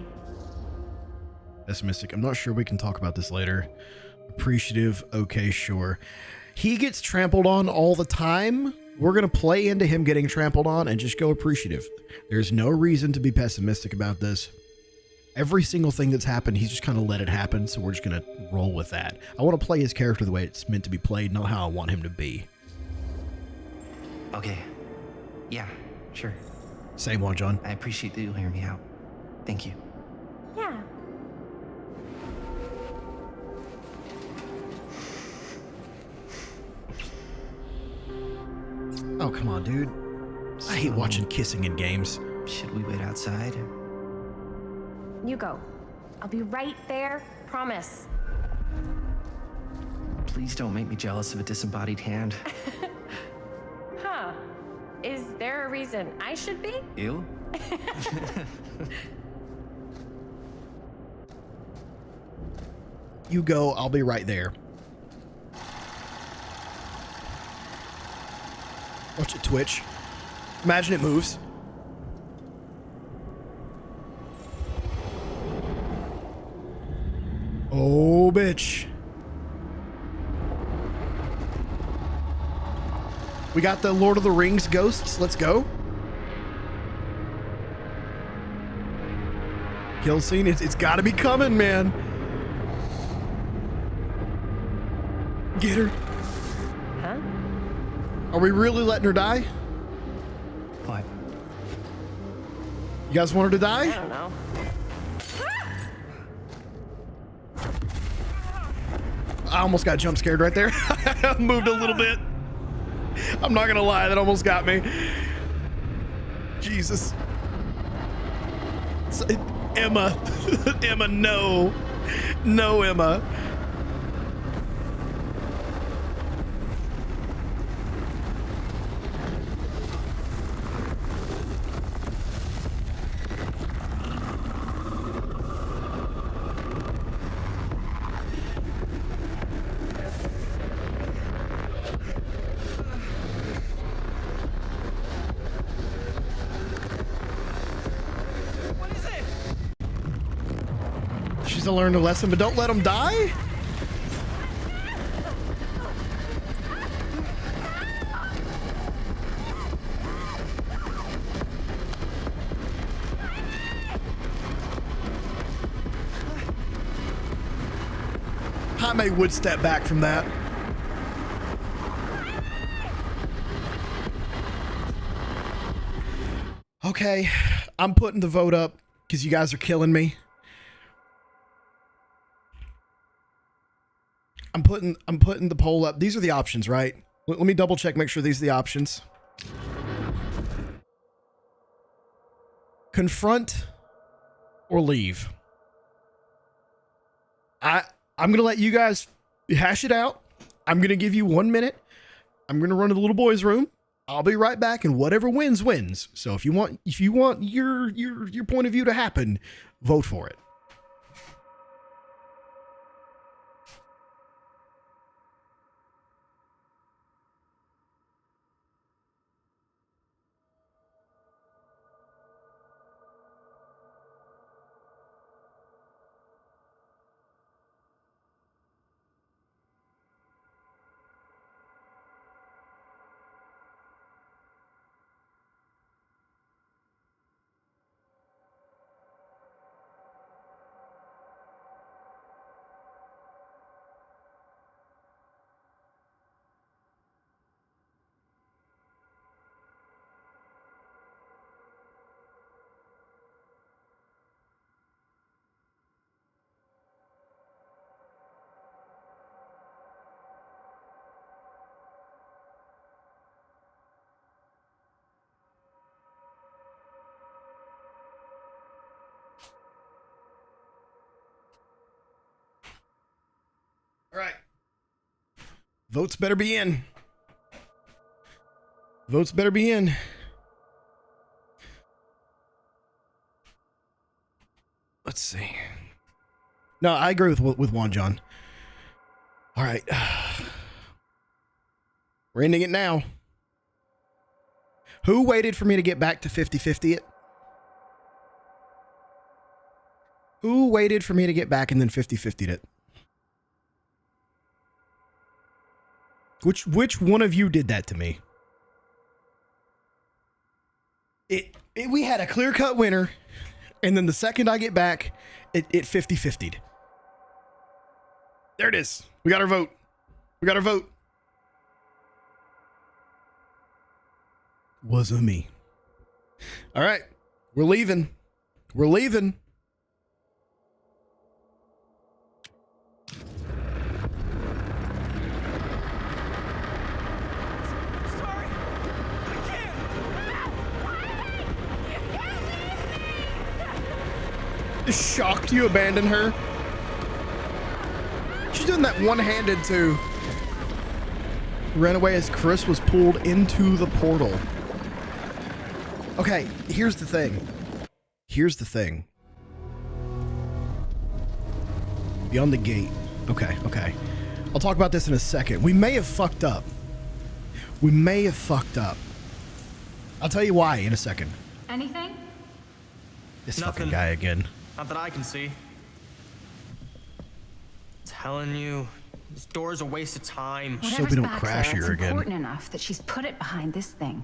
Pessimistic. I'm not sure we can talk about this later. Appreciative. Okay, sure. He gets trampled on all the time. We're going to play into him getting trampled on and just go appreciative. There's no reason to be pessimistic about this. Every single thing that's happened, he's just kind of let it happen, so we're just going to roll with that. I want to play his character the way it's meant to be played, not how I want him to be. Okay. Yeah, sure. Same one, John. I appreciate that you'll hear me out. Thank you. Yeah. Oh, come on, dude. I hate watching kissing in games. Should we wait outside? You go. I'll be right there, promise. Please don't make me jealous of a disembodied hand. Huh. Is there a reason I should be? You? You go, I'll be right there. Watch it twitch. Imagine it moves. Oh, bitch. We got the Lord of the Rings ghosts. Let's go. Kill scene. It's got to be coming, man. Get her. Huh? Are we really letting her die? What? You guys want her to die? I don't know. I almost got jump scared right there. I moved a little bit. I'm not gonna lie, that almost got me. Jesus. Emma. Emma, no. No, Emma. To learn a lesson, but don't let them die. Jaime would step back from that. Okay, I'm putting the vote up because you guys are killing me. I'm putting the poll up. These are the options, right? Let me double check, make sure these are the options. Confront or leave. I'm gonna let you guys hash it out. I'm gonna give you 1 minute. I'm gonna run to the little boy's room. I'll be right back, and whatever wins, wins. So if you want your point of view to happen, vote for it. All right. Votes better be in. Votes better be in. Let's see. No, I agree with Juan John. All right. We're ending it now. Who waited for me to get back to 50-50 it? Who waited for me to get back and then 50-50'd it? Which one of you did that to me? We had a clear-cut winner, and then the second I get back, it 50-50'd. There it is. We got our vote. We got our vote. Wasn't me. All right. We're leaving. We're leaving. Shocked you abandoned her. She's doing that one-handed too. Ran away as Chris was pulled into the portal. Okay, here's the thing. Here's the thing. Beyond the gate. Okay. I'll talk about this in a second. We may have fucked up. We may have fucked up. I'll tell you why in a second. Anything? This fucking guy again. Not that I can see. Telling you, this door's a waste of time. So we don't crash here again. It's important enough that she's put it behind this thing.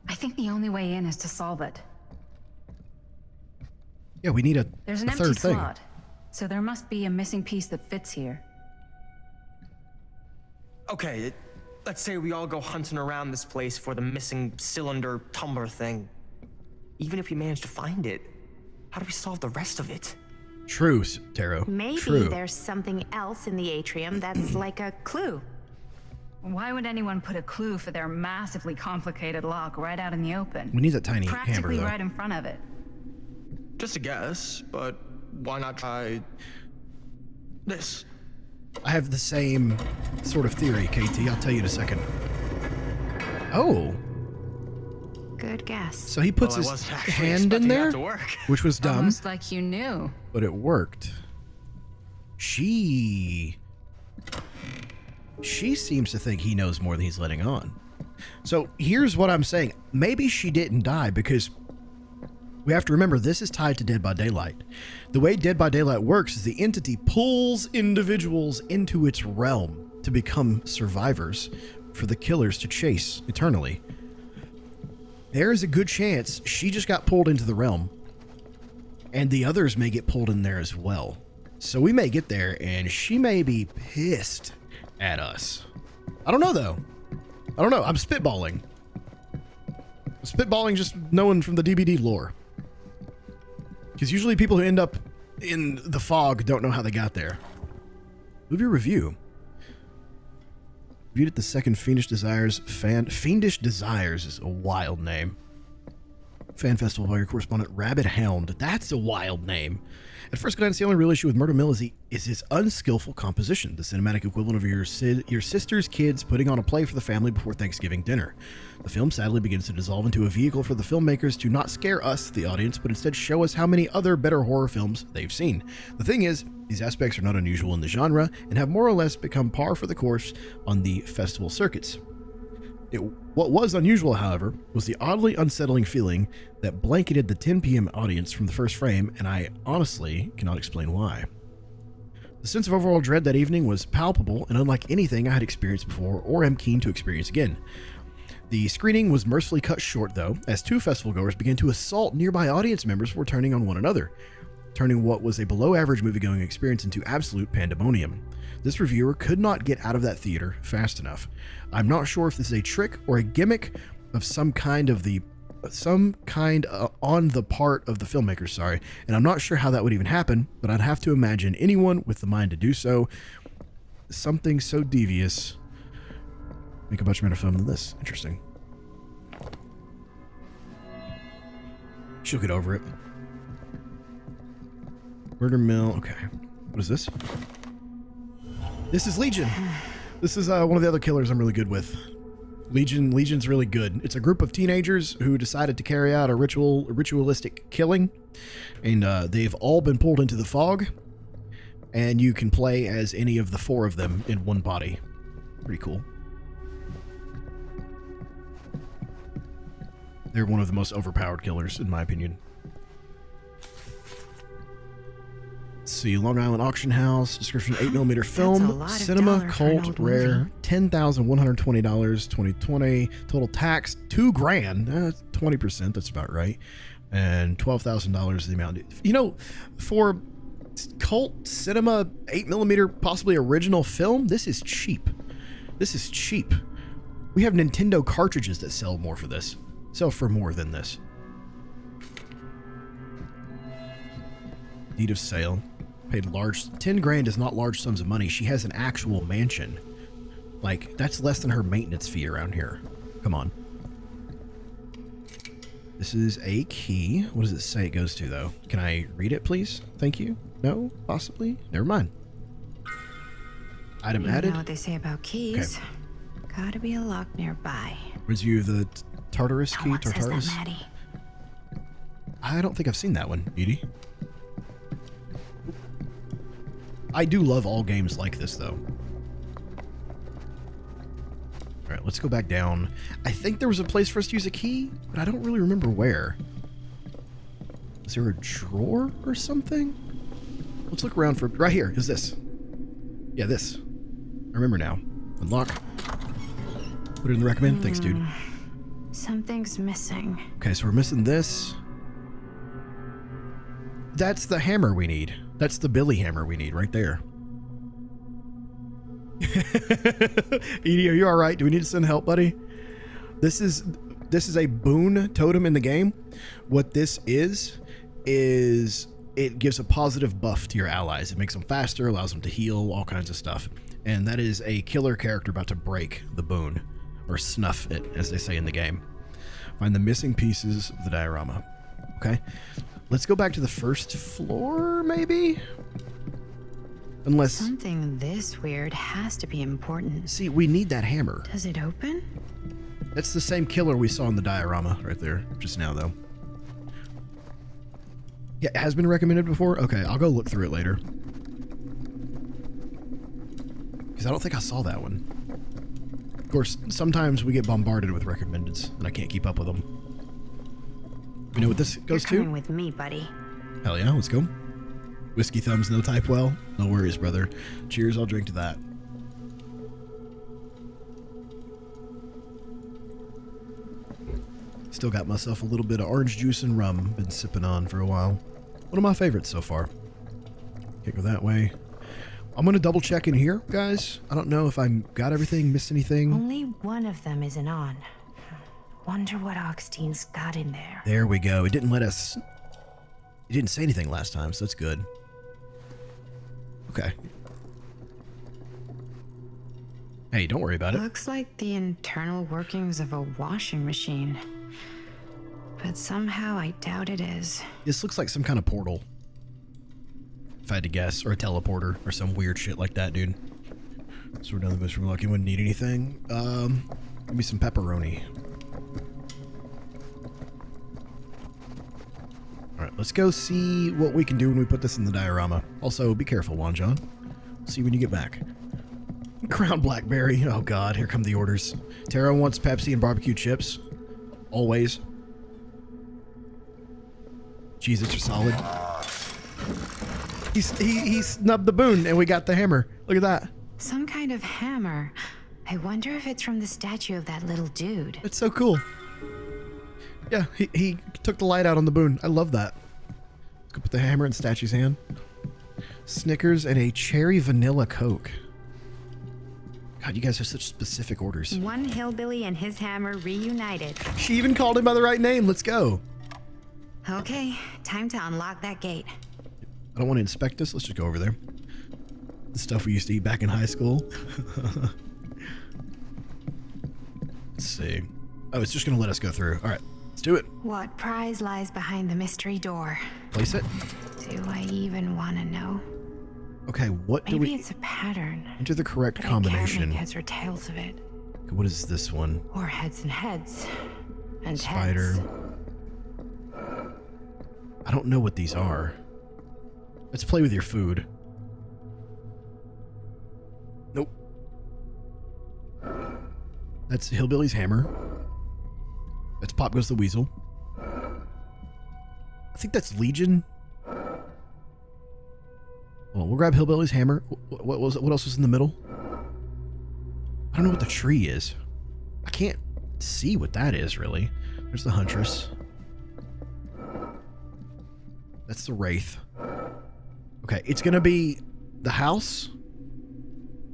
I think the only way in is to solve it. Yeah, we need There's a an empty third thing. slot, so there must be a missing piece that fits here. Okay, let's say we all go hunting around this place for the missing cylinder tumbler thing. Even if we manage to find it, how do we solve the rest of it? True, Taro. Maybe True. there's something else in the atrium that's like a clue. Why would anyone put a clue for their massively complicated lock right out in the open? We need that tiny hammer, Practically though. right in front of it. Just a guess, but why not try this? I have the same sort of theory, KT. I'll tell you in a second. Oh. Good guess. So he puts Well, I his wasn't actually hand in expecting there, that to work. which was dumb, Almost like you knew. but it worked. She seems to think he knows more than he's letting on. So here's what I'm saying. Maybe she didn't die because we have to remember this is tied to Dead by Daylight. The way Dead by Daylight works is the entity pulls individuals into its realm to become survivors for the killers to chase eternally. There is a good chance she just got pulled into the realm, and the others may get pulled in there as well. So we may get there, and she may be pissed at us. I don't know, though. I don't know. I'm spitballing. Just knowing from the DBD lore. Because usually people who end up in the fog don't know how they got there. Movie review. Viewed at the second Fiendish Desires fan. Fiendish Desires is a wild name. Fan Festival Warrior correspondent Rabbit Hound. That's a wild name. At first glance, the only real issue with Murder Mill is his unskillful composition, the cinematic equivalent of your sister's kids putting on a play for the family before Thanksgiving dinner. The film sadly begins to dissolve into a vehicle for the filmmakers to not scare us, the audience, but instead show us how many other better horror films they've seen. The thing is, these aspects are not unusual in the genre and have more or less become par for the course on the festival circuits. What was unusual, however, was the oddly unsettling feeling that blanketed the 10 p.m. audience from the first frame, and I honestly cannot explain why. The sense of overall dread that evening was palpable and unlike anything I had experienced before or am keen to experience again. The screening was mercifully cut short, though, as two festival goers began to assault nearby audience members for turning on one another, turning what was a below-average movie-going experience into absolute pandemonium. This reviewer could not get out of that theater fast enough. I'm not sure if this is a trick or a gimmick of some kind on the part of the filmmakers, and I'm not sure how that would even happen, but I'd have to imagine anyone with the mind to do so, something so devious, make a much better film than this. Interesting. She'll get over it. Murder Mill. Okay. What is this? This is Legion. This is one of the other killers I'm really good with. Legion's really good. It's a group of teenagers who decided to carry out a ritualistic killing, and they've all been pulled into the fog, and you can play as any of the four of them in one body. Pretty cool. They're one of the most overpowered killers, in my opinion. Let's see, Long Island Auction House, description 8mm film, cinema, cult, rare, $10,120, 2020, total tax, $2,000, 20%, that's about right, and $12,000 is the amount. You know, for cult, cinema, 8mm, possibly original film, this is cheap. This is cheap. We have Nintendo cartridges that sell more for this. Sell for more than this. Deed of sale. Paid large. $10,000 is not large sums of money. She has an actual mansion. Like, that's less than her maintenance fee around here. Come on. This is a key. What does it say it goes to, though? Can I read it, please? Thank you. No? Possibly? Never mind. Item added. You know what they say about keys. Okay. Gotta be a lock nearby. Reminds you of the Tartarus key? No one says that, Tartarus? Maddie. I don't think I've seen that one, Edie. I do love all games like this, though. All right, let's go back down. I think there was a place for us to use a key, but I don't really remember where. Is there a drawer or something? Let's look around for... Right here. Is this? Yeah, this. I remember now. Unlock. Put it in the recommend. Thanks, dude. Something's missing. Okay, so we're missing this. That's the hammer we need. That's the Billy hammer we need right there. Edie, are you all right? Do we need to send help, buddy? This is a boon totem in the game. What this is it gives a positive buff to your allies. It makes them faster, allows them to heal, all kinds of stuff. And that is a killer character about to break the boon, or snuff it, as they say in the game. Find the missing pieces of the diorama. Okay, let's go back to the first floor, maybe? Unless... Something this weird has to be important. See, we need that hammer. Does it open? That's the same killer we saw in the diorama right there, just now, though. Yeah, it has been recommended before? Okay, I'll go look through it later. Because I don't think I saw that one. Of course, sometimes we get bombarded with recommendeds, and I can't keep up with them. You know what this goes to? You're coming with me, buddy. Hell yeah, let's go. Whiskey thumbs, no type well. No worries, brother. Cheers, I'll drink to that. Still got myself a little bit of orange juice and rum. Been sipping on for a while. One of my favorites so far. Can't go that way. I'm going to double check in here, guys. I don't know if I got everything, missed anything. Only one of them isn't on. Wonder what Augustyn's got in there. There we go. It didn't let us... It didn't say anything last time, so that's good. Okay. Hey, don't worry about it. Looks like the internal workings of a washing machine. But somehow I doubt it is. This looks like some kind of portal. If I had to guess. Or a teleporter. Or some weird shit like that, dude. So we're done with this. We're lucky. Wouldn't need anything. Give me some pepperoni. Alright, let's go see what we can do when we put this in the diorama. Also, be careful, Juan John. See you when you get back. Crown Blackberry. Oh god, here come the orders. Tara wants Pepsi and barbecue chips. Always. Cheez-Its are solid. He snubbed the boon and we got the hammer. Look at that. Some kind of hammer. I wonder if it's from the statue of that little dude. It's so cool. Yeah, he took the light out on the boon. I love that. Let's go put the hammer in the statue's hand. Snickers and a cherry vanilla Coke. God, you guys have such specific orders. One hillbilly and his hammer reunited. She even called him by the right name. Let's go. Okay, time to unlock that gate. I don't want to inspect this. Let's just go over there. The stuff we used to eat back in high school. Let's see. Oh, it's just going to let us go through. All right, let's do it. What prize lies behind the mystery door? Place it. Do I even want to know? Okay, what do we... Maybe it's a pattern. Enter the correct but combination. I can't make heads or tails of it. Okay, what is this one? Or heads and heads. And Spider. heads. I don't know what these are. Let's play with your food. Nope. That's Hillbilly's hammer. That's Pop Goes the Weasel. I think that's Legion. Well, we'll grab Hillbilly's hammer. What was it? What else was in the middle? I don't know what the tree is. I can't see what that is, really. There's the Huntress. That's the Wraith. Okay, it's gonna be the house,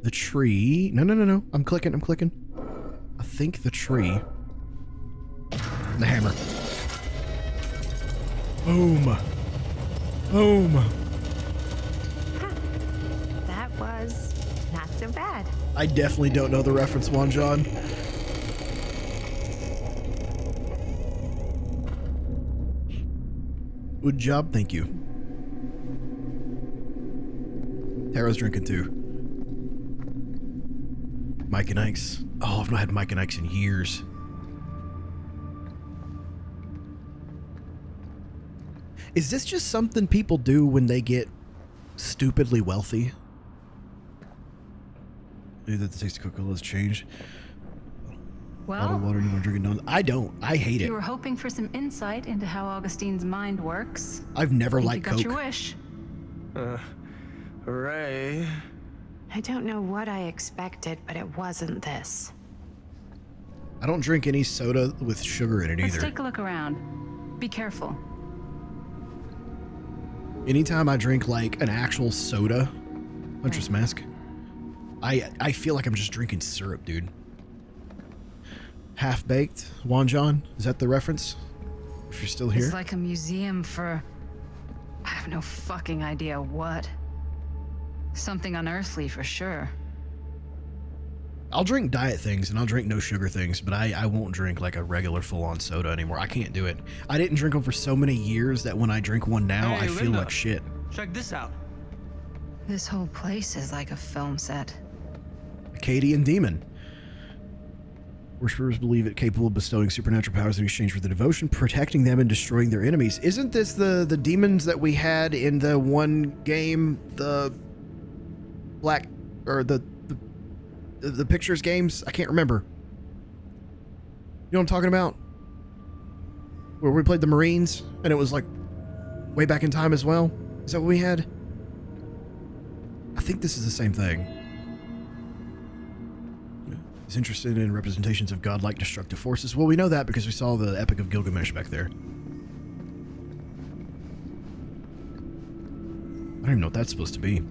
the tree. No. I'm clicking. I think the tree. And the hammer. Boom. Boom. That was not so bad. I definitely don't know the reference, Juan John. Good job, thank you. Tara's drinking too. Mike and Ike's. Oh, I've not had Mike and Ike's in years. Is this just something people do when they get stupidly wealthy? Maybe that the taste of Coca-Cola has changed. Bottled water, anyone drinking down? I don't. I hate it. You were hoping for some insight into how Augustine's mind works. I've never liked Coke. You got your wish. Hooray. I don't know what I expected, but it wasn't this. I don't drink any soda with sugar in it Let's either. take a look around. Be careful. Anytime I drink like an actual soda, Huntress Mask, I feel like I'm just drinking syrup, dude. Half-baked, Wanjon, is that the reference? If you're still here. It's like a museum for... I have no fucking idea what. Something unearthly for sure. I'll drink diet things and I'll drink no sugar things, but I won't drink like a regular full-on soda anymore. I can't do it. I didn't drink them for so many years that when I drink one now, Hey, I feel Linda, like shit. Check this out. This whole place is like a film set. Akkadian demon. Worshippers believe it capable of bestowing supernatural powers in exchange for the devotion, protecting them and destroying their enemies. Isn't this the demons that we had in the one game, the black, or the pictures games? I can't remember. You know what I'm talking about? Where we played the Marines, and it was like way back in time as well. Is that what we had? I think this is the same thing. He's interested in representations of godlike destructive forces. Well, we know that because we saw the Epic of Gilgamesh back there. I don't even know what that's supposed to be.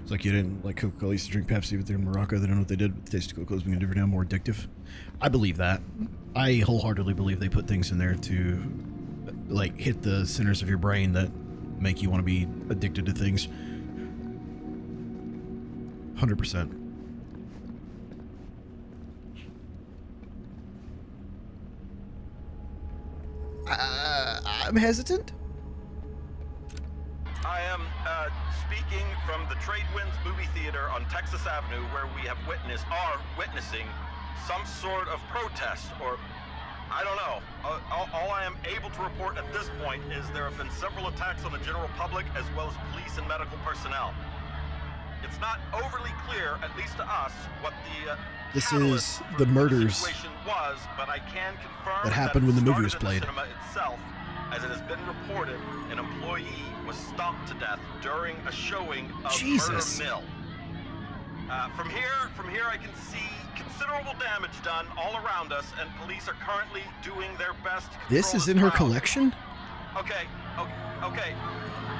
It's like you didn't like Coca-Cola used to drink Pepsi, but they're in Morocco. They don't know what they did with the taste of Coca-Cola being different now, more addictive. I believe that. I wholeheartedly believe they put things in there to like hit the centers of your brain that make you want to be addicted to things. 100%. I'm hesitant. I am speaking from the Trade Winds Movie Theater on Texas Avenue, where we are witnessing some sort of protest, or I don't know. All I am able to report at this point is there have been several attacks on the general public as well as police and medical personnel. It's not overly clear, at least to us, what the this is the murders situation was, but I can confirm that happened when the movie was played. The cinema itself, as it has been reported, an employee was stomped to death during a showing of Jesus. Murder Mill. From here, I can see considerable damage done all around us, and police are currently doing their best to control This is in her crowd. collection? Okay.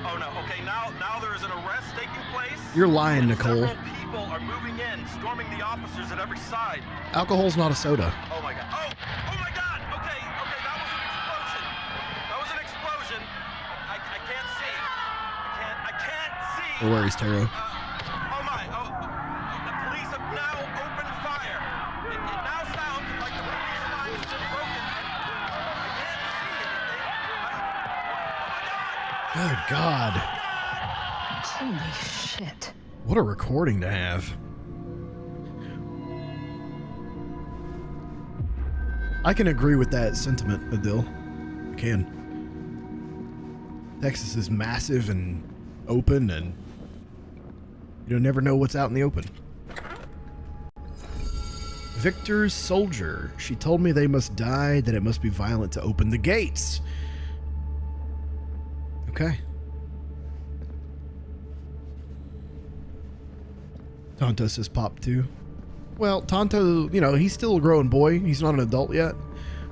Oh no. Okay, now there is an arrest taking place. You're lying, Nicole. Several people are moving in, storming the officers at every side. Alcohol's not a soda. Oh my god. Oh my god. Okay, that was an explosion. I can't see. I can't see. No worries, Taro. The police have now opened fire. It now sounds like the police line has been broken. I can't see anything. Good God. Holy shit. What a recording to have. I can agree with that sentiment, Adil. I can. Texas is massive and open, and you don't never know what's out in the open. Victor's soldier. She told me they must die, that it must be violent to open the gates. Okay. Tonto says pop too. Well, Tonto, you know, he's still a growing boy. He's not an adult yet.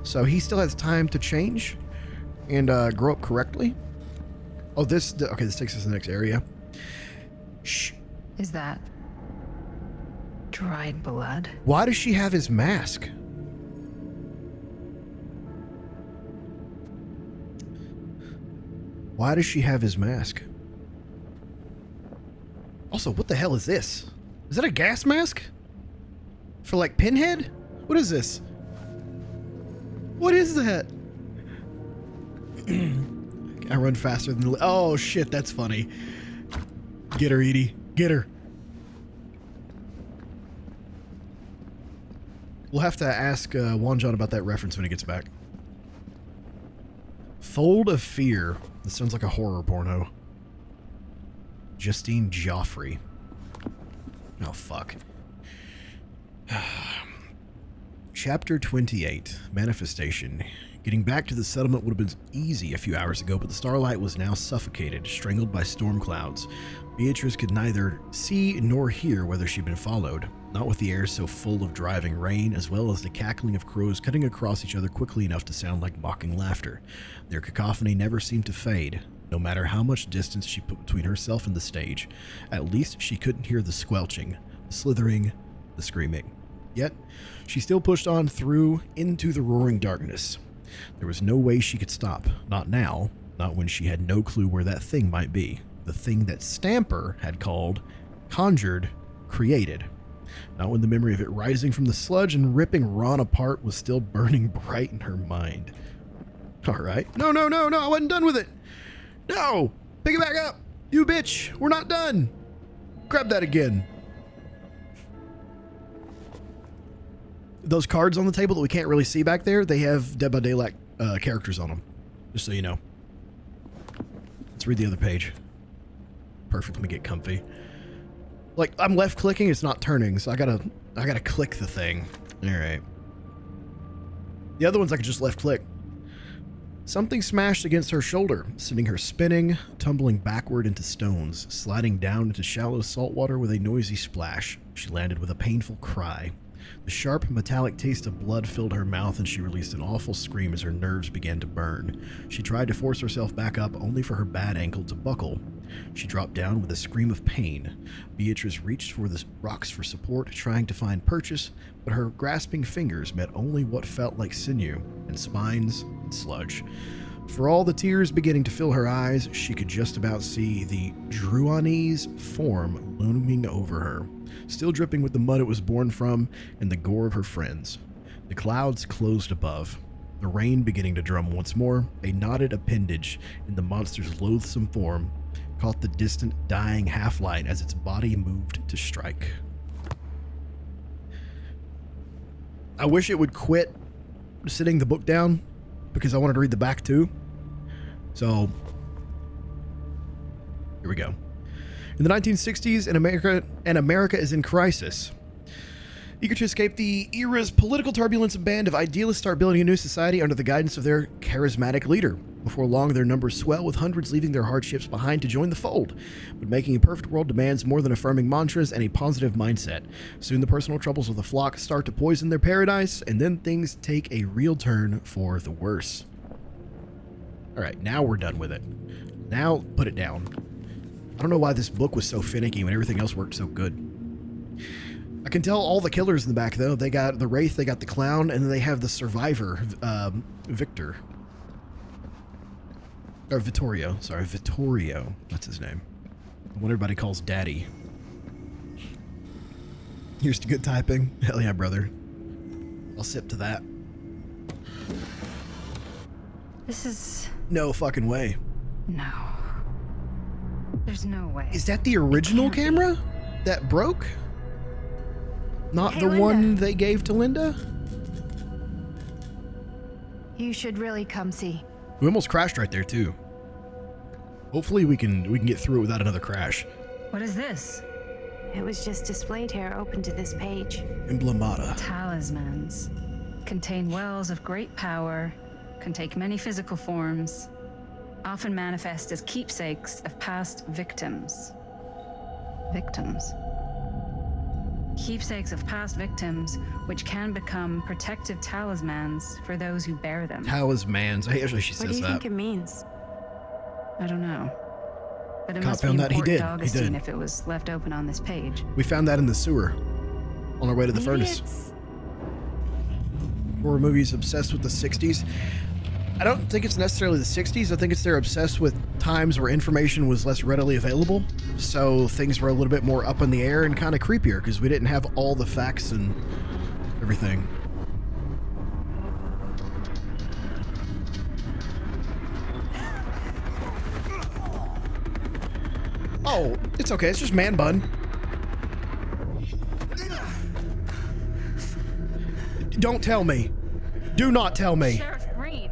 So he still has time to change and grow up correctly. Oh, this takes us to the next area. Shh. Is that dried blood? Why does she have his mask? Why does she have his mask? Also, what the hell is this? Is that a gas mask? For like Pinhead? What is this? What is that? I run faster than... Oh shit, that's funny. Get her, Edie. Get her. We'll have to ask Wanjon about that reference when he gets back. Fold of Fear. This sounds like a horror porno. Justine Joffrey. Oh, fuck. Chapter 28. Manifestation. Getting back to the settlement would have been easy a few hours ago, but the starlight was now suffocated, strangled by storm clouds. Beatrice could neither see nor hear whether she'd been followed. Not with the air so full of driving rain, as well as the cackling of crows cutting across each other quickly enough to sound like mocking laughter. Their cacophony never seemed to fade, no matter how much distance she put between herself and the stage. At least she couldn't hear the squelching, the slithering, the screaming. Yet, she still pushed on through into the roaring darkness. There was no way she could stop. Not now, not when she had no clue where that thing might be. The thing that Stamper had called, conjured, created. Not when the memory of it rising from the sludge and ripping Ron apart was still burning bright in her mind. Alright. No, I wasn't done with it. No! Pick it back up! You bitch! We're not done! Grab that again. Those cards on the table that we can't really see back there, they have Dead by Daylight characters on them. Just so you know. Let's read the other page. Perfect, let me get comfy. Like, I'm left clicking, it's not turning, so I gotta click the thing. Alright. The other ones I could just left click. Something smashed against her shoulder, sending her spinning, tumbling backward into stones, sliding down into shallow salt water with a noisy splash. She landed with a painful cry. The sharp, metallic taste of blood filled her mouth and she released an awful scream as her nerves began to burn. She tried to force herself back up, only for her bad ankle to buckle. She dropped down with a scream of pain. Beatrice reached for the rocks for support, trying to find purchase, but her grasping fingers met only what felt like sinew and spines and sludge. For all the tears beginning to fill her eyes, she could just about see the Druanese form looming over her, still dripping with the mud it was born from and the gore of her friends. The clouds closed above, the rain beginning to drum once more. A knotted appendage in the monster's loathsome form caught the distant, dying half-light as its body moved to strike. I wish it would quit sitting the book down, because I wanted to read the back too. So, here we go. In the 1960s, America is in crisis. Eager to escape the era's political turbulence, a band of idealists start building a new society under the guidance of their charismatic leader. Before long, their numbers swell, with hundreds leaving their hardships behind to join the fold. But making a perfect world demands more than affirming mantras and a positive mindset. Soon the personal troubles of the flock start to poison their paradise, and then things take a real turn for the worse. Alright, now we're done with it. Now, put it down. I don't know why this book was so finicky when everything else worked so good. I can tell all the killers in the back, though. They got the Wraith, they got the Clown, and then they have the Survivor, Victor. Or Vittorio. Sorry, Vittorio. That's his name. The one everybody calls Daddy. Here's to good typing. Hell yeah, brother. I'll sip to that. This is... No fucking way. No. There's no way. Is that the original camera that broke? Not the Linda. one they gave to Linda? You should really come see. We almost crashed right there too. Hopefully we can get through it without another crash. What is this? It was just displayed here, open to this page. Emblemata. Talismans. Contain wells of great power, can take many physical forms, often manifest as keepsakes of past victims. Victims? Keepsakes of past victims, which can become protective talismans for those who bear them. Talismans. Actually, she says that. What do you think it means? I don't know. But it Cop must be found that. He important did. to He Augustine did. if it was left open on this page. We found that in the sewer on our way to the furnace. Horror movies obsessed with the 60s. I don't think it's necessarily the 60s. I think it's they're obsessed with times where information was less readily available. So things were a little bit more up in the air and kind of creepier because we didn't have all the facts and everything. Oh, it's okay. It's just man bun. Don't tell me. Do not tell me. Sheriff Green.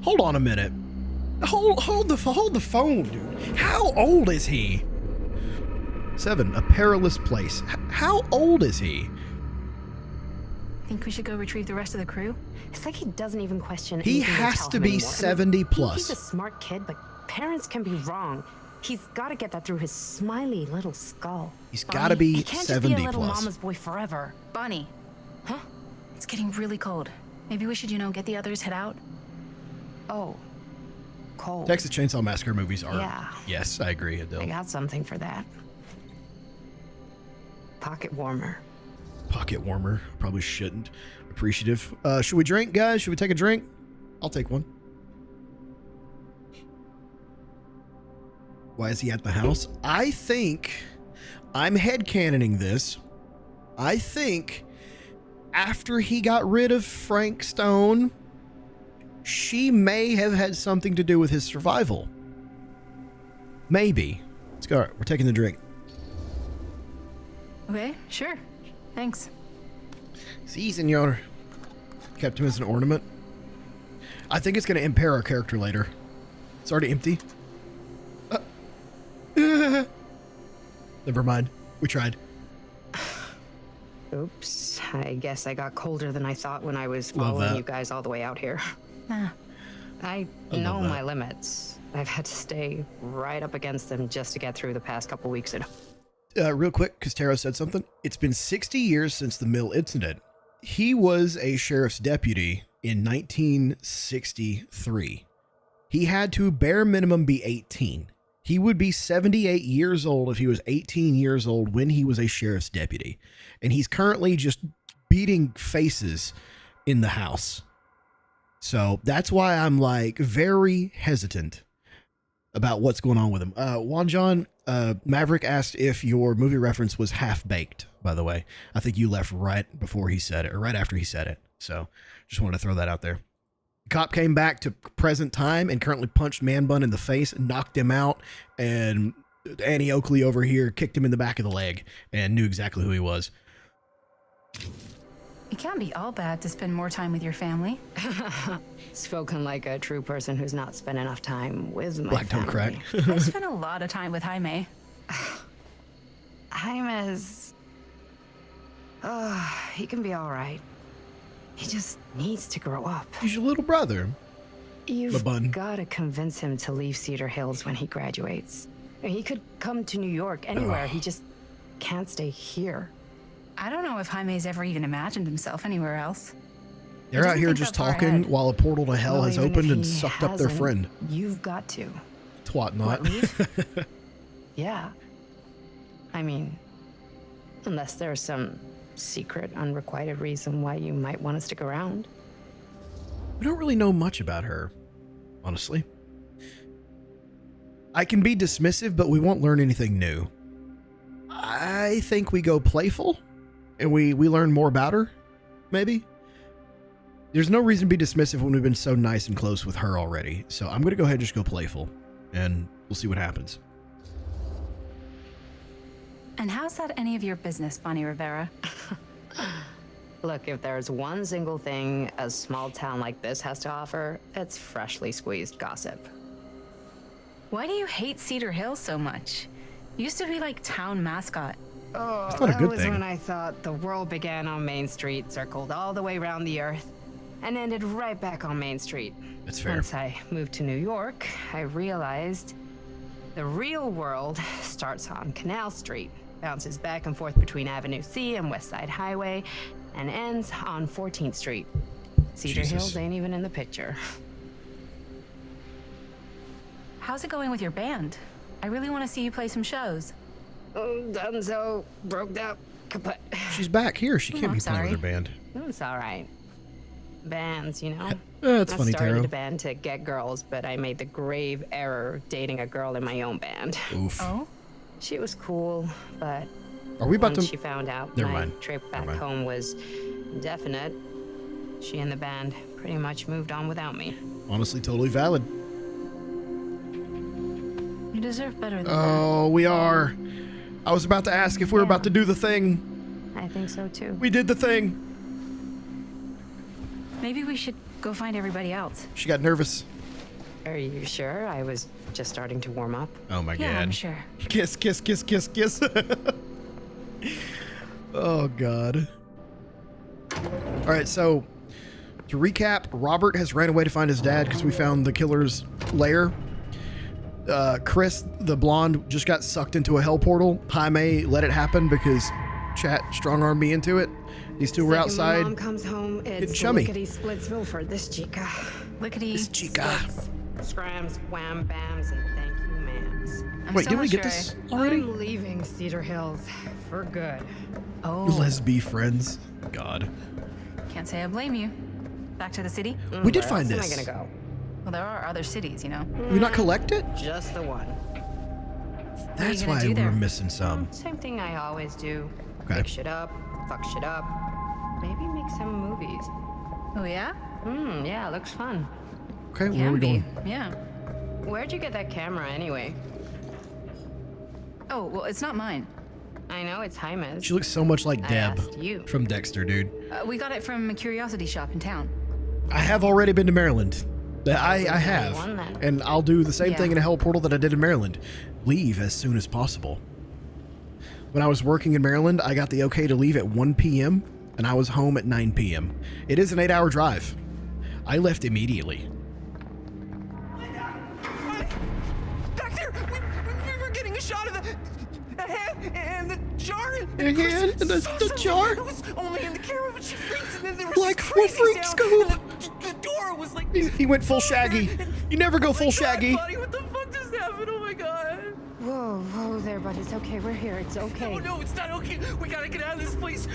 Hold on a minute. Hold the phone, dude. How old is he? 7, a perilous place. How old is he? Think we should go retrieve the rest of the crew? It's like he doesn't even question He anything we has tell to him be anymore. 70 plus. He's a smart kid, but parents can be wrong. He's got to get that through his smiley little skull. He's got to be He can't 70 just be a little plus. mama's boy forever. Bonnie. Huh? It's getting really cold. Maybe we should, get the others, head out? Oh. Cold. Texas Chainsaw Massacre movies are. Yeah. Yes, I agree, Adele. I got something for that. Pocket warmer. Pocket warmer. Probably shouldn't. Appreciative. Should we drink, guys? Should we take a drink? I'll take one. Why is he at the house? I think I'm headcanoning this. I think after he got rid of Frank Stone, she may have had something to do with his survival. Maybe. Let's go. All right, we're taking the drink. Okay, sure. Thanks. Si, senor. Kept him as an ornament. I think it's going to impair our character later. It's already empty. Never mind. We tried. Oops. I guess I got colder than I thought when I was following you guys all the way out here. I know my limits. I've had to stay right up against them just to get through the past couple weeks. Real quick, because Taro said something. It's been 60 years since the mill incident. He was a sheriff's deputy in 1963. He had to bare minimum be 18. He would be 78 years old if he was 18 years old when he was a sheriff's deputy. And he's currently just beating faces in the house. So that's why I'm like very hesitant about what's going on with him. Juan John, Maverick asked if your movie reference was half-baked, by the way. I think you left right before he said it, or right after he said it. So just wanted to throw that out there. Cop came back to present time and currently punched Man Bun in the face, knocked him out, and Annie Oakley over here kicked him in the back of the leg and knew exactly who he was. It can't be all bad to spend more time with your family. Spoken like a true person who's not spent enough time with my Black don't crack. I spent a lot of time with Jaime. Jaime's... he can be all right. He just needs to grow up. He's your little brother. You've got to convince him to leave Cedar Hills when he graduates. He could come to New York, anywhere. He just can't stay here. I don't know if Jaime's ever even imagined himself anywhere else. They're out here just talking while a portal to hell has opened and sucked up their friend. You've got to. Twat not. Yeah. I mean, unless there's some secret, unrequited reason why you might want to stick around. We don't really know much about her, honestly. I can be dismissive, but we won't learn anything new. I think we go playful, and we learn more about her, maybe. There's no reason to be dismissive when we've been so nice and close with her already. So I'm going to go ahead and just go playful, and we'll see what happens. And how's that any of your business, Bonnie Rivera? Look, if there's one single thing a small town like this has to offer, it's freshly squeezed gossip. Why do you hate Cedar Hills so much? Used to be like town mascot. Oh, That's not a good that was thing. when I thought the world began on Main Street, circled all the way around the earth, and ended right back on Main Street. That's fair. Once I moved to New York, I realized the real world starts on Canal Street, bounces back and forth between Avenue C and West Side Highway, and ends on 14th Street. Cedar Hills ain't even in the picture. How's it going with your band? I really want to see you play some shows. Oh, done so, broke up, kaput. She's back here. She can't be playing with her band. It's all right. Bands, you know. That's funny, I started Taro. a band to get girls, but I made the grave error of dating a girl in my own band. Oof. Oh? She was cool, but Are we about once to- she found out Never my mind. trip Never back mind. home was definite, she and the band pretty much moved on without me. Honestly, totally valid. You deserve better than Oh, we are. I was about to ask if we were about to do the thing. I think so too. We did the thing. that. Maybe we should go find everybody else. She got nervous. Are you sure? I was just starting to warm up. Oh my Yeah, god. I'm sure. Kiss, kiss, kiss, kiss, kiss. Oh god. All right, so to recap, Robert has ran away to find his dad because we found the killer's lair. Chris, the blonde, just got sucked into a hell portal. Jaime let it happen because chat strong-armed me into it. These two were outside. Mom comes home, it's chummy. lickety Splitsville for this chica. Lickety This chica. Scrams, wham bams, and thank you, ma'ams. Wait, did we get this already? I'm leaving Cedar Hills for good. Oh. Let's be friends. God. Can't say I blame you. Back to the city? We did find Where this. else am I gonna go? Well, there are other cities, you know. Did we not collect it? Just the one. That's gonna why do we there? were missing some. Same thing I always do. Okay. Pick shit up, fuck shit up. Maybe make some movies. Oh, yeah? Yeah, looks fun. Okay, where are we going? Yeah. Where'd you get that camera anyway? Oh, well, it's not mine. I know it's Jaime's. She looks so much like I Deb asked you. from Dexter, dude. We got it from a curiosity shop in town. I have already been to Maryland. I have. one then. And I'll do the same Yeah. thing in a hell portal that I did in Maryland. Leave as soon as possible. When I was working in Maryland, I got the okay to leave at 1 p.m. and I was home at 9 p.m. It is an 8-hour drive. I left immediately. Back there! We were getting a shot of the hand and the jar. The hand and the jar? It was only in the camera, but she freaks, and then there was Like this full crazy freak sound, scoop. and the door was like... He went full Shaggy. You never go full Shaggy. Buddy, what the fuck just happened? Oh my god. Whoa there, buddy. It's okay. We're here. It's okay. No, it's not okay. We gotta get out of this place.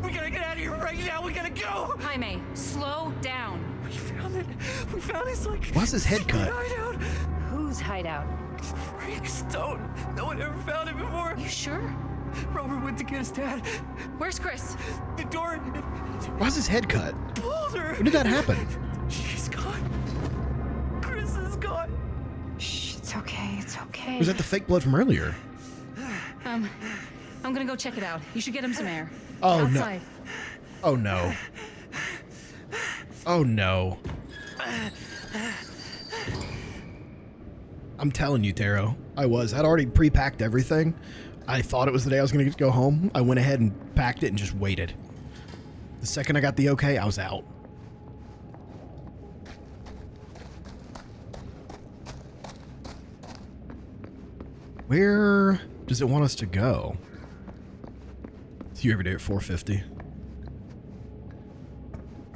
We gotta get out of here right now. We gotta go. Jaime, slow down. We found it. We found his like... Why's his head cut? hideout. Whose hideout? Frank Stone. No one ever found it before. You sure? Robert went to get his dad. Where's Chris? The door... Why's his head cut? pulled her. When did that happen? She's gone. Chris is gone. Shh, it's okay. It's okay. Was that the fake blood from earlier? I'm gonna go check it out. You should get him some air. Oh, Outside. no. Oh, no. Oh, no. I'm telling you, Taro. I'd already pre-packed everything. I thought it was the day I was going to go home. I went ahead and packed it and just waited. The second I got the okay, I was out. Where does it want us to go? You every day at 450.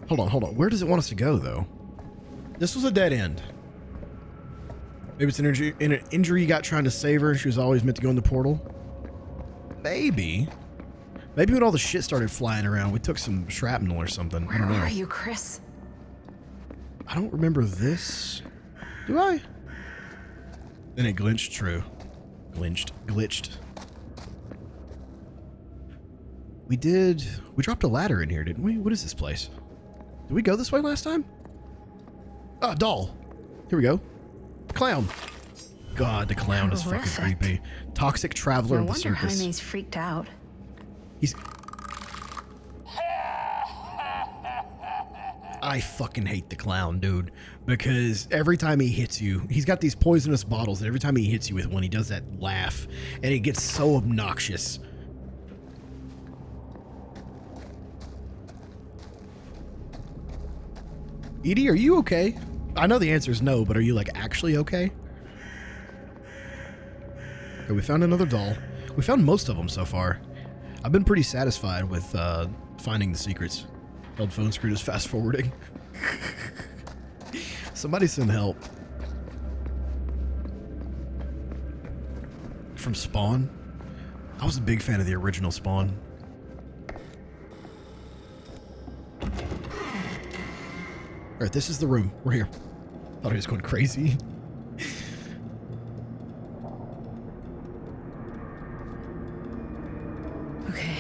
Hold on. Where does it want us to go, though? This was a dead end. Maybe it's an injury you got trying to save her. She was always meant to go in the portal. Maybe. Maybe when all the shit started flying around, we took some shrapnel or something. I don't know. Where are you, Chris? I don't remember this. Do I? Then it glitched. True. Glitched. We dropped a ladder in here, didn't we? What is this place? Did we go this way last time? Oh, doll. Here we go. Clown. God, the clown is fucking Horrific. creepy. Toxic traveler No of the wonder circus. Jaime's freaked out. I fucking hate the clown, dude, because every time he hits you, he's got these poisonous bottles, and every time he hits you with one, he does that laugh, and it gets so obnoxious. Edie, are you okay? I know the answer is no, but are you, like, actually okay? Okay, we found another doll. We found most of them so far. I've been pretty satisfied with finding the secrets. Held phone screen is fast forwarding. Somebody send help. From Spawn? I was a big fan of the original Spawn. Alright, this is the room. We're here. Thought he was going crazy. Okay.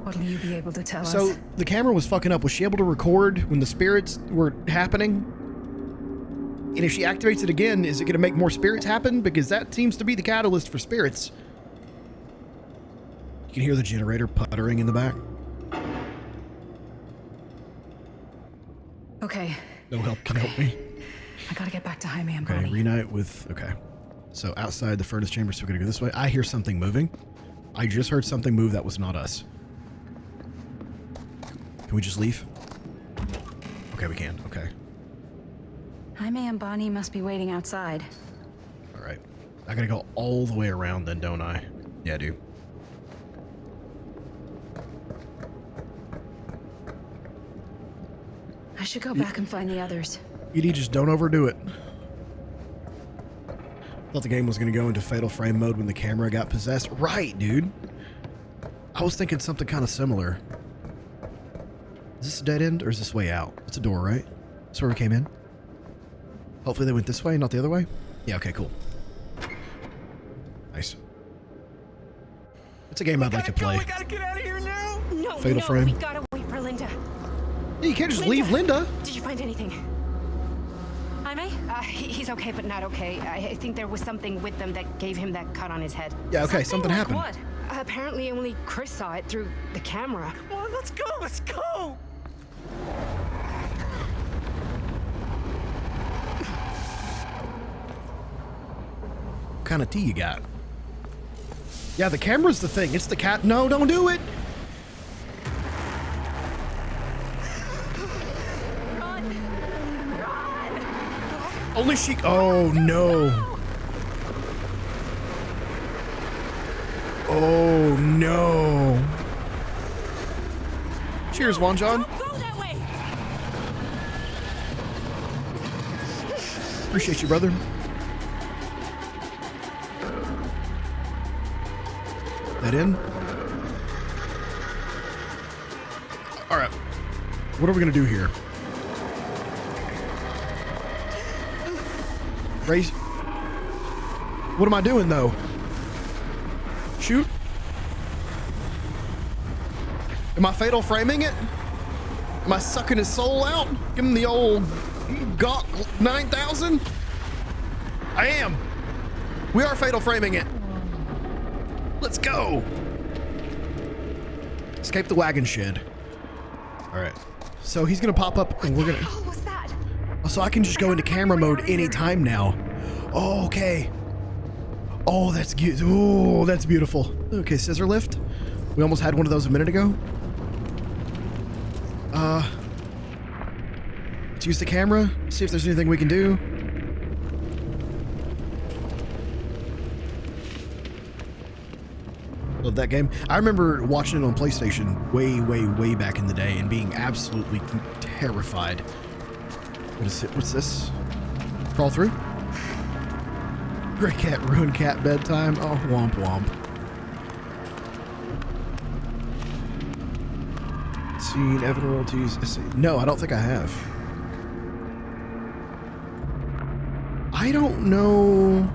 What'll you be able to tell us? So, the camera was fucking up. Was she able to record when the spirits were happening? And if she activates it again, is it going to make more spirits happen? Because that seems to be the catalyst for spirits. You can hear the generator puttering in the back. Okay. No help can help me. I gotta get back to Jaime and Okay, Bonnie. reunite with... Okay. So, outside the furnace chamber, so we're going to go this way. I hear something moving. I just heard something move that was not us. Can we just leave? Okay, we can. Okay. Jaime and Bonnie must be waiting outside. All right. I gotta go all the way around then, don't I? Yeah, I do. I should go back and find the others. ED, just don't overdo it. Thought the game was gonna go into fatal frame mode when the camera got possessed. Right, dude. I was thinking something kind of similar. Is this a dead end or is this way out? It's a door, right? That's where we came in. Hopefully they went this way, not the other way. Yeah, okay, cool. Nice. It's a game I'd like to play. We gotta get out of here now. No, Fatal frame. we gotta wait for Linda. Yeah, you can't just leave Linda. Did you find anything? Jaime? He's okay, but not okay. I think there was something with them that gave him that cut on his head. Yeah, okay, something like happened. What? Apparently only Chris saw it through the camera. Well, let's go, let's go. What kind of tea you got? Yeah, the camera's the thing. It's the cat. No, don't do it. Only she. Oh no. Oh no. Cheers, Juan John. Appreciate you, brother. That in? All right. What are we gonna do here? Raise. What am I doing though? Shoot. Am I fatal framing it? Am I sucking his soul out? Give him the old Gawk 9000? I am. We are fatal framing it. Let's go. Escape the wagon shed. All right. So he's gonna pop up and we're gonna. What was that? So I can just go into camera mode anytime now. Oh, okay. Oh, that's good. Oh, that's beautiful. Okay, scissor lift. We almost had one of those a minute ago. Let's use the camera. See if there's anything we can do. Love that game. I remember watching it on PlayStation way back in the day and being absolutely terrified. What is it? What's this? Crawl through? Gray cat ruined cat bedtime. Oh, womp womp. Seen Evan royalties. No, I don't think I have. I don't know.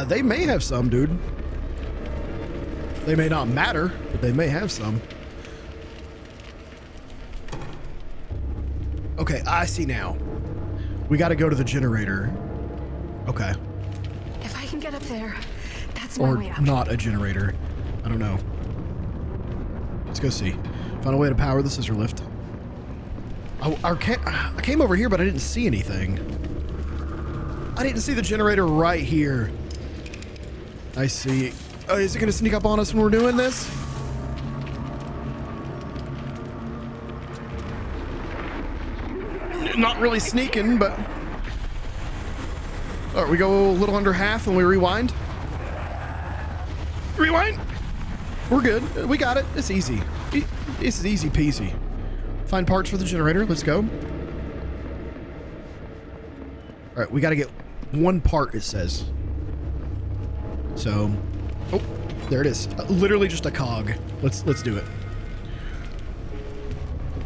They may have some, dude. They may not matter, but they may have some. Okay, I see now. We got to go to the generator. Okay. If I can get up there, that's my way Or out. not a generator. I don't know. Let's go see. Find a way to power the scissor lift. I came over here, but I didn't see anything. I didn't see the generator right here. I see. Oh, is it going to sneak up on us when we're doing this? Not really sneaking, but... All right, we go a little under half and we rewind. Rewind. We're good. We got it. It's easy. This is easy peasy. Find parts for the generator. Let's go. All right, we got to get one part, it says. So, oh, there it is. Literally just a cog. Let's do it.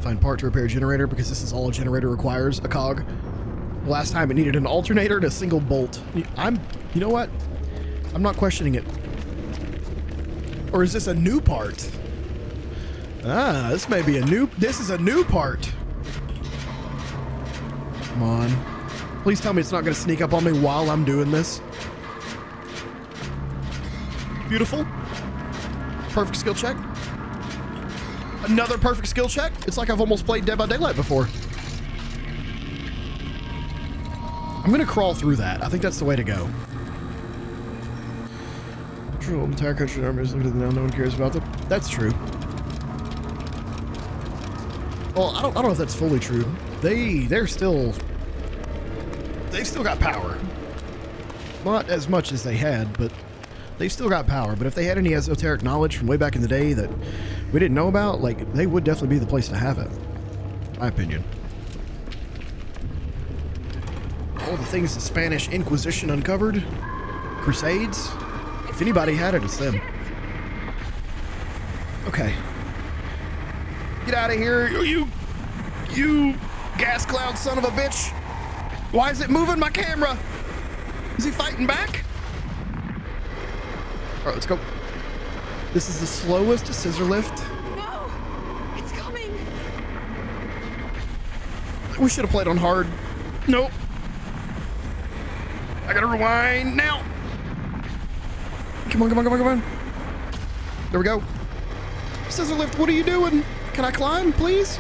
Find part to repair a generator because this is all a generator requires, a cog. Last time it needed an alternator and a single bolt. You know what? I'm not questioning it. Or is this a new part? Ah, this may be this is a new part. Come on. Please tell me it's not going to sneak up on me while I'm doing this. Beautiful. Perfect skill check. Another perfect skill check. It's like I've almost played Dead by Daylight before. I'm going to crawl through that. I think that's the way to go. Control the entire country army is looking at them now. No one cares about them. That's true. Well, I don't know if that's fully true. They've still got power. Not as much as they had, but they've still got power. But if they had any esoteric knowledge from way back in the day that we didn't know about, like, they would definitely be the place to have it. My opinion. All the things the Spanish Inquisition uncovered. Crusades. If anybody had it, it's them. Okay. Get out of here, you gas cloud son of a bitch. Why is it moving my camera? Is he fighting back? All right, let's go. This is the slowest scissor lift. No, it's coming. We should have played on hard. Nope. I gotta rewind now. Come on, come on, come on, come on. There we go. Scissor lift, what are you doing? Can I climb, please?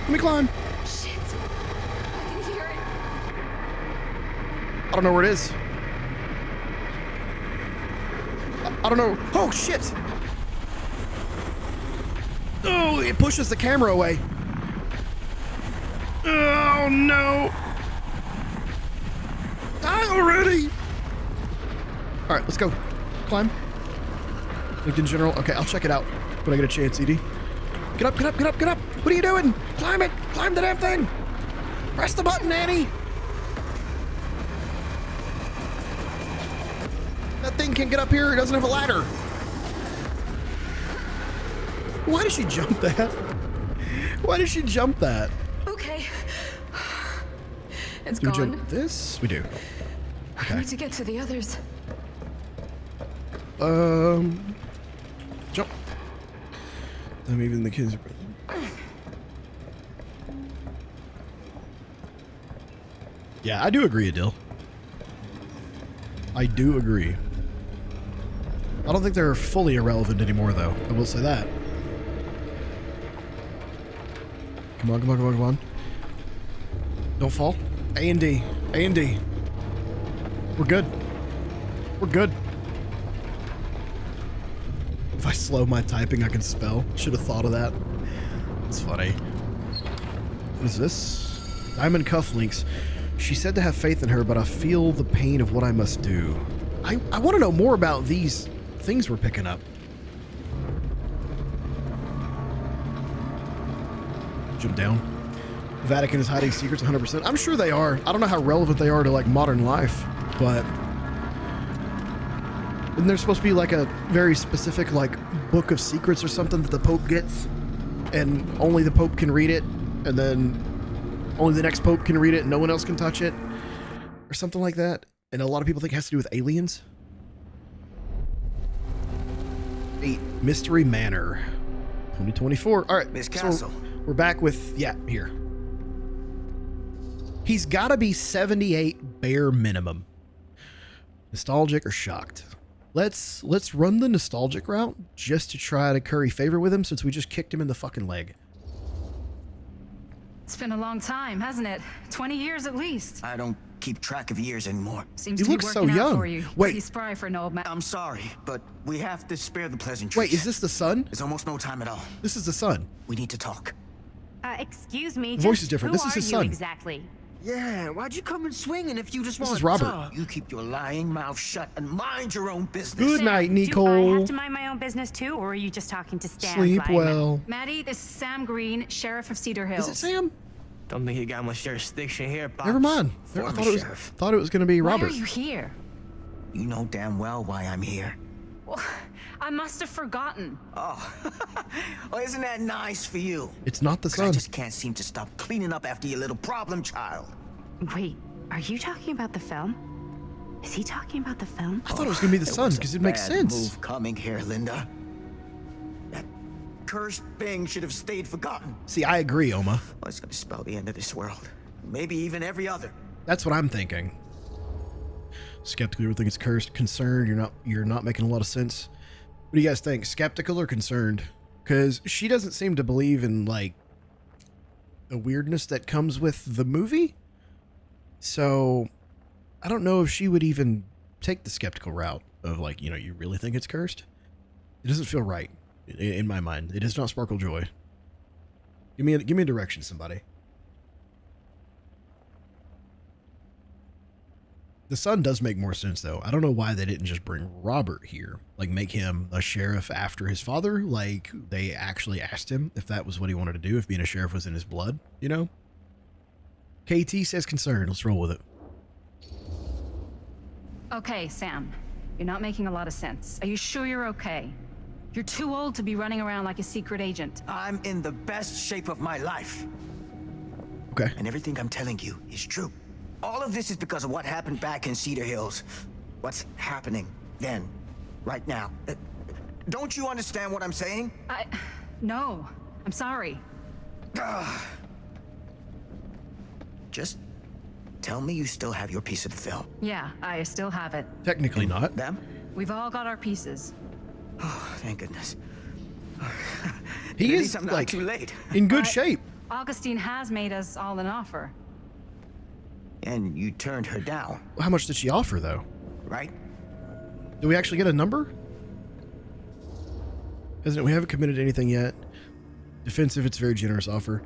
Let me climb. Shit. I can hear it. I don't know where it is. I don't know. Oh, shit. Oh, it pushes the camera away. Oh, no. Die already. All right, let's go. Climb. Looked in general. Okay, I'll check it out when I get a chance, Edie. Get up, get up, get up, get up. What are you doing? Climb it. Climb the damn thing. Press the button, Annie. That thing can't get up here. It doesn't have a ladder. Why did she jump that? Why did she jump that? Okay. It's do we gone. Jump this? We do. Okay. I need to get to the others. Jump. I'm even the kids. Yeah, I do agree, Adil. I do agree. I don't think they're fully irrelevant anymore, though. I will say that. Come on, come on, come on, come on. Don't fall. A and D. A and D. We're good. We're good. If I slow my typing, I can spell. Should have thought of that. It's funny. What is this? Diamond cufflinks. She said to have faith in her, but I feel the pain of what I must do. I want to know more about these things we're picking up. Jump down. The Vatican is hiding secrets 100%. I'm sure they are. I don't know how relevant they are to, like, modern life, but... And there's supposed to be, like, a very specific, like, book of secrets or something that the Pope gets, and only the Pope can read it, and then only the next Pope can read it, and no one else can touch it, or something like that. And a lot of people think it has to do with aliens. 8. Mystery Manor. 2024. All right. Miss Castle. We're back with, yeah, here. He's got to be 78 bare minimum. Nostalgic or shocked? Let's run the nostalgic route just to try to curry favor with him since we just kicked him in the fucking leg. It's been a long time, hasn't it? 20 years at least. I don't keep track of years anymore. Seems to be working out for you. Wait. Pretty spry for an old man. I'm sorry, but we have to spare the pleasantries. Wait, is this the son? There's almost no time at all. This is the son. We need to talk. Excuse me. The voice is different. This is his son. Exactly. Yeah, why'd you come and swinging if you just want This to is Robert. talk? You keep your lying mouth shut and mind your own business. Good night, Nicole. Do I have to mind my own business too, or are you just talking to Stan? Sleep well. Maddie, this is Sam Green, Sheriff of Cedar Hills. Is it Sam? Don't think you got much jurisdiction here, Bob. Never mind. I thought it was going to be Robert. Why are you here? You know damn well why I'm here. Well, I must have forgotten. Oh, oh, isn't that nice for you? It's not the son. I just can't seem to stop cleaning up after your little problem child. Wait, are you talking about the film? Is he talking about the film? I thought it was going to be the son because it makes sense. Move coming here, Linda. That cursed thing should have stayed forgotten. See, I agree, Oma. Well, it's going to spell the end of this world. Maybe even every other. That's what I'm thinking. Skeptical, you think it's cursed. Concerned, you're not making a lot of sense. What do you guys think? Skeptical or concerned? Because she doesn't seem to believe in, like, the weirdness that comes with the movie. So I don't know if she would even take the skeptical route of like, you know, you really think it's cursed? It doesn't feel right in my mind. It does not sparkle joy. Give me a direction, somebody. The son does make more sense, though. I don't know why they didn't just bring Robert here. Like, make him a sheriff after his father. Like, they actually asked him if that was what he wanted to do, if being a sheriff was in his blood, you know? KT says concerned. Let's roll with it. Okay, Sam. You're not making a lot of sense. Are you sure you're okay? You're too old to be running around like a secret agent. I'm in the best shape of my life. Okay. And everything I'm telling you is true. All of this is because of what happened back in Cedar Hills. What's happening then, right now. Don't you understand what I'm saying? No. I'm sorry. Just tell me you still have your piece of the film. Yeah, I still have it. Technically not. Them? We've all got our pieces. Oh, thank goodness. He is, I'm not like, too late. in good shape. Augustine has made us all an offer. And you turned her down. How much did she offer, though? Right? Do we actually get a number? We haven't committed to anything yet. Defensive, it's a very generous offer.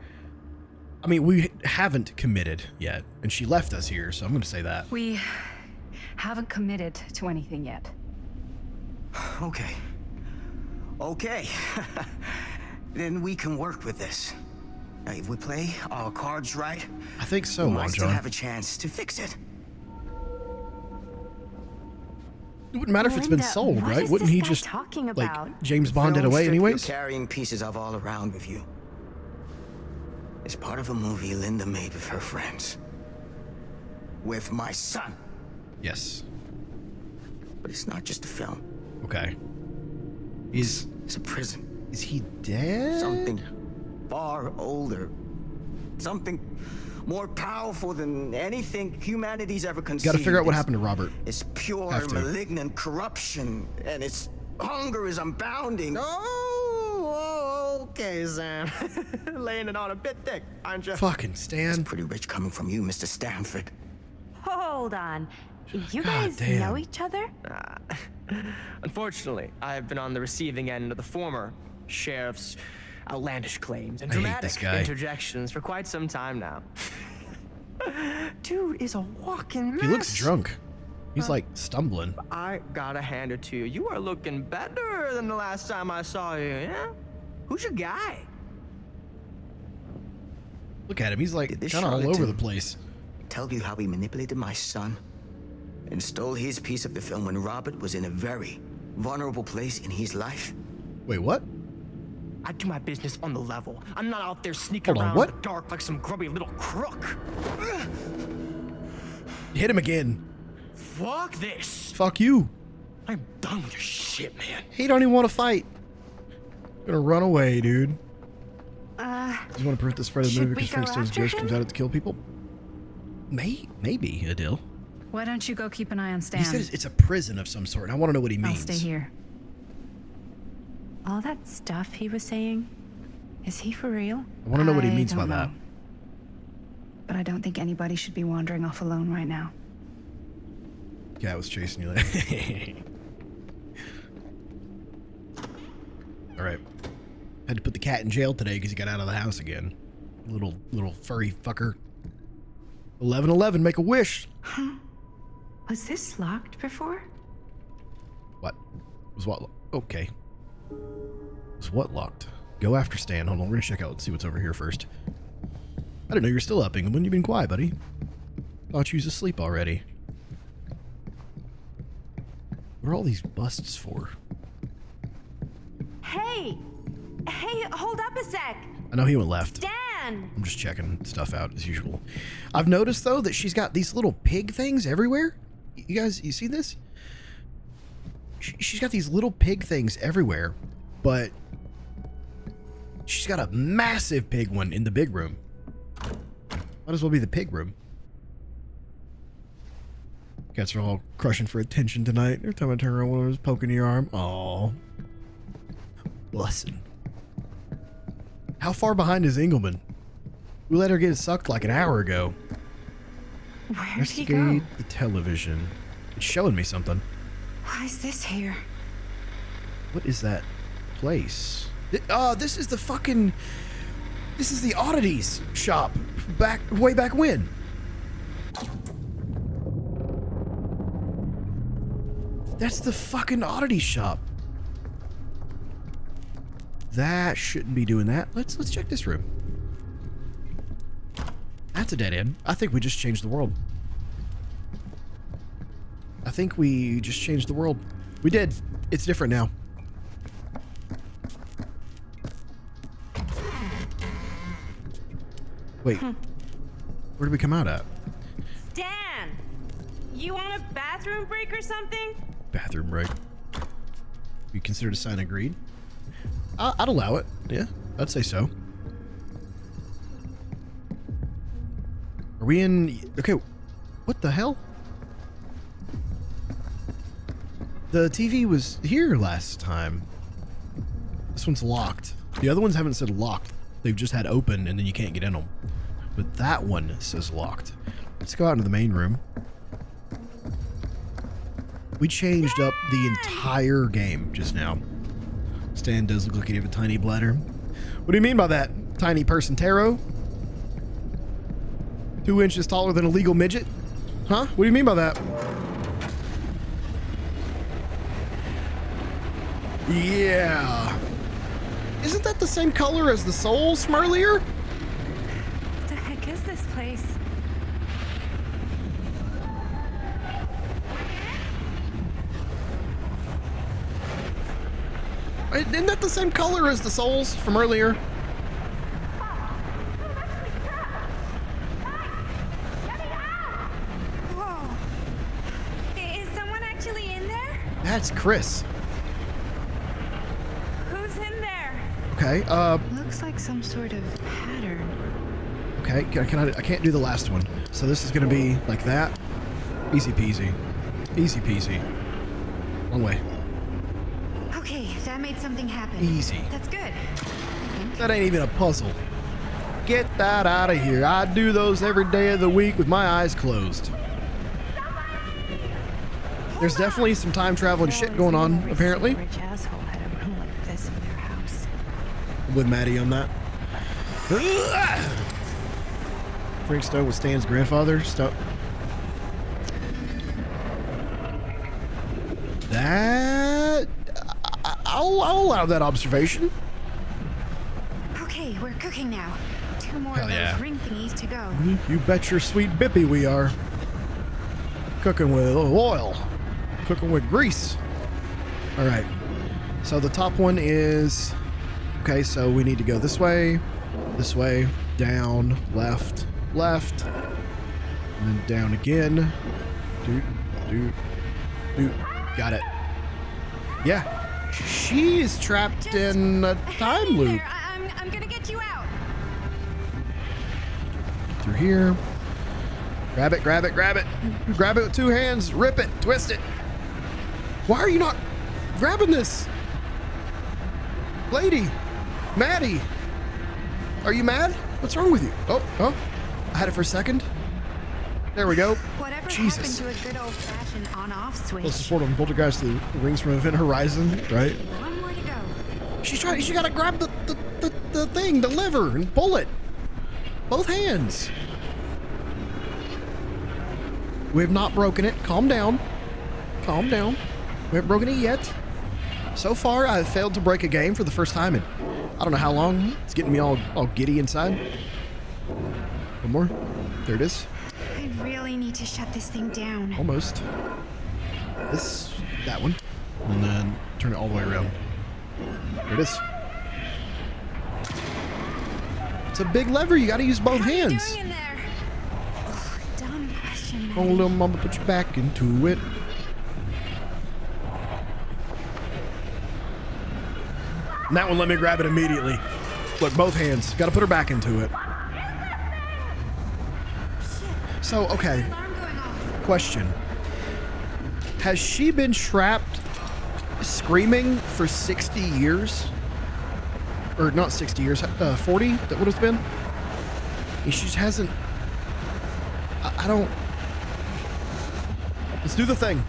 I mean, we haven't committed yet, and she left us here, so I'm going to say that. We haven't committed to anything yet. Okay. Okay. Then we can work with this. Now, if we play our cards right, I think so, we might still John. have a chance to fix it. It wouldn't matter if it's been sold, right? Wouldn't he just, like, James Bond it away anyways? You're carrying pieces of all around with you. It's part of a movie Linda made with her friends. With my son. Yes. But it's not just a film. Okay. It's a prison. Is he dead? Something far older. Something more powerful than anything humanity's ever conceived. Got to figure out what happened to Robert. It's pure malignant corruption, and its hunger is unbounding. Oh, okay, Sam. Laying it on a bit thick, aren't you? Fucking Stan. That's pretty rich coming from you, Mr. Stanford. Hold on. You guys know each other? Unfortunately, I've been on the receiving end of the former sheriff's outlandish claims and I hate dramatic this guy. interjections for quite some time now. Dude is a walking mess. He looks drunk. He's like stumbling. I gotta hand it to you. You are looking better than the last time I saw you, yeah? Who's your guy? Look at him. He's like kind of all over the place. Tell you how he manipulated my son and stole his piece of the film when Robert was in a very vulnerable place in his life. Wait, what? I do my business on the level. I'm not out there sneaking Hold on, around what? in the dark like some grubby little crook. Hit him again. Fuck this. Fuck you. I'm done with your shit, man. He don't even want to fight. Gonna run away, dude. Do you want to prevent the spread of the movie because Frank Stone's ghost comes out to kill people? Maybe, Adil. Why don't you go keep an eye on Stan? He says it's a prison of some sort, and I want to know what he means. I'll stay here. All that stuff he was saying, is he for real? I want to know what he means by that. But I don't think anybody should be wandering off alone right now. Cat was chasing you. Like all right. Had to put the cat in jail today because he got out of the house again. Little furry fucker. 1111, make a wish. Huh? Was this locked before? What? Was what? Okay. Was what locked? Go after Stan. Hold on, we're gonna check out and see what's over here first. I didn't know you were still up, England. You've been quiet, buddy. Thought you was asleep already. What are all these busts for? Hey, hold up a sec. I know he went left. Stan! I'm just checking stuff out as usual. I've noticed though that she's got these little pig things everywhere. You guys, you see this? She's got these little pig things everywhere, but she's got a massive pig one in the big room. Might as well be the pig room. Cats are all crushing for attention tonight. Every time I turn around, one of them is poking your arm. Aww. Bussin'. How far behind is Engelman? We let her get sucked like an hour ago. Where'd he go? The television. It's showing me something. Why is this here? What is that place? This is the fucking... This is the oddities shop. Way back when. That's the fucking oddity shop. That shouldn't be doing that. Let's check this room. That's a dead end. I think we just changed the world. I think we just changed the world. We did. It's different now. Wait. Where did we come out at? Stan! You want a bathroom break or something? Bathroom break. You consider to sign agreed? I'd allow it. Yeah, I'd say so. Are we in... Okay, what the hell? The TV was here last time. This one's locked. The other ones haven't said locked. They've just had open and then you can't get in them. But that one says locked. Let's go out into the main room. We changed up the entire game just now. Stan does look like he have a tiny bladder. What do you mean by that? Tiny person tarot? 2 inches taller than a legal midget? Huh? What do you mean by that? Yeah. Isn't that the same color as the souls from earlier? What the heck is this place? Isn't that the same color as the souls from earlier? Whoa. Is someone actually in there? That's Chris. Who's in there? Okay, Looks like some sort of pattern. okay, I can't do the last one. So this is gonna be like that. Easy peasy. Easy peasy. Long way. Okay, that made something happen. Easy. That's good. That ain't even a puzzle. Get that out of here. I do those every day of the week with my eyes closed. There's definitely some time traveling shit going on, apparently. Rich asshole had a room like this in their house. I'm with Maddie on that. Frank Stone was Stan's grandfather. That... I'll allow that observation. Okay, we're cooking now. 2 more Hell of those yeah. ring thingies to go. You bet your sweet bippy we are. Cooking with oil. Cooking with grease. All right. So the top one is... Okay, so we need to go this way, down, left, left, and then down again. Doot. Got it. Yeah. She is trapped in a time loop. I'm gonna get you out. Through here. Grab it. Grab it with 2 hands. Rip it. Twist it. Why are you not grabbing this? Lady. Maddie. Are you mad? What's wrong with you? Oh. I had it for a second. There we go. Whatever Jesus. happened to a good old-fashioned on-off switch? Let's support on Poltergeist, the rings from Event Horizon, right? 1 more to go. She gotta grab the thing, the lever, and pull it. Both hands. We have not broken it. Calm down. Calm down. We haven't broken it yet. So far, I have failed to break a game for the first time in I don't know how long. It's getting me all giddy inside. One more. There it is. I really need to shut this thing down. Almost. That one. And then turn it all the way around. There it is. It's a big lever. You gotta use both hands. Doing in there? Oh, dumb question. Oh, little mama, put your back into it. And that one let me grab it immediately. Look, both hands. Gotta put her back into it. So, okay. Question. Has she been trapped screaming for 60 years? Or not 60 years, 40? That would have been? And she just hasn't... I don't... Let's do the thing.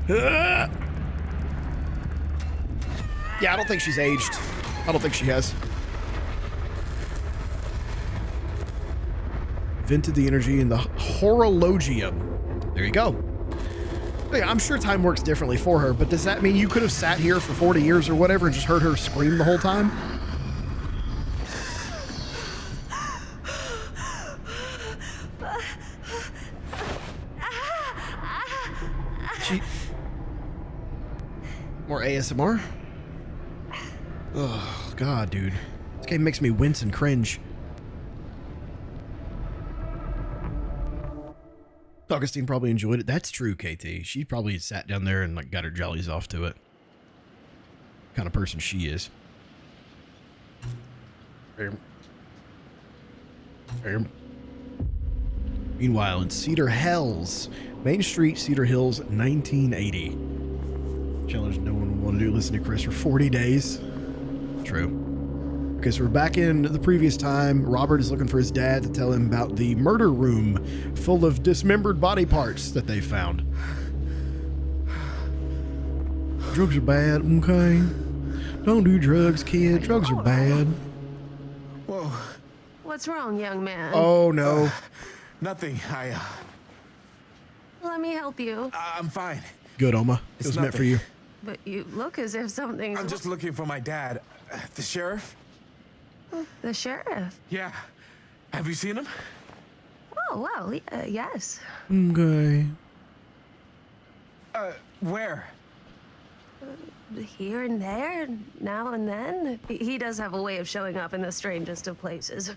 Yeah, I don't think she's aged. I don't think she has. Vented the energy in the horologium. There you go. Yeah, I'm sure time works differently for her, but does that mean you could have sat here for 40 years or whatever and just heard her scream the whole time? More ASMR? Oh, God, dude. This game makes me wince and cringe. Augustine probably enjoyed it. That's true, KT. She probably sat down there and like got her jellies off to it. Kind of person she is. Meanwhile, in Cedar Hills, Main Street, Cedar Hills, 1980. Challenge no one will want to do. Listen to Chris for 40 days. True. Okay, so we're back in the previous time. Robert is looking for his dad to tell him about the murder room full of dismembered body parts that they found. Drugs are bad, okay? Don't do drugs, kid. Drugs are bad. Whoa. What's wrong, young man? Oh, no. Nothing. Let me help you. I'm fine. Good, Oma. It was meant for you. But you look as if something's... I'm just looking for my dad. The sheriff? The sheriff? Yeah. Have you seen him? Oh, well, yes. Okay. Where? Here and there, now and then. He does have a way of showing up in the strangest of places.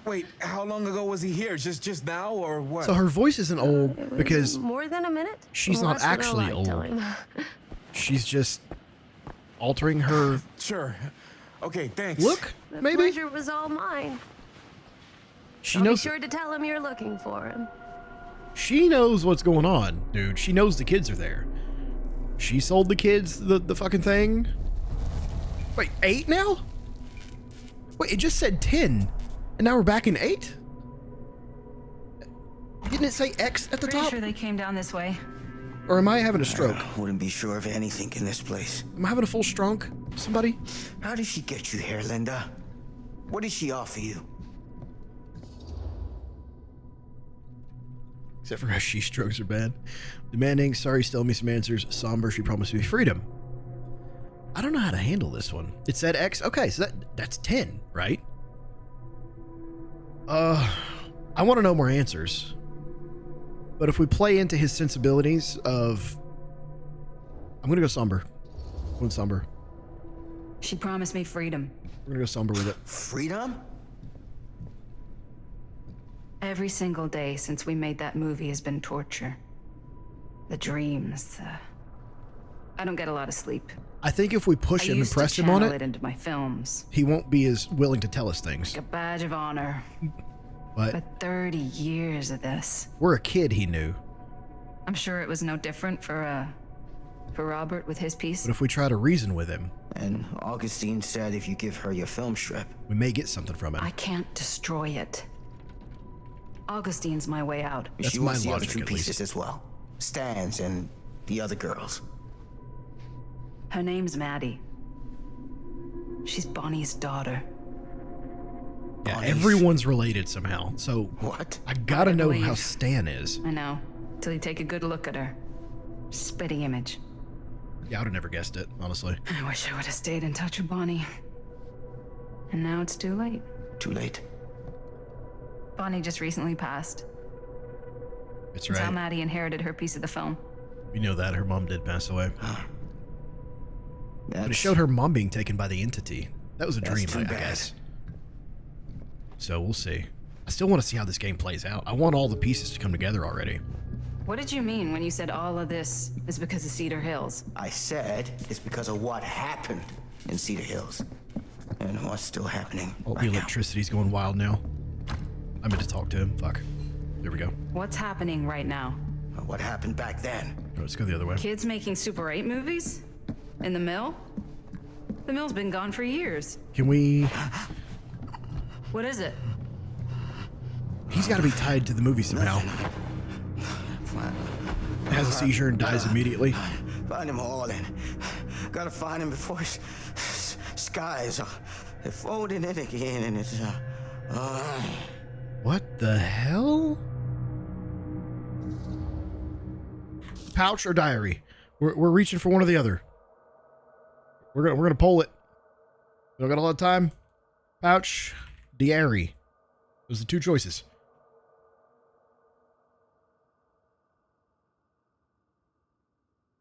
Wait, how long ago was he here? Just now, or what? So her voice isn't old because... More than a minute? She's not actually old. She's just altering her... Sure. Okay, thanks. Look, the maybe? pleasure was all mine. She knows... Be sure to tell him you're looking for him. She knows what's going on, dude. She knows the kids are there. She sold the kids the fucking thing. Wait, 8 now? Wait, it just said 10. And now we're back in 8? Didn't it say X at the top? Pretty sure they came down this way. Or am I having a stroke? Wouldn't be sure of anything in this place. Am I having a full stroke? Somebody? How did she get you here, Linda? What did she offer you? Except for how she strokes are bad. Demanding, sorry, still me some answers. Somber, she promised me freedom. I don't know how to handle this one. It said X. Okay, so that's 10, right? I want to know more answers. But if we play into his sensibilities of... I'm going to go somber. I'm going somber. She promised me freedom. We're going to go somber with it. Freedom? Every single day since we made that movie has been torture. The dreams. I don't get a lot of sleep. I think if we push him and press him on it, into my films. He won't be as willing to tell us things. Like a badge of honor. But 30 years of this. We're a kid, he knew. I'm sure it was no different for Robert with his piece. But if we try to reason with him... And Augustine said if you give her your film strip... We may get something from it. I can't destroy it. Augustine's my way out. That's she wants the other 2 pieces as well. Stan's and the other girls. Her name's Maddie. She's Bonnie's daughter. Yeah, everyone's related somehow. So what? I gotta know how Stan is. I know. Till you take a good look at her. Spitting image. Yeah, I would have never guessed it, honestly. I wish I would have stayed in touch with Bonnie. And now it's too late. Too late? Bonnie just recently passed. That's That's right. how Maddie inherited her piece of the film. You know that. Her mom did pass away. But it showed her mom being taken by the entity. That was a dream, I guess. So we'll see. I still want to see how this game plays out. I want all the pieces to come together already. What did you mean when you said all of this is because of Cedar Hills? I said it's because of what happened in Cedar Hills. And what's still happening The electricity's going wild now. I meant to talk to him. Fuck. There we go. What's happening right now? What happened back then? Oh, let's go the other way. Kids making Super 8 movies? In the mill? The mill's been gone for years. Can we... What is it? He's got to be tied to the movie somehow. has a seizure and dies immediately. Find him all in. Gotta find him before his skies are folding in again, and it's What the hell? Pouch or diary? We're reaching for one or the other. We're gonna poll it. We don't got a lot of time. Pouch, diary. Those are the two choices.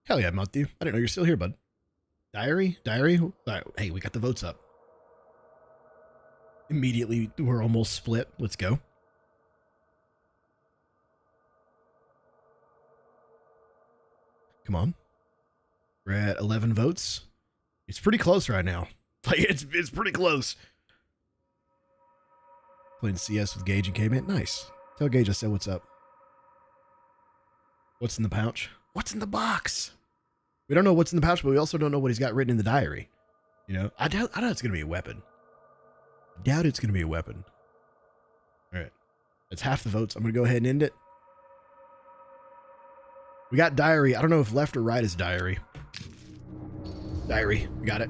Hell yeah, Matthew. I didn't know you're still here, bud. Diary? Diary? Hey, we got the votes up. Immediately, we're almost split. Let's go. Come on. We're at 11 votes. It's pretty close right now. Like, it's pretty close. Playing CS with Gage and K-Man. Nice. Tell Gage I said what's up. What's in the pouch? What's in the box? We don't know what's in the pouch, but we also don't know what he's got written in the diary. You know, I doubt it's going to be a weapon. I doubt it's going to be a weapon. All right. That's half the votes. I'm going to go ahead and end it. We got diary. I don't know if left or right is diary. Diary. We got it.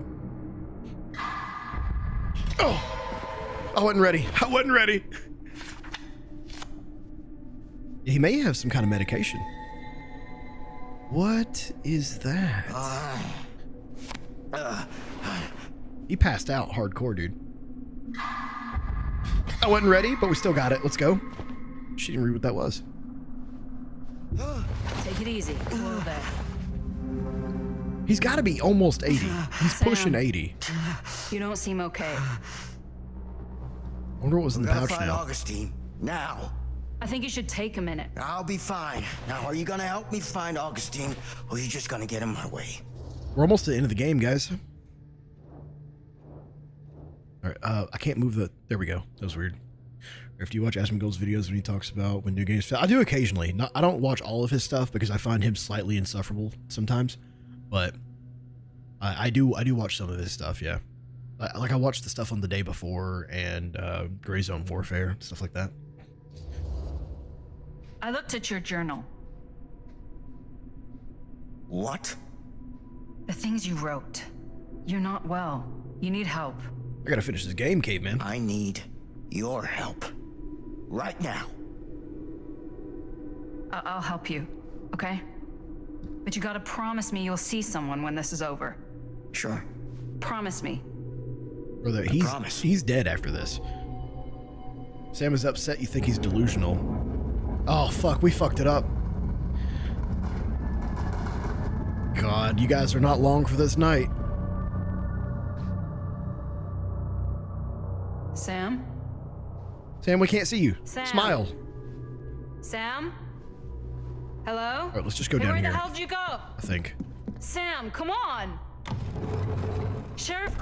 Oh! I wasn't ready. I wasn't ready. He may have some kind of medication. What is that? He passed out hardcore, dude. I wasn't ready, but we still got it. Let's go. She didn't read what that was. Take it easy. Whoa there. He's got to be almost 80. He's Sam, pushing 80. You don't seem okay. I wonder what was in the pouch find now. Augustine now. I think you should take a minute. I'll be fine. Now, are you gonna help me find Augustine, or are you just gonna get in my way? We're almost to the end of the game, guys. All right, I can't move the... There we go. That was weird. After you watch Asmongold's videos when he talks about when new games fail, I do occasionally. I don't watch all of his stuff because I find him slightly insufferable sometimes, but I do watch some of his stuff. Yeah, like I watched the stuff on The Day Before and Gray Zone Warfare, stuff like that. I looked at your journal. What? The things you wrote. You're not well. You need help. I gotta finish this game, Caveman. I need your help. Right now. I'll help you, okay? But you gotta promise me you'll see someone when this is over. Sure. Promise me. Brother, he's dead after this. Sam is upset you think he's delusional. Oh, fuck, we fucked it up. God, you guys are not long for this night. Sam? Sam, we can't see you. Sam? Smile. Sam? Hello? All right, let's just go Hey, down where here. the hell did you go? I think. Sam, come on! Sheriff...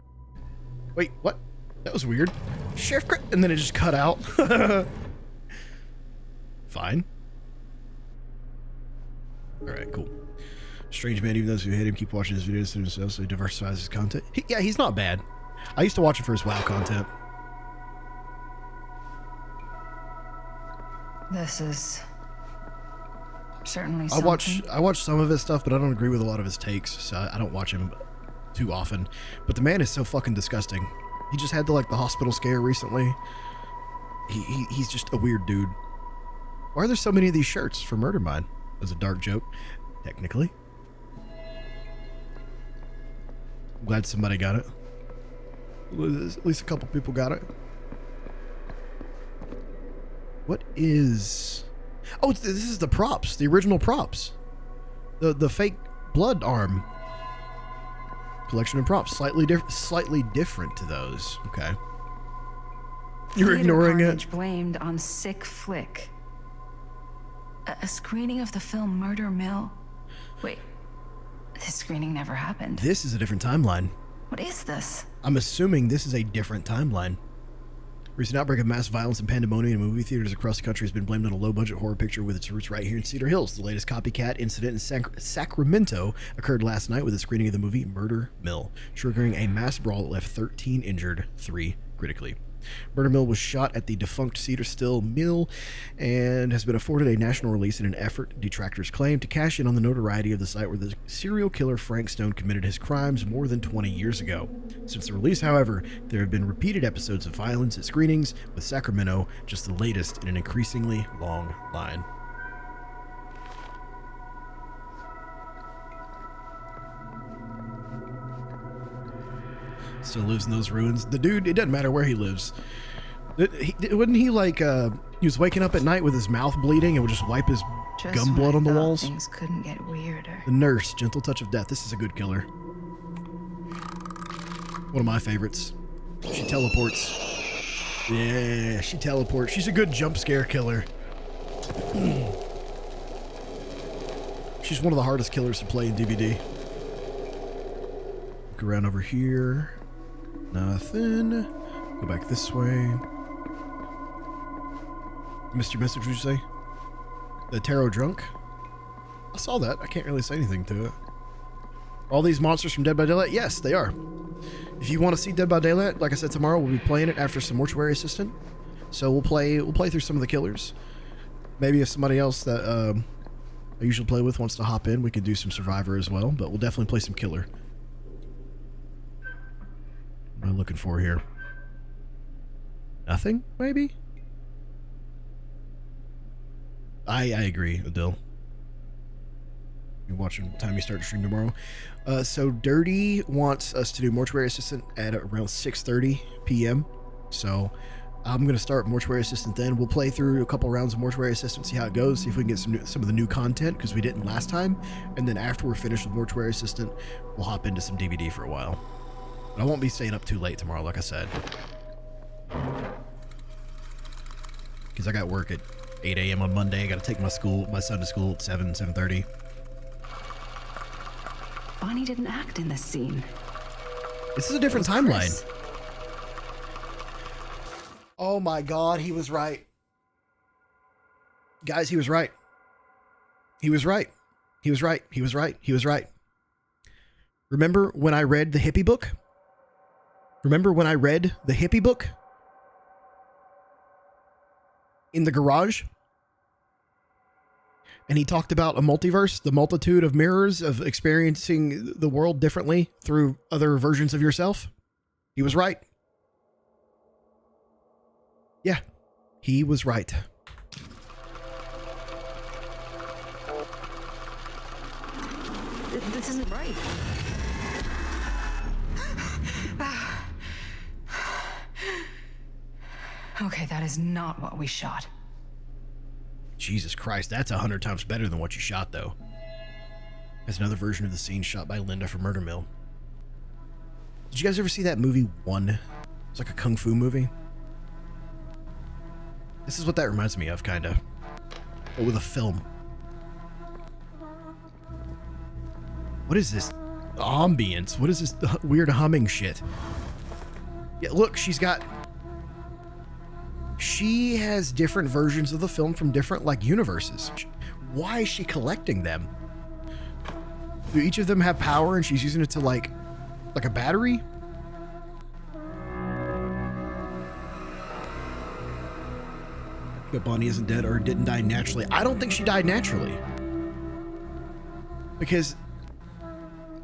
Wait, what? That was weird. Sheriff, and then it just cut out. Fine. All right, cool. Strange man, even those who hate him keep watching his videos to himself, so he diversifies his content. Yeah, he's not bad. I used to watch him for his WoW content. This is certainly something. I watch some of his stuff, but I don't agree with a lot of his takes, so I don't watch him too often. But the man is so fucking disgusting. He just had the hospital scare recently. He's just a weird dude. Why are there so many of these shirts for Murder Mine? That was a dark joke, technically. I'm glad somebody got it. At least a couple people got it. What is... Oh, this is the props. The original props. The fake blood arm. Collection of props. Slightly different to those. Okay. You're ignoring it? Blamed on sick flick. A screening of the film Murder Mill. Wait. This screening never happened. This is a different timeline. What is this? I'm assuming this is a different timeline. Recent outbreak of mass violence and pandemonium in movie theaters across the country has been blamed on a low-budget horror picture with its roots right here in Cedar Hills. The latest copycat incident in Sacramento occurred last night with a screening of the movie Murder Mill, triggering a mass brawl that left 13 injured, 3 critically. Murder Mill was shot at the defunct Cedar Still Mill and has been afforded a national release in an effort, detractors claim, to cash in on the notoriety of the site where the serial killer Frank Stone committed his crimes more than 20 years ago. Since the release, however, there have been repeated episodes of violence at screenings, with Sacramento just the latest in an increasingly long line. Still lives in those ruins. The dude, it doesn't matter where he lives. Wouldn't he like, he was waking up at night with his mouth bleeding and would just wipe his gum blood on the walls? Things couldn't get weirder. The Nurse, Gentle Touch of Death. This is a good killer. One of my favorites. She teleports. Yeah, she teleports. She's a good jump scare killer. She's one of the hardest killers to play in DVD. Look around over here. Nothing. Go back this way. Mr. Message, would you say? The Tarot Drunk? I saw that. I can't really say anything to it. Are all these monsters from Dead by Daylight? Yes, they are. If you want to see Dead by Daylight, like I said, tomorrow we'll be playing it after some Mortuary Assistant. So we'll play through some of the killers. Maybe if somebody else that I usually play with wants to hop in, we can do some Survivor as well. But we'll definitely play some killer. What am I looking for here? Nothing, maybe? I agree, Adil. You're watching what time you start to stream tomorrow. So Dirty wants us to do Mortuary Assistant at around 6:30 p.m. So I'm going to start Mortuary Assistant then. We'll play through a couple rounds of Mortuary Assistant, see how it goes, see if we can get some of the new content, because we didn't last time. And then after we're finished with Mortuary Assistant, we'll hop into some DVD for a while. But I won't be staying up too late tomorrow, like I said. Because I got work at 8 a.m. on Monday. I got to take my son to school at 7:30. Bonnie didn't act in this scene. This is a different timeline. Oh my God, he was right. Guys, he was right. He was right. He was right. He was right. He was right. Remember when I read the hippie book? Remember when I read the hippie book? In the garage? And he talked about a multiverse, the multitude of mirrors of experiencing the world differently through other versions of yourself. He was right. Yeah, he was right. This isn't right. Okay, that is not what we shot. Jesus Christ, that's 100 times better than what you shot, though. There's another version of the scene shot by Linda from Murder Mill. Did you guys ever see that movie, One? It's like a kung fu movie. This is what that reminds me of, kind of. But with a film. What is this ambience? What is this weird humming shit? Yeah, look, she has different versions of the film from different, like, universes. Why is she collecting them? Do each of them have power and she's using it to, like a battery? But Bonnie isn't dead or didn't die naturally. I don't think she died naturally. Because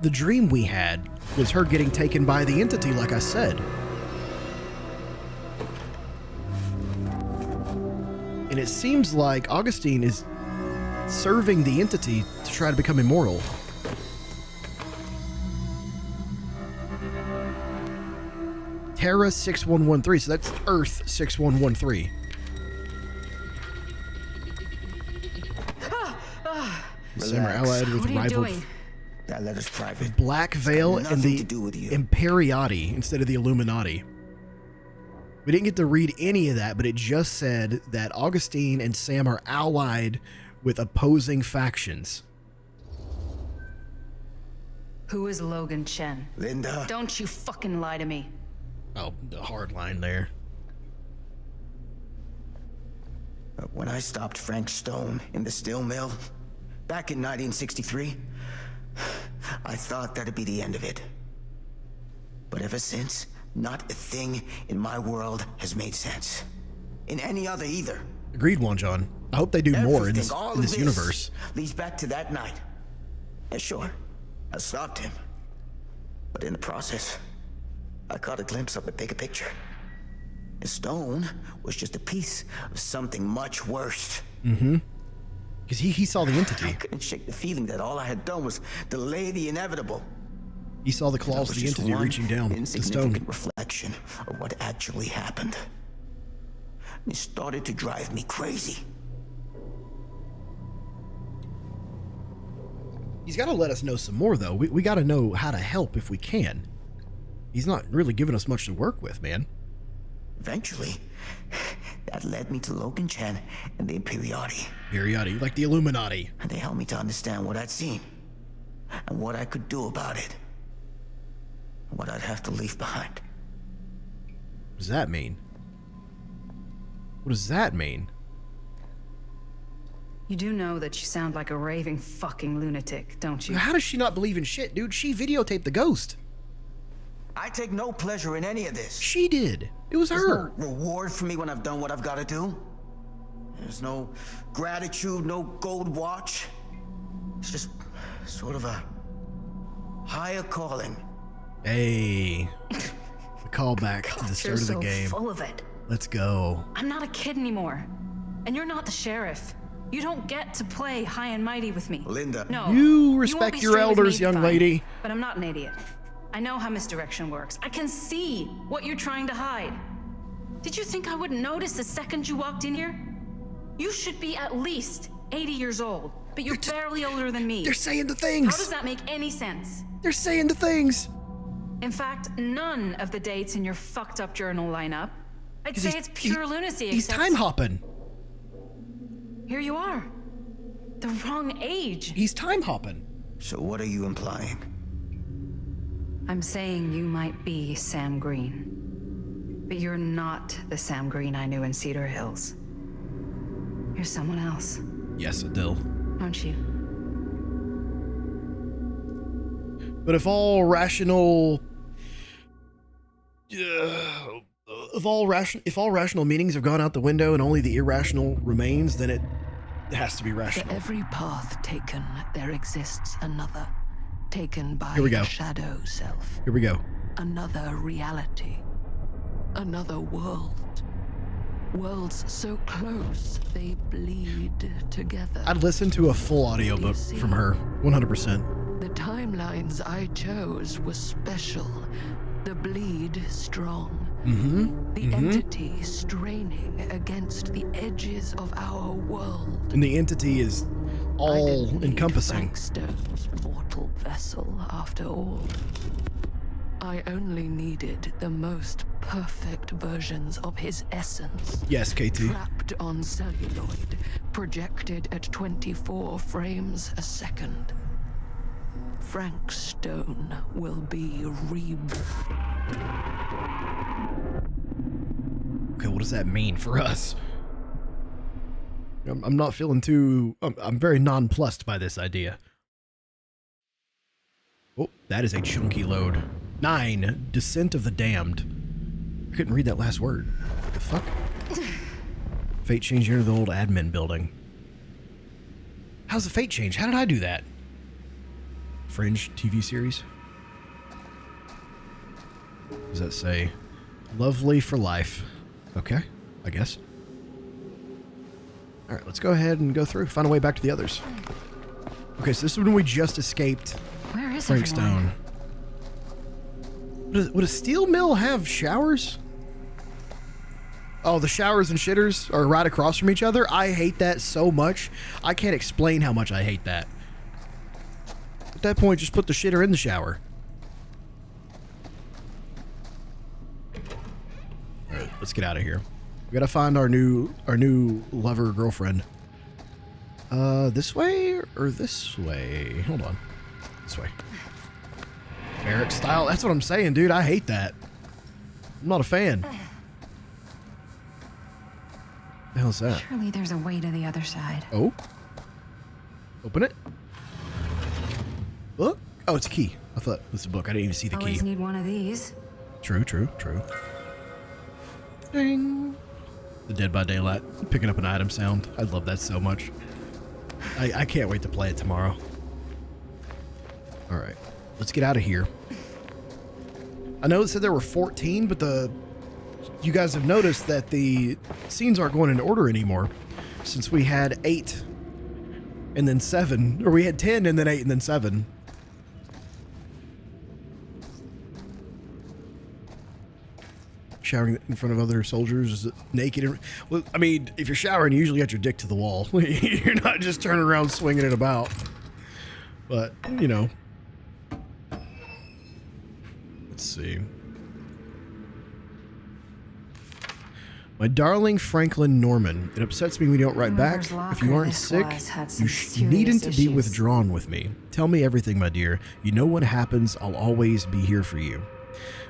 the dream we had was her getting taken by the entity, like I said. And it seems like Augustine is serving the entity to try to become immortal. Terra 6113, so that's Earth 6113. Some are allied with rival That letter's private. Black Veil and the Imperiati instead of the Illuminati. We didn't get to read any of that, but it just said that Augustine and Sam are allied with opposing factions. Who is Logan Chen? Linda. Don't you fucking lie to me. Oh, the hard line there. When I stopped Frank Stone in the steel mill back in 1963, I thought that'd be the end of it. But ever since, Not a thing in my world has made sense. In any other either. Agreed, Juan John. I hope they do more in this, All in this of universe. Leads back to that night. And sure, I stopped him. But in the process, I caught a glimpse of a bigger picture. The stone was just a piece of something much worse. Mm-hmm. Because he saw the entity. I couldn't shake the feeling that all I had done was delay the inevitable. He saw the claws of the entity reaching down the stone. Insignificant reflection of what actually happened. It started to drive me crazy. He's got to let us know some more, though. We got to know how to help if we can. He's not really giving us much to work with, man. Eventually, that led me to Logan Chen and the Imperiati. Imperiati, like the Illuminati. And they helped me to understand what I'd seen and what I could do about it. What I'd have to leave behind. What does that mean? What does that mean? You do know that you sound like a raving fucking lunatic, don't you? How does she not believe in shit, dude? She videotaped the ghost. I take no pleasure in any of this. She did. It was her. No reward for me when I've done what I've got to do. There's no gratitude, no gold watch. It's just sort of a higher calling. Hey, the callback to the start of the game. Full of it. Let's go. I'm not a kid anymore, and you're not the sheriff. You don't get to play high and mighty with me. Linda. No. You respect your elders, young lady. But I'm not an idiot. I know how misdirection works. I can see what you're trying to hide. Did you think I wouldn't notice the second you walked in here? You should be at least 80 years old, but you're barely older than me. They're saying the things. How does that make any sense? They're saying the things. In fact, none of the dates in your fucked up journal line up. I'd say it's pure lunacy. He's time hopping. Here you are. The wrong age. He's time hopping. So what are you implying? I'm saying you might be Sam Green, but you're not the Sam Green I knew in Cedar Hills. You're someone else. Yes, Adele. Aren't you? But if all rational, if all rational meanings have gone out the window and only the irrational remains, then it has to be rational. For every path taken, there exists another, taken by Here we go. a shadow self. Here we go. Another reality, another world. Worlds so close they bleed together. I'd listen to a full audiobook from her, 100%. The timelines I chose were special, the bleed strong. The entity straining against the edges of our world. And the entity is all encompassing. Frankstone's mortal vessel, after all. I only needed the most perfect versions of his essence. Yes, KT. Trapped on celluloid, projected at 24 frames a second. Frankstone will be reborn. Okay, what does that mean for us? I'm not feeling too... I'm very nonplussed by this idea. Oh, that is a chunky load. 9, Descent of the Damned. I couldn't read that last word. What the fuck? Fate change into the old admin building. How's the fate change? How did I do that? Fringe TV series? What does that say? Lovely for life. Okay, I guess. Alright, let's go ahead and go through. Find a way back to the others. Okay, so this is when we just escaped Where is Frankstone. Would a steel mill have showers? Oh, the showers and shitters are right across from each other? I hate that so much. I can't explain how much I hate that. At that point, just put the shitter in the shower. Alright, let's get out of here. We gotta find our new lover girlfriend. This way or this way? Hold on. This way. Aerox style. That's what I'm saying, dude. I hate that. I'm not a fan. What the hell's that? Surely there's a way to the other side. Oh. Open it. Look. Oh, it's a key. I thought it was a book. I didn't even see the Always key. need one of these. True, true, true. Ding. The Dead by Daylight picking up an item sound. I love that so much. I can't wait to play it tomorrow. All right, let's get out of here. I know it said there were 14, but you guys have noticed that the scenes aren't going in order anymore, since we had 8 and then 7, or we had 10 and then 8 and then 7. Showering in front of other soldiers naked. Well, I mean, if you're showering, you usually got your dick to the wall. You're not just turning around swinging it about. But, you know. Let's see. My darling Franklin Norman, it upsets me when you don't write back. If you aren't sick, you needn't to be withdrawn with me. Tell me everything, my dear. You know what happens. I'll always be here for you.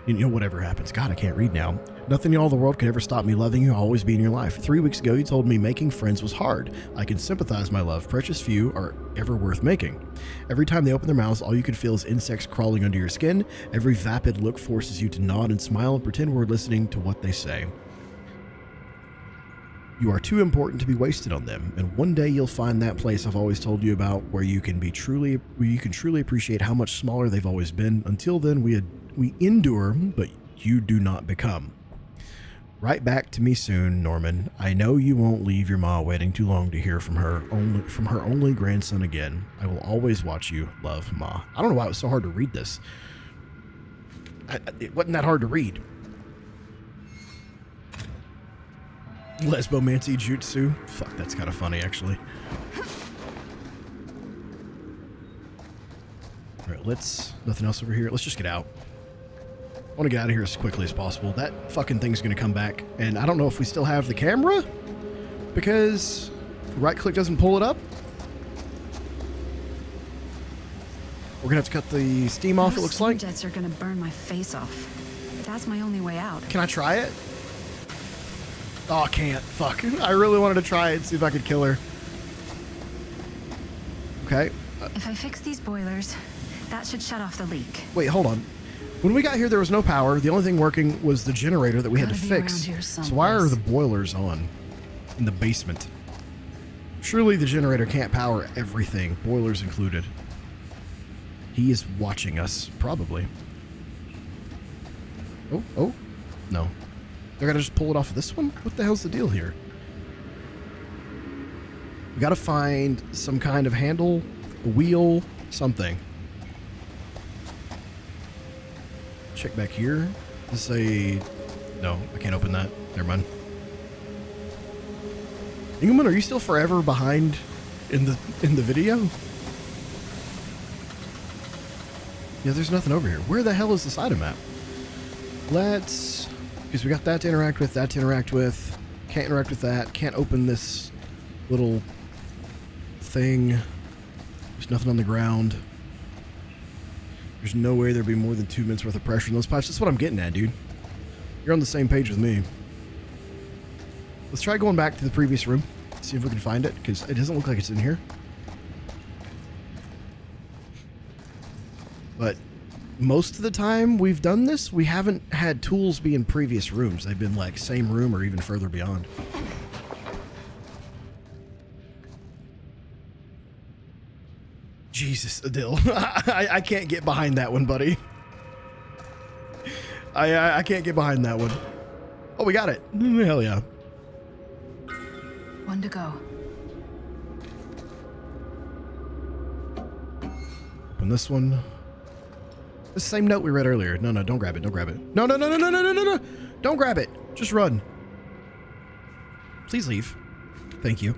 You know, whatever happens. God, I can't read now. Nothing in all the world could ever stop me loving you. I'll always be in your life. 3 weeks ago, you told me making friends was hard. I can sympathize, my love. Precious few are ever worth making. Every time they open their mouths, all you can feel is insects crawling under your skin. Every vapid look forces you to nod and smile and pretend we're listening to what they say. You are too important to be wasted on them, and one day you'll find that place I've always told you about, where you can truly appreciate how much smaller they've always been. Until then, we endure, but you do not become. Write back to me soon, Norman. I know you won't leave your ma waiting too long to hear from her only grandson again. I will always watch you. Love, Ma. I don't know why it was so hard to read this. It wasn't that hard to read. Lesbomancy jutsu. Fuck, that's kind of funny, actually. Alright, nothing else over here. Let's just get out. I want to get out of here as quickly as possible. That fucking thing's going to come back, and I don't know if we still have the camera, because right click doesn't pull it up. We're going to have to cut the steam off, it looks like. Jets are going to burn my face off. That's my only way out. Can I try it? Oh, I can't. Fuck. I really wanted to try it and see if I could kill her. Okay. If I fix these boilers, that should shut off the leak. Wait, hold on. When we got here, there was no power. The only thing working was the generator that we had to fix. So why are the boilers on in the basement? Surely the generator can't power everything, boilers included. He is watching us, probably. Oh, no. I gotta just pull it off of this one? What the hell's the deal here? We gotta find some kind of handle, a wheel, something. Check back here. This is a... No, I can't open that. Never mind. Engelman, are you still forever behind in the video? Yeah, there's nothing over here. Where the hell is this item at? Let's... Because we got that to interact with, that to interact with. Can't interact with that. Can't open this little thing. There's nothing on the ground. There's no way there'd be more than 2 minutes worth of pressure in those pipes. That's what I'm getting at, dude. You're on the same page with me. Let's try going back to the previous room. See if we can find it, because it doesn't look like it's in here. But most of the time we've done this, we haven't had tools be in previous rooms. They've been like same room or even further beyond. Jesus, Adil. I can't get behind that one, buddy. I can't get behind that one. Oh, we got it. Hell yeah. One to go. Open this one. The same note we read earlier. No, don't grab it. Don't grab it. No. Don't grab it. Just run. Please leave. Thank you.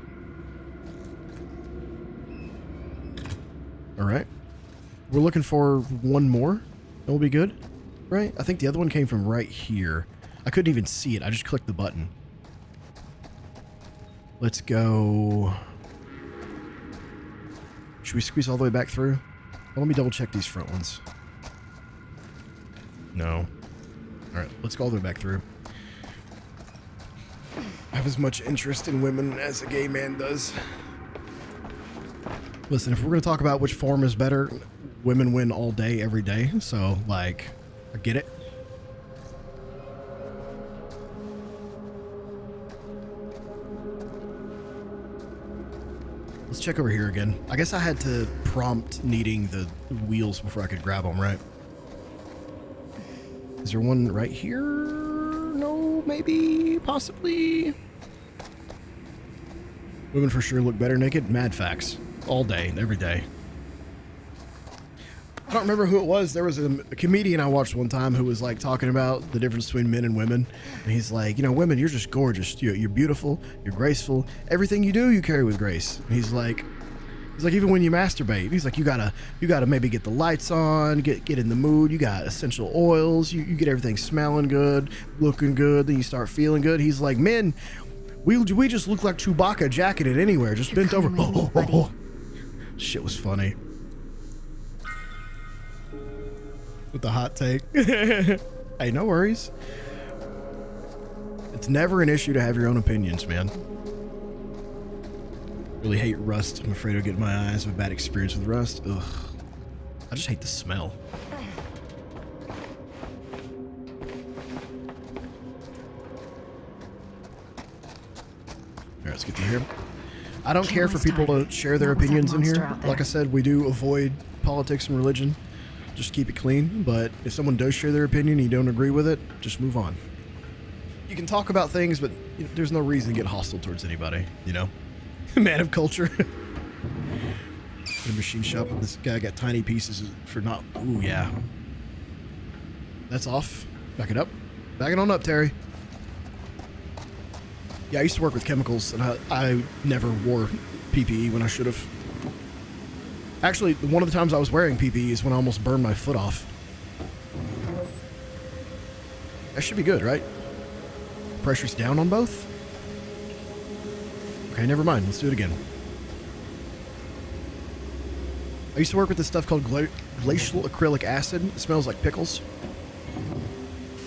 All right. We're looking for one more. That will be good, right? I think the other one came from right here. I couldn't even see it. I just clicked the button. Let's go. Should we squeeze all the way back through? Well, let me double check these front ones. No. All right, let's go all the way back through. I have as much interest in women as a gay man does. Listen, if we're going to talk about which form is better, women win all day, every day. So, like, I get it. Let's check over here again. I guess I had to prompt needing the wheels before I could grab them, right? Is there one right here? No, maybe, possibly. Women for sure look better naked. Mad facts. All day, every day. I don't remember who it was. There was a comedian I watched one time who was like talking about the difference between men and women. And he's like, you know, women, you're just gorgeous. You're beautiful. You're graceful. Everything you do, you carry with grace. And he's like, even when you masturbate, he's like, you gotta maybe get the lights on, get in the mood. You got essential oils. You get everything smelling good, looking good. Then you start feeling good. He's like, men, we just look like Chewbacca jacketed anywhere, just bent over. Oh. Shit was funny. With the hot take. Hey, no worries. It's never an issue to have your own opinions, man. Really hate rust. I'm afraid I'll get my eyes. I have a bad experience with rust. Ugh. I just hate the smell. Alright, let's get through here. I don't care for people to share their opinions in here. Like I said, we do avoid politics and religion. Just keep it clean, but if someone does share their opinion and you don't agree with it, just move on. You can talk about things, but there's no reason to get hostile towards anybody, you know? Man of culture. The machine shop, this guy got tiny pieces for not... Ooh, yeah. That's off. Back it up. Back it on up, Terry. Yeah, I used to work with chemicals, and I never wore PPE when I should have. Actually, one of the times I was wearing PPE is when I almost burned my foot off. That should be good, right? Pressure's down on both? Okay, never mind. Let's do it again. I used to work with this stuff called glacial acrylic acid. It smells like pickles.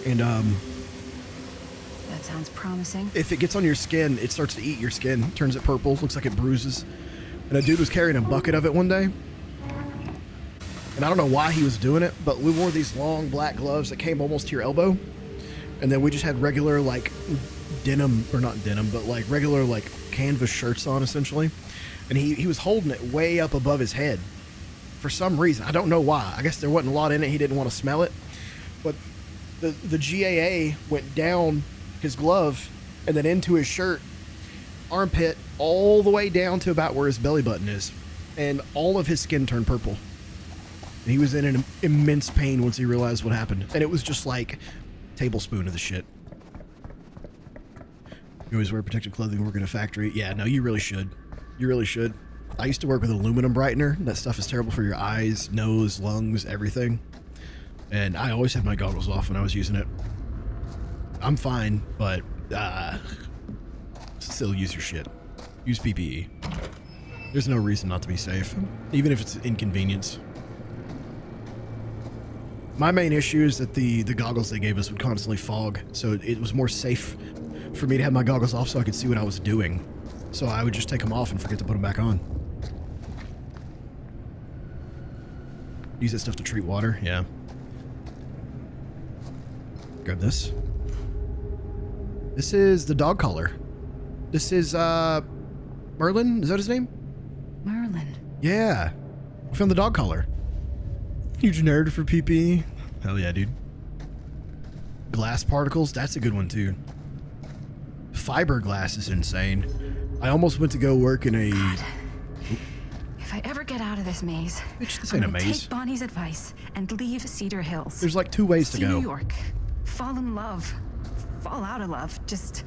And, that sounds promising. If it gets on your skin, it starts to eat your skin. Turns it purple. Looks like it bruises. And a dude was carrying a bucket of it one day. And I don't know why he was doing it, but we wore these long black gloves that came almost to your elbow. And then we just had regular, like, denim, or not denim, but like regular, like, canvas shirts on, essentially. And he was holding it way up above his head for some reason. I don't know why. I guess there wasn't a lot in it. He didn't want to smell it. But the GAA went down his glove and then into his shirt, armpit, all the way down to about where his belly button is. And all of his skin turned purple. And he was in an immense pain once he realized what happened. And it was just like a tablespoon of the shit. You always wear protective clothing, work in a factory. Yeah, no, you really should. You really should. I used to work with aluminum brightener. That stuff is terrible for your eyes, nose, lungs, everything. And I always had my goggles off when I was using it. I'm fine, but still use your shit. Use PPE. There's no reason not to be safe, even if it's an inconvenience. My main issue is that the goggles they gave us would constantly fog, so it was more safe for me to have my goggles off so I could see what I was doing. So I would just take them off and forget to put them back on. Use that stuff to treat water, yeah. Grab this. This is the dog collar. This is, Merlin? Is that his name? Merlin. Yeah. We found the dog collar. Huge nerd for PPE. Hell yeah, dude. Glass particles, that's a good one too. Fiberglass is insane. I almost went to go work in a... If I ever get out of this maze, bitch, this ain't a maze. Take Bonnie's advice and leave Cedar Hills. There's like 2 ways to go. New York. Fall in love. Fall out of love. Just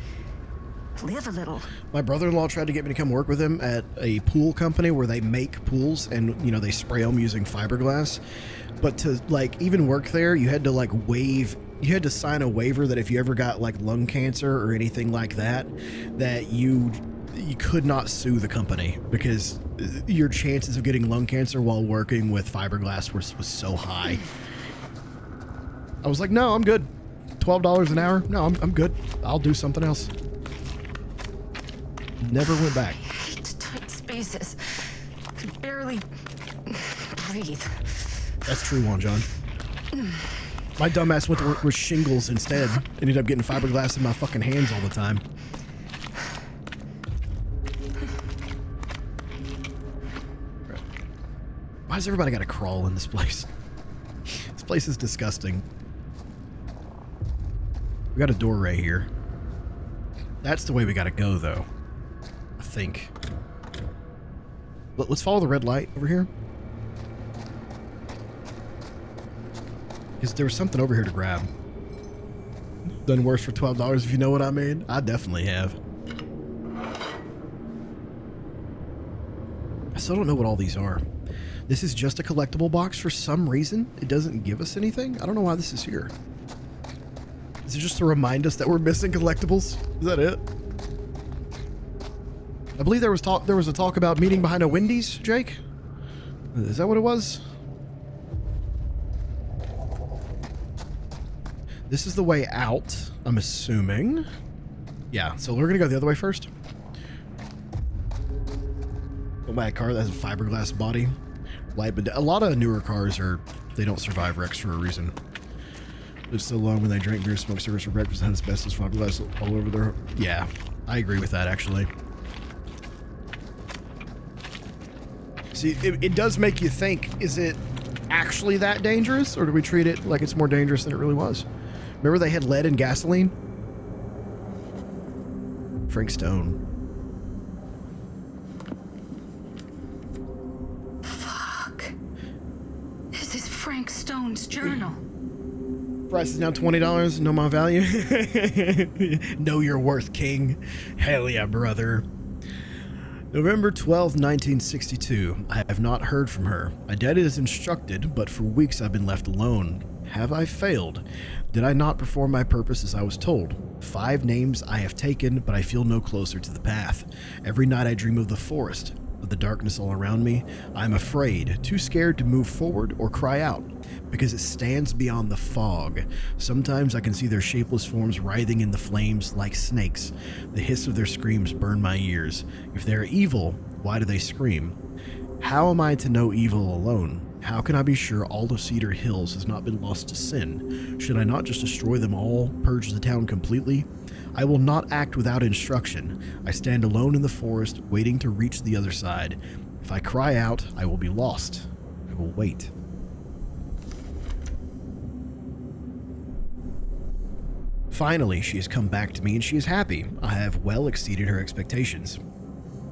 live a little. My brother-in-law tried to get me to come work with him at a pool company where they make pools and, you know, they spray them using fiberglass. But to, like, even work there, you had to, like, you had to sign a waiver that if you ever got, like, lung cancer or anything like that, that you could not sue the company because your chances of getting lung cancer while working with fiberglass was so high. I was like, no, I'm good. $12 an hour? No, I'm good. I'll do something else. Never went back. I hate tight spaces. I could barely breathe. That's true, Juan John. My dumbass went to work with shingles instead. Ended up getting fiberglass in my fucking hands all the time. Why does everybody gotta crawl in this place? This place is disgusting. We got a door right here. That's the way we gotta go, though. I think. Let's follow the red light over here. Because there was something over here to grab. Done worse for $12 if you know what I mean. I definitely have. I still don't know what all these are. This is just a collectible box for some reason. It doesn't give us anything. I don't know why this is here. Is it just to remind us that we're missing collectibles? Is that it? I believe there was a talk about meeting behind a Wendy's, Jake? Is that what it was? This is the way out, I'm assuming. Yeah, so we're gonna go the other way first. Go buy a car that has a fiberglass body. Light, but a lot of newer cars they don't survive wrecks for a reason. It's so long when they drink beer, smoke cigarettes for breakfast, and asbestos fiberglass all over their... Yeah, I agree with that, actually. See, it does make you think, is it actually that dangerous, or do we treat it like it's more dangerous than it really was? Remember they had lead in gasoline? Frank Stone. Fuck. This is Frank Stone's journal. Price is now $20. Know my value. Know your worth, king. Hell yeah, brother. November 12, 1962. I have not heard from her. I did as instructed, but for weeks I've been left alone. Have I failed? Did I not perform my purpose as I was told? 5 names I have taken, but I feel no closer to the path. Every night I dream of the forest, of the darkness all around me. I am afraid, too scared to move forward or cry out, because it stands beyond the fog. Sometimes I can see their shapeless forms writhing in the flames like snakes. The hiss of their screams burn my ears. If they are evil, why do they scream? How am I to know evil alone? How can I be sure all of Cedar Hills has not been lost to sin? Should I not just destroy them all, purge the town completely? I will not act without instruction. I stand alone in the forest, waiting to reach the other side. If I cry out, I will be lost. I will wait. Finally, she has come back to me and she is happy. I have well exceeded her expectations.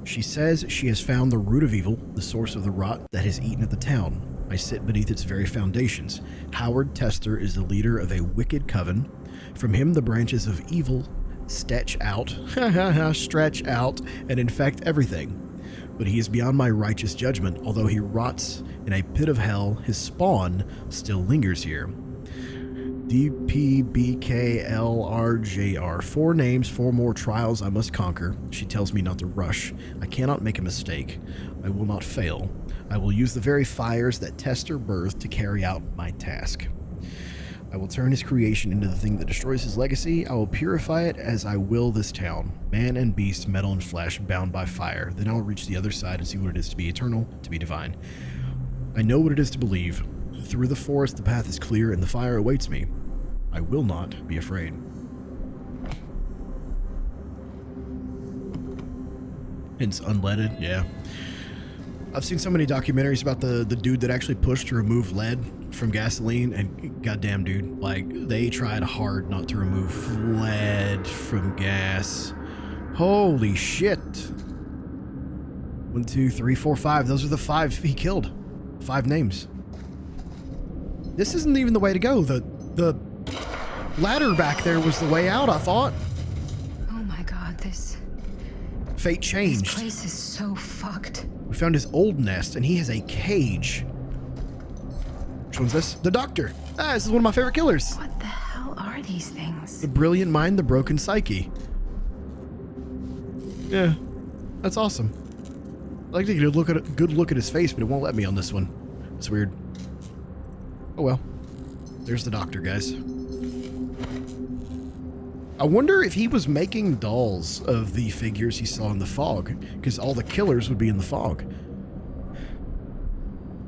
She says she has found the root of evil, the source of the rot that has eaten at the town. I sit beneath its very foundations. Howard Tester is the leader of a wicked coven. From him the branches of evil stretch out, and infect everything. But he is beyond my righteous judgment. Although he rots in a pit of hell, his spawn still lingers here. DPBKLRJR. 4 names, 4 more trials I must conquer. She tells me not to rush. I cannot make a mistake. I will not fail. I will use the very fires that Tester birthed to carry out my task. I will turn his creation into the thing that destroys his legacy. I will purify it as I will this town. Man and beast, metal and flesh, bound by fire. Then I will reach the other side and see what it is to be eternal, to be divine. I know what it is to believe. Through the forest, the path is clear and the fire awaits me. I will not be afraid. It's unleaded, yeah. I've seen so many documentaries about the dude that actually pushed to remove lead from gasoline, and goddamn dude, like, they tried hard not to remove lead from gas. Holy shit. 1, 2, 3, 4, 5. Those are the 5 he killed. 5 names. This isn't even the way to go. The ladder back there was the way out, I thought. Oh my god, this... Fate changed. This place is so fucked. We found his old nest, and he has a cage. Which one's this? The Doctor. Ah, this is one of my favorite killers. What the hell are these things? The brilliant mind, the broken psyche. Yeah, that's awesome. I'd like to get a good look at his face, but it won't let me on this one. It's weird. Oh well. There's the Doctor, guys. I wonder if he was making dolls of the figures he saw in the fog, because all the killers would be in the fog.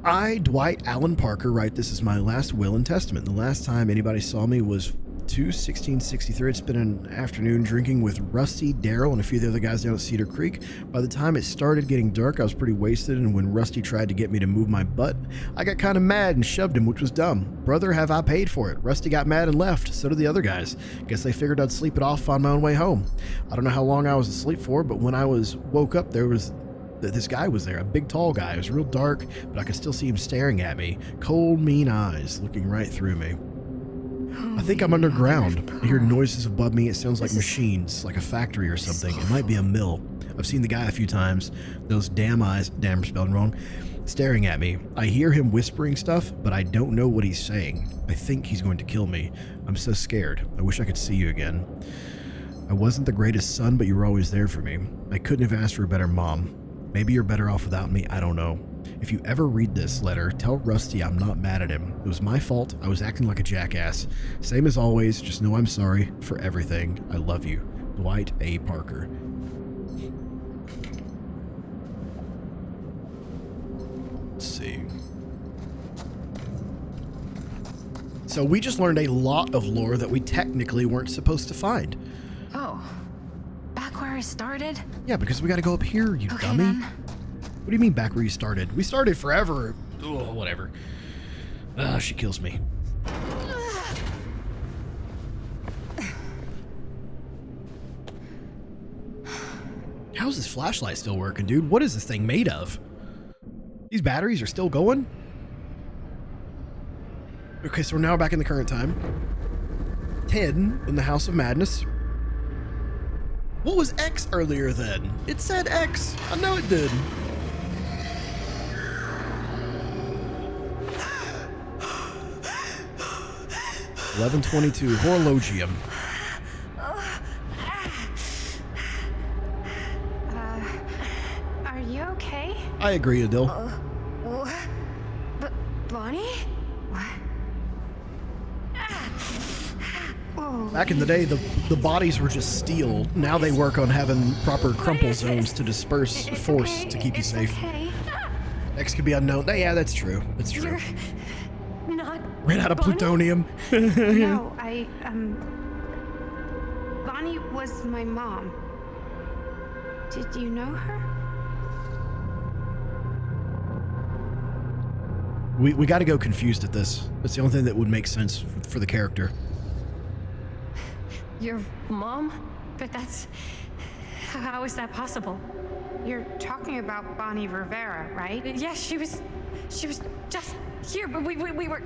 I, Dwight Allen Parker, write this is my last will and testament. The last time anybody saw me was 2/16/63. It's been an afternoon drinking with Rusty, Daryl, and a few of the other guys down at Cedar Creek. By the time it started getting dark, I was pretty wasted, and when Rusty tried to get me to move my butt, I got kind of mad and shoved him, which was dumb. Brother, have I paid for it? Rusty got mad and left. So did the other guys. Guess they figured I'd sleep it off on my own way home. I don't know how long I was asleep for, but when I woke up, this guy was there, a big tall guy. It was real dark, but I could still see him staring at me. Cold, mean eyes looking right through me. I think I'm underground. I hear noises above me. It sounds like machines, like a factory or something. It might be a mill. I've seen the guy a few times. Those damn eyes, damn spelled wrong, staring at me. I hear him whispering stuff, but I don't know what he's saying. I think he's going to kill me. I'm so scared. I wish I could see you again. I wasn't the greatest son, but you were always there for me. I couldn't have asked for a better mom. Maybe you're better off without me. I don't know. If you ever read this letter, tell Rusty I'm not mad at him. It was my fault. I was acting like a jackass. Same as always, just know I'm sorry for everything. I love you. Dwight A. Parker. Let's see. So we just learned a lot of lore that we technically weren't supposed to find. Oh, back where I started? Yeah, because we got to go up here, you dummy. Then. What do you mean back where you started? We started forever. Ugh, whatever. She kills me. How's this flashlight still working, dude? What is this thing made of? These batteries are still going? Okay, so we're now back in the current time. 10 in the House of Madness. What was X earlier then? It said X. I know it did. $11:22 Horologium. Are you okay? I agree, Adil. Bonnie? Back in the day, the bodies were just steel. Now they work on having proper crumple zones to disperse force to keep you safe. X could be unknown. Yeah, that's true. That's true. You're not Ran out of plutonium. No, Bonnie was my mom. Did you know her? We got to go confused at this. That's the only thing that would make sense for the character. Your mom? But how is that possible? You're talking about Bonnie Rivera, right? Yes, she was just here, but we were...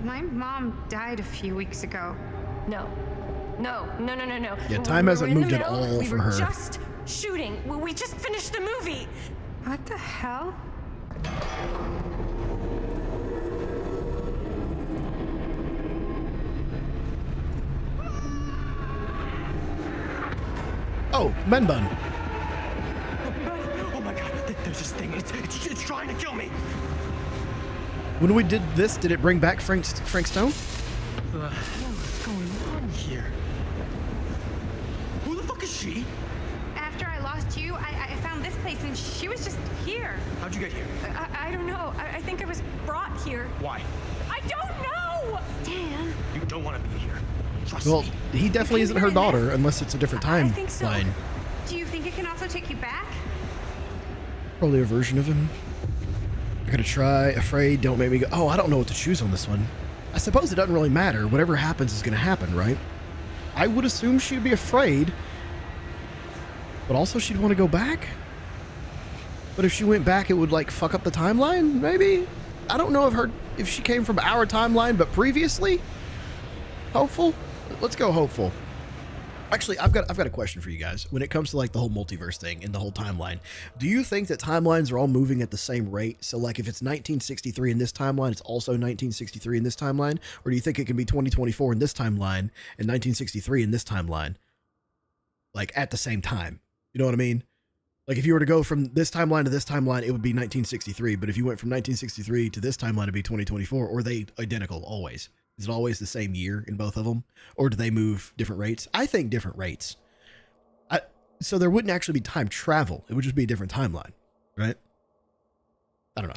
My mom died a few weeks ago. No. Yeah, time hasn't moved at all for her. We were just shooting. We just finished the movie. What the hell? Oh, Men Bun. Oh my god, there's this thing. It's trying to kill me. When we did this, did it bring back Frank Stone? What's going on here? Who the fuck is she? After I lost you, I found this place and she was just here. How'd you get here? I don't know. I think I was brought here. Why? I don't know! Dan. You don't want to be here. Trust Well, me. he definitely isn't her daughter unless it's a different I think so. timeline. Do you think it can also take you back? Probably a version of him. I gotta try. Afraid. Don't make me go. Oh, I don't know what to choose on this one. I suppose it doesn't really matter. Whatever happens is gonna happen, right? I would assume she'd be afraid, but also she'd want to go back. But if she went back, it would like fuck up the timeline. Maybe. I don't know if she came from our timeline, but previously. Hopeful. Let's go hopeful. Actually, I've got a question for you guys. When it comes to like the whole multiverse thing and the whole timeline, do you think that timelines are all moving at the same rate? So like if it's 1963 in this timeline, it's also 1963 in this timeline? Or do you think it can be 2024 in this timeline and 1963 in this timeline? Like at the same time. You know what I mean? Like if you were to go from this timeline to this timeline, it would be 1963. But if you went from 1963 to this timeline, it'd be 2024. Or are they identical always? Is it always the same year in both of them? Or do they move different rates? I think different rates. So there wouldn't actually be time travel. It would just be a different timeline, right? I don't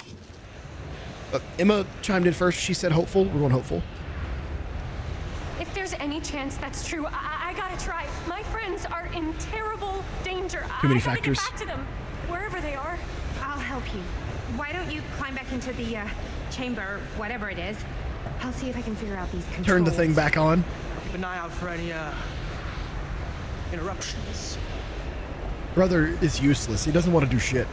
know. Emma chimed in first. She said hopeful. We're going hopeful. If there's any chance that's true, I gotta try. My friends are in terrible danger. Too many I gotta factors. get back to them, wherever they are. I'll help you. Why don't you climb back into the chamber, whatever it is? I'll see if I can figure out these controls. Turn the thing back on. Keep an eye out for any interruptions. Brother is useless. He doesn't want to do shit.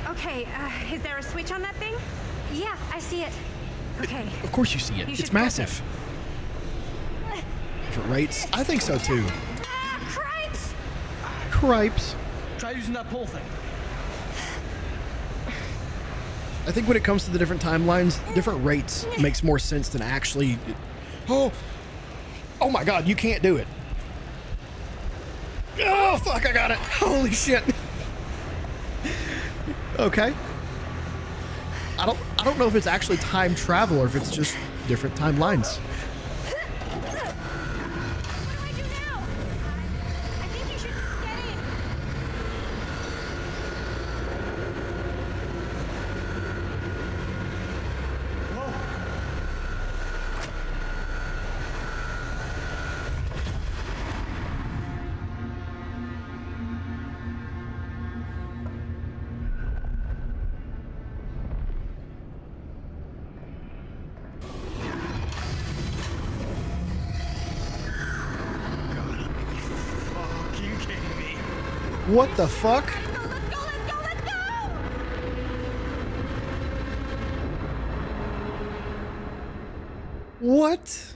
Okay, is there a switch on that thing? Yeah, I see it. Okay. Of course you see it. It's massive. Different rates. I think so too. Cripes! Cripes. Try using that pole thing. I think when it comes to the different timelines, different rates makes more sense than actually. Oh my God! You can't do it. Oh fuck! I got it. Holy shit. Okay. I don't know if it's actually time travel or if it's just different timelines. What the fuck? What?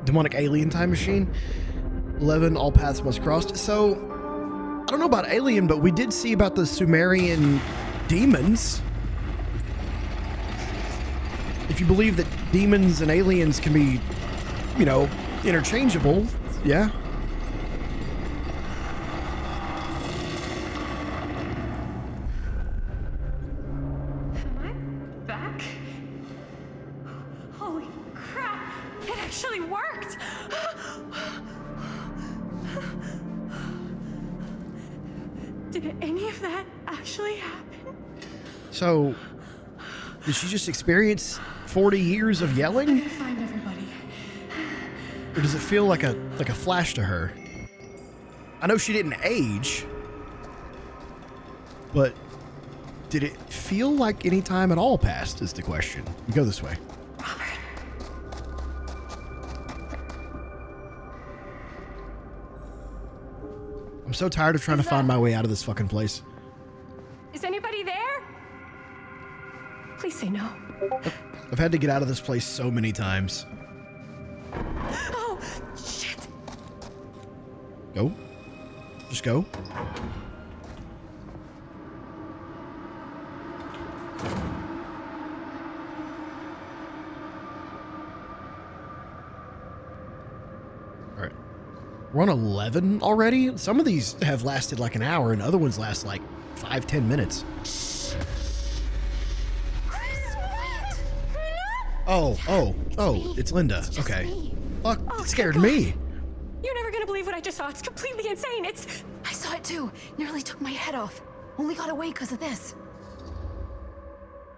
Demonic alien time machine. 11, all paths must cross. So, I don't know about alien, but we did see about the Sumerian demons. If you believe that demons and aliens can be, you know, interchangeable, yeah. Am I back? Holy crap! It actually worked! Did any of that actually happen? So, did she just experience 40 years of yelling? Find everybody. Or does it feel like a flash to her? I know she didn't age, but did it feel like any time at all passed is the question. We go this way. I'm so tired of trying to find my way out of this fucking place. Is anybody there? Please say no. I've had to get out of this place so many times. Oh, shit. Go. Just go. Alright. We're on 11 already? Some of these have lasted like an hour and other ones last like 5-10 minutes. Oh, it's Linda. Okay. Fuck, it scared me. You're never gonna believe what I just saw. It's completely insane. I saw it too. Nearly took my head off. Only got away because of this.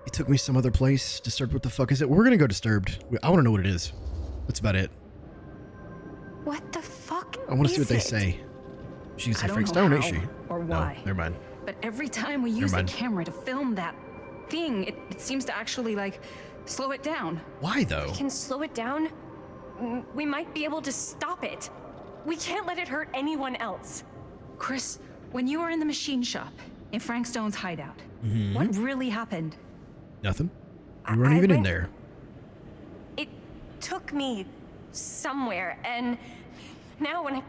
It took me some other place. Disturbed, what the fuck is it? We're gonna go Disturbed. I want to know what it is. That's about it. What the fuck? I want to see what they say. She's a Frank Stone, ain't she? Or why. No, never mind. But every time we use the camera to film that thing, it seems to actually, like, slow it down. Why, though? We can slow it down. We might be able to stop it. We can't let it hurt anyone else. Chris, when you were in the machine shop, in Frank Stone's hideout, Mhm. what really happened? Nothing. We weren't even in there. It took me somewhere, and now when I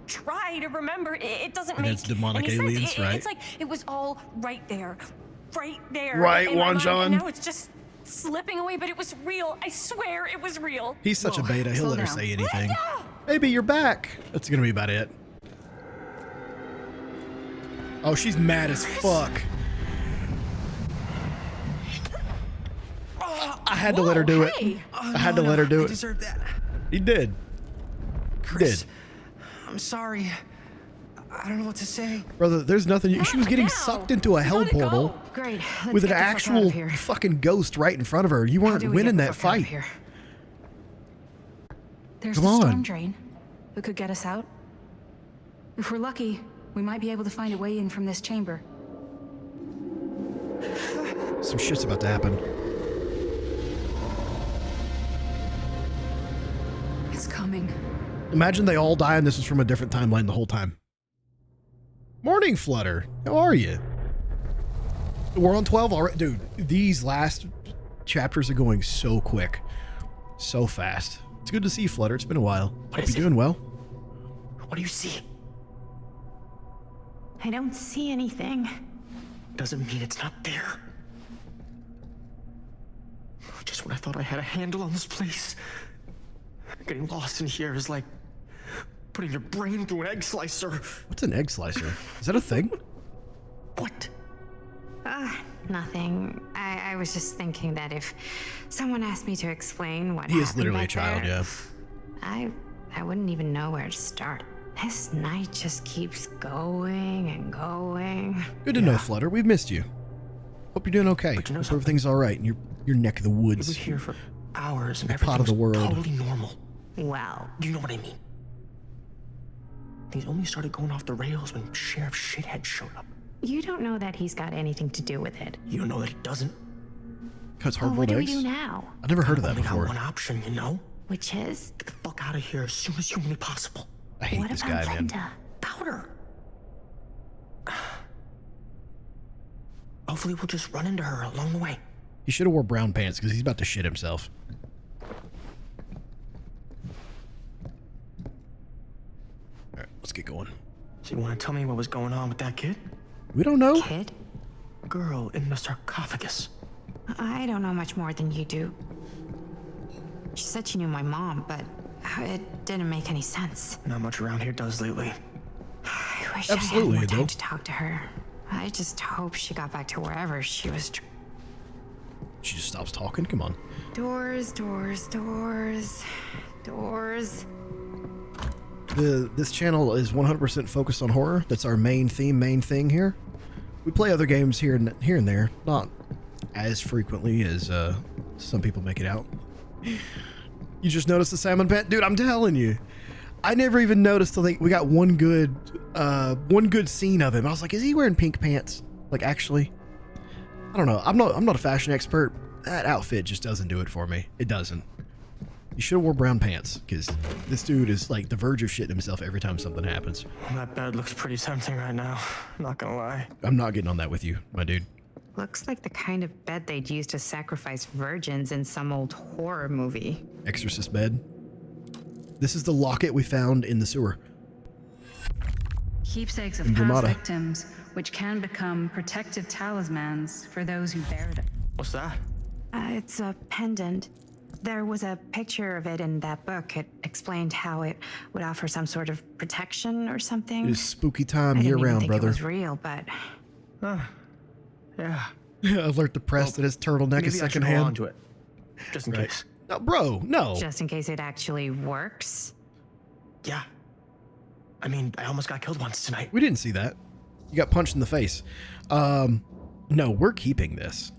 try to remember, it doesn't And make it's demonic any aliens, sense. right? It's like it was all right there. Right, in my mind, Juan. and now it's just slipping away, but it was real. I swear it was real. He's such a beta. He'll slow let her down. say anything. Baby, you're back. That's gonna be about it. Oh, she's mad as fuck. I had to let her do it. I had to let her do it. deserve that. He did. Chris, did. I'm sorry. I don't know what to say. Brother, there's nothing. She was getting sucked into a hell portal Great. with an actual fucking ghost right in front of her. You weren't winning that fight. There's Come the on. storm drain that could get us out. If we're lucky, we might be able to find a way in from this chamber. Some shit's about to happen. It's coming. Imagine they all die and this is from a different timeline the whole time. Morning, Flutter. How are you? We're on 12 already. Dude, these last chapters are going so quick. So fast. It's good to see you, Flutter. It's been a while. Hope you're doing well. What do you see? I don't see anything. Doesn't mean it's not there. Just when I thought I had a handle on this place, getting lost in here is like putting your brain through an egg slicer. What's an egg slicer? Is that a thing? What? Nothing. I was just thinking that if someone asked me to explain what He is happened literally a back child, there, yeah. I wouldn't even know where to start. This night just keeps going and going. Good to know, Flutter. We've missed you. Hope you're doing okay. Hope everything's all right in your neck of the woods. We were here for hours and The everything pot of the was world. totally normal. Well, You know what I mean? Things only started going off the rails when Sheriff Shithead showed up. you don't know that he's got anything to do with it. You don't know that he doesn't? Cuts Well, hard-boiled what do we eggs? do now? I've never heard of that Only got before. one option, you know? Which is? Get the fuck out of here as soon as humanly possible. I hate What this about guy, man. Linda? Powder. Hopefully we'll just run into her along the way. He should have wore brown pants because he's about to shit himself. Alright, let's get going. So you want to tell me what was going on with that kid? We don't know. Kid? Girl in the sarcophagus. I don't know much more than you do. She said she knew my mom, but it didn't make any sense. Not much around here does lately. I wish Absolutely, I had more it time don't. to talk to her. I just hope she got back to wherever she was. She just stops talking. Come on. Doors, doors, doors, doors. This channel is 100% focused on horror. That's our main theme, main thing here. We play other games here and there, not as frequently as some people make it out. You just noticed the salmon pant, dude. I'm telling you, I never even noticed till we got one good scene of him. I was like, is he wearing pink pants? Like, actually, I don't know. I'm not a fashion expert. That outfit just doesn't do it for me. It doesn't. You should have wore brown pants because this dude is like the verge of shitting himself every time something happens. That bed looks pretty tempting right now. Not gonna lie. I'm not getting on that with you, my dude. Looks like the kind of bed they'd use to sacrifice virgins in some old horror movie. Exorcist bed. This is the locket we found in the sewer. Keepsakes of In past Ramada. victims, which can become protective talismans for those who bear them. What's that? It's a pendant. There was a picture of it in that book. It explained how it would offer some sort of protection or something. It is spooky time I year didn't even round, think brother. It was real, but Yeah. Alert the press that his turtleneck is Maybe I should hold secondhand. on to it. Just in case. No, bro, no. just in case it actually works. Yeah. I mean, I almost got killed once tonight. We didn't see that. You got punched in the face. No, we're keeping this.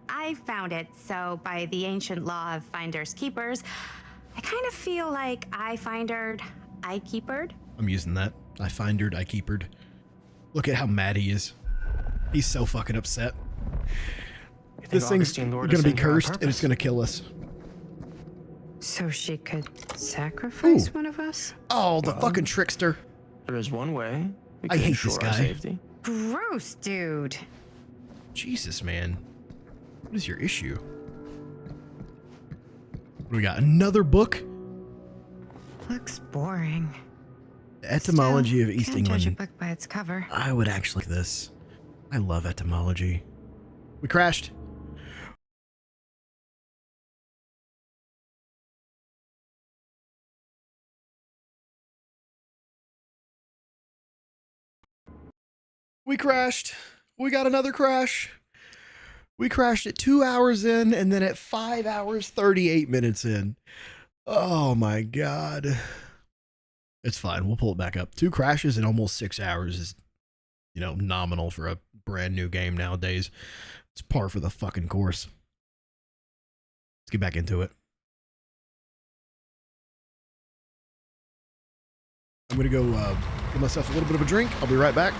I found it, so by the ancient law of finders keepers, I kind of feel like I findered, I keepered. I'm using that. I findered, I keepered. Look at how mad he is. He's so fucking upset. This thing's gonna be cursed and it's gonna kill us. So she could sacrifice one of us? Oh, the fucking trickster. There is one way. We I can hate ensure this our guy. safety. Gross, dude. Jesus, man. What is your issue? What do we got? Another book? Looks boring. The Etymology of East Can't judge a England. book by its cover. I would actually like this. I love etymology. We crashed. We crashed. We got another crash. We crashed at 2 hours in and then at 5 hours, 38 minutes in. Oh my God. It's fine. We'll pull it back up. 2 crashes in almost 6 hours is, you know, nominal for a brand new game nowadays. It's par for the fucking course. Let's get back into it. I'm going to go get myself a little bit of a drink. I'll be right back.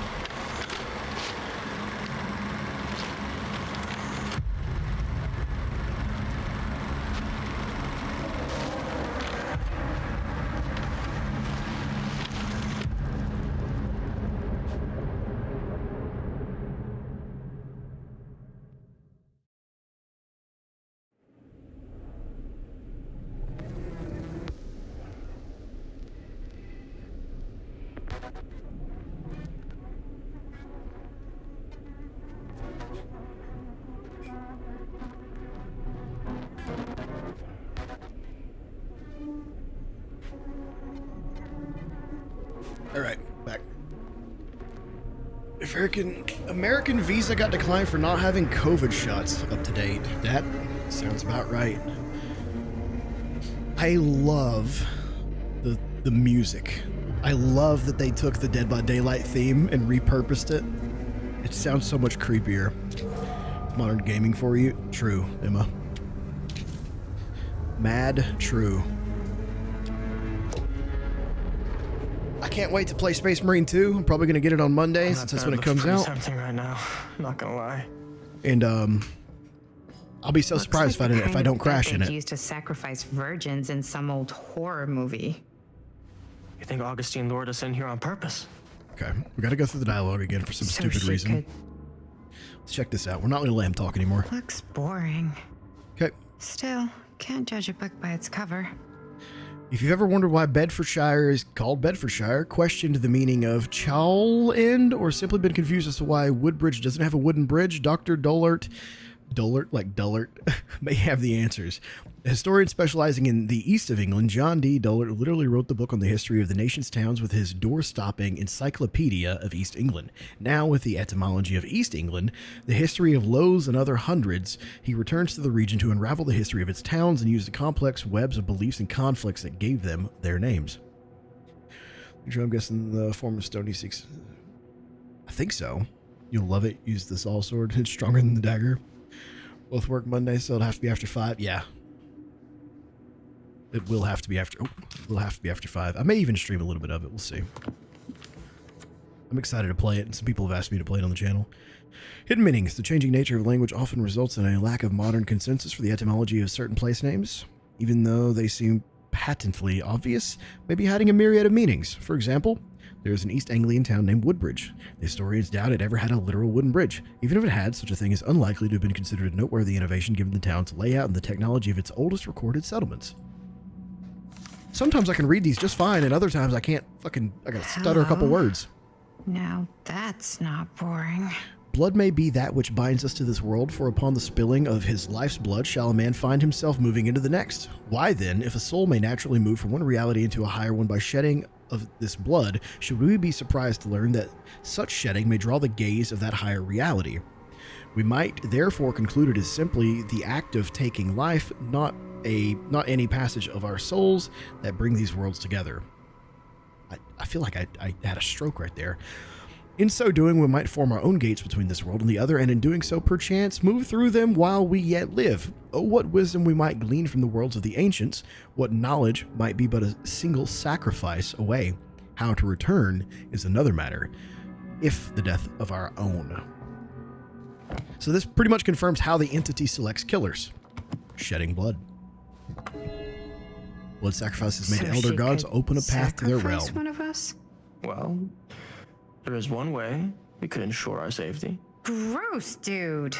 All right, back. American visa got declined for not having COVID shots up to date. That sounds about right. I love the music. I love that they took the Dead by Daylight theme and repurposed it. It sounds so much creepier. Modern gaming for you? True, Emma. Mad true. I can't wait to play Space Marine 2. I'm probably going to get it on Monday since that's when it comes out. Tempting right now. I'm not gonna lie. And I'll be so surprised if I don't crash in it. Used to sacrifice virgins in some old horror movie. You think Augustine lured us in here on purpose? Okay, we got to go through the dialogue again for some stupid reason. Let's check this out. We're not going to let him talk anymore. Looks boring. Okay. Still, can't judge a book by its cover. If you've ever wondered why Bedfordshire is called Bedfordshire, questioned the meaning of Chowell End, or simply been confused as to why Woodbridge doesn't have a wooden bridge, Dr. Dullart, like Dullart, may have the answers. A historian specializing in the east of England, John D. Dullart literally wrote the book on the history of the nation's towns with his door-stopping Encyclopedia of East England. Now, with the etymology of East England, the history of Lowes and other hundreds, he returns to the region to unravel the history of its towns and use the complex webs of beliefs and conflicts that gave them their names. I'm guessing the form of Stony Six. I think so. You'll love it. Use the saw sword. It's stronger than the dagger. Both work Monday, so it'll have to be after 5. Yeah. It will have to be after. Oh, it will have to be after 5. I may even stream a little bit of it. We'll see. I'm excited to play it, and some people have asked me to play it on the channel. Hidden meanings. The changing nature of language often results in a lack of modern consensus for the etymology of certain place names, even though they seem patently obvious, may be hiding a myriad of meanings. For example, there is an East Anglian town named Woodbridge. The historians doubt it ever had a literal wooden bridge. Even if it had, such a thing is unlikely to have been considered a noteworthy innovation given the town's layout and the technology of its oldest recorded settlements. Sometimes I can read these just fine, and other times I can't I gotta stutter a couple words. Now that's not boring. Blood may be that which binds us to this world, for upon the spilling of his life's blood shall a man find himself moving into the next. Why then, if a soul may naturally move from one reality into a higher one by shedding of this blood, should we be surprised to learn that such shedding may draw the gaze of that higher reality? We might therefore conclude it is simply the act of taking life, not any passage of our souls that bring these worlds together. I feel like I had a stroke right there. In so doing, we might form our own gates between this world and the other, and in doing so, perchance, move through them while we yet live. Oh, what wisdom we might glean from the worlds of the ancients, what knowledge might be but a single sacrifice away. How to return is another matter, if the death of our own. So this pretty much confirms how the entity selects killers. Shedding blood. Blood sacrifices made elder gods open a path to their realm. One of us? Well, there is one way we could ensure our safety. Gross, dude.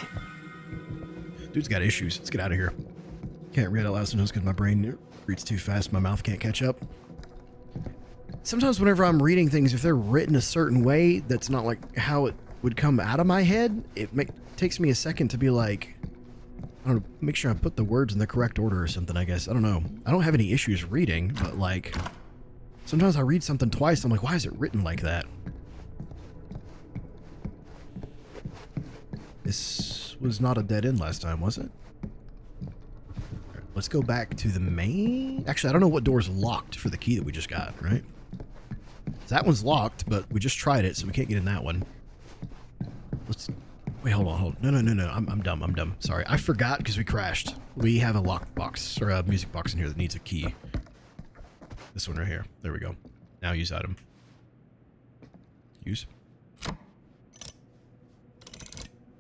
Dude's got issues. Let's get out of here. Can't read out loud sometimes because my brain reads too fast. My mouth can't catch up. Sometimes whenever I'm reading things, if they're written a certain way, that's not like how it would come out of my head. It takes me a second to be like, I don't know, make sure I put the words in the correct order or something, I guess. I don't know. I don't have any issues reading, but like, sometimes I read something twice. I'm like, why is it written like that? This was not a dead end last time, was it? let's go back to the main. Actually, I don't know what door's locked for the key that we just got, right? That one's locked, but we just tried it, so we can't get in that one. Let's... Wait, hold on. No. I'm dumb. Sorry. I forgot because we crashed. We have a lock box, or a music box in here that needs a key. This one right here. There we go. Now use item. Use.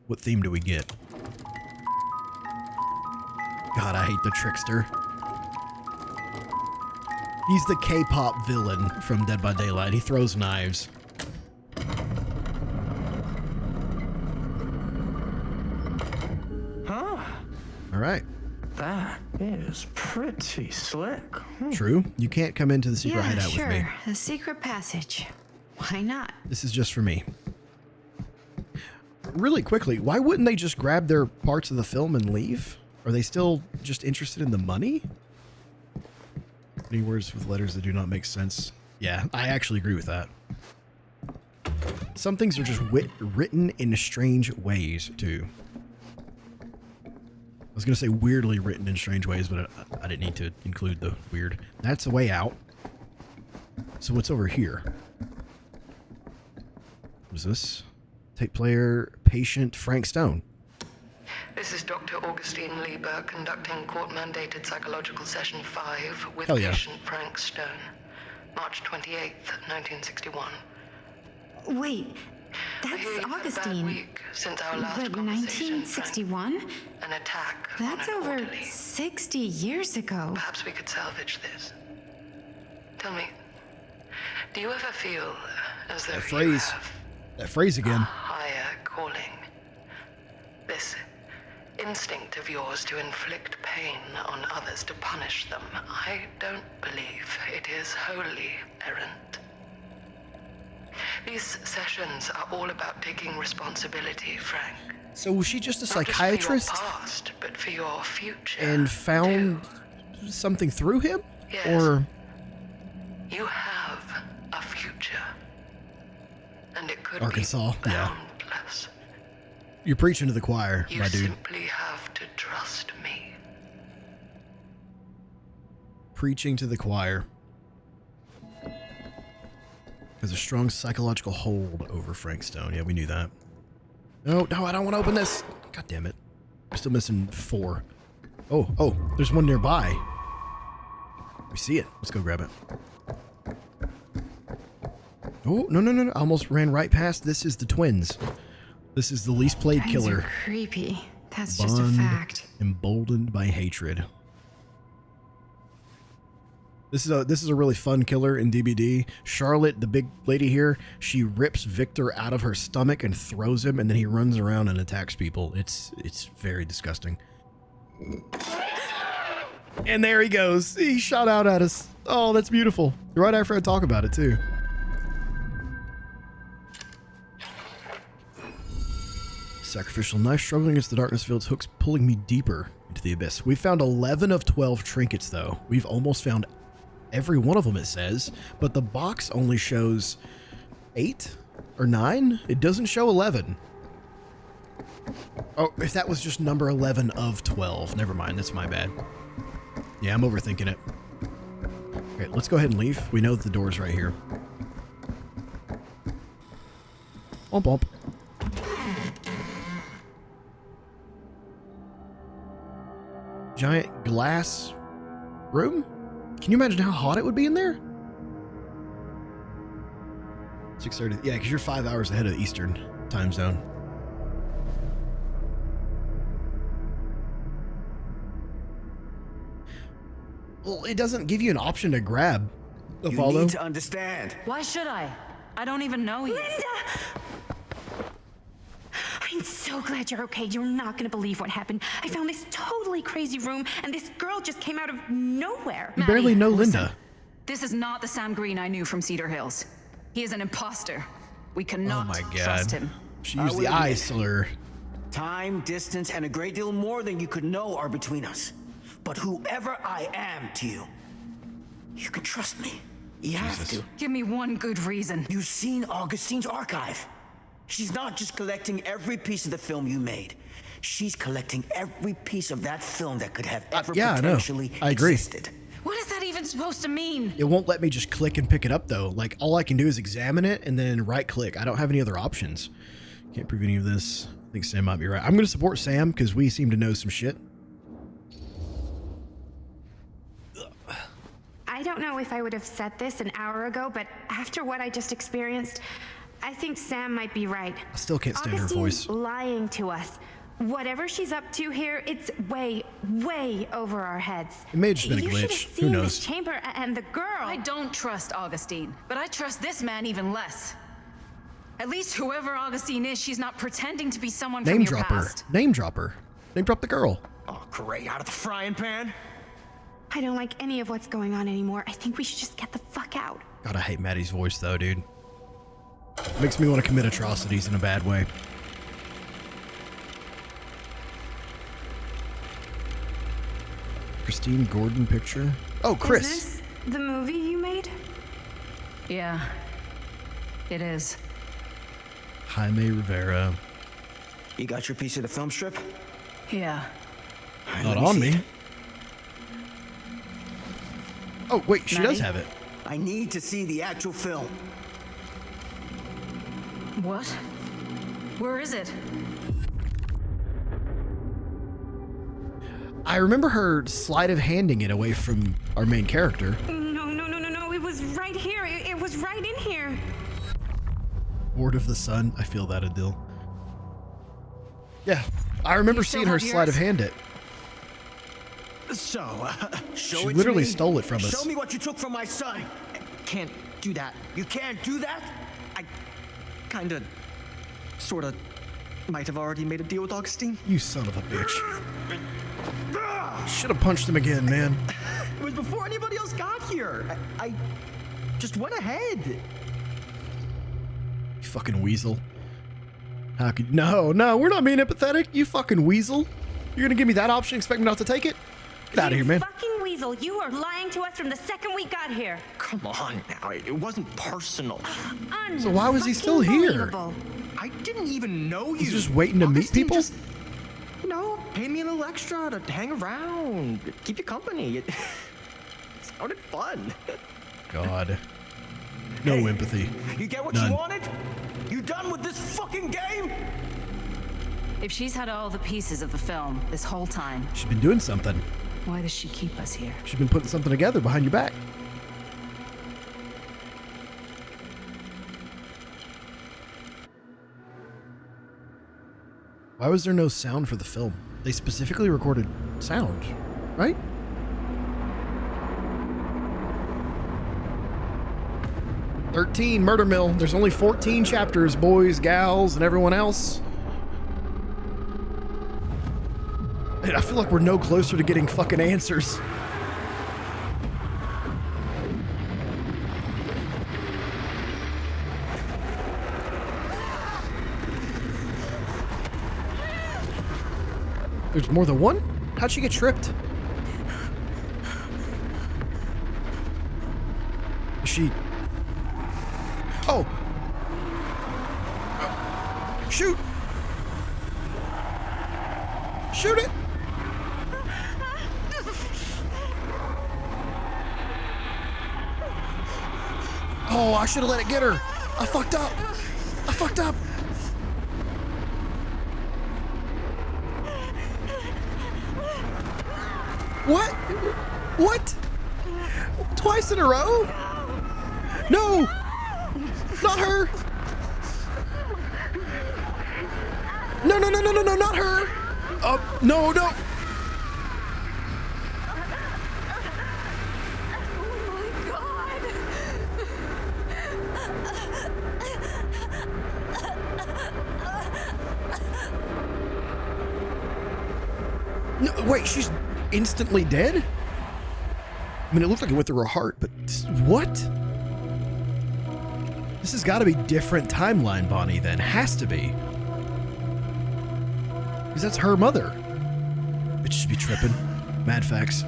What theme do we get? God, I hate the trickster. He's the K-pop villain from Dead by Daylight. He throws knives. Huh? All right. That is pretty slick. True. You can't come into the secret hideout with me. A secret passage. Why not? This is just for me. Really quickly, why wouldn't they just grab their parts of the film and leave? Are they still just interested in the money? Any words with letters that do not make sense? Yeah, I actually agree with that. Some things are just written in strange ways, too. I was going to say weirdly written in strange ways, but I didn't need to include the weird. That's a way out. So what's over here? What is this? Tape player, patient, Frank Stone. This is Dr. Augustine Lieber conducting court-mandated psychological session 5 with patient Frank Stone. March 28th, 1961. Wait, that's Augustine. Week since our last but 1961? An attack. That's over 60 years ago. Perhaps we could salvage this. Tell me, do you ever feel as though That phrase again. Higher calling? This instinct of yours to inflict pain on others, to punish them, I don't believe it is wholly errant. These sessions are all about taking responsibility, Frank. So was she just a psychiatrist? Not just for your past, but for your future. And found something through him? Yes. Or... You have a future. And it could Arkansas, be yeah. boundless. You're preaching to the choir, You my dude. simply have to trust me. Preaching to the choir. There's a strong psychological hold over Frank Stone. Yeah, we knew that. No, I don't want to open this. God damn it. I'm still missing 4. Oh, there's one nearby. We see it. Let's go grab it. Oh, no. I almost ran right past. This is the twins. This is the least played Twins killer. are creepy. That's just a fact. Emboldened by hatred. This is a really fun killer in DBD. Charlotte, the big lady here, she rips Victor out of her stomach and throws him, and then he runs around and attacks people. It's very disgusting. And there he goes. He shot out at us. Oh, that's beautiful. Right after I talk about it, too. Sacrificial knife, struggling against the darkness fields, hooks pulling me deeper into the abyss. We found 11 of 12 trinkets, though. We've almost found every one of them, it says, but the box only shows 8 or 9. It doesn't show 11. Oh, if that was just number 11 of 12. Never mind, that's my bad. Yeah, I'm overthinking it. Okay, let's go ahead and leave. We know that the door's right here. Bump, bump. Giant glass room? Can you imagine how hot it would be in there? 6:30. Yeah, because you're 5 hours ahead of the Eastern time zone. Well, it doesn't give you an option to grab. You need to understand. Why should I? I don't even know you. Linda! I'm so glad you're okay. You're not gonna believe what happened. I found this totally crazy room, and this girl just came out of nowhere. You barely know listen, Linda. This is not the Sam Green I knew from Cedar Hills. He is an imposter. We cannot trust him. She used the eye slur. Time, distance, and a great deal more than you could know are between us. But whoever I am to you, you can trust me. You have to. Give me one good reason. You've seen Augustine's archive. She's not just collecting every piece of the film you made. She's collecting every piece of that film that could have ever potentially I agree. existed. What is that even supposed to mean? It won't let me just click and pick it up though. Like all I can do is examine it and then right click. I don't have any other options. Can't prove any of this. I think Sam might be right. I'm going to support Sam because we seem to know some shit. I don't know if I would have said this an hour ago, but after what I just experienced, I think Sam might be right. I still can't stand her Augustine's voice. lying to us. Whatever she's up to here, it's way, way over our heads. It may have just been a You should have glitch. Who seen knows? this chamber and the girl. I don't trust Augustine, but I trust this man even less. At least whoever Augustine is, she's not pretending to be someone Name from your drop her. past. Name drop her. Name drop the girl. Oh, great. Out of the frying pan? I don't like any of what's going on anymore. I think we should just get the fuck out. God, I hate Maddie's voice though, dude. Makes me want to commit atrocities in a bad way. Christine Gordon picture. Oh, Chris. Is this the movie you made? Yeah, it is. Jaime Rivera. You got your piece of the film strip? Yeah. Right, Not let on see me. it. Oh, wait, she does Maddie? have it. I need to see the actual film. What? Where is it? I remember her sleight of handing it away from our main character. No. It was right here. It was right in here. Ward of the Sun. I feel that, Adil. Yeah, I remember seeing her sleight of hand it. So, show She it to literally me. stole it from us. Show me what you took from my son. Can't do that. You can't do that? I kinda, sorta, might have already made a deal with Augustine. You son of a bitch. Should have punched him again, man. It was before anybody else got here. I just went ahead. You fucking weasel. How could... No, we're not being empathetic. You fucking weasel. You're gonna give me that option, expect me not to take it? Get out of here, man. Fucking weasel, you are lying to us from the second we got here. Come on now, it wasn't personal. So why was he still here? Unbelievable. I didn't even know you. He's just waiting to meet people? Just, you know, pay me a little extra to hang around, keep you company. It sounded fun. God. No empathy. You get what None. you wanted? You done with this fucking game? If she's had all the pieces of the film this whole time, She's been doing something. why does she keep us here? She's been putting something together behind your back. Why was there no sound for the film? They specifically recorded sound, right? "13 Murder Mill. There's only 14 chapters, boys, gals, and everyone else." And I feel like we're no closer to getting fucking answers. There's more than one? How'd she get tripped? Is she... Oh! Shoot! Shoot it! Oh, I should have let it get her. I fucked up. I fucked up. What? What? Twice in a row? No! Not her! No, not her! No. No, wait, she's instantly dead? I mean, it looked like it went through her heart, but what? This has got to be different timeline, Bonnie, then. Has to be. Because that's her mother. Bitches be tripping. Mad facts.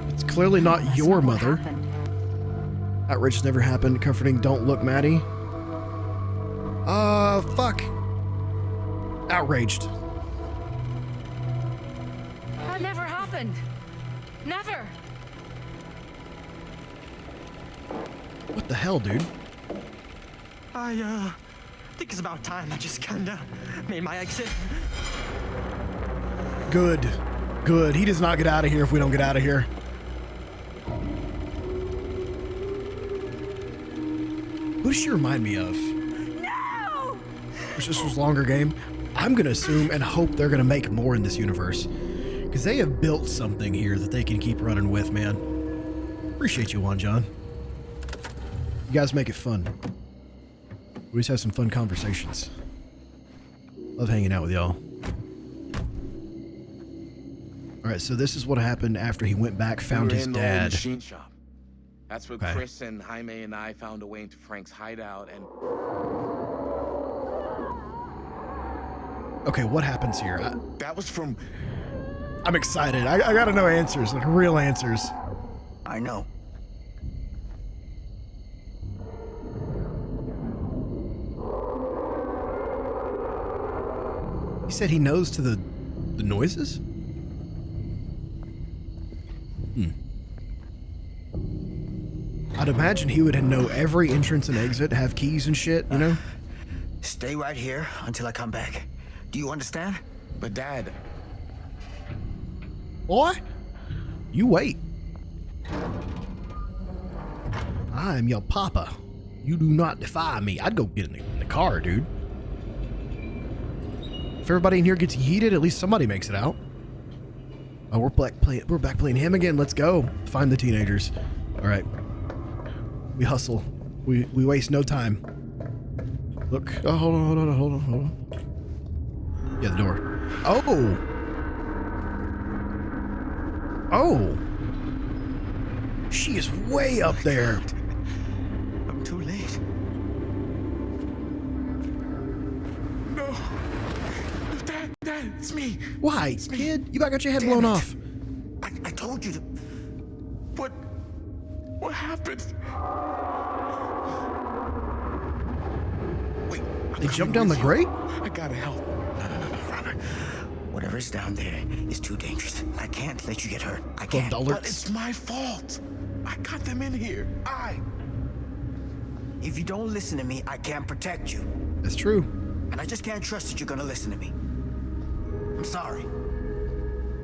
It's clearly not your mother. Outrage never happened. Comforting, don't look, Maddie. Fuck. Outraged. That never happened. Never. What the hell, dude? I think it's about time I just kinda made my exit. Good. Good. He does not get out of here if we don't get out of here. Who does she remind me of? No! Which this was a longer game. I'm going to assume and hope they're going to make more in this universe. Because they have built something here that they can keep running with, man. Appreciate you, Juan John. You guys make it fun. We just have some fun conversations. Love hanging out with y'all. Alright, so this is what happened after he went back, found his dad. Machine shop. That's where Chris and Jaime and I found a way into Frank's hideout and... Okay, what happens here? That was from... I'm excited. I gotta know answers, like real answers. I know. He said he knows to the noises? I'd imagine he would know every entrance and exit, have keys and shit, you know? Stay right here until I come back. Do you understand? But Dad... Boy, you wait. I am your papa. You do not defy me. I'd go get in the car, dude. If everybody in here gets yeeted, at least somebody makes it out. Oh, we're back playing him again. Let's go. Find the teenagers. All right. We hustle. We waste no time. Look. Oh, hold on. Yeah, the door. Oh. Oh. She is way up there. I'm too late. No. Dad, it's me. Why, It's me. kid? You about got your head Damn blown it. off. I told you to... What happened? Wait. They jumped down the grate? I gotta help. No, Robert. Whatever's down there is too dangerous. I can't let you get hurt. I can't. But it's my fault. I got them in here. If you don't listen to me, I can't protect you. That's true. And I just can't trust that you're gonna listen to me. I'm sorry.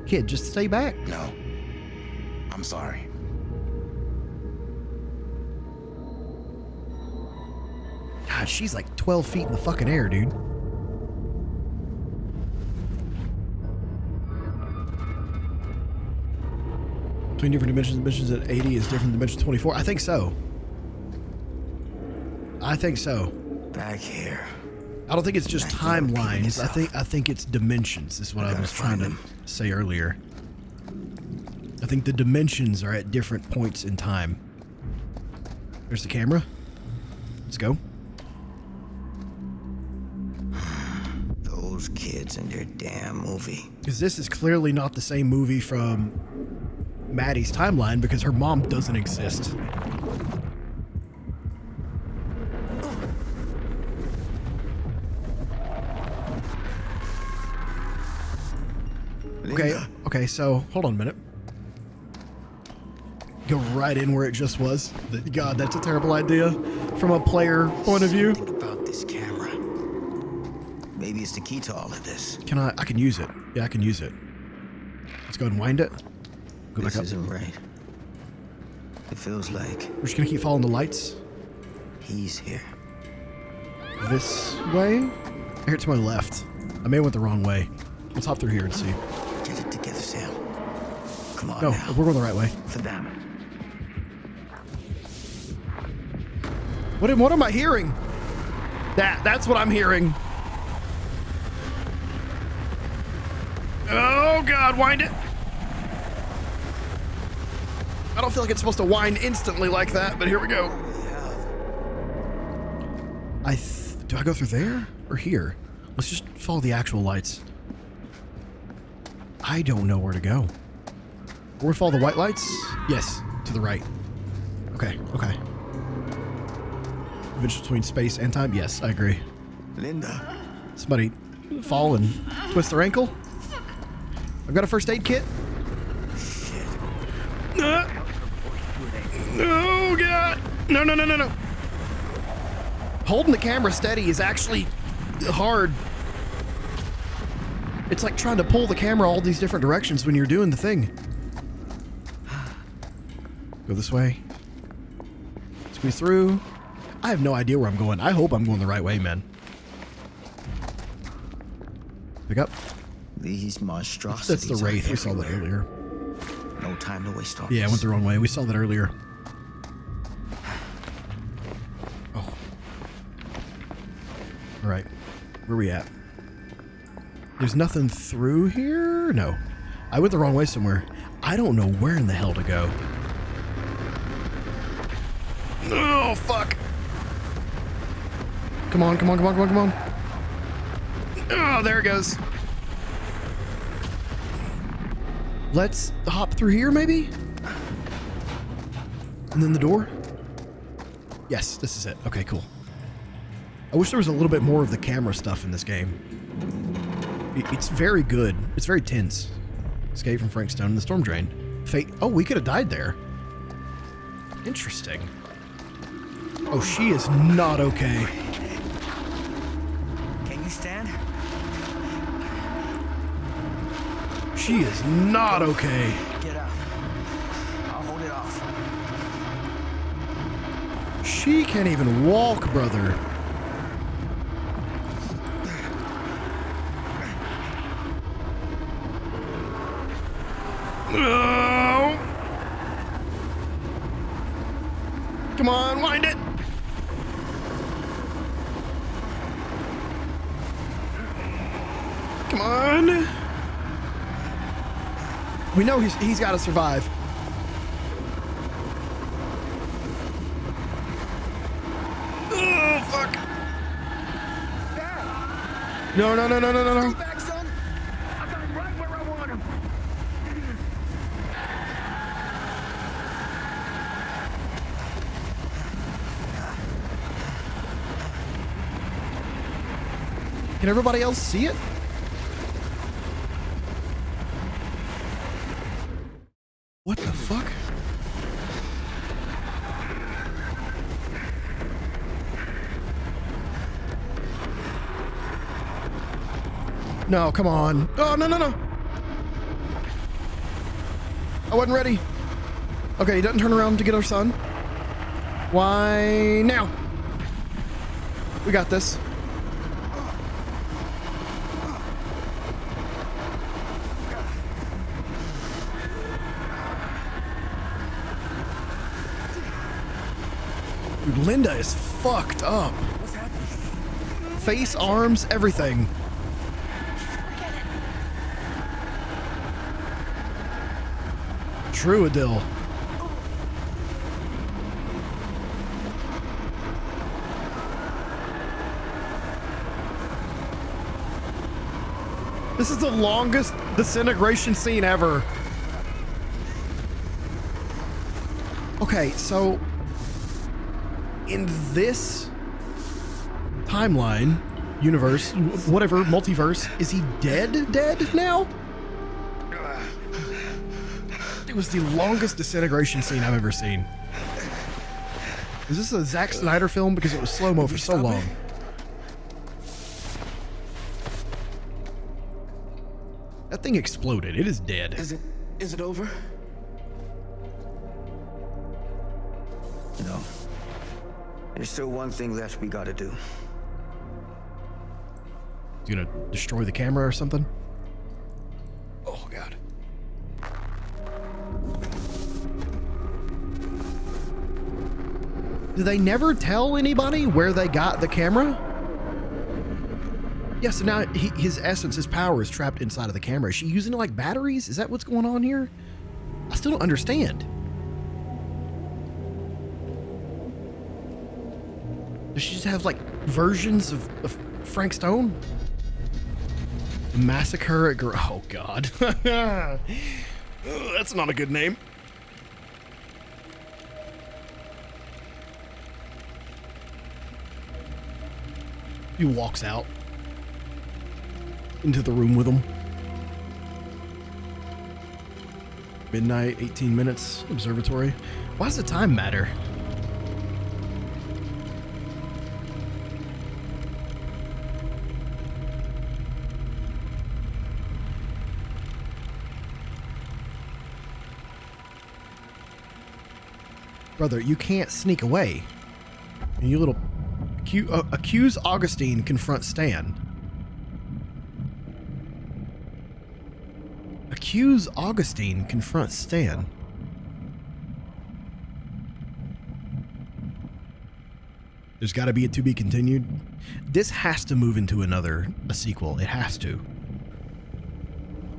Kid, just stay back. No. I'm sorry. God, she's like 12 feet in the fucking air, dude. Between different dimensions at 80 is different than dimension 24. I think so. Back here. I don't think it's just timelines. I think it's dimensions. Is what I was trying to say earlier. I think the dimensions are at different points in time. There's the camera. Let's go. Those kids and their damn movie. Because this is clearly not the same movie from Maddie's timeline because her mom doesn't exist. Okay, so hold on a minute. Go right in where it just was. God, that's a terrible idea from a player point of view. What about this camera? Maybe it's the key to all of this. I can use it. Yeah, I can use it. Let's go ahead and wind it. Go back up. This isn't right. It feels like... We're just gonna keep following the lights. He's here. This way? I hear it to my left. I may have went the wrong way. Let's hop through here and see. Get it together, Sam. Come on No, now. we're going the right way. For them. What am I hearing? That's what I'm hearing. Oh God, wind it. I don't feel like it's supposed to wind instantly like that, but here we go. Do I go through there or here? Let's just follow the actual lights. I don't know where to go. Where we follow the white lights? Yes, to the right. Okay. Which between space and time? Yes, I agree. Linda. Somebody fall and twist their ankle. I've got a first aid kit. Oh, God. No, no, no, no, no. Holding the camera steady is actually hard. It's like trying to pull the camera all these different directions when you're doing the thing. Go this way. Squeeze through. I have no idea where I'm going. I hope I'm going the right way, man. Pick up. These monstrosities. That's the Wraith. We saw that earlier. No time to waste on Yeah, I went the wrong way. We saw that earlier. Oh. All right. Where are we at? There's nothing through here? No. I went the wrong way somewhere. I don't know where in the hell to go. Oh, fuck. Come on, come on, come on, come on, come on. Oh, there it goes. Let's hop through here, maybe? And then the door? Yes, this is it. Okay, cool. I wish there was a little bit more of the camera stuff in this game. It's very good. It's very tense. Escape from Frank Stone and the storm drain. Fate. Oh, we could have died there. Interesting. Oh, she is not okay. Can you stand? She is not okay. Get out. I'll hold it off. She can't even walk, brother. Oh. Come on, wind it. Come on. We know he's got to survive. Oh, fuck. No, no, no, no, no, no, no. Back, son. I got him right where I want him. Can everybody else see it? What the fuck? No, come on. Oh, no, no, no. I wasn't ready. Okay, he doesn't turn around to get our son. Why now? We got this. Dude, Linda is fucked up. Face, arms, everything. True, Adil. This is the longest disintegration scene ever. Okay, so in this timeline, universe, whatever, multiverse, is he dead now? It was the longest disintegration scene I've ever seen. Is this a Zack Snyder film? Because it was slow-mo for so long. That thing exploded. It is dead. Is it over? No. There's still one thing left we gotta do. You gonna destroy the camera or something? Oh, God. Did they never tell anybody where they got the camera? Yeah, so now his essence, his power is trapped inside of the camera. Is she using it like batteries? Is that what's going on here? I still don't understand. Does she just have like versions of Frank Stone? Massacre at oh, God. That's not a good name. He walks out into the room with him. Midnight, 18 minutes, observatory. Why does the time matter? Brother, you can't sneak away. You little... accuse Augustine, confront Stan. Accuse Augustine, confront Stan. There's got to be a to be continued. This has to move into a sequel. It has to.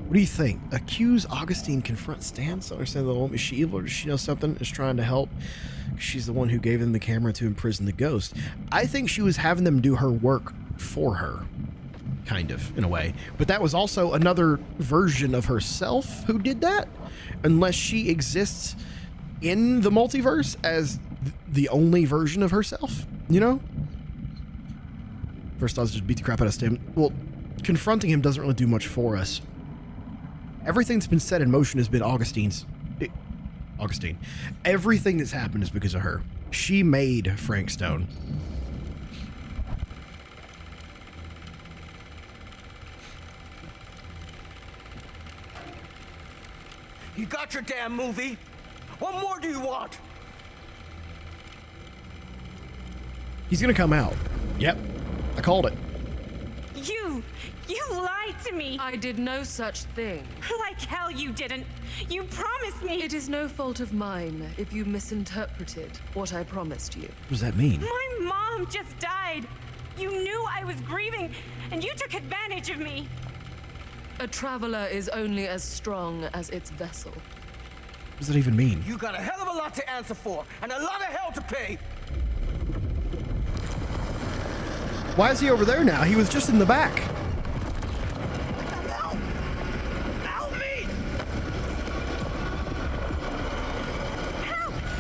What do you think? Accuse Augustine, confront Stan? So understand the woman, is she evil or does she know something? Is trying to help? She's the one who gave them the camera to imprison the ghost. I think she was having them do her work for her. Kind of, in a way. But that was also another version of herself who did that. Unless she exists in the multiverse as the only version of herself, you know? First I was just beat the crap out of Stan. Well, confronting him doesn't really do much for us. Everything that's been set in motion has been Augustine. Everything that's happened is because of her. She made Frank Stone. You got your damn movie. What more do you want? He's gonna come out. Yep, I called it. You lied to me. I did no such thing. Like hell you didn't. You promised me. It is no fault of mine if you misinterpreted what I promised you. What does that mean? My mom just died. You knew I was grieving, and you took advantage of me. A traveler is only as strong as its vessel. What does that even mean? You got a hell of a lot to answer for, and a lot of hell to pay. Why is he over there now? He was just in the back. Help me!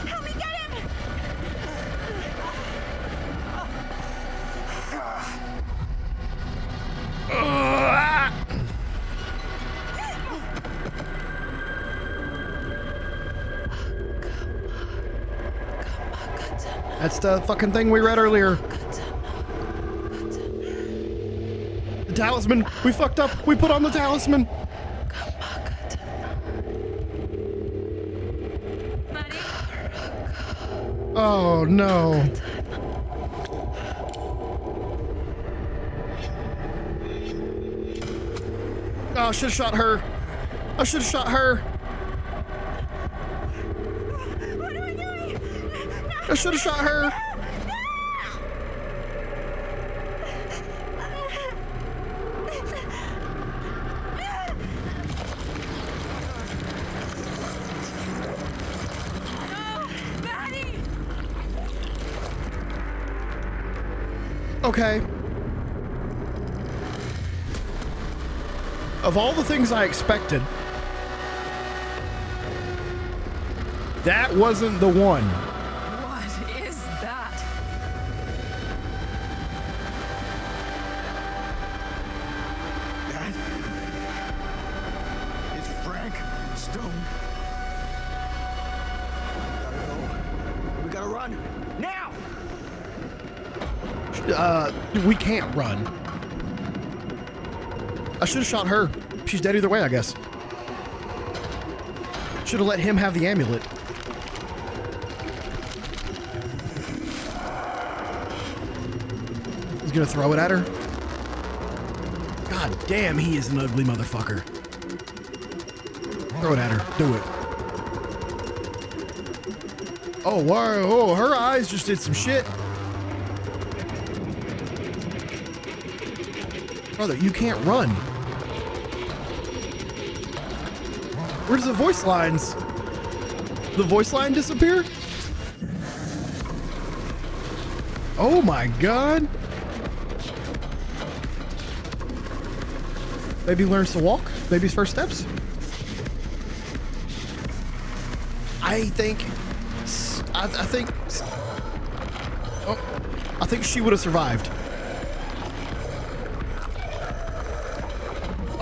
Help me get him! That's the fucking thing we read earlier. The talisman. We fucked up. We put on the talisman. Oh no. Oh, I should have shot her. I should have shot her. What am I doing? I should have shot her. Okay. Of all the things I expected, that wasn't the one. What is that? That is Frank Stone. Gotta go. We gotta run now. We can't run. I should have shot her. She's dead either way, I guess. Should have let him have the amulet. He's gonna throw it at her. God damn, he is an ugly motherfucker. Throw it at her. Do it. Oh, wow. Oh, her eyes just did some shit. Brother, you can't run. Where's the voice lines? The voice line disappear? Oh my god. Baby learns to walk. Baby's first steps. I think she would have survived.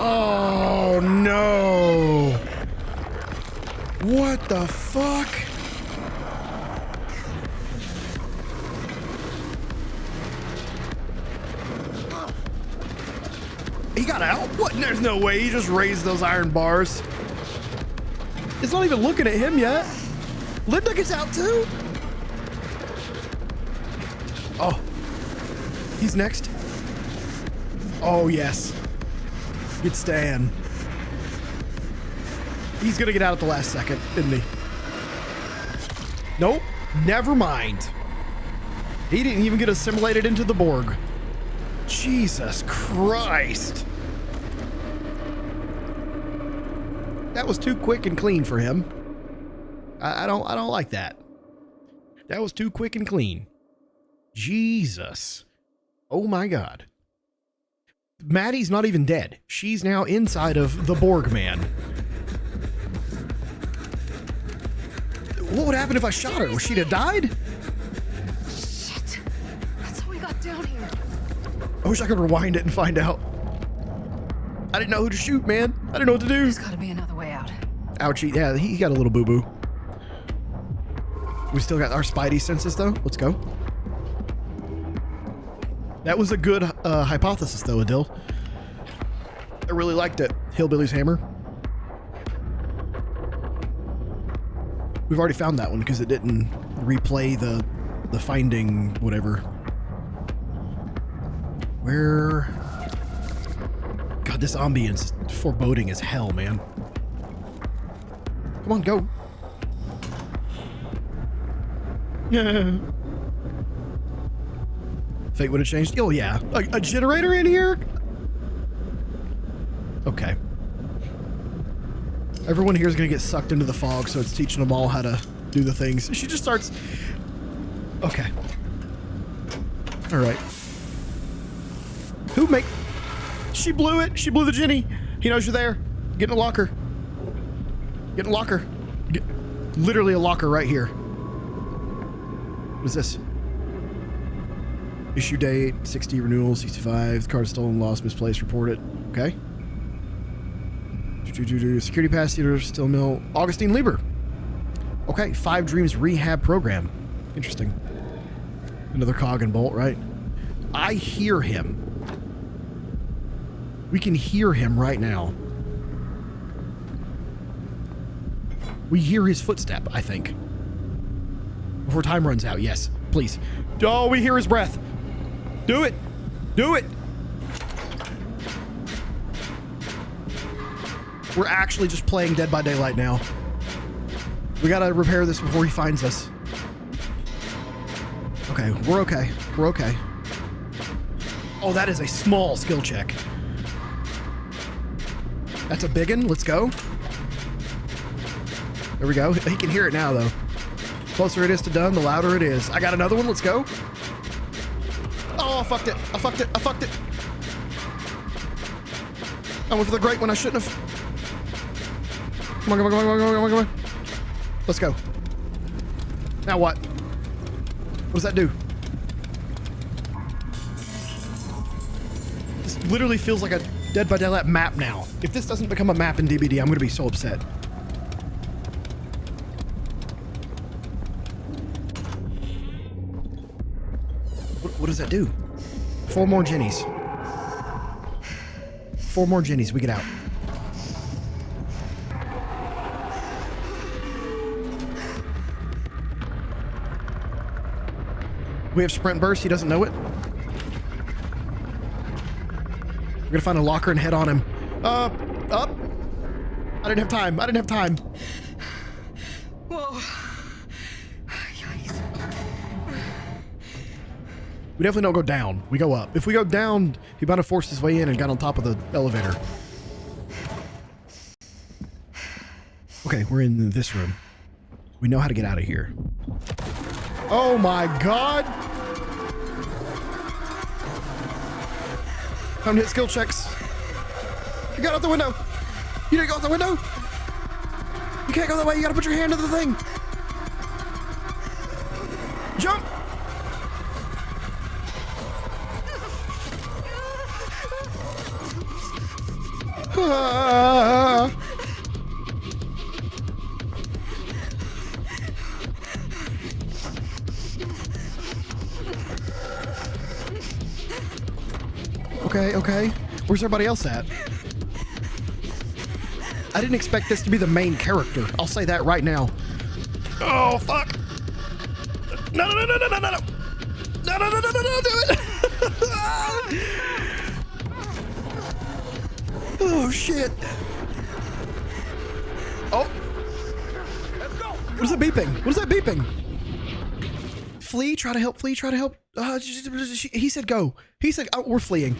Oh no. What the fuck? He got out? What? There's no way. He just raised those iron bars. It's not even looking at him yet. Linda gets out too? Oh. He's next. Oh, yes. Good Stan. He's gonna get out at the last second, isn't he? Nope. Never mind. He didn't even get assimilated into the Borg. Jesus Christ. That was too quick and clean for him. I don't like that. That was too quick and clean. Jesus. Oh my God. Maddie's not even dead. She's now inside of the Borg man. What would happen if I shot her? Would she have died? Shit. That's how we got down here. I wish I could rewind it and find out. I didn't know who to shoot, man. I didn't know what to do. There's gotta be another way out. Ouchie. Yeah, he got a little boo-boo. We still got our spidey senses, though. Let's go. That was a good hypothesis, though, Adil. I really liked it. Hillbilly's hammer. We've already found that one because it didn't replay the finding whatever. Where? God, this ambience is foreboding as hell, man. Come on, go. Yeah. Fate would have changed. Oh, yeah. A generator in here? Okay. Everyone here is going to get sucked into the fog, so it's teaching them all how to do the things. She just starts... Okay. All right. Who make... She blew it. She blew the Jenny. He knows you're there. Get in a locker. Get in a locker. Literally a locker right here. What is this? Issue date, 60 renewal, 65. The card stolen, lost, misplaced, report it. Okay. Security pass, theater, still mill. Augustine Lieber. Okay, 5 Dreams rehab program. Interesting. Another cog and bolt, right? I hear him. We can hear him right now. We hear his footstep, I think. Before time runs out, yes. Please. Oh, we hear his breath. Do it. Do it. We're actually just playing Dead by Daylight now. We gotta repair this before he finds us. Okay, we're okay. We're okay. Oh, that is a small skill check. That's a big one. Let's go. There we go. He can hear it now, though. Closer it is to done, the louder it is. I got another one. Let's go. Oh, I fucked it. I fucked it. I fucked it. I went for the great one. I shouldn't have. Come on, come on, come on, come on, come on, come on. Let's go. Now what? What does that do? This literally feels like a Dead by Daylight map now. If this doesn't become a map in DBD, I'm going to be so upset. What does that do? 4 more Jennies. 4 more Jennies. We get out. We have sprint burst. He doesn't know it. We're gonna find a locker and head on him. Up. I didn't have time. I didn't have time. Whoa. We definitely don't go down. We go up. If we go down, he might have forced his way in and got on top of the elevator. Okay, we're in this room. We know how to get out of here. Oh my God. Time to hit skill checks. You got out the window. You didn't go out the window. You can't go that way. You gotta put your hand to the thing. Jump. Okay, okay. Where's everybody else at? I didn't expect this to be the main character. I'll say that right now. Oh, fuck. No, no, no, no, no, no, no, no. No, no, no, no, no, no, do it. Oh, shit. Oh. What is that beeping? What is that beeping? Flee, try to help, flee, try to help. He said go. He said, oh, we're fleeing.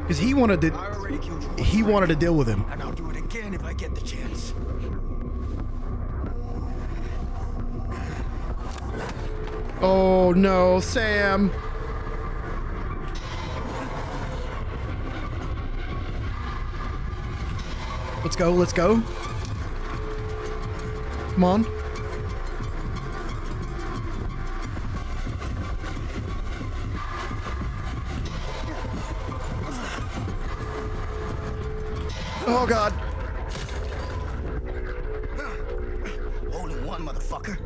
Because he wanted to deal with him. And I'll do it again if I get the chance. Oh no, Sam. Let's go, let's go. Come on. Oh God. Only one, motherfucker.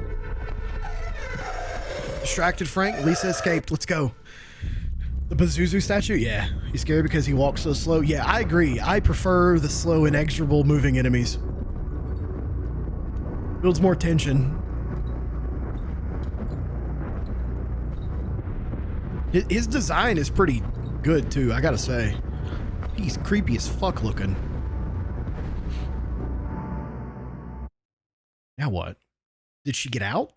Distracted Frank, Lisa escaped. Let's go. The Pazuzu statue? Yeah. He's scary because he walks so slow. Yeah, I agree. I prefer the slow, inexorable moving enemies. Builds more tension. His design is pretty good too, I gotta say. He's creepy as fuck looking. Now what? Did she get out?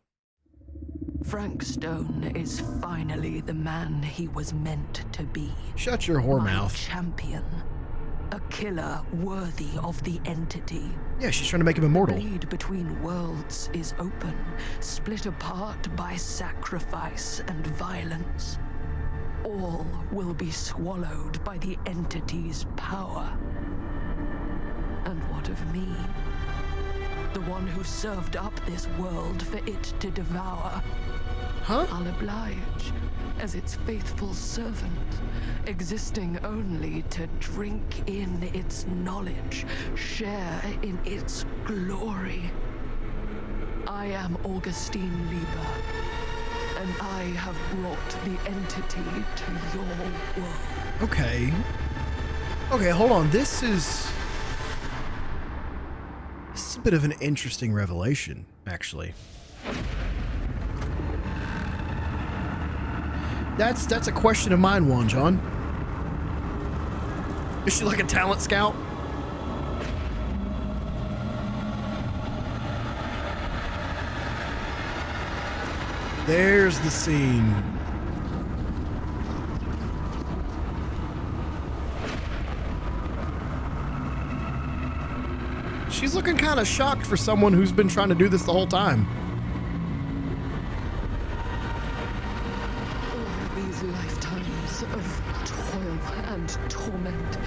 Frank Stone is finally the man he was meant to be. Shut your whore mouth. Champion. A killer worthy of the entity. Yeah, she's trying to make him immortal. The bleed between worlds is open, split apart by sacrifice and violence. All will be swallowed by the entity's power. And what of me? The one who served up this world for it to devour. Huh? I'll oblige as its faithful servant, existing only to drink in its knowledge, share in its glory. I am Augustine Lieber, and I have brought the entity to your world. Okay. Okay, hold on. This is a bit of an interesting revelation, actually. That's a question of mine, Juan John. Is she like a talent scout? There's the scene. She's looking kind of shocked for someone who's been trying to do this the whole time. All these lifetimes of toil and torment,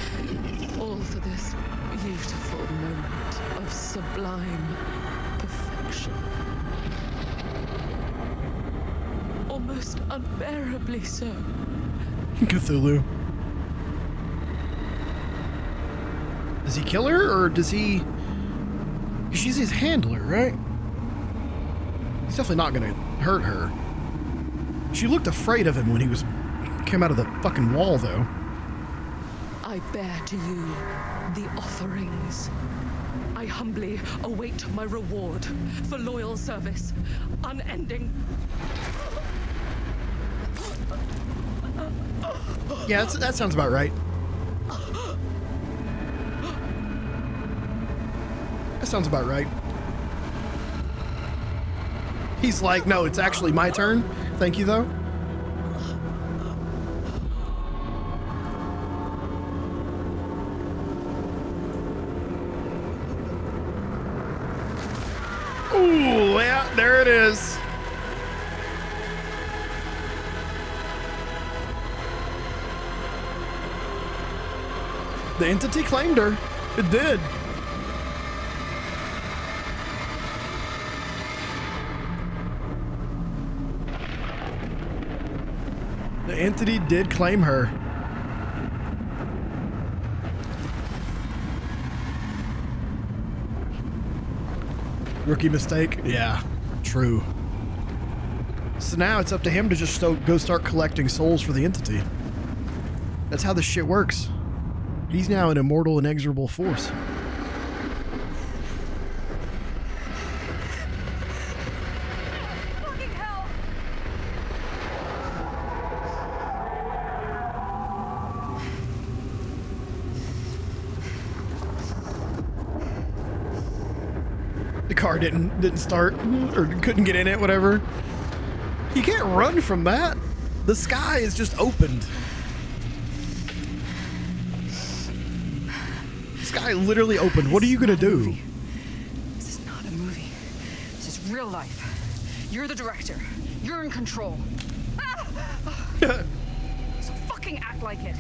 all for this beautiful moment of sublime perfection. Almost unbearably so. Cthulhu. Does he kill her, or does he... She's his handler, right? He's definitely not gonna hurt her. She looked afraid of him when he came out of the fucking wall, though. I bear to you the offerings. I humbly await my reward for loyal service, unending. Yeah, that sounds about right. That sounds about right. He's like, no, it's actually my turn. Thank you, though. Ooh, yeah, there it is. The entity claimed her. It did. The entity did claim her. Rookie mistake. Yeah, true. So now it's up to him to just go start collecting souls for the entity. That's how this shit works. He's now an immortal, inexorable force. Fucking hell! The car didn't start or couldn't get in it, whatever. You can't run from that. The sky is just opened. The sky literally opened. What are you gonna do? This is not a movie. This is real life. You're the director. You're in control. So fucking act like it.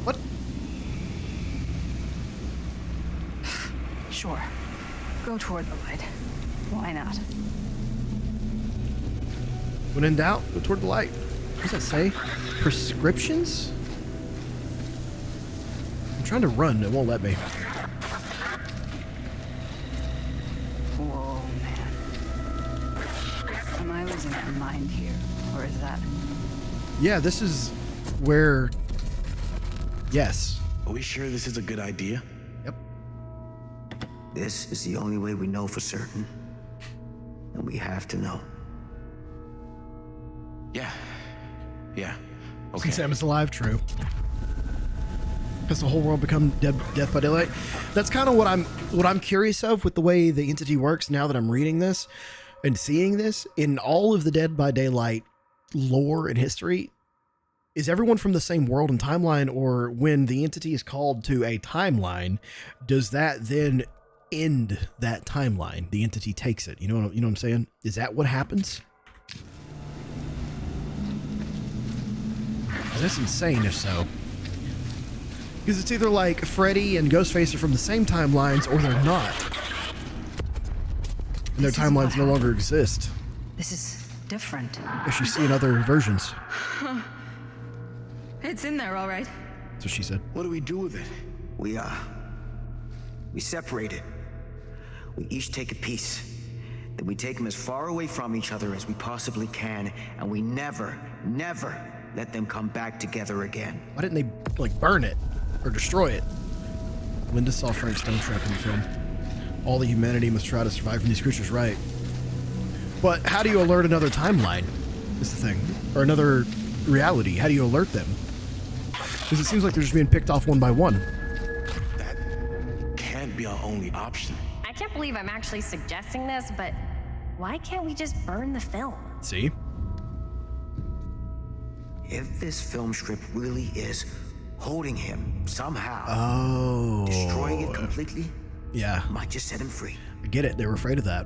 What? Sure. Go toward the light. Why not? When in doubt, go toward the light. What does that say? Prescriptions? I'm trying to run. It won't let me. Whoa, man. Am I losing my mind here? Or is that... Yeah, this is where... Yes. Are we sure this is a good idea? Yep. This is the only way we know for certain. And we have to know. Yeah. Yeah. Okay. Sam is alive, true. Has the whole world become death by daylight? That's kind of what I'm curious of with the way the entity works now that I'm reading this and seeing this. In all of the Dead by Daylight lore and history, is everyone from the same world and timeline, or when the entity is called to a timeline, does that then end that timeline? The entity takes it. You know what I'm saying? Is that what happens? That's insane if so. Because it's either like Freddy and Ghostface are from the same timelines, or they're not. And their timelines no longer exist. This is different. As you see in other versions. It's in there, all right. That's what she said. What do we do with it? We separate it. We each take a piece. Then we take them as far away from each other as we possibly can, and we never let them come back together again. Why didn't they, like, burn it or destroy it? Linda saw Frank Stone trapped in the film. All the humanity must try to survive from these creatures, right? But how do you alert another timeline? Is the thing. Or another reality. How do you alert them? Because it seems like they're just being picked off one by one. That can't be our only option. I can't believe I'm actually suggesting this, but why can't we just burn the film? See? If this film strip really is holding him somehow, destroying it completely, yeah, might just set him free. I get it. They were afraid of that.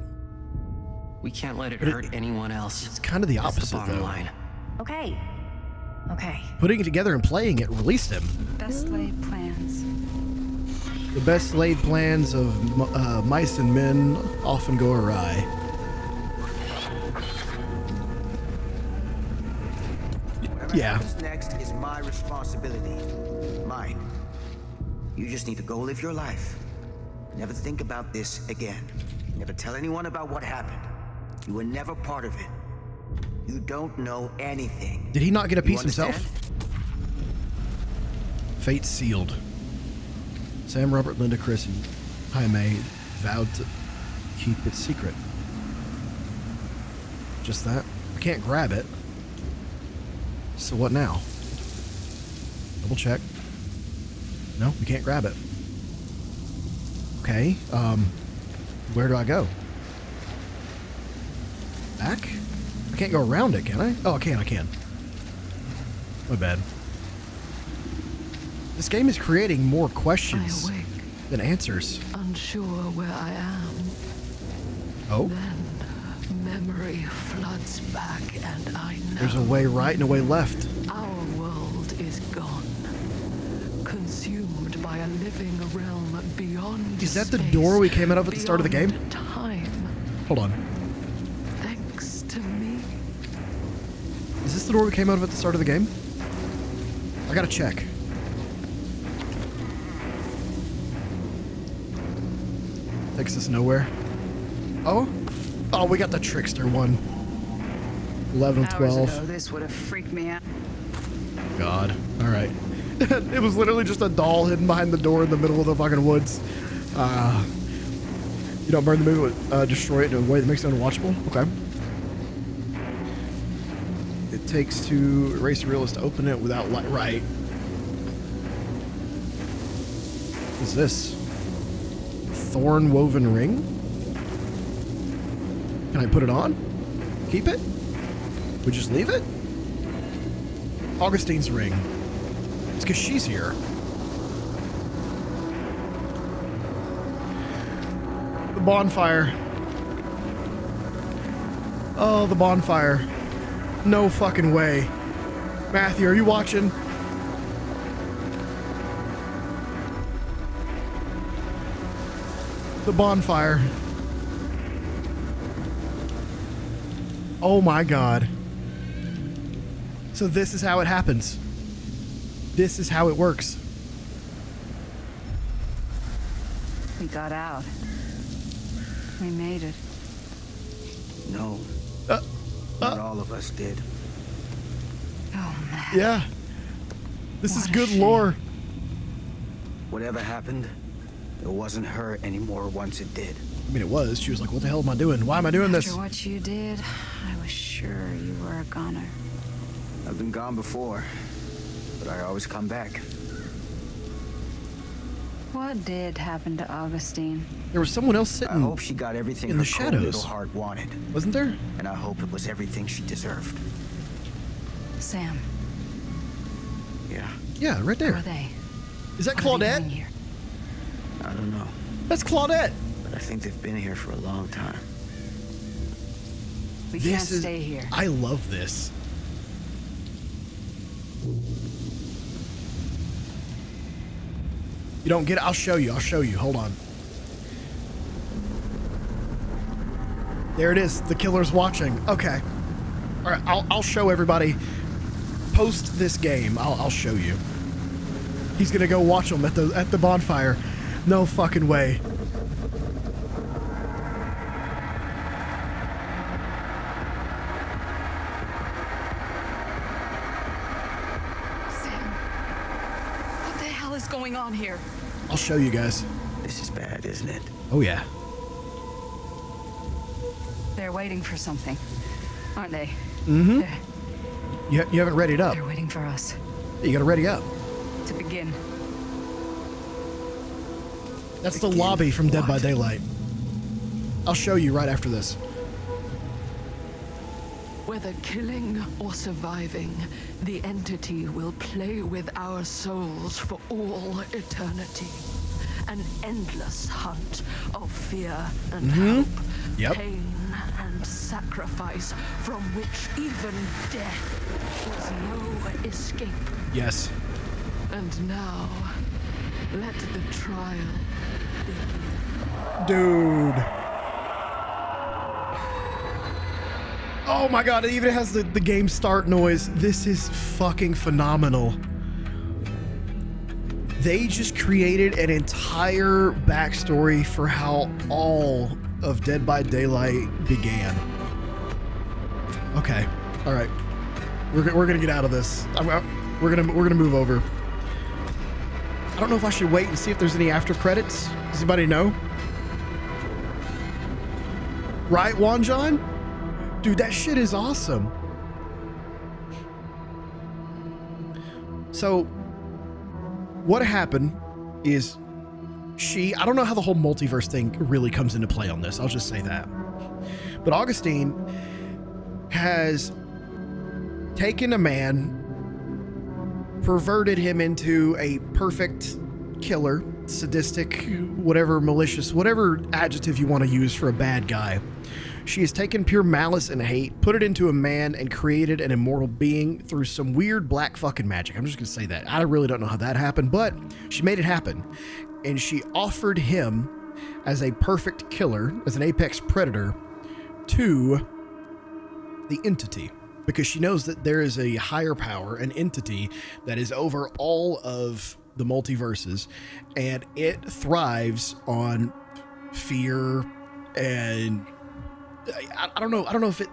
We can't let it hurt anyone else. It's kind of the opposite, though. Line. Okay. Putting it together and playing it released him. Best laid plans. The best laid plans of mice and men often go awry. Yeah. Whatever happens next is my responsibility. Mine. You just need to go live your life. Never think about this again. Never tell anyone about what happened. You were never part of it. You don't know anything. Did he not get a piece himself? Fate sealed. Sam, Robert, Linda, Chris, and Jaime vowed to keep it secret. Just that. I can't grab it. So what now? Double check. No, we can't grab it. Okay, where do I go? Back? I can't go around it, can I? Oh, I can. My bad. This game is creating more questions than answers. Unsure where I am. Oh? Then memory floods back and I know. There's a way right and a way left. Our world is gone. Consumed by a living realm beyond Is that the door we came out of at the start of the game? Time. Hold on. Thanks to me. Is this the door we came out of at the start of the game? I gotta check. Takes us nowhere. Oh, we got the trickster one. 11, 12. Hours ago, this would have freaked me out. God. All right. It was literally just a doll hidden behind the door in the middle of the fucking woods. You don't burn the movie, destroy it in a way that makes it unwatchable? Okay. It takes to erase the realist to open it without light. Right. What is this? Thorn woven ring? Can I put it on? Keep it? We just leave it? Augustine's ring. It's because she's here. The bonfire. Oh, the bonfire. No fucking way. Matthew, are you watching? The bonfire. Oh my God. So this is how it happens. This is how it works. We got out. We made it. No. Not all of us did. Oh, man. Yeah. This is good lore. Whatever happened, it wasn't her anymore once it did. I mean, it was. She was like, what the hell am I doing? Why am I doing this? After what you did, I was sure you were a goner. I've been gone before, but I always come back. What did happen to Augustine? There was someone else sitting I hope she got everything in her the cold shadows. little heart wanted. Wasn't there? And I hope it was everything she deserved. Sam. Yeah. Yeah, right there. Who are they? Is that What are they Claudette? doing here? I don't know. That's Claudette. But I think they've been here for a long time. We can't stay here. I love this. You don't get it? I'll show you. I'll show you. Hold on. There it is. The killer's watching. Okay. All right. I'll show everybody. Post this game. I'll show you. He's gonna go watch them at the bonfire. No fucking way. Going on here? I'll show you guys. This is bad, isn't it? Oh yeah. They're waiting for something, aren't they? Mm-hmm. You haven't readied up. They're waiting for us. You gotta ready up. To begin. That's the lobby from Dead by Daylight. I'll show you right after this. Whether killing or surviving, the entity will play with our souls for all eternity. An endless hunt of fear and hope, pain and sacrifice, from which even death was no escape. Yes. And now, let the trial begin. Dude. Oh my God, it even has the game start noise. This is fucking phenomenal. They just created an entire backstory for how all of Dead by Daylight began. Okay, all right. We're gonna get out of this. We're gonna move over. I don't know if I should wait and see if there's any after credits. Does anybody know? Right, Juan John? Dude, that shit is awesome. So, what happened is I don't know how the whole multiverse thing really comes into play on this. I'll just say that. But Augustine has taken a man, perverted him into a perfect killer, sadistic, whatever, malicious, whatever adjective you want to use for a bad guy. She has taken pure malice and hate, put it into a man, and created an immortal being through some weird black fucking magic. I'm just going to say that. I really don't know how that happened, but she made it happen. And she offered him as a perfect killer, as an apex predator, to the entity. Because she knows that there is a higher power, an entity that is over all of the multiverses, and it thrives on fear, and I don't know. I don't know if it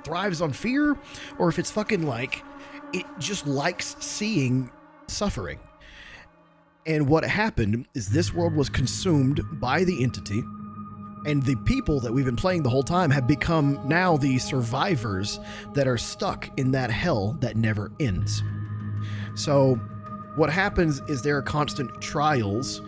thrives on fear or if it's fucking like it just likes seeing suffering. And what happened is this world was consumed by the entity, and the people that we've been playing the whole time have become now the survivors that are stuck in that hell that never ends. So what happens is there are constant trials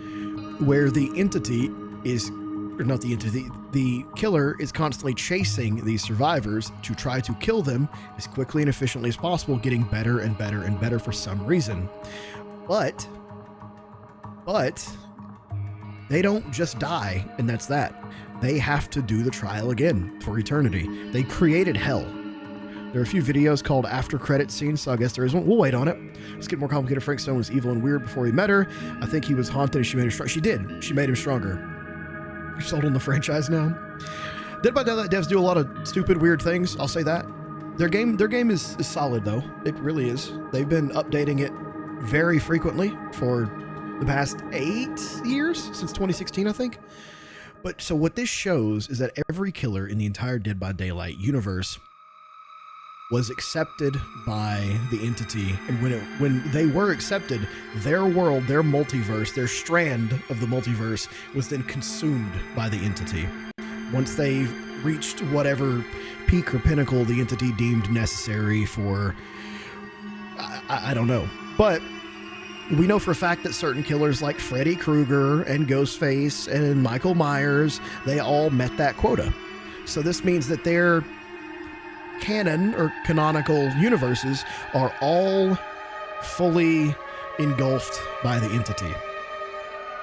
where the entity is, or not the entity, the killer is constantly chasing these survivors to try to kill them as quickly and efficiently as possible, getting better and better and better for some reason. But they don't just die and that's that. They have to do the trial again for eternity. They created hell. There are a few videos called after credit scenes, so I guess there is one. We'll wait on it. Let's get more complicated. Frank Stone was evil and weird before he met her. I think he was haunted and she made him strong. She did. She made him stronger. You're sold on the franchise now. Dead by Daylight devs do a lot of stupid, weird things. I'll say that. Their game is solid though. It really is. They've been updating it very frequently for the past 8 years, since 2016, I think. But so what this shows is that every killer in the entire Dead by Daylight universe was accepted by the entity, and when they were accepted, their world, their multiverse, their strand of the multiverse was then consumed by the entity. Once they reached whatever peak or pinnacle the entity deemed necessary for, I don't know, but we know for a fact that certain killers like Freddy Krueger and Ghostface and Michael Myers, they all met that quota. So this means that their canon or canonical universes are all fully engulfed by the entity.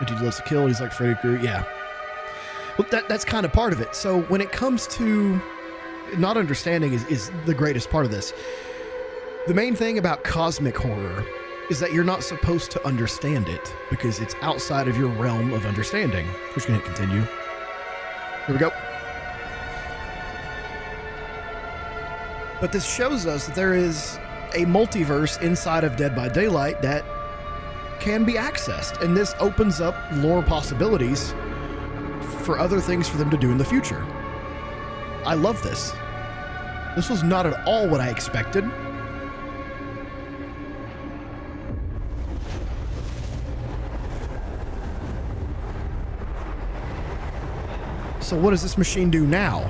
Entity loves to kill, he's like Freddy Krueger, yeah. Well, that's kind of part of it. So when it comes to not understanding is the greatest part of this. The main thing about cosmic horror is that you're not supposed to understand it because it's outside of your realm of understanding. We're just going to hit continue. Here we go. But this shows us that there is a multiverse inside of Dead by Daylight that can be accessed. And this opens up lore possibilities for other things for them to do in the future. I love this. This was not at all what I expected. So what does this machine do now?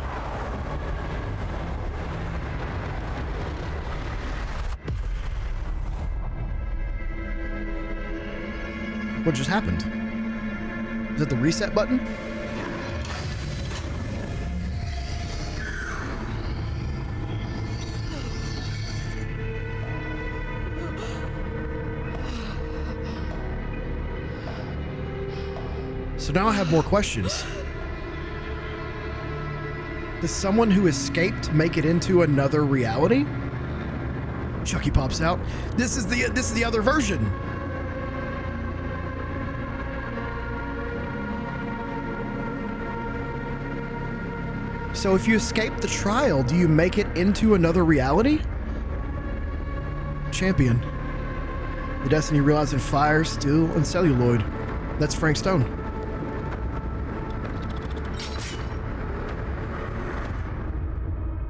What just happened? Is that the reset button? So now I have more questions. Does someone who escaped make it into another reality? Chucky pops out. This is the other version. So if you escape the trial, do you make it into another reality? Champion. The destiny realized in fire, steel, and celluloid. That's Frank Stone.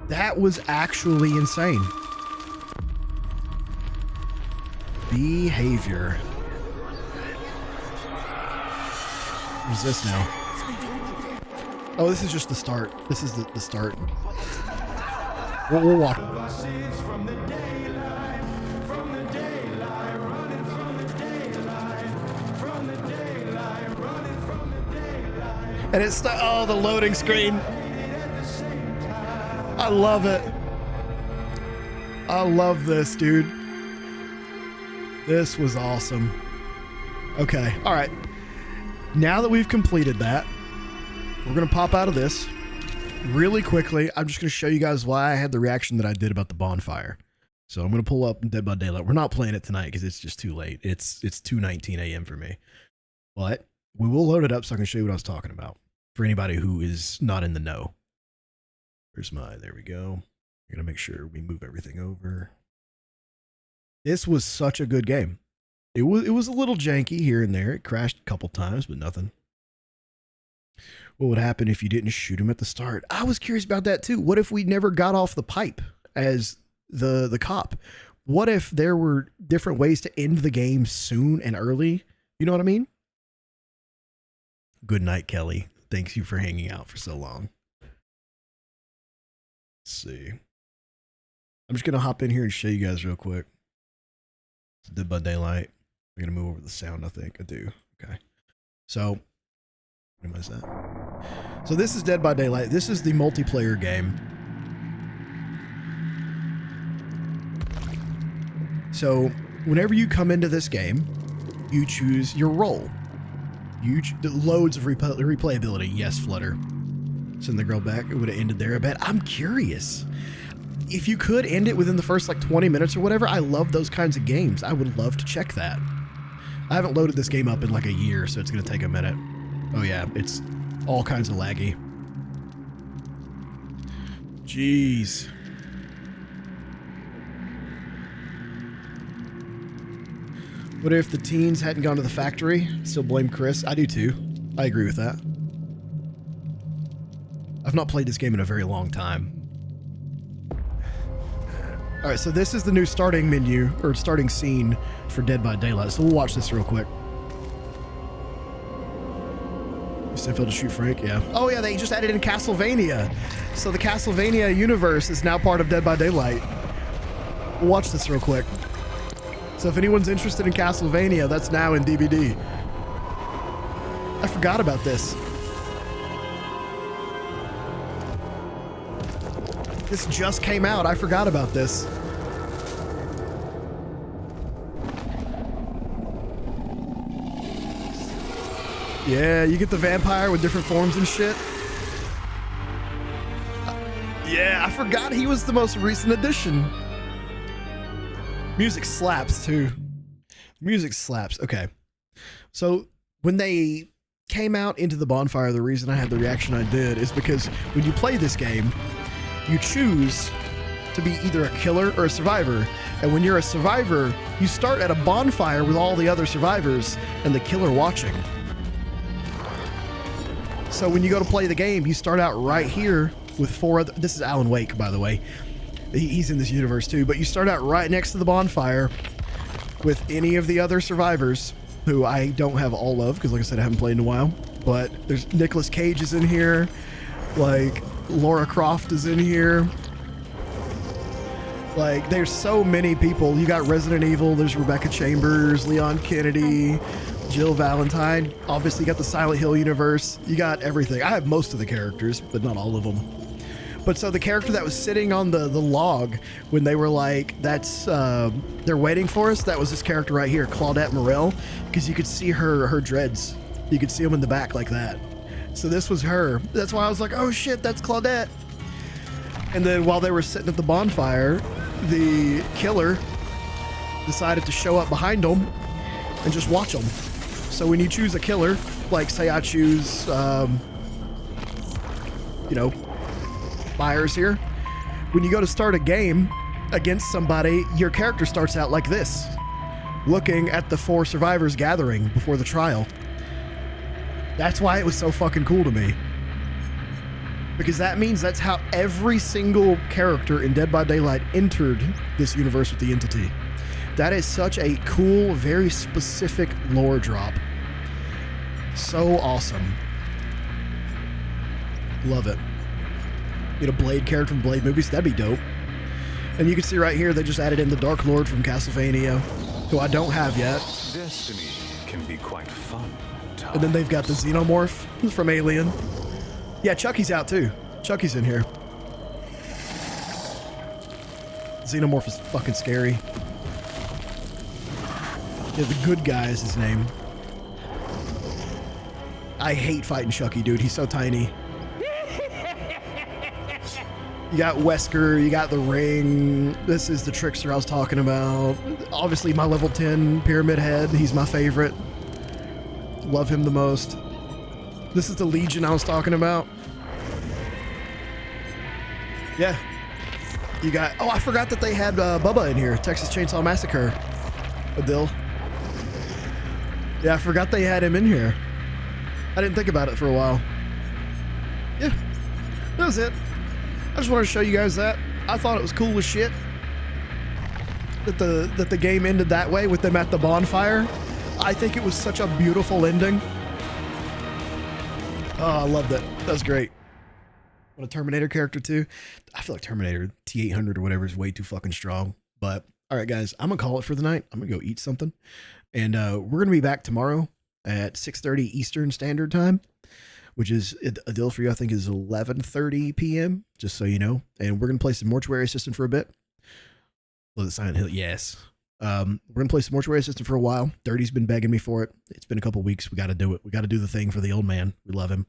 That was actually insane. Behavior. What's this now? Oh, this is just the start. This is the start. We'll walk. And it's oh, the loading screen. I love it. I love this, dude. This was awesome. Okay, all right. Now that we've completed that, we're going to pop out of this really quickly. I'm just going to show you guys why I had the reaction that I did about the bonfire. So I'm going to pull up Dead by Daylight. We're not playing it tonight because it's just too late. It's 2:19 a.m. for me. But we will load it up so I can show you what I was talking about for anybody who is not in the know. There we go. I'm going to make sure we move everything over. This was such a good game. It was a little janky here and there. It crashed a couple times, but nothing. What would happen if you didn't shoot him at the start? I was curious about that too. What if we never got off the pipe as the cop? What if there were different ways to end the game soon and early? You know what I mean? Good night, Kelly. Thanks you for hanging out for so long. Let's see. I'm just going to hop in here and show you guys real quick. It's Dead by Daylight. I'm going to move over the sound, I think. I do. Okay. So, what is that? So this is Dead by Daylight. This is the multiplayer game. So, whenever you come into this game, you choose your role. Loads of replayability. Yes, Flutter. Send the girl back. It would have ended there, I bet. I'm curious. If you could end it within the first like 20 minutes or whatever, I love those kinds of games. I would love to check that. I haven't loaded this game up in like a year, so it's going to take a minute. Oh yeah, it's all kinds of laggy. Jeez. What if the teens hadn't gone to the factory? Still blame Chris? I do too. I agree with that. I've not played this game in a very long time. Alright, so this is the new starting menu, or starting scene for Dead by Daylight. So we'll watch this real quick. You still feel to shoot Frank? Yeah. Oh yeah, they just added in Castlevania. So the Castlevania universe is now part of Dead by Daylight. We'll watch this real quick. So if anyone's interested in Castlevania, that's now in DVD. I forgot about this. This just came out. I forgot about this. Yeah, you get the vampire with different forms and shit. Yeah, I forgot he was the most recent addition. Music slaps too. Music slaps. Okay. So when they came out into the bonfire, the reason I had the reaction I did is because when you play this game, you choose to be either a killer or a survivor. And when you're a survivor, you start at a bonfire with all the other survivors and the killer watching. So when you go to play the game, you start out right here with four other... This is Alan Wake, by the way. He's in this universe too. But you start out right next to the bonfire with any of the other survivors, who I don't have all of, because like I said, I haven't played in a while. But there's Nicolas Cage is in here. Like, Lara Croft is in here. Like, there's so many people. You got Resident Evil, there's Rebecca Chambers, Leon Kennedy, Jill Valentine. Obviously, you got the Silent Hill universe. You got everything. I have most of the characters, but not all of them. But so the character that was sitting on the log when they were like, that's, they're waiting for us, that was this character right here, Claudette Morel, because you could see her dreads. You could see them in the back like that. So this was her. That's why I was like, oh shit, that's Claudette. And then while they were sitting at the bonfire, the killer decided to show up behind them and just watch them. So when you choose a killer, like say I choose, you know, Myers here. When you go to start a game against somebody, your character starts out like this, looking at the four survivors gathering before the trial. That's why it was so fucking cool to me. Because that means that's how every single character in Dead by Daylight entered this universe with the entity. That is such a cool, very specific lore drop. So awesome. Love it. Get a Blade character from Blade movies, that'd be dope. And you can see right here, they just added in the Dark Lord from Castlevania, who I don't have yet. Destiny can be quite fun. And then they've got the Xenomorph from Alien. Yeah, Chucky's out too. Chucky's in here. Xenomorph is fucking scary. Yeah, the good guy is his name. I hate fighting Chucky, dude. He's so tiny. You got Wesker, you got the Ring. This is the Trickster I was talking about. Obviously, my level 10 Pyramid Head. He's my favorite. Love him the most. This is the Legion I was talking about. Yeah. You got... Oh, I forgot that they had Bubba in here. Texas Chainsaw Massacre. Adil. Yeah, I forgot they had him in here. I didn't think about it for a while. yeah, that was it. I just wanted to show you guys that. I thought it was cool as shit that the game ended that way with them at the bonfire. I think it was such a beautiful ending. Oh, I loved it. That was great. What a Terminator character too. I feel like Terminator T800 or whatever is way too fucking strong. But all right, guys, I'm gonna call it for the night. I'm gonna go eat something, and we're gonna be back tomorrow at 6:30 Eastern Standard Time, which is a deal for you. I think is 11:30 p.m. Just so you know. And we're gonna play some Mortuary Assistant for a bit. Was it Silent Hill? Yes. We're gonna play some Mortuary Assistant for a while. Dirty's been begging me for it. It's been a couple weeks. We got to do it. We got to do the thing for the old man. We love him.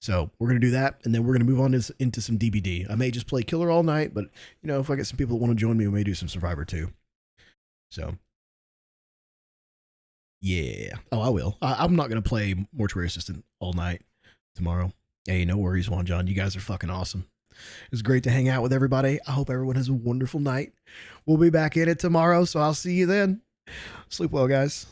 So we're gonna do that, and then we're gonna move on into some DBD. I may just play Killer all night, but you know, if I get some people that want to join me, we may do some Survivor too. So yeah. Oh, I will. I'm not gonna play Mortuary Assistant all night tomorrow. Hey, no worries, Juan John. You guys are fucking awesome. It was great to hang out with everybody. I hope everyone has a wonderful night. We'll be back in it tomorrow, so I'll see you then. Sleep well, guys.